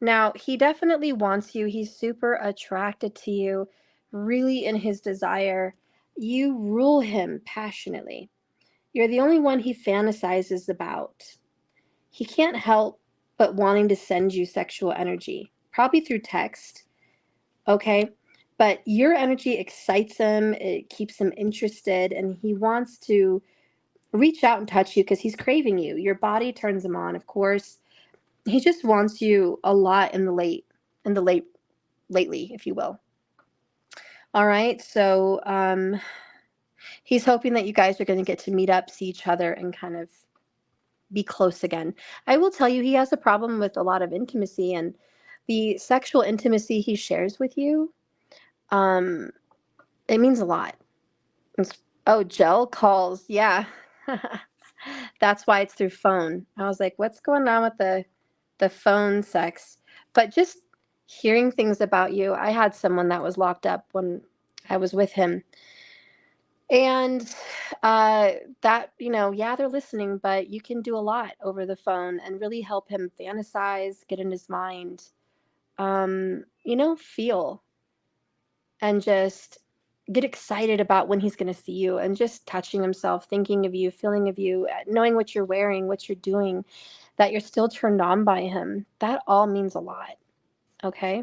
Now, he definitely wants you. He's super attracted to you, really in his desire. You rule him passionately. You're the only one he fantasizes about. He can't help but wanting to send you sexual energy, probably through text, okay? But your energy excites him, it keeps him interested, and he wants to reach out and touch you because he's craving you. Your body turns him on, of course. He just wants you a lot lately, if you will. All right, so he's hoping that you guys are going to get to meet up, see each other, and kind of be close again. I will tell you, he has a problem with a lot of intimacy, and the sexual intimacy he shares with you, it means a lot. Oh, gel calls, yeah. That's why it's through phone. I was like, what's going on with the phone sex? But just hearing things about you. I had someone that was locked up when I was with him. And that, yeah, they're listening, but you can do a lot over the phone and really help him fantasize, get in his mind, feel and just get excited about when he's going to see you and just touching himself, thinking of you, feeling of you, knowing what you're wearing, what you're doing, that you're still turned on by him. That all means a lot. Okay.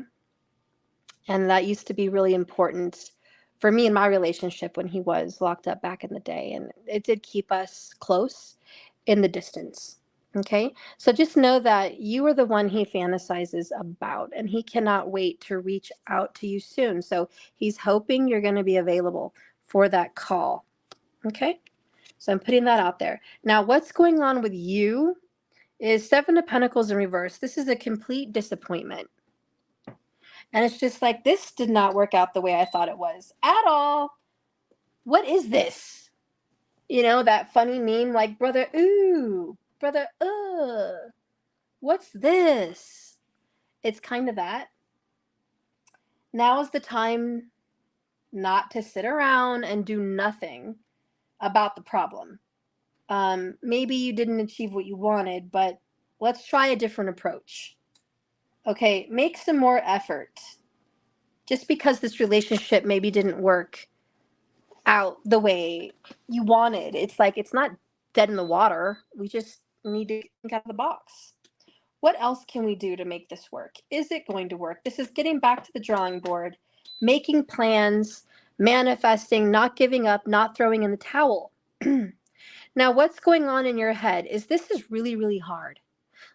And that used to be really important for me in my relationship when he was locked up back in the day. And it did keep us close in the distance. Okay. So just know that you are the one he fantasizes about, and he cannot wait to reach out to you soon. So he's hoping you're going to be available for that call. Okay. So I'm putting that out there. Now, what's going on with you is Seven of Pentacles in reverse. This is a complete disappointment. And it's just like, this did not work out the way I thought it was at all. What is this? That funny meme like, brother, ooh, brother, what's this? It's kind of that. Now is the time not to sit around and do nothing about the problem. Maybe you didn't achieve what you wanted, but let's try a different approach. Okay, make some more effort. Just because this relationship maybe didn't work out the way you wanted, it's like it's not dead in the water. We just need to think out of the box. What else can we do to make this work? Is it going to work? This is getting back to the drawing board, making plans, manifesting, not giving up, not throwing in the towel. Now, what's going on in your head is this is really, really hard.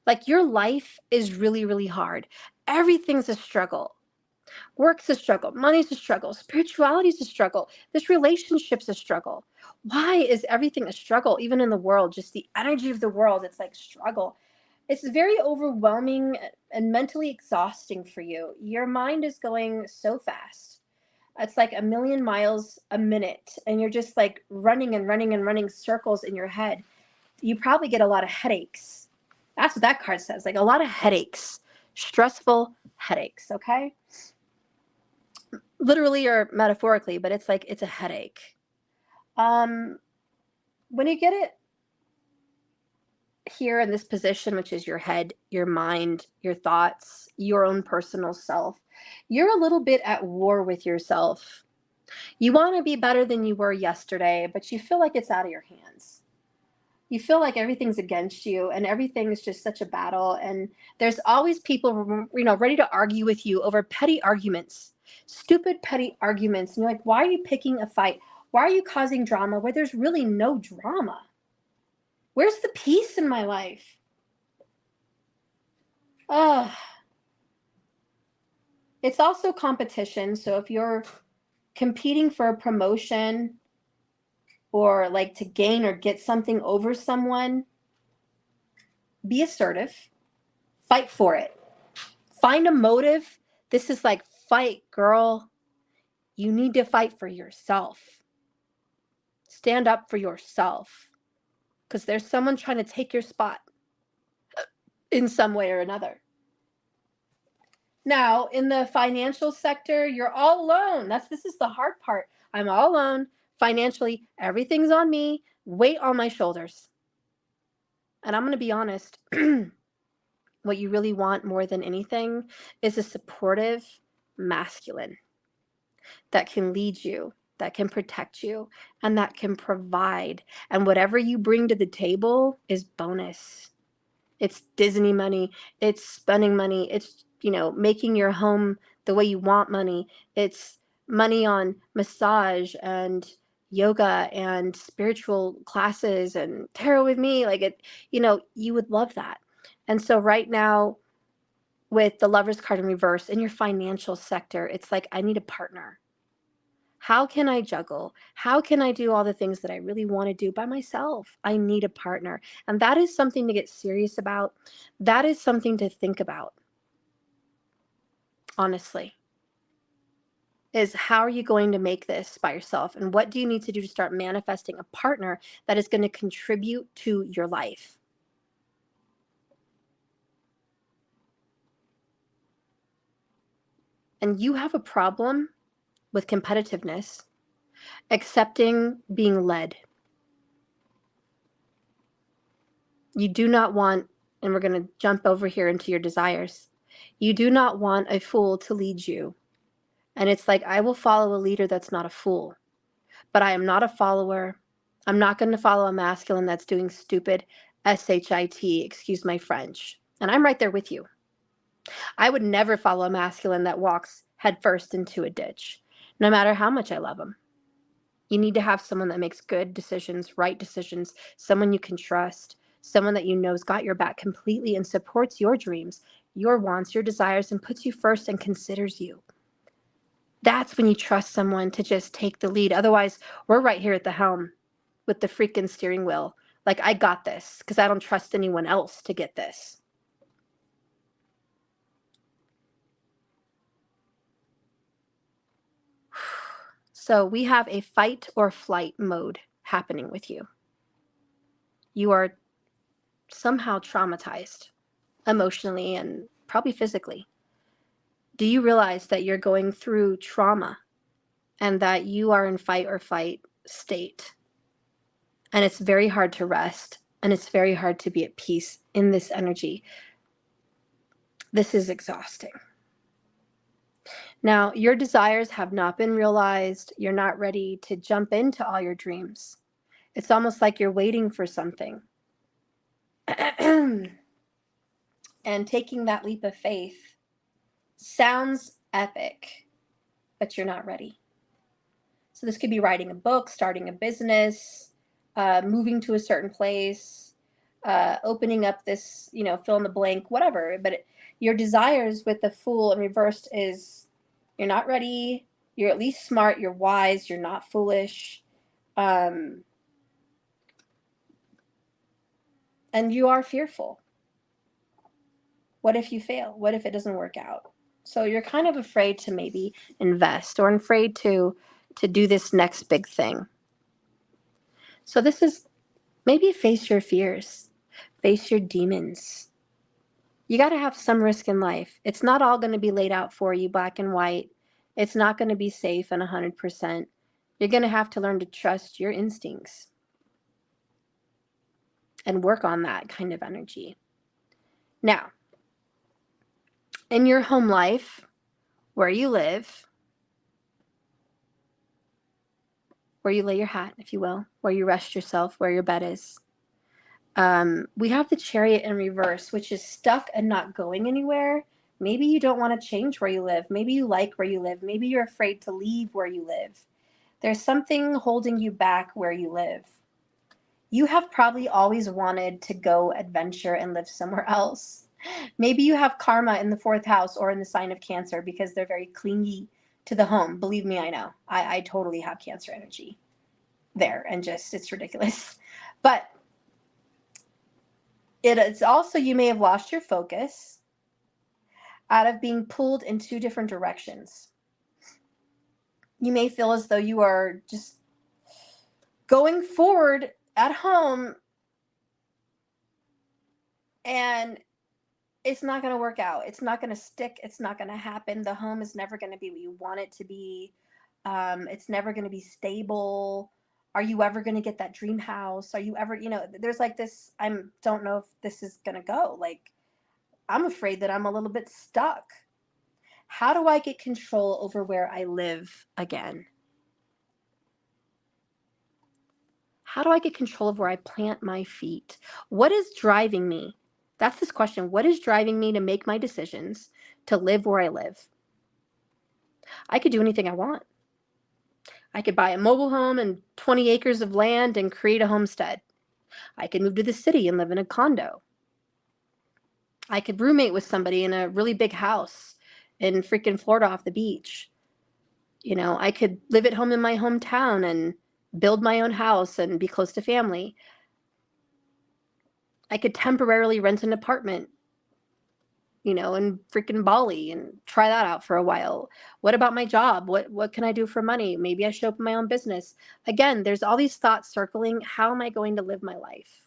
Like, your life is really, really hard. Everything's a struggle. Work's a struggle. Money's a struggle. Spirituality's a struggle. This relationship's a struggle. Why is everything a struggle? Even in the world, just the energy of the world, it's like struggle. It's very overwhelming and mentally exhausting for you. Your mind is going so fast. It's like 1,000,000 miles a minute, and you're just like running and running and running circles in your head. You probably get a lot of headaches. That's what that card says, like a lot of headaches, stressful headaches, okay? literally or metaphorically, but it's like it's a headache. When you get it here in this position, which is your head, your mind, your thoughts, your own personal self, you're a little bit at war with yourself. You want to be better than you were yesterday, but you feel like it's out of your hands. You feel like everything's against you and everything is just such a battle. And there's always people, ready to argue with you over petty arguments, stupid petty arguments. And you're like, why are you picking a fight? Why are you causing drama where there's really no drama? Where's the peace in my life? It's also competition. So if you're competing for a promotion or like to gain or get something over someone, be assertive, fight for it. Find a motive. This is like, fight, girl. You need to fight for yourself. Stand up for yourself. Because there's someone trying to take your spot in some way or another. Now, in the financial sector, you're all alone. This is the hard part. I'm all alone. Financially, everything's on me. Weight on my shoulders. And I'm going to be honest. What you really want more than anything is a supportive masculine that can lead you, that can protect you, and that can provide. And whatever you bring to the table is bonus. It's Disney money. It's spending money. It's, making your home the way you want money. It's money on massage and yoga and spiritual classes and tarot with me. Like it, you would love that. And so right now, with the Lovers card in reverse in your financial sector, it's like, I need a partner. How can I juggle? How can I do all the things that I really want to do by myself? I need a partner. And that is something to get serious about. That is something to think about, honestly, is how are you going to make this by yourself? And what do you need to do to start manifesting a partner that is going to contribute to your life? And you have a problem with competitiveness, accepting being led. You do not want, and we're going to jump over here into your desires. You do not want a fool to lead you. And it's like, I will follow a leader that's not a fool. But I am not a follower. I'm not going to follow a masculine that's doing stupid SHIT, excuse my French. And I'm right there with you. I would never follow a masculine that walks headfirst into a ditch, no matter how much I love him. You need to have someone that makes good decisions, right decisions, someone you can trust, someone that you know's got your back completely and supports your dreams, your wants, your desires, and puts you first and considers you. That's when you trust someone to just take the lead. Otherwise, we're right here at the helm with the freaking steering wheel. Like, I got this because I don't trust anyone else to get this. So we have a fight or flight mode happening with you. You are somehow traumatized emotionally and probably physically. Do you realize that you're going through trauma and that you are in fight or flight state? And it's very hard to rest, and it's very hard to be at peace in this energy. This is exhausting. Now, your desires have not been realized. You're not ready to jump into all your dreams. It's almost like you're waiting for something. And taking that leap of faith sounds epic, but you're not ready. So this could be writing a book, starting a business, moving to a certain place, opening up this, fill in the blank, whatever. But your desires with the Fool in reversed is you're not ready. You're at least smart. You're wise. You're not foolish. And you are fearful. What if you fail? What if it doesn't work out? So you're kind of afraid to maybe invest or afraid to do this next big thing. So this is maybe face your fears, face your demons. You got to have some risk in life. It's not all going to be laid out for you, black and white. It's not going to be safe and 100%. You're going to have to learn to trust your instincts and work on that kind of energy. Now, in your home life, where you live, where you lay your hat, if you will, where you rest yourself, where your bed is, we have the Chariot in reverse, which is stuck and not going anywhere. Maybe you don't want to change where you live. Maybe you like where you live. Maybe you're afraid to leave where you live. There's something holding you back where you live. You have probably always wanted to go adventure and live somewhere else. Maybe you have karma in the 4th house or in the sign of Cancer because they're very clingy to the home. Believe me, I know. I totally have Cancer energy there, and just, it's ridiculous. But it's also, you may have lost your focus out of being pulled in 2 different directions. You may feel as though you are just going forward at home and it's not going to work out. It's not going to stick. It's not going to happen. The home is never going to be what you want it to be. It's never going to be stable. Are you ever going to get that dream house? Are you ever, there's like this, don't know if this is going to go. Like, I'm afraid that I'm a little bit stuck. How do I get control over where I live again? How do I get control of where I plant my feet? What is driving me? That's this question. What is driving me to make my decisions to live where I live? I could do anything I want. I could buy a mobile home and 20 acres of land and create a homestead. I could move to the city and live in a condo. I could roommate with somebody in a really big house in freaking Florida off the beach. I could live at home in my hometown and build my own house and be close to family. I could temporarily rent an apartment, in freaking Bali and try that out for a while. What about my job? What can I do for money? Maybe I should open my own business. Again, there's all these thoughts circling. How am I going to live my life?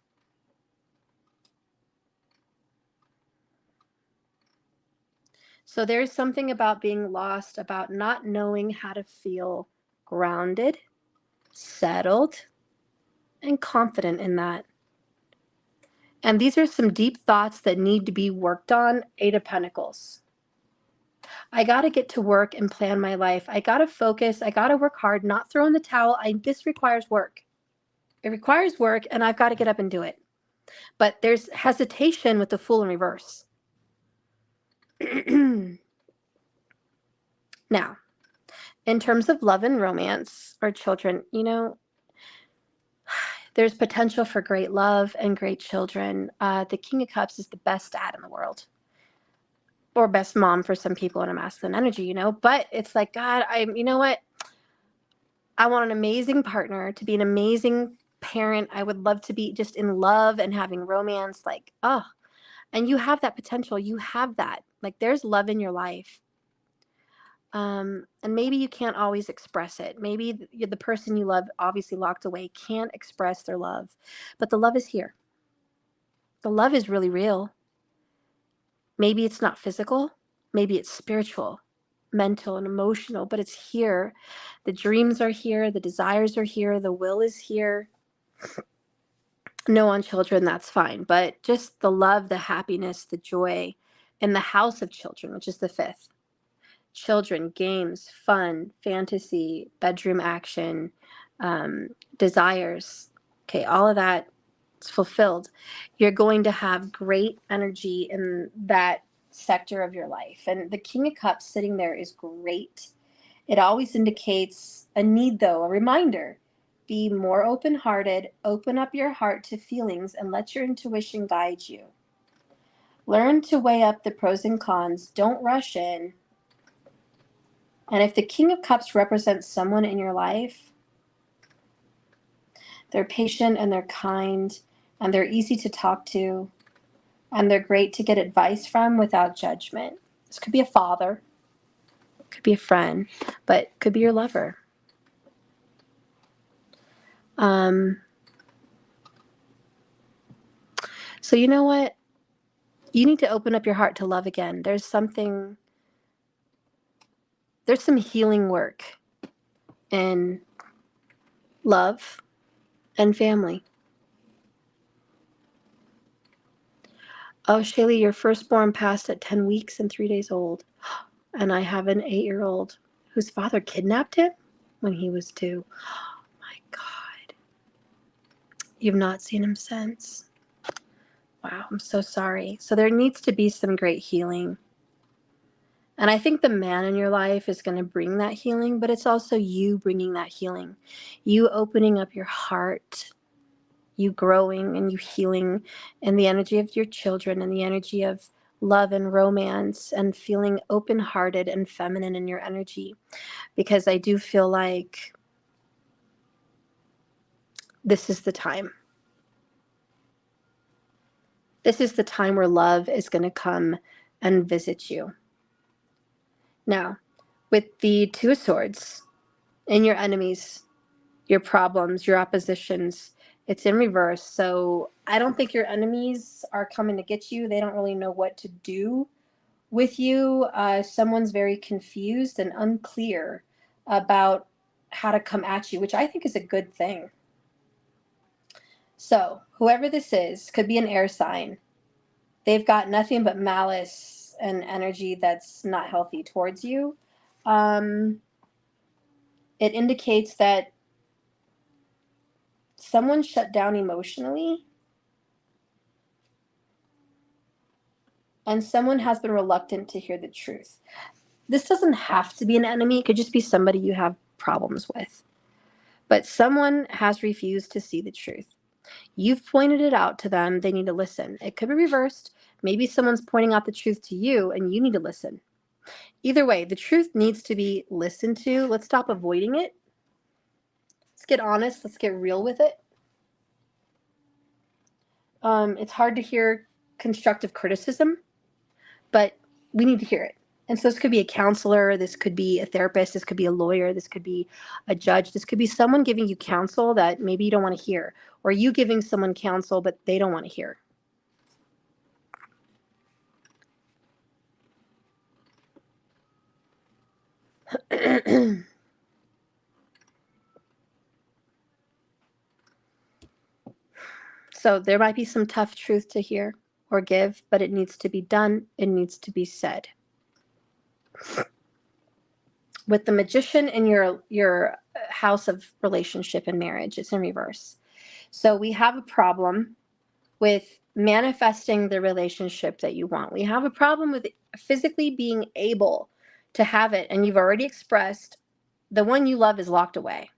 So there's something about being lost, about not knowing how to feel grounded, settled, and confident in that. And these are some deep thoughts that need to be worked on. 8 of Pentacles. I got to get to work and plan my life. I got to focus. I got to work hard, not throw in the towel. This requires work. It requires work, and I've got to get up and do it. But there's hesitation with the Fool in reverse. Now, in terms of love and romance or children, there's potential for great love and great children. The King of Cups is the best dad in the world. Or best mom for some people in a masculine energy, But it's like, God, you know what? I want an amazing partner, to be an amazing parent. I would love to be just in love and having romance. Like, and you have that potential. You have that. Like, there's love in your life. And maybe you can't always express it. Maybe the person you love, obviously locked away, can't express their love. But the love is here. The love is really real. Maybe it's not physical. Maybe it's spiritual, mental, and emotional, but it's here. The dreams are here. The desires are here. The will is here. No on children, that's fine. But just the love, the happiness, the joy in the house of children, which is the 5th. Children, games, fun, fantasy, bedroom action, desires. Okay, all of that is fulfilled. You're going to have great energy in that sector of your life. And the King of Cups sitting there is great. It always indicates a need, though, a reminder. Be more open-hearted, open up your heart to feelings, and let your intuition guide you. Learn to weigh up the pros and cons. Don't rush in. And if the King of Cups represents someone in your life, they're patient and they're kind and they're easy to talk to and they're great to get advice from without judgment. This could be a father, could be a friend, but could be your lover. So you know what? You need to open up your heart to love again. There's something there's some healing work in love and family. Oh, Shaylee, your firstborn passed at 10 weeks and 3 days old. And I have an 8-year-old whose father kidnapped him when he was 2. Oh my God. You've not seen him since. Wow, I'm so sorry. So there needs to be some great healing. And I think the man in your life is going to bring that healing, but it's also you bringing that healing. You opening up your heart, you growing and you healing in the energy of your children and the energy of love and romance and feeling open-hearted and feminine in your energy. Because I do feel like this is the time. This is the time where love is going to come and visit you. Now, with the 2 of Swords and your enemies, your problems, your oppositions, it's in reverse. So I don't think your enemies are coming to get you. They don't really know what to do with you. Someone's very confused and unclear about how to come at you, which I think is a good thing. So whoever this is could be an air sign. They've got nothing but malice and energy that's not healthy towards you. It indicates that someone shut down emotionally and someone has been reluctant to hear the truth. This doesn't have to be an enemy. It could just be somebody you have problems with. But someone has refused to see the truth. You've pointed it out to them. They need to listen. It could be reversed. Maybe someone's pointing out the truth to you and you need to listen. Either way, the truth needs to be listened to. Let's stop avoiding it. Let's get honest. Let's get real with it. It's hard to hear constructive criticism, but we need to hear it. And so this could be a counselor, this could be a therapist, this could be a lawyer, this could be a judge, this could be someone giving you counsel that maybe you don't want to hear, or you giving someone counsel but they don't want to hear. So there might be some tough truth to hear or give, but it needs to be done. It needs to be said. With the Magician in your house of relationship and marriage, it's in reverse. So we have a problem with manifesting the relationship that you want. We have a problem with physically being able to have it, and you've already expressed the one you love is locked away.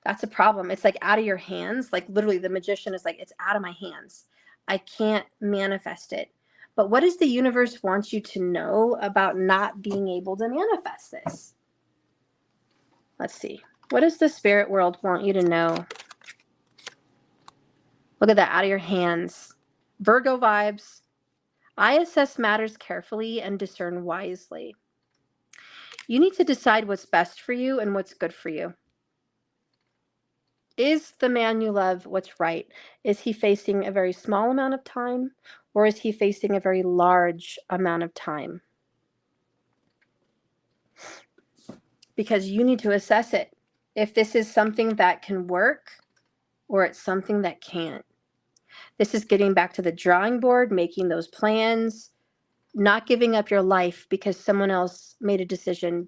That's a problem. It's like out of your hands. Like literally the Magician is like, it's out of my hands. I can't manifest it. But what does the universe want you to know about not being able to manifest this? Let's see. What does the spirit world want you to know? Look at that, out of your hands. Virgo vibes. I assess matters carefully and discern wisely. You need to decide what's best for you and what's good for you. Is the man you love what's right? Is he facing a very small amount of time, or is he facing a very large amount of time? Because you need to assess it. If this is something that can work, or it's something that can't. This is getting back to the drawing board, making those plans, not giving up your life because someone else made a decision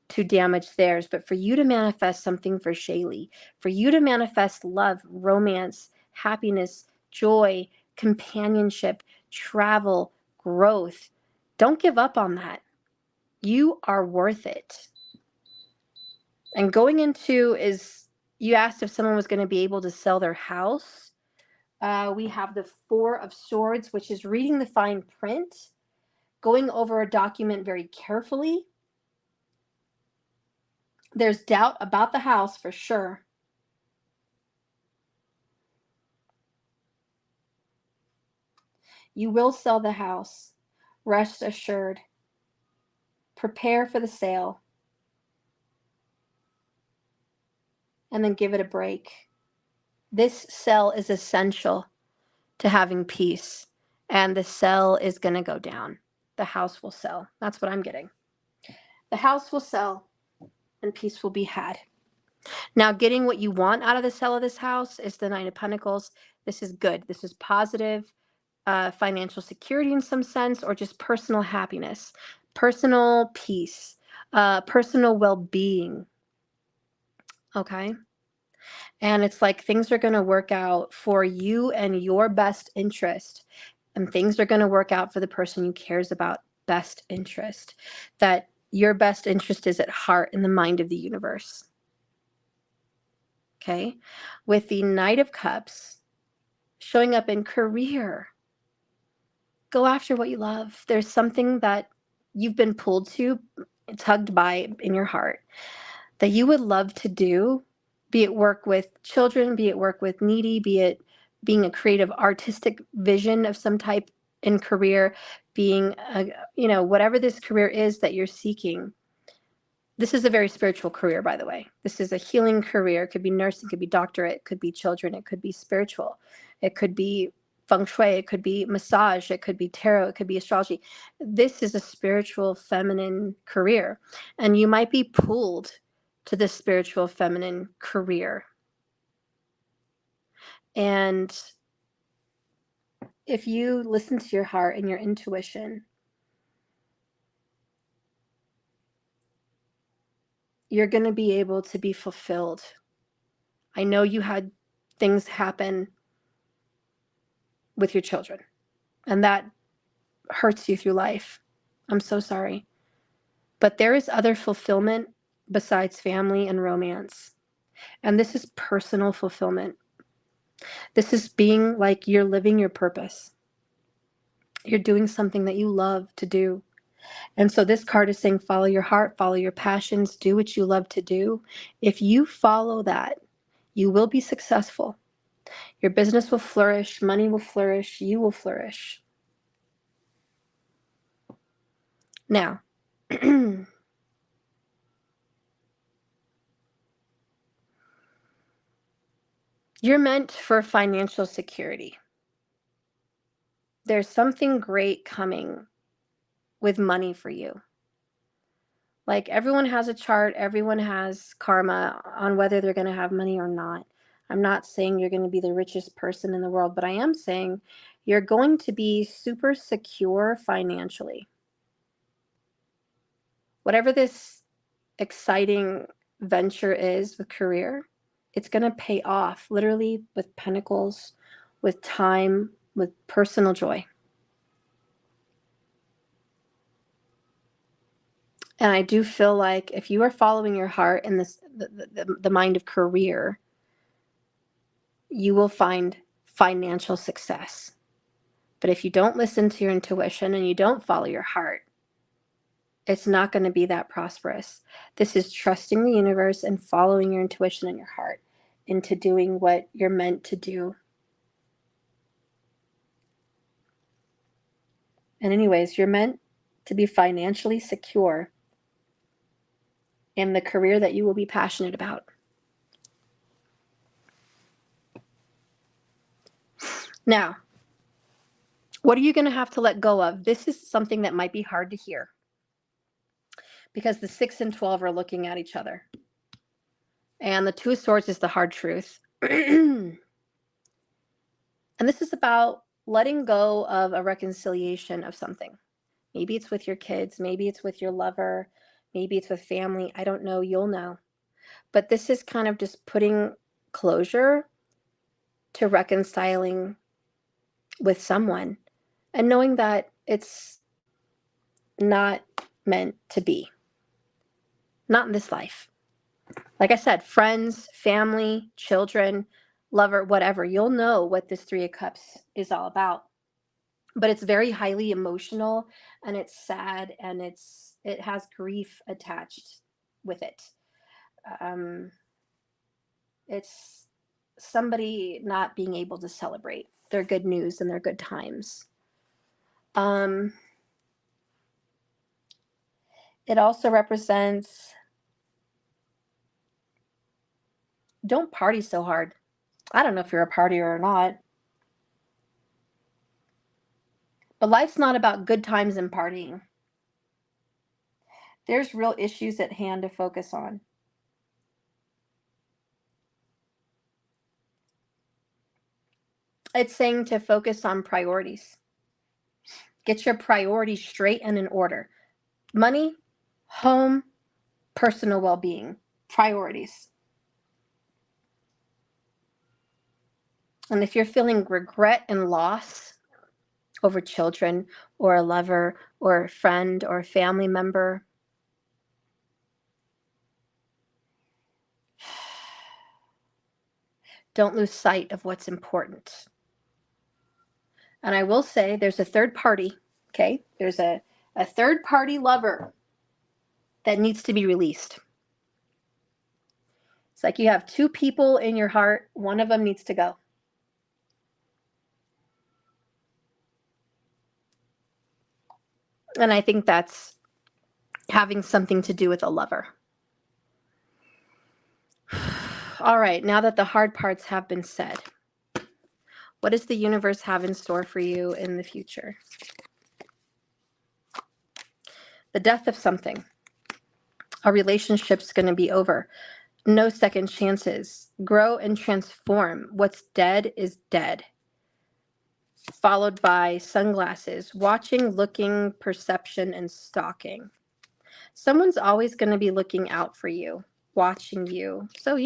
to damage theirs, but for you to manifest something for Shaylee, for you to manifest love, romance, happiness, joy, companionship, travel, growth. Don't give up on that. You are worth it. And going into is, you asked if someone was going to be able to sell their house. We have the 4 of Swords, which is reading the fine print, going over a document very carefully. There's doubt about the house for sure. You will sell the house. Rest assured. Prepare for the sale. And then give it a break. This sell is essential to having peace. And the sell is going to go down. The house will sell. That's what I'm getting. The house will sell and peace will be had. Now, getting what you want out of the sale of this house is the Nine of Pentacles. This is good. This is positive financial security in some sense, or just personal happiness, personal peace, personal well-being. Okay. And it's like things are going to work out for you and your best interest. And things are going to work out for the person who cares about best interest. That your best interest is at heart in the mind of the universe. Okay. With the Knight of Cups showing up in career, go after what you love. There's something that you've been pulled to, tugged by in your heart that you would love to do, be it work with children, be it work with needy, be it being a creative artistic vision of some type in career, being whatever this career is that you're seeking. This is a very spiritual career, by the way. This is a healing career. It could be nursing, it could be doctorate, it could be children, it could be spiritual, it could be feng shui, it could be massage, it could be tarot, it could be astrology. This is a spiritual feminine career, and you might be pulled to this spiritual feminine career. And if you listen to your heart and your intuition, you're going to be able to be fulfilled. I know you had things happen with your children, and that hurts you through life. I'm so sorry. But there is other fulfillment besides family and romance. And this is personal fulfillment. This is being like you're living your purpose. You're doing something that you love to do. And so this card is saying, follow your heart, follow your passions, do what you love to do. If you follow that, you will be successful. Your business will flourish, money will flourish, you will flourish. Now, you're meant for financial security. There's something great coming with money for you. Like, everyone has a chart, everyone has karma on whether they're going to have money or not. I'm not saying you're going to be the richest person in the world, but I am saying you're going to be super secure financially. Whatever this exciting venture is with career, it's going to pay off literally with pentacles, with time, with personal joy. And I do feel like if you are following your heart in this, the mind of career, you will find financial success. But if you don't listen to your intuition and you don't follow your heart, it's not going to be that prosperous. This is trusting the universe and following your intuition and your heart into doing what you're meant to do. And anyways, you're meant to be financially secure in the career that you will be passionate about. Now, what are you going to have to let go of? This is something that might be hard to hear because the 6 and 12 are looking at each other. And the 2 of Swords is the hard truth. And this is about letting go of a reconciliation of something. Maybe it's with your kids. Maybe it's with your lover. Maybe it's with family. I don't know. You'll know. But this is kind of just putting closure to reconciling with someone and knowing that it's not meant to be. Not in this life. Like I said, friends, family, children, lover, whatever, you'll know what this 3 of Cups is all about. But it's very highly emotional, and it's sad, and it has grief attached with it. It's somebody not being able to celebrate their good news and their good times. It also represents, don't party so hard. I don't know if you're a partier or not. But life's not about good times and partying. There's real issues at hand to focus on. It's saying to focus on priorities. Get your priorities straight and in order. Money, home, personal well-being, priorities. And if you're feeling regret and loss over children or a lover or a friend or a family member, don't lose sight of what's important. And I will say there's a third party, okay? There's a third party lover that needs to be released. It's like you have two people in your heart. One of them needs to go. And I think that's having something to do with a lover. All right, now that the hard parts have been said, what does the universe have in store for you in the future? The death of something. A relationship's going to be over. No second chances. Grow and transform. What's dead is dead. Followed by sunglasses. Watching, looking, perception, and stalking. Someone's always going to be looking out for you, watching you. So,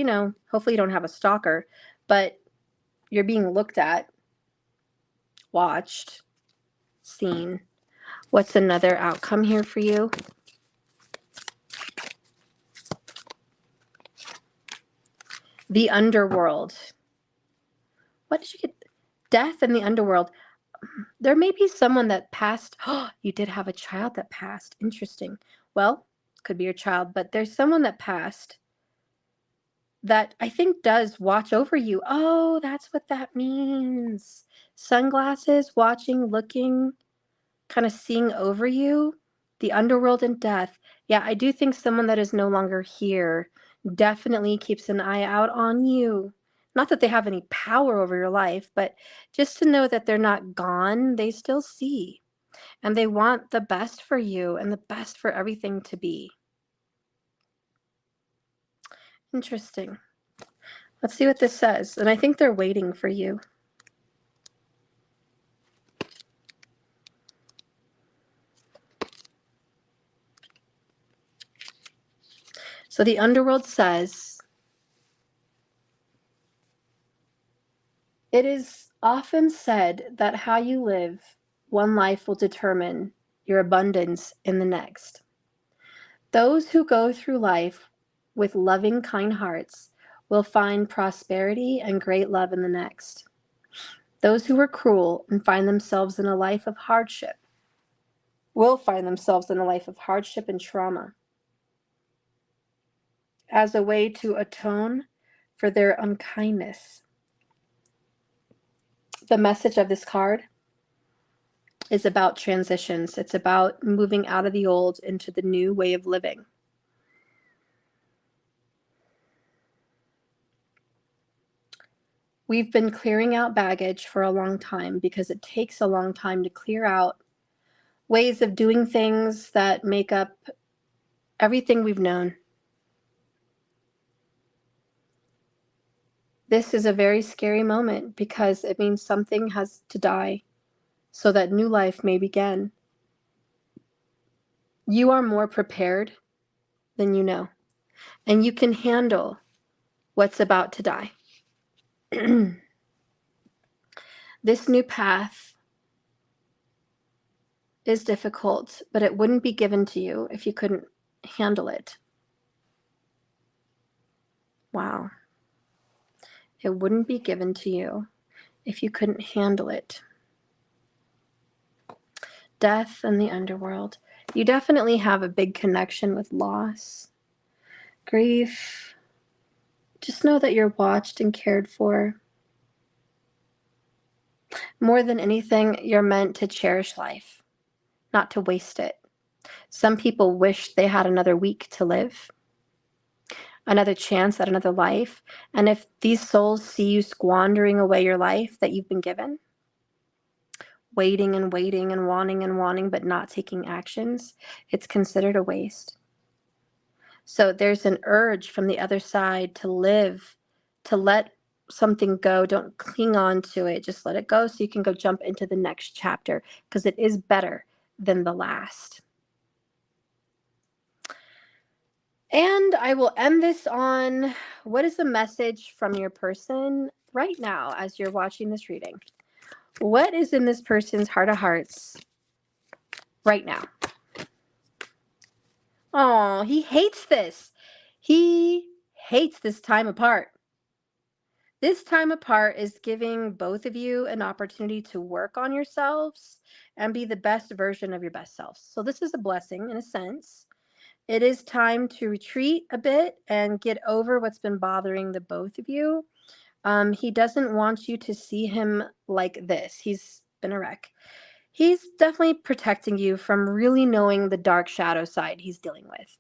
hopefully you don't have a stalker, but you're being looked at, watched, seen. What's another outcome here for you? The underworld. What did you get? Death in the underworld. There may be someone that passed. Oh, you did have a child that passed. Interesting. Well, could be your child, but there's someone that passed that I think does watch over you. Oh, that's what that means. Sunglasses, watching, looking, kind of seeing over you. The underworld and death. Yeah, I do think someone that is no longer here definitely keeps an eye out on you. Not that they have any power over your life, but just to know that they're not gone, they still see. And they want the best for you and the best for everything to be. Interesting. Let's see what this says. And I think they're waiting for you. So the underworld says, it is often said that how you live one life will determine your abundance in the next. Those who go through life with loving, kind hearts will find prosperity and great love in the next. Those who are cruel and find themselves in a life of hardship will find themselves in a life of hardship and trauma. As a way to atone for their unkindness. The message of this card is about transitions. It's about moving out of the old into the new way of living. We've been clearing out baggage for a long time because it takes a long time to clear out ways of doing things that make up everything we've known. This is a very scary moment because it means something has to die so that new life may begin. You are more prepared than you know, and you can handle what's about to die. This new path is difficult, but it wouldn't be given to you if you couldn't handle it. Wow. It wouldn't be given to you if you couldn't handle it. Death and the underworld. You definitely have a big connection with loss, grief. Just know that you're watched and cared for. More than anything, you're meant to cherish life, not to waste it. Some people wish they had another week to live, another chance at another life. And if these souls see you squandering away your life that you've been given, waiting and waiting and wanting, but not taking actions, it's considered a waste. So there's an urge from the other side to live, to let something go. Don't cling on to it. Just let it go so you can go jump into the next chapter, because it is better than the last. And I will end this on, what is the message from your person right now as you're watching this reading? What is in this person's heart of hearts right now? Oh, he hates this. He hates this time apart. This time apart is giving both of you an opportunity to work on yourselves and be the best version of your best selves. So this is a blessing in a sense. It is time to retreat a bit and get over what's been bothering the both of you. He doesn't want you to see him like this. He's been a wreck. He's definitely protecting you from really knowing the dark shadow side he's dealing with.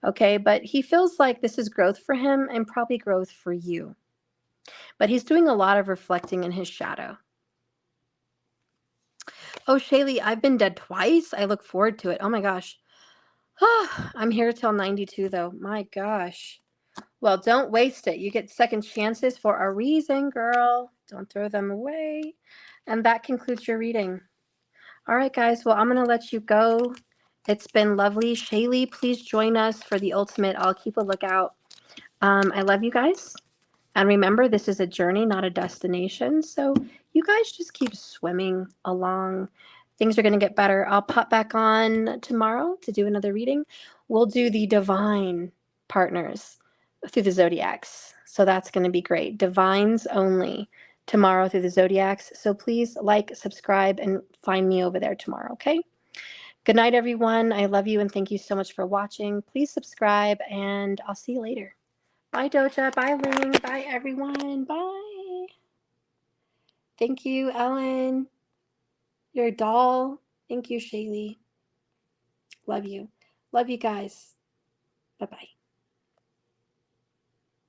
Okay, but he feels like this is growth for him and probably growth for you. But he's doing a lot of reflecting in his shadow. Oh, Shaylee, I've been dead twice. I look forward to it. Oh my gosh. I'm here till 92 though. My gosh. Well, don't waste it. You get second chances for a reason, girl. Don't throw them away. And that concludes your reading. All right, guys. Well, I'm going to let you go. It's been lovely. Shaylee, please join us for the ultimate. I'll keep a lookout. I love you guys. And remember, this is a journey, not a destination. So you guys just keep swimming along. Things are going to get better. I'll pop back on tomorrow to do another reading. We'll do the divine partners through the Zodiacs. So that's going to be great. Divines only tomorrow through the Zodiacs. So please like, subscribe, and find me over there tomorrow, okay? Good night, everyone. I love you and thank you so much for watching. Please subscribe and I'll see you later. Bye, Doja. Bye, Ling. Bye, everyone. Bye. Thank you, Ellen. You're a doll. Thank you, Shaylee. Love you. Love you guys. Bye-bye.